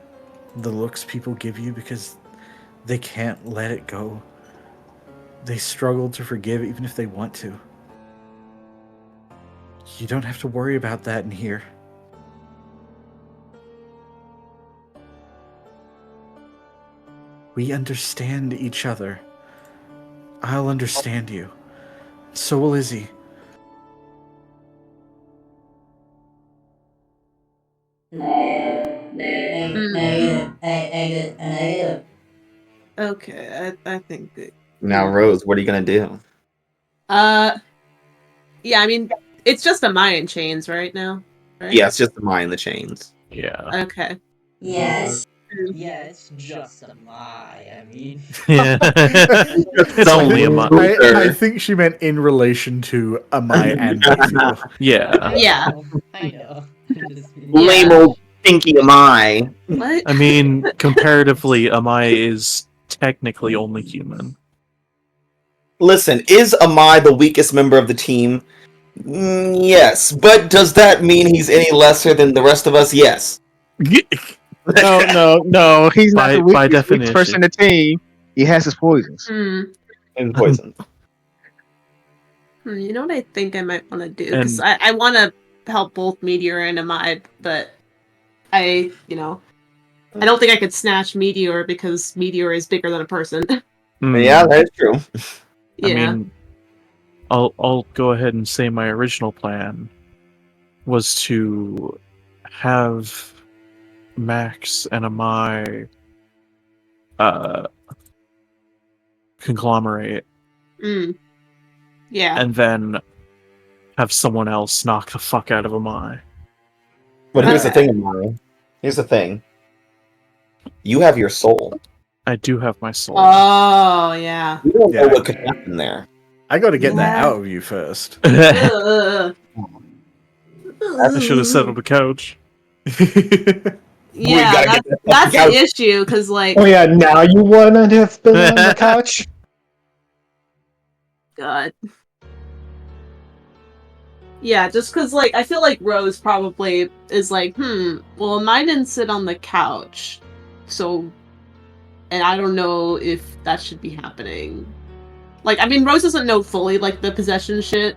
Speaker 1: the looks people give you because they can't let it go. They struggle to forgive even if they want to. You don't have to worry about that in here. We understand each other. I'll understand you. So will Izzy.
Speaker 8: Negative.
Speaker 9: Okay, I think that.
Speaker 2: Now, Rose, what are you gonna do?
Speaker 9: Yeah, I mean, it's just a Mayan chains right now, right?
Speaker 2: Yeah, it's just the mind, the chains.
Speaker 4: Yeah.
Speaker 9: Okay.
Speaker 8: Yes.
Speaker 3: Yeah, it's just a lie. I mean,
Speaker 4: Yeah. It's only a month.
Speaker 1: I think she meant in relation to Amai and Basil.
Speaker 4: Yeah.
Speaker 9: Yeah.
Speaker 3: I know. Just-
Speaker 2: Lame
Speaker 9: Yeah.
Speaker 2: old stinky am I.
Speaker 9: What?
Speaker 4: I mean, comparatively, Amai is technically only human.
Speaker 2: Listen, is Amai the weakest member of the team? Yes, but does that mean he's any lesser than the rest of us? Yes.
Speaker 6: No. He's not
Speaker 4: By-
Speaker 6: the
Speaker 4: by
Speaker 6: weakest person
Speaker 4: definition.
Speaker 6: in the team. He has his poisons.
Speaker 2: And poison.
Speaker 9: You know what I think I might want to do?
Speaker 4: And-
Speaker 9: Because I want to help both Meteor and Amai, but I don't think I could snatch Meteor because Meteor is bigger than a person.
Speaker 2: Yeah, that's true.
Speaker 9: Yeah.
Speaker 4: I mean, I'll go ahead and say my original plan was to have Max and Amai conglomerate,
Speaker 9: Yeah.
Speaker 4: and then have someone else knock the fuck out of Amai.
Speaker 2: But here's the thing, Amai. Here's the thing. You have your soul.
Speaker 4: I do have my soul.
Speaker 9: Oh, yeah.
Speaker 2: You don't know what could happen there.
Speaker 1: I got to get that
Speaker 9: Yeah.
Speaker 1: out of you first.
Speaker 9: Ugh.
Speaker 4: I should have sat on the couch.
Speaker 9: Yeah,
Speaker 2: gotta get that
Speaker 9: that's
Speaker 2: out.
Speaker 9: the issue, because, like,
Speaker 7: Oh yeah, now you wanna have been on the couch?
Speaker 9: God. Yeah, just because, like, I feel like Rose probably is like, well, mine didn't sit on the couch, so, and I don't know if that should be happening. Like, I mean, Rose doesn't know fully, like, the possession shit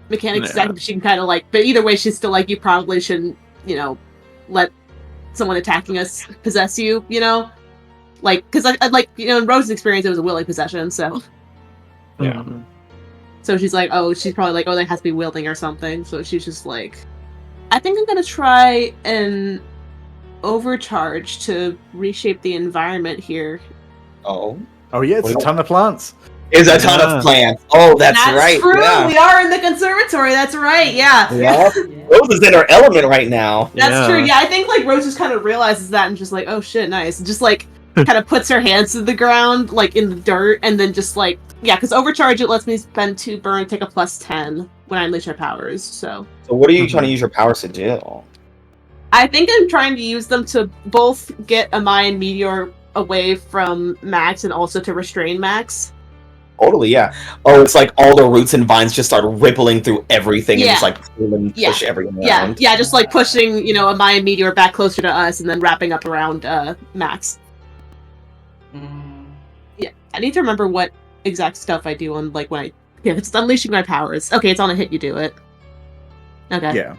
Speaker 9: mechanics, exactly, but she can kind of, like, but either way, she's still like, you probably shouldn't, let someone attacking us possess you, Like, because, I like, in Rose's experience, it was a willing possession, so.
Speaker 2: Yeah.
Speaker 9: So she's like, she's probably like, they has to be wielding or something. So she's just like, I think I'm gonna try and overcharge to reshape the environment here.
Speaker 2: Oh.
Speaker 1: Oh yeah, it's a ton of plants.
Speaker 2: Is a ton of plants. Oh, that's right.
Speaker 9: True.
Speaker 2: Yeah.
Speaker 9: We are in the conservatory. That's right. Yeah.
Speaker 2: Yeah. Rose is in her element right now.
Speaker 9: That's true. Yeah, I think like Rose just kind of realizes that and just like, oh shit, nice. And just like kind of puts her hands to the ground, like in the dirt, and then just like, yeah, because overcharge it lets me spend 2 burn, take a +10 when I unleash my powers. So
Speaker 2: what are you trying to use your powers to do?
Speaker 9: I think I'm trying to use them to both get Amai and Meteor away from Max and also to restrain Max.
Speaker 2: Totally, yeah. Oh, it's like all the roots and vines just start rippling through everything and just like pull and push everything around.
Speaker 9: Yeah, just like pushing, Amai and Meteor back closer to us and then wrapping up around Max. Yeah, I need to remember what exact stuff I do on like when it's unleashing my powers. Okay, it's on a hit you do it. Okay.
Speaker 1: Yeah.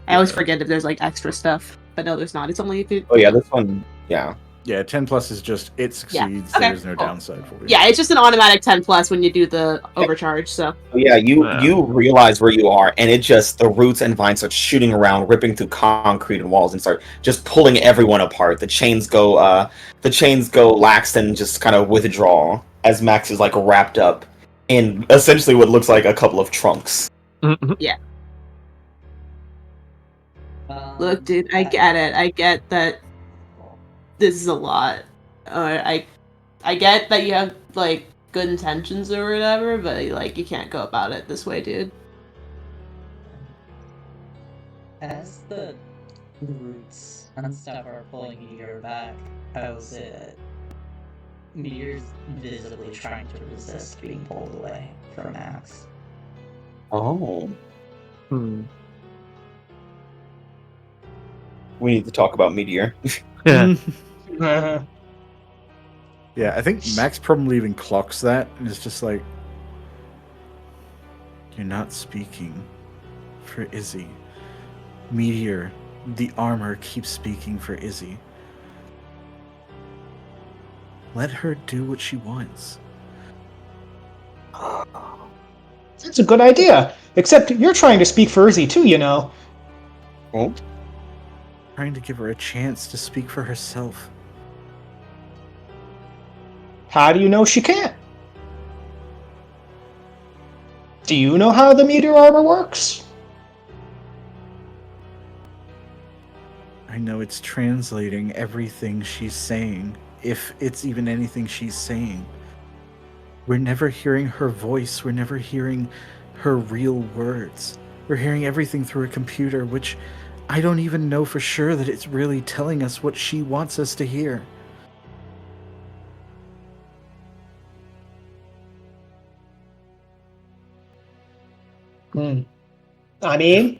Speaker 9: I always forget if there's like extra stuff, but no, there's not. It's only if you.
Speaker 2: Oh yeah, this one. Yeah.
Speaker 1: Yeah, 10+ is just it succeeds.
Speaker 9: Okay,
Speaker 1: There's no downside for you.
Speaker 9: Yeah, it's just an automatic 10+ when you do the overcharge. So.
Speaker 2: Yeah, you realize where you are, and it just the roots and vines start shooting around, ripping through concrete and walls, and start just pulling everyone apart. The chains go lax and just kind of withdraw as Max is like wrapped up in essentially what looks like a couple of trunks.
Speaker 9: Yeah. Look, dude, I get it. I get that this is a lot. I get that you have like good intentions or whatever, but like you can't go about it this way, dude.
Speaker 3: As the roots and stuff are pulling Meteor back, I will say that Meteor's visibly trying to resist being pulled away from Max.
Speaker 2: Oh.
Speaker 4: Hmm.
Speaker 2: We need to talk about Meteor.
Speaker 4: Yeah.
Speaker 1: Yeah, I think Max probably even clocks that and is just like, "You're not speaking for Izzy. Meteor, the armor keeps speaking for Izzy. Let her do what she wants."
Speaker 7: That's a good idea. Except you're trying to speak for Izzy too, you know.
Speaker 2: Oh.
Speaker 1: Trying to give her a chance to speak for herself.
Speaker 7: How do you know she can't? Do you know how the meteor armor works?
Speaker 1: I know it's translating everything she's saying, if it's even anything she's saying. We're never hearing her voice, we're never hearing her real words. We're hearing everything through a computer, which I don't even know for sure that it's really telling us what she wants us to hear.
Speaker 7: I mean,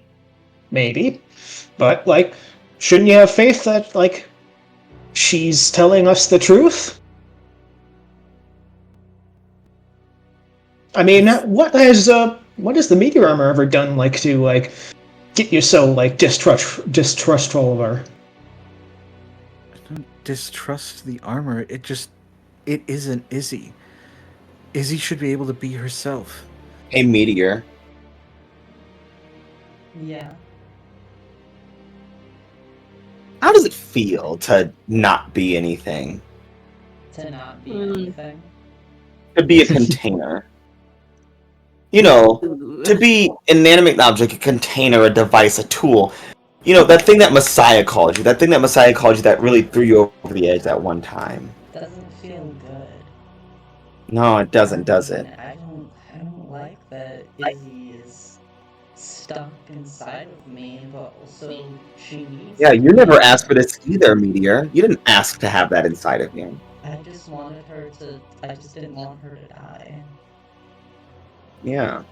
Speaker 7: maybe. But, like, shouldn't you have faith that, like, she's telling us the truth? I mean, what has the meteor armor ever done, like, to, like, get you so, like, distrustful of her?
Speaker 1: I don't distrust the armor, it isn't Izzy. Izzy should be able to be herself.
Speaker 2: Hey, Meteor.
Speaker 3: Yeah.
Speaker 2: How does it feel to not be anything?
Speaker 3: To not be anything.
Speaker 2: To be a container? You know, to be an inanimate object, a container, a device, a tool. You know, that thing that Messiah called you. That thing that Messiah called you that really threw you over the edge that one time.
Speaker 3: Doesn't feel good.
Speaker 2: No, it doesn't, does it?
Speaker 3: I don't like that Izzy is stuck inside of me, but also she needs.
Speaker 2: Yeah, you never asked for this either, Meteor. You didn't ask to have that inside of you.
Speaker 3: I just wanted her to. I just didn't want her to die.
Speaker 2: Yeah.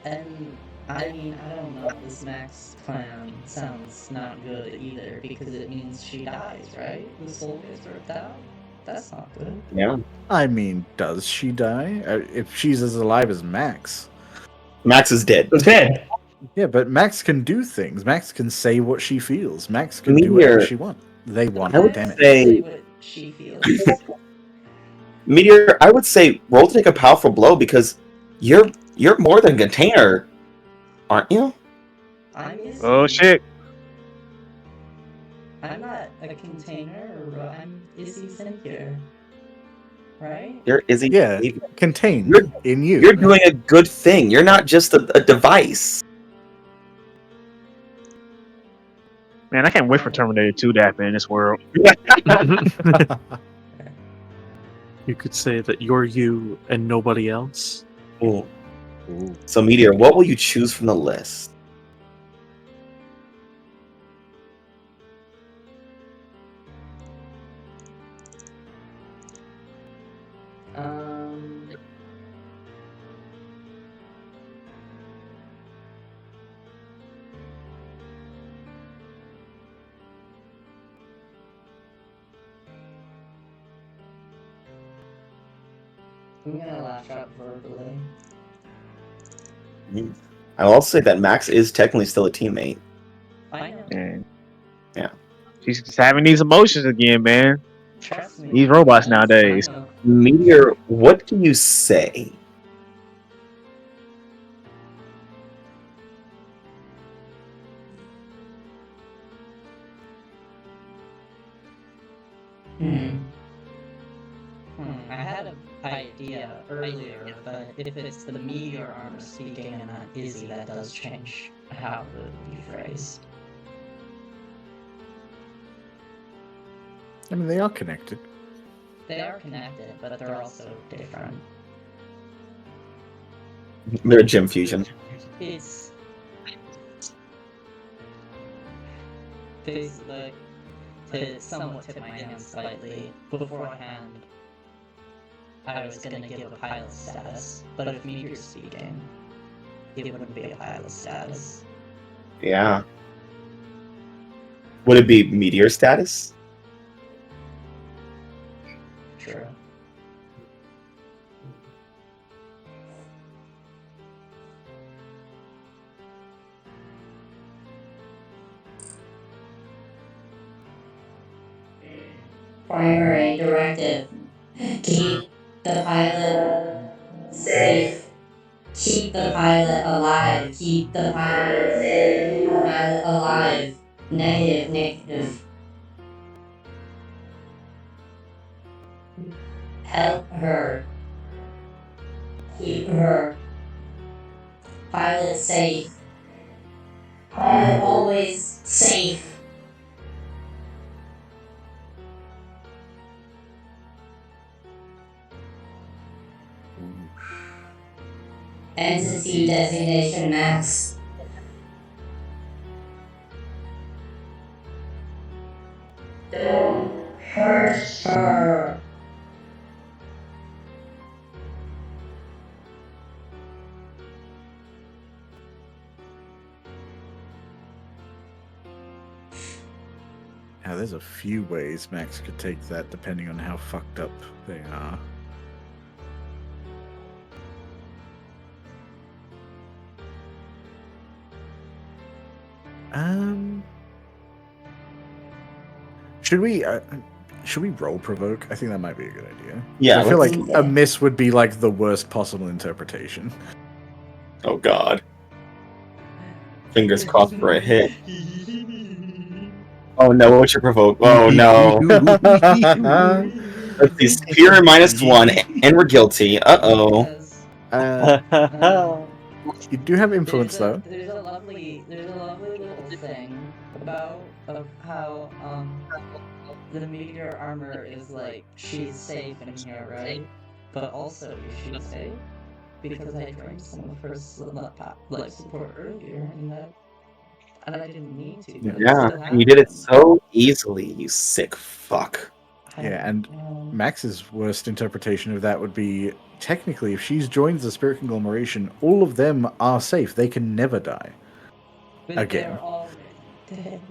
Speaker 3: And I mean, I don't know. This Max plan sounds not good either because it means she dies, right? The soul gets ripped out. That's not good.
Speaker 2: Yeah.
Speaker 1: I mean, does she die? If she's as alive as Max.
Speaker 2: Max is dead.
Speaker 7: It's dead.
Speaker 1: Yeah, but Max can do things. Max can say what she feels. Max can
Speaker 2: Meteor,
Speaker 1: do whatever she wants. They want
Speaker 2: I
Speaker 1: her,
Speaker 2: would
Speaker 1: damn it.
Speaker 2: say
Speaker 3: what she feels.
Speaker 2: Meteor, I would say roll to take a powerful blow because you're more than a container, aren't you?
Speaker 3: I'm Izzy.
Speaker 6: Oh shit.
Speaker 3: I'm not a container, I'm Izzy's in here. Right?
Speaker 2: You're Izzy.
Speaker 1: Yeah, contained
Speaker 2: You're-
Speaker 1: in you.
Speaker 2: You're doing a good thing. You're not just a device.
Speaker 6: Man, I can't wait for Terminator 2 to happen in this world.
Speaker 4: You could say that you're you and nobody else.
Speaker 2: Ooh. So, Meteor, what will you choose from the list?
Speaker 3: I'm gonna lash out verbally.
Speaker 2: I will also say that Max is technically still a teammate.
Speaker 3: I know.
Speaker 6: And
Speaker 2: yeah.
Speaker 6: She's just having these emotions again, man.
Speaker 3: Trust me.
Speaker 6: These robots nowadays.
Speaker 2: Meteor, what do you say?
Speaker 3: I had an idea earlier, but if it's the meteor armor speaking and not Izzy, that does change how it would be phrased.
Speaker 1: I mean, they are connected.
Speaker 3: They are connected, but they're also different.
Speaker 2: They're a gym fusion.
Speaker 3: It's... basically, to somewhat tip my hand slightly, beforehand, I was gonna give a pilot status, but if Meteor's speaking, it wouldn't be a pilot status.
Speaker 2: Yeah. Would it be meteor status?
Speaker 3: True.
Speaker 8: Primary directive. Keep the pilot safe. Keep the pilot alive. Keep the pilot safe. Keep the pilot alive. Negative. Help her. Keep her. Pilot safe. Pilot always safe. Entity designation max. Don't hurt her.
Speaker 1: Now, there's a few ways Max could take that, depending on how fucked up they are. Should we roll provoke? I think that might be a good idea.
Speaker 2: Yeah,
Speaker 1: I feel like
Speaker 2: let's-
Speaker 1: a miss would be like the worst possible interpretation.
Speaker 2: Oh god. Fingers crossed for a hit. Oh no, what's your provoke? Oh no. Let's see, superior -1, and we're guilty. Uh-oh.
Speaker 3: Yes.
Speaker 1: You do have influence, though.
Speaker 3: There's a lovely little thing about how the meteor armor is like she's safe in here, right? But also is she safe? Because I drained some of her support earlier, and I didn't mean to. But it
Speaker 2: Yeah,
Speaker 3: still
Speaker 2: and you did it
Speaker 3: happened.
Speaker 2: so easily, you sick fuck.
Speaker 1: Yeah, and Max's worst interpretation of that would be, technically, if she's joined the spirit conglomeration, all of them are safe. They can never die.
Speaker 3: But
Speaker 1: Again.
Speaker 3: they're already dead.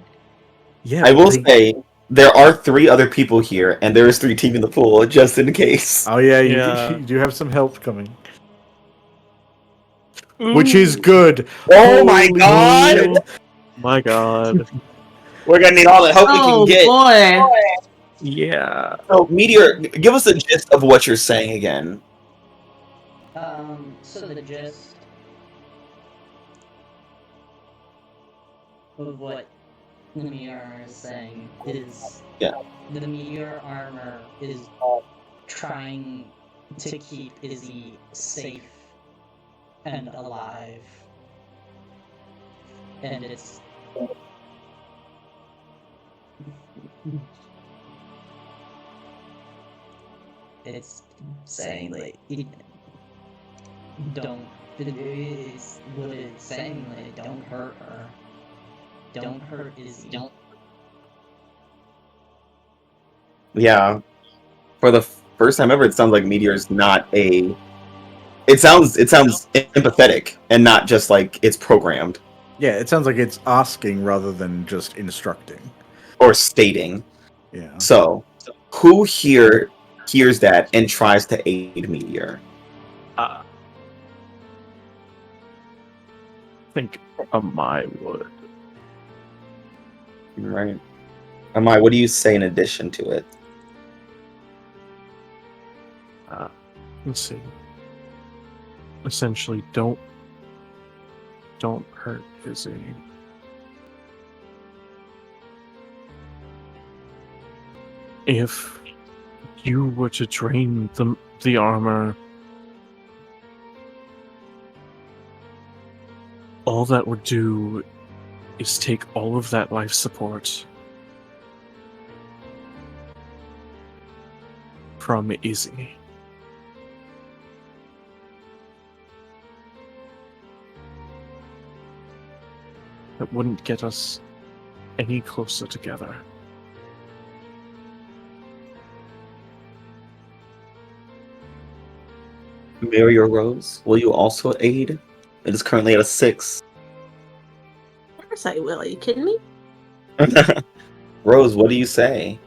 Speaker 1: Yeah,
Speaker 2: I will say, there are 3 other people here, and there is 3 team in the pool, just in case.
Speaker 1: Oh yeah,
Speaker 4: Yeah.
Speaker 1: you do have some help coming. Which is good.
Speaker 2: Oh my
Speaker 1: Holy
Speaker 2: god!
Speaker 1: shit.
Speaker 4: My god.
Speaker 2: We're gonna need all the help we
Speaker 5: Oh
Speaker 2: can get.
Speaker 5: boy.
Speaker 4: Yeah.
Speaker 2: So, Meteor, give us a gist of what you're saying again.
Speaker 3: So the gist of what the meteor is saying is the meteor armor is trying to keep Izzy safe and alive. And it's saying like don't it's what it's saying like don't hurt her. Don't hurt Izzy.
Speaker 2: Yeah. For the first time ever, it sounds like Meteor's not a... It sounds empathetic, and not just like it's programmed.
Speaker 1: Yeah, it sounds like it's asking rather than just instructing.
Speaker 2: Or stating.
Speaker 1: Yeah.
Speaker 2: So, who here hears that and tries to aid Meteor?
Speaker 4: I think Amai would.
Speaker 2: Right. Amai, what do you say in addition to it?
Speaker 4: Let's see. Essentially, don't hurt Izzy. If you were to drain the armor, all that would do is take all of that life support from Izzy. It wouldn't get us any closer together.
Speaker 2: Mary or Rose, will you also aid? It is currently at a 6.
Speaker 9: Of course I will. Are you kidding me?
Speaker 2: Rose, what do you say?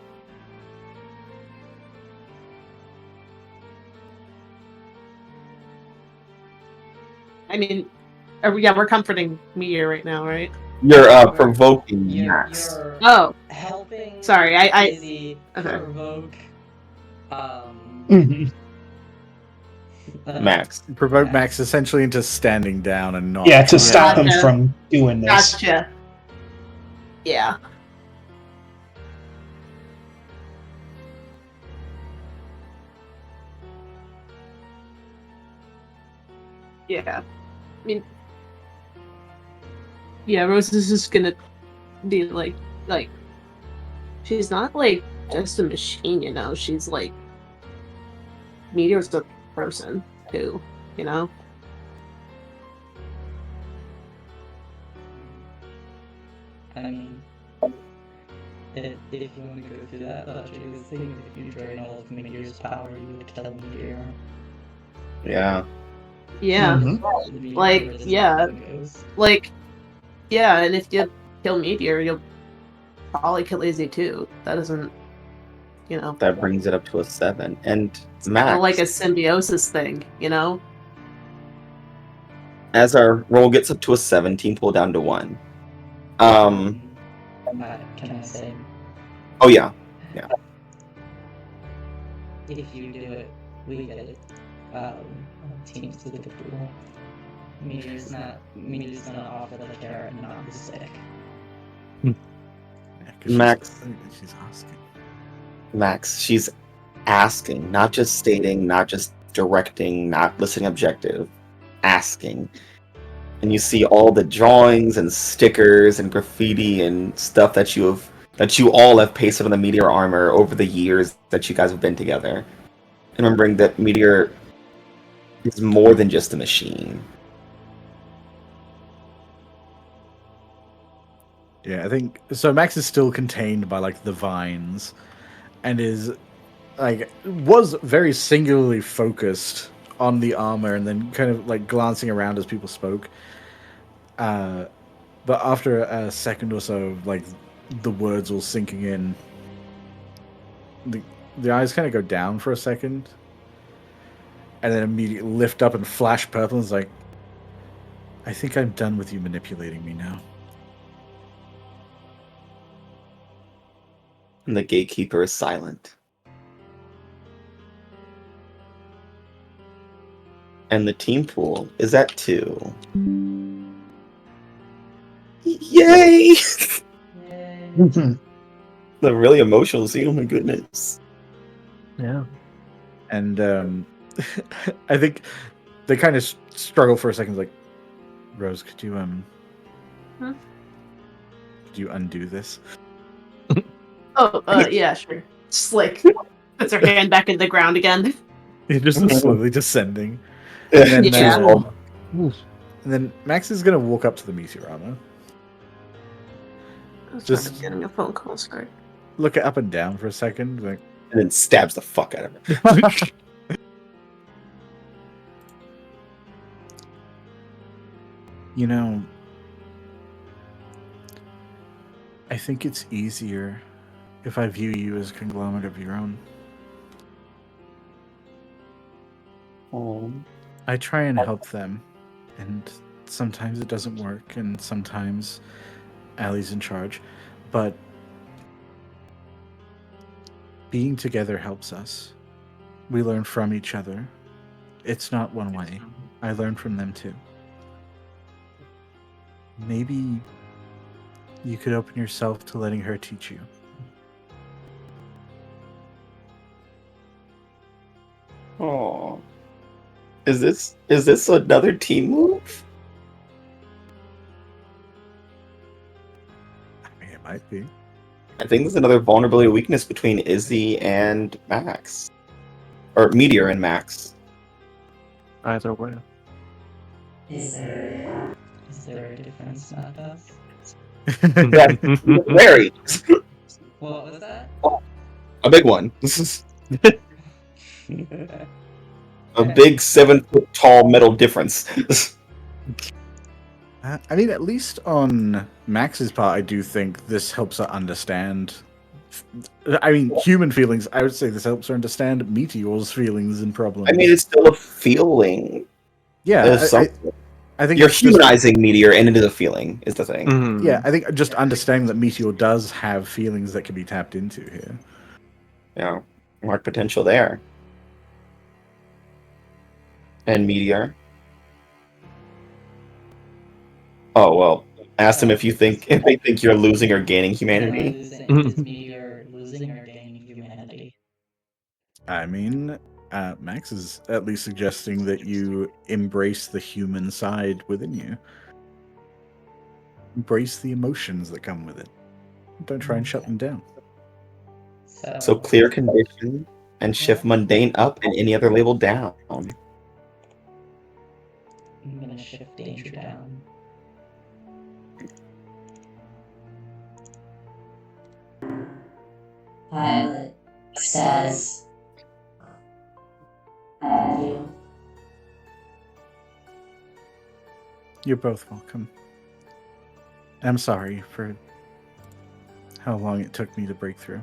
Speaker 9: I mean, we're comforting Meteor right now, right?
Speaker 2: You're provoking Max.
Speaker 3: You're helping.
Speaker 9: Sorry, I
Speaker 3: Izzy provoke.
Speaker 2: Max.
Speaker 1: Provoke Max essentially into standing down and not.
Speaker 7: Yeah, to stop him
Speaker 9: Gotcha.
Speaker 7: from doing this.
Speaker 9: Gotcha. Yeah. Yeah. I mean, yeah, Rose is just gonna be like, she's not like just a machine, you know. She's like, Meteor's a person too, you know.
Speaker 3: I mean, if you want to go through that logic, I think if you drain all of Meteor's power, you would kill Meteor.
Speaker 2: Yeah.
Speaker 9: Yeah.
Speaker 7: Mhm.
Speaker 9: Like, yeah. Like, yeah, and if you kill Meteor, you'll probably kill Izzy too. That doesn't, you know.
Speaker 2: That brings it up to a 7. And
Speaker 9: It's
Speaker 2: Max,
Speaker 9: kind of like a symbiosis thing, you know.
Speaker 2: as our roll gets up to a 7, team pull down to 1.
Speaker 3: Can I say?
Speaker 2: Oh yeah.
Speaker 3: If you do it, we get it. Teams to the pool. Meteor's gonna offer the carrot, not the stick.
Speaker 2: Max.
Speaker 1: She's asking.
Speaker 2: Max, she's asking, not just stating, not just directing, not listening objective, asking. And you see all the drawings and stickers and graffiti and stuff that you all have pasted on the Meteor armor over the years that you guys have been together. And remembering that Meteor is more than just a machine.
Speaker 1: Yeah, I think so. Max is still contained by like the vines, and was very singularly focused on the armor, and then kind of like glancing around as people spoke. But after a second or so, like the words all sinking in, the eyes kind of go down for a second, and then immediately lift up and flash purple. And it's like, I think I'm done with you manipulating me now.
Speaker 2: And the gatekeeper is silent. And the team pool is at 2. Yay!
Speaker 7: Mhm.
Speaker 2: The really emotional scene, oh my goodness.
Speaker 4: Yeah.
Speaker 1: And I think they kind of struggle for a second. Like, Rose, could you could you undo this?
Speaker 9: Oh, yeah, sure. Just like puts her hand back in the ground again.
Speaker 1: You're just slowly descending. And then,
Speaker 9: Yeah.
Speaker 1: and then Max is gonna walk up to the Meteorama.
Speaker 9: Just getting a phone call, sorry.
Speaker 1: Look it up and down for a second, like,
Speaker 2: And then stabs the fuck out of it.
Speaker 1: you know, I think it's easier if I view you as a conglomerate of your own. I try and help them, and sometimes it doesn't work, and sometimes Allie's in charge, but being together helps us. We learn from each other. It's not one way. I learn from them too. Maybe you could open yourself to letting her teach you.
Speaker 2: Oh. Is this another team move?
Speaker 1: I mean, it might be.
Speaker 2: I think there's another vulnerability weakness between Izzy and Max. Or Meteor and Max.
Speaker 4: Either way.
Speaker 8: Is there
Speaker 3: Is there a difference, not us?
Speaker 2: Yeah, very.
Speaker 3: What was that?
Speaker 2: A big one. This is a big 7-foot tall metal difference.
Speaker 1: I mean, at least on Max's part, I do think this helps her understand. I mean, human feelings. I would say this helps her understand Meteor's feelings and problems.
Speaker 2: I mean, it's still a feeling.
Speaker 1: Yeah, I think
Speaker 2: you're
Speaker 1: it's just,
Speaker 2: humanizing Meteor, and it is a feeling. Is the thing.
Speaker 4: Mhm.
Speaker 1: yeah, I think just understanding that Meteor does have feelings that can be tapped into here.
Speaker 2: Yeah, mark potential there. And Meteor. Oh well. Ask them if they think you're losing or gaining humanity.
Speaker 3: Is Meteor losing or gaining humanity?
Speaker 1: I mean, Max is at least suggesting that you embrace the human side within you. Embrace the emotions that come with it. Don't try and shut them down.
Speaker 2: So clear condition and shift mundane up and any other label down.
Speaker 3: I'm gonna shift danger down.
Speaker 8: Pilot says, I love you.
Speaker 1: You're both welcome. I'm sorry for how long it took me to break through.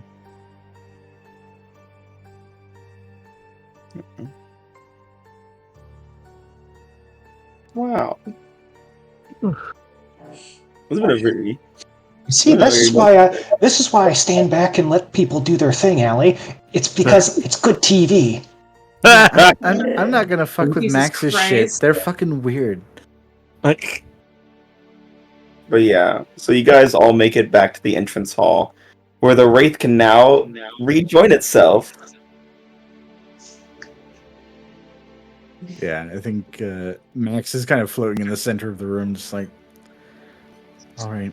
Speaker 2: Wow. It's been a very...
Speaker 7: See, this is why I stand back and let people do their thing, Allie. It's because it's good TV.
Speaker 1: Yeah, I'm not gonna fuck with
Speaker 5: Jesus
Speaker 1: Max's shit.
Speaker 5: Christ.
Speaker 1: They're fucking weird.
Speaker 4: Like,
Speaker 2: But yeah, so you guys all make it back to the entrance hall, where the Wraith can now rejoin itself.
Speaker 1: Yeah, I think Max is kind of floating in the center of the room, just like, all right.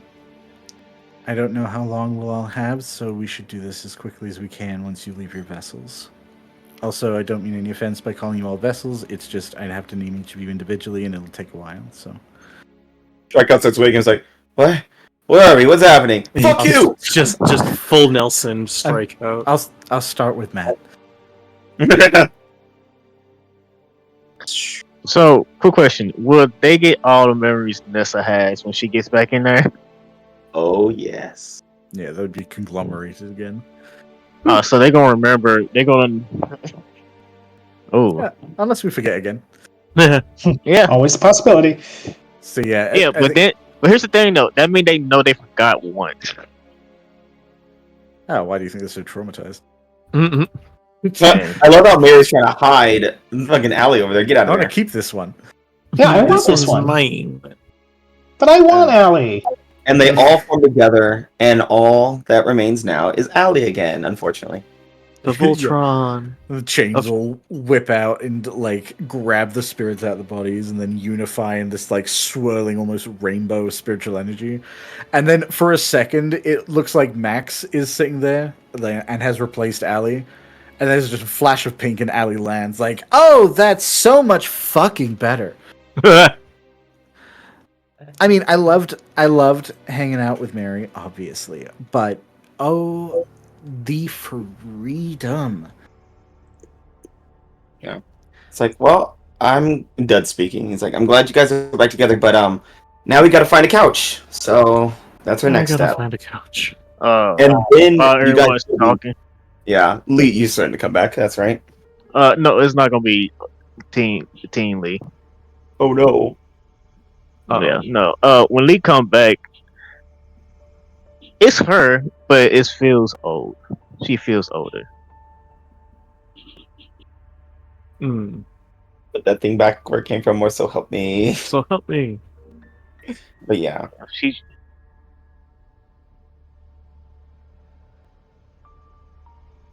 Speaker 1: I don't know how long we'll all have, so we should do this as quickly as we can once you leave your vessels. Also, I don't mean any offense by calling you all vessels. It's just I'd have to name each of you individually, and it'll take a while. So,
Speaker 2: Strikeout starts waking. It's like, what? Where are we? What's happening? Fuck you!
Speaker 4: just full Nelson strikeout.
Speaker 1: I'll start with Matt.
Speaker 6: So, quick question: will they get all the memories Nessa has when she gets back in there?
Speaker 2: Oh yes.
Speaker 1: Yeah, that would be conglomerated again.
Speaker 6: So they're gonna remember. They're gonna. Oh.
Speaker 1: Yeah, unless we forget again.
Speaker 6: Yeah.
Speaker 7: Always a possibility.
Speaker 1: So yeah,
Speaker 6: Yeah, but here's the thing though. That means they know they forgot once.
Speaker 1: Oh, why do you think they're so traumatized?
Speaker 2: I love how Mary's trying to hide fucking Allie over there. Get out
Speaker 1: I
Speaker 2: of
Speaker 1: want
Speaker 2: there.
Speaker 1: to keep this one.
Speaker 7: Yeah, I want this
Speaker 4: one's
Speaker 7: one.
Speaker 4: mine.
Speaker 7: But I want Allie.
Speaker 2: And they all form together, and all that remains now is Allie again, unfortunately.
Speaker 4: The Voltron.
Speaker 1: The chains will whip out and like grab the spirits out of the bodies and then unify in this like swirling almost rainbow spiritual energy. And then for a second it looks like Max is sitting there and has replaced Allie. And there's just a flash of pink and Allie lands like, oh, that's so much fucking better. I mean, I loved hanging out with Mary, obviously, but oh, the freedom.
Speaker 2: Yeah. It's like, well, I'm dead speaking. He's like, I'm glad you guys are back together, but now we gotta find a couch. So that's our next step.
Speaker 4: Find a couch.
Speaker 2: And then you guys
Speaker 6: everyone's talking.
Speaker 2: Yeah, Lee, you starting to come back, that's right.
Speaker 6: No, it's not gonna be Teen Lee.
Speaker 2: Oh no.
Speaker 6: Yeah, no. When Lee come back, it's her, but it feels old. She feels older.
Speaker 2: Put that thing back where it came from, or so help me.
Speaker 4: So help me.
Speaker 2: But yeah.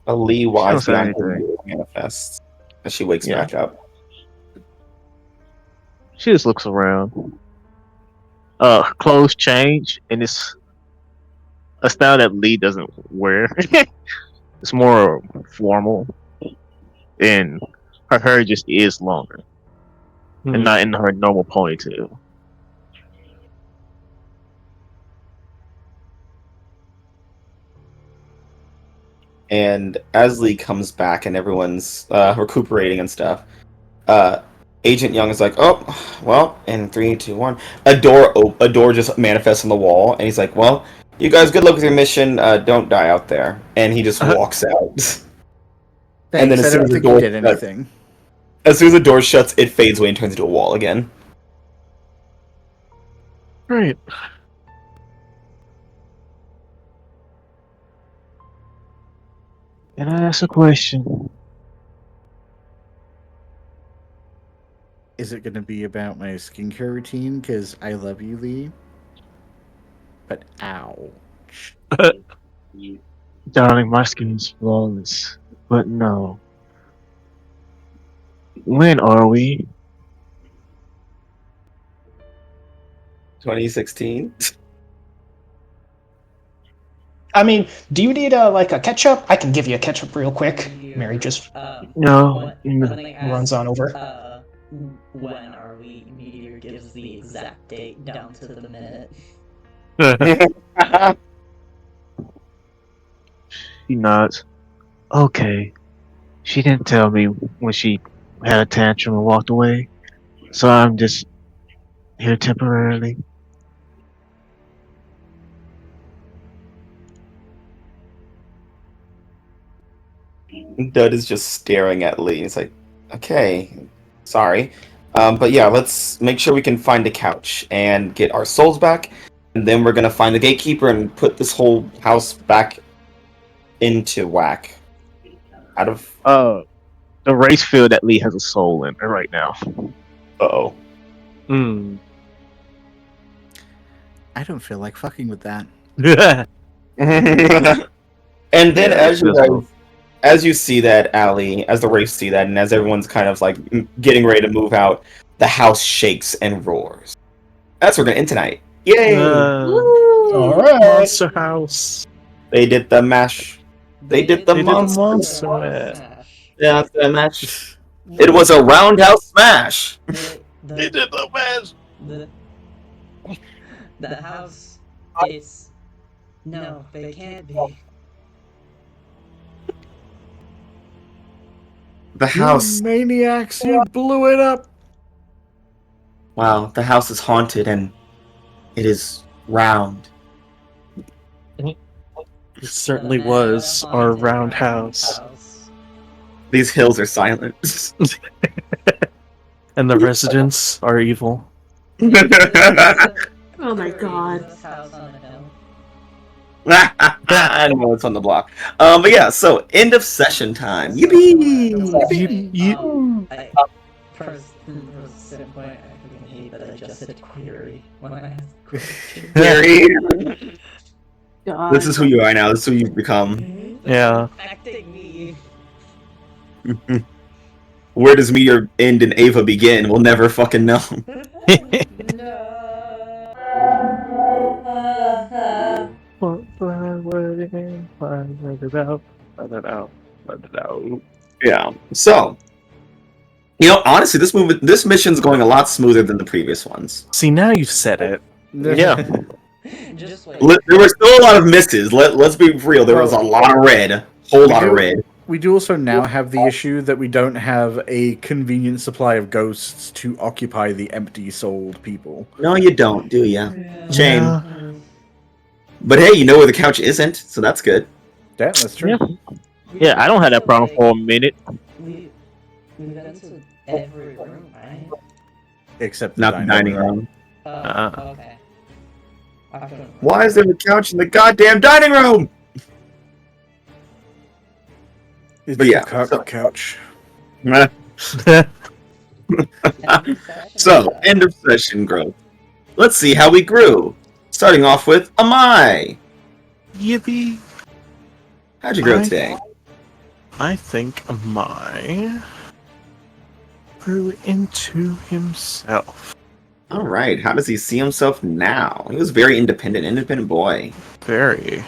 Speaker 2: A Lee wise beyond her years manifests as she wakes back up.
Speaker 6: She just looks around. Clothes change, and it's a style that Lee doesn't wear. It's more formal, and her hair just is longer, and not in her normal ponytail.
Speaker 2: and as Lee comes back and everyone's recuperating and stuff, Agent Young is like, "Oh, well, in 3, 2, 1, a door just manifests on the wall," and he's like, "Well, you guys, good luck with your mission. Don't die out there." And he just walks out. And then
Speaker 1: Thanks, I don't think you did anything.
Speaker 2: As soon as the door shuts, it fades away and turns into a wall again.
Speaker 4: Right.
Speaker 6: Can I ask a question?
Speaker 1: Is it going to be about my skincare routine? Because I love you, Lee. But ouch.
Speaker 6: Darling, my skin is flawless. But no. When are we?
Speaker 2: 2016.
Speaker 7: I mean, do you need like a ketchup? I can give you a ketchup real quick. Mary just
Speaker 6: No.
Speaker 3: When they ask,
Speaker 7: runs on over.
Speaker 3: When are we? Meteor gives the exact date down to the minute.
Speaker 6: She nods. Okay. She didn't tell me when she had a tantrum and walked away. So I'm just here temporarily.
Speaker 2: Dud is just staring at Lee. He's like, "Okay, sorry, but yeah, let's make sure we can find a couch and get our souls back, and then we're gonna find the gatekeeper and put this whole house back into whack." Out of
Speaker 6: The race feel that Lee has a soul in her right now.
Speaker 2: uh-oh.
Speaker 1: I don't feel like fucking with that.
Speaker 2: And then
Speaker 6: Yeah,
Speaker 2: as you see that, Allie, as the race see that, and as everyone's kind of like getting ready to move out, the house shakes and roars. That's where we're gonna end tonight. Yay!
Speaker 7: All right.
Speaker 4: Monster House.
Speaker 2: They did the mash. They did the
Speaker 4: They did the
Speaker 2: monster.
Speaker 4: monster mash.
Speaker 2: Yeah, that's the match. It was a roundhouse smash.
Speaker 4: They did the mash.
Speaker 3: The house is. No, they can't be.
Speaker 2: The house.
Speaker 1: You maniacs, you blew it up.
Speaker 2: Wow, the house is haunted and it is round.
Speaker 4: It certainly was our roundhouse.
Speaker 2: These hills are silent.
Speaker 4: And the residents are evil.
Speaker 9: Oh my god.
Speaker 2: I know it's on the block. But yeah, so end of session time. Yippee!
Speaker 3: First point, I fucking hate that I just said query when I asked
Speaker 2: Query.
Speaker 9: God.
Speaker 2: This is who you are now. This is who you've become.
Speaker 4: Yeah.
Speaker 3: Affecting me.
Speaker 2: Where does Meteor end and Ava begin? We'll never fucking know.
Speaker 4: Let it out.
Speaker 2: Yeah. So, honestly, this mission's going a lot smoother than the previous ones.
Speaker 4: See, now you've said it.
Speaker 2: Yeah.
Speaker 3: Just wait.
Speaker 2: There were still a lot of misses. Let's be real. There was a lot of red. Whole lot of red.
Speaker 1: We do also now have the issue that we don't have a convenient supply of ghosts to occupy the empty-souled people.
Speaker 2: No, you don't, do ya? Shame.
Speaker 4: Yeah.
Speaker 2: But hey, you know where the couch isn't, so that's good.
Speaker 1: Yeah, that's true.
Speaker 6: Yeah, I don't have that problem for a minute.
Speaker 3: We've been to every room, right?
Speaker 1: Except
Speaker 2: Not the dining room.
Speaker 3: Okay.
Speaker 2: Why is there a couch in the goddamn dining room?
Speaker 1: It's
Speaker 2: But yeah,
Speaker 1: the couch.
Speaker 2: So, end of session growth. Let's see how we grew. Starting off with Amai.
Speaker 4: Yippee.
Speaker 2: How'd you grow today?
Speaker 4: I think Amai grew into himself.
Speaker 2: All right. How does he see himself now? He was very independent boy.
Speaker 4: Very.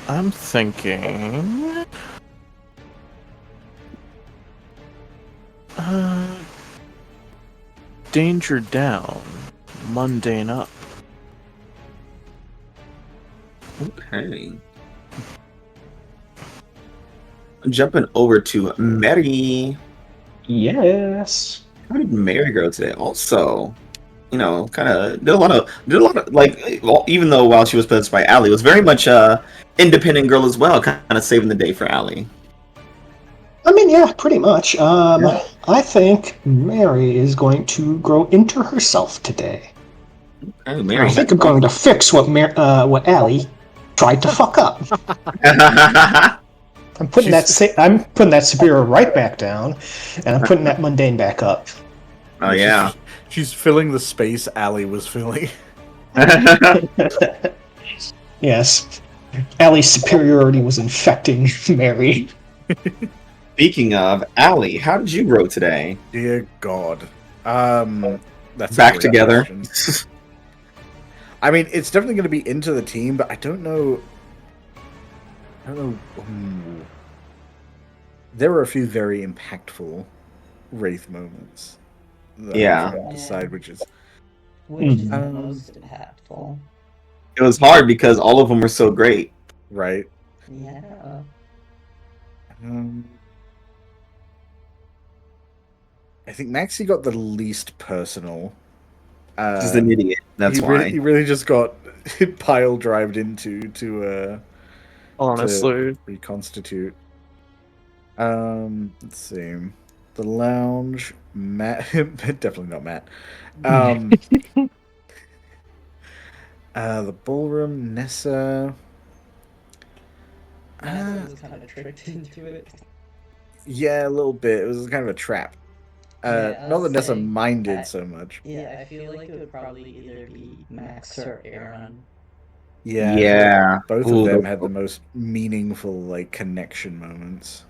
Speaker 4: I'm thinking. Danger down, mundane up.
Speaker 2: Okay. Okay. Jumping over to Mary.
Speaker 7: Yes.
Speaker 2: How did Mary grow today? Also, kind of did a lot of like, well, even though while she was possessed by Allie, was very much independent girl as well, kind of saving the day for Allie.
Speaker 7: I mean, yeah, pretty much. I think Mary is going to grow into herself today.
Speaker 2: Oh,
Speaker 7: I
Speaker 2: Mary.
Speaker 7: think I'm going to fix what Allie tried to fuck up. I'm putting that superior right back down, and I'm putting that mundane back up.
Speaker 2: Oh yeah.
Speaker 1: She's filling the space Allie was filling.
Speaker 7: Yes. Allie's superiority was infecting Mary.
Speaker 2: Speaking of Allie, how did you grow today?
Speaker 1: Dear God. That's
Speaker 2: back together.
Speaker 1: I mean, it's definitely going to be into the team, but I don't know. There were a few very impactful Wraith moments. That I'm trying to decide which is
Speaker 3: the most impactful.
Speaker 2: It was hard because all of them were so great.
Speaker 1: Right.
Speaker 3: Yeah.
Speaker 1: I think Maxie got the least personal.
Speaker 2: He's an idiot. That's why.
Speaker 1: He really just got pile drived into to
Speaker 4: honestly
Speaker 1: reconstitute. Let's see. The lounge, Matt. Definitely not Matt. The ballroom, Nessa.
Speaker 3: Nessa was kind of tricked into it.
Speaker 1: Yeah, a little bit. It was kind of a trap. Not that Nessa minded so much.
Speaker 3: Yeah, I feel like it would probably either be Max or Aaron.
Speaker 1: Yeah. Both of them had the most meaningful, like, connection moments.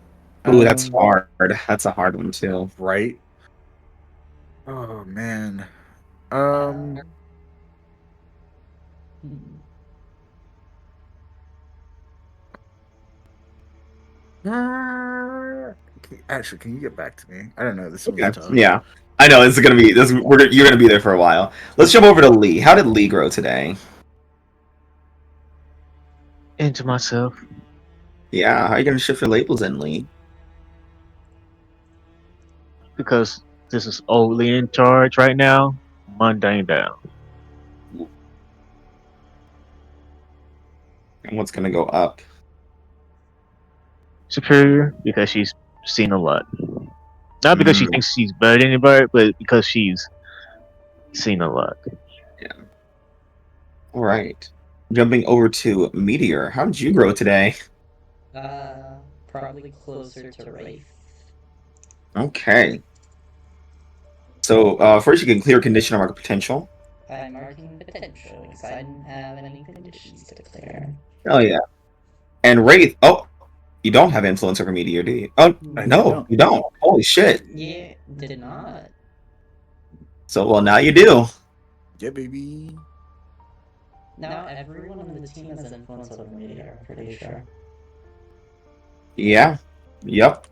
Speaker 2: Ooh, that's hard. That's a hard one too.
Speaker 1: Right? Oh man. Actually, can you get back to me? I don't know. This one's tough.
Speaker 2: Yeah, I know this is gonna be this. You're gonna be there for a while. Let's jump over to Lee. How did Lee grow today?
Speaker 6: Into myself.
Speaker 2: Yeah, how are you gonna shift your labels in, Lee?
Speaker 6: Because this is old Lee in charge right now. Mundane down.
Speaker 2: And what's gonna go up?
Speaker 6: Superior, because she's seen a lot. Not because she thinks she's better than anybody, but because she's seen a lot.
Speaker 2: Yeah. All right. Jumping over to Meteor. How did you grow today?
Speaker 3: Probably closer to Wraith.
Speaker 2: Okay. So first you can clear condition or mark potential.
Speaker 3: I'm marking potential because I didn't have any conditions to clear.
Speaker 2: Oh yeah. And Wraith. Oh, you don't have influence over Meteor, do you? Oh no, you don't. Holy shit.
Speaker 3: Yeah, did not.
Speaker 2: So well now you do.
Speaker 1: Yeah, baby.
Speaker 3: Now everyone on the team has influence over Meteor, I'm pretty sure.
Speaker 2: Yeah. Yep.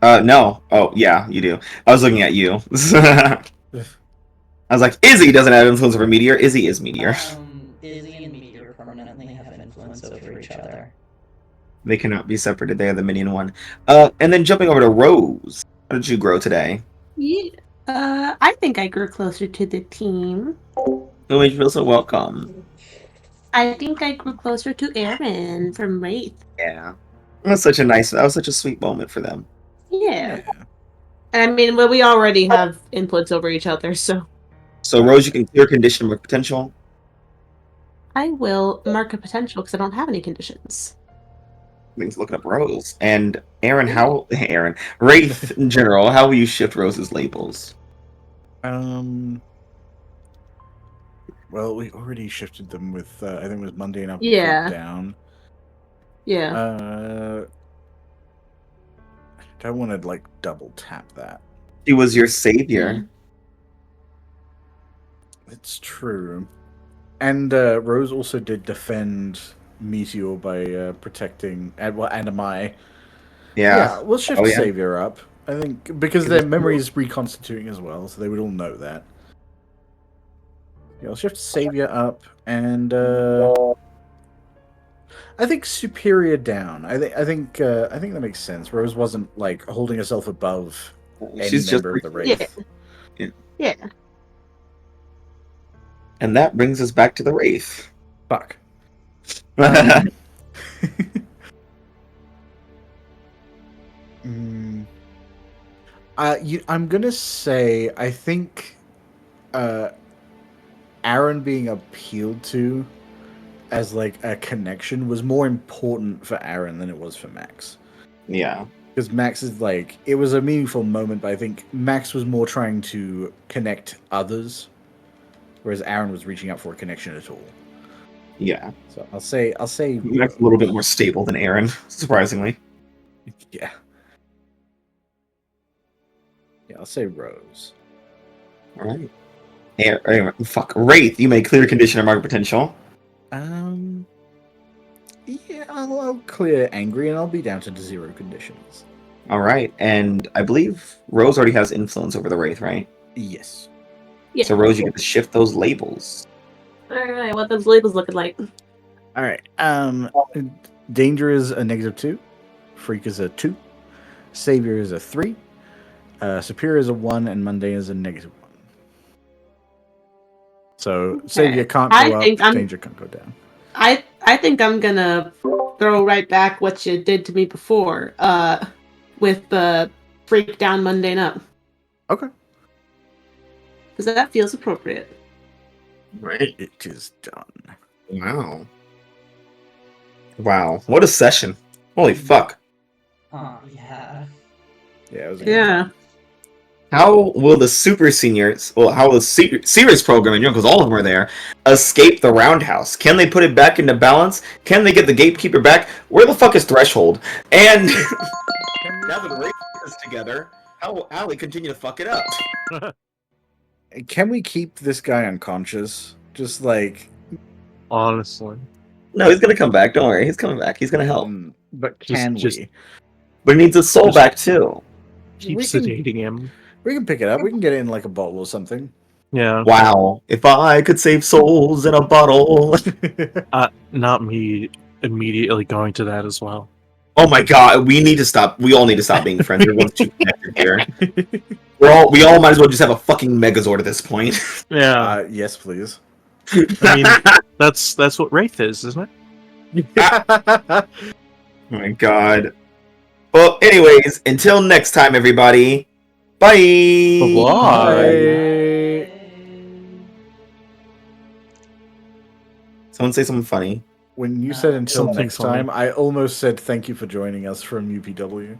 Speaker 2: No. Oh, yeah, you do. I was looking at you. I was like, Izzy doesn't have influence over Meteor. Izzy is Meteor.
Speaker 3: Izzy and Meteor permanently have influence over each other.
Speaker 2: They cannot be separated. They are the minion one. And then jumping over to Rose. How did you grow today?
Speaker 9: Yeah. I think I grew closer to the team.
Speaker 2: Who made you feel so welcome?
Speaker 9: I think I grew closer to Aaron from Wraith.
Speaker 2: Yeah. That was such a sweet moment for them.
Speaker 9: Yeah. I mean, well, we already have influence over each other, so.
Speaker 2: So, Rose, you can clear condition with potential.
Speaker 9: I will mark a potential because I don't have any conditions.
Speaker 2: Means looking up Rose. And Wraith in general, how will you shift Rose's labels?
Speaker 1: Well, we already shifted them with, I think it was mundane up
Speaker 9: Yeah.
Speaker 1: down.
Speaker 9: Yeah.
Speaker 1: I don't want to, like, double tap that.
Speaker 2: He was your savior.
Speaker 1: It's true. And Rose also did defend Meteor by protecting, and am I? Yeah, we'll shift Savior up. I think, because their memory is reconstituting as well, so they would all know that. Yeah, I'll shift Savior up, and I think superior down. I think that makes sense. Rose wasn't like holding herself above any
Speaker 2: She's just
Speaker 1: member of the Wraith.
Speaker 5: Yeah.
Speaker 2: And that brings us back to the Wraith.
Speaker 1: Fuck. I'm gonna say I think Aaron being appealed to as like a connection was more important for Aaron than it was for Max.
Speaker 2: Yeah.
Speaker 1: Because Max is like, it was a meaningful moment, but I think Max was more trying to connect others, whereas Aaron was reaching out for a connection at all.
Speaker 2: Yeah.
Speaker 1: So I'll say
Speaker 2: Max a little bit more stable than Aaron, surprisingly.
Speaker 1: Yeah. Yeah, I'll say Rose.
Speaker 2: All right. Fuck. Wraith, you may clear condition or market potential.
Speaker 1: Yeah, I'll clear angry and I'll be down to 0 conditions.
Speaker 2: All right, and I believe Rose already has influence over the Wraith, right?
Speaker 1: Yes.
Speaker 5: Yeah.
Speaker 2: So Rose, you get to shift those labels.
Speaker 5: All right, what those labels looking like?
Speaker 1: All right. Danger is a -2. Freak is a 2. Savior is a 3. Superior is a 1, and Mundane is a -1. So Savior can't go up, Danger can't go down.
Speaker 5: I think I'm gonna throw right back what you did to me before, with the freak down, mundane up.
Speaker 1: Okay.
Speaker 5: Because that feels appropriate.
Speaker 2: Right.
Speaker 1: It is done.
Speaker 2: Wow. Wow. What a session. Holy fuck.
Speaker 3: Oh, yeah.
Speaker 1: Yeah, it was
Speaker 5: Yeah.
Speaker 2: How will the super seniors, how will the Sirius Program, in general, because all of them are there, escape the roundhouse? Can they put it back into balance? Can they get the gatekeeper back? Where the fuck is Threshold? And now that the Wraith is together, how will Allie continue to fuck it up?
Speaker 1: Can we keep this guy unconscious? Just like...
Speaker 4: Honestly.
Speaker 2: No, he's gonna come back. Don't worry. He's coming back. He's gonna help.
Speaker 1: But can we?
Speaker 2: But he needs his soul back, too.
Speaker 4: Keep sedating him.
Speaker 1: We can pick it up. We can get it in like a bottle or something.
Speaker 4: Yeah.
Speaker 2: Wow. If I could save souls in a bottle.
Speaker 4: Not me immediately going to that as well.
Speaker 2: Oh my god, we need to stop. We all need to stop being friends. Everyone's too connected here. We all might as well just have a fucking Megazord at this point.
Speaker 4: Yeah.
Speaker 1: Yes, please.
Speaker 4: I mean, that's what Wraith is, isn't it?
Speaker 2: Oh my god. Well, anyways, until next time, everybody. Bye.
Speaker 4: Bye.
Speaker 2: Someone say something funny.
Speaker 1: When you said until
Speaker 4: Something
Speaker 1: next
Speaker 4: funny.
Speaker 1: time, I almost said thank you for joining us from UPW.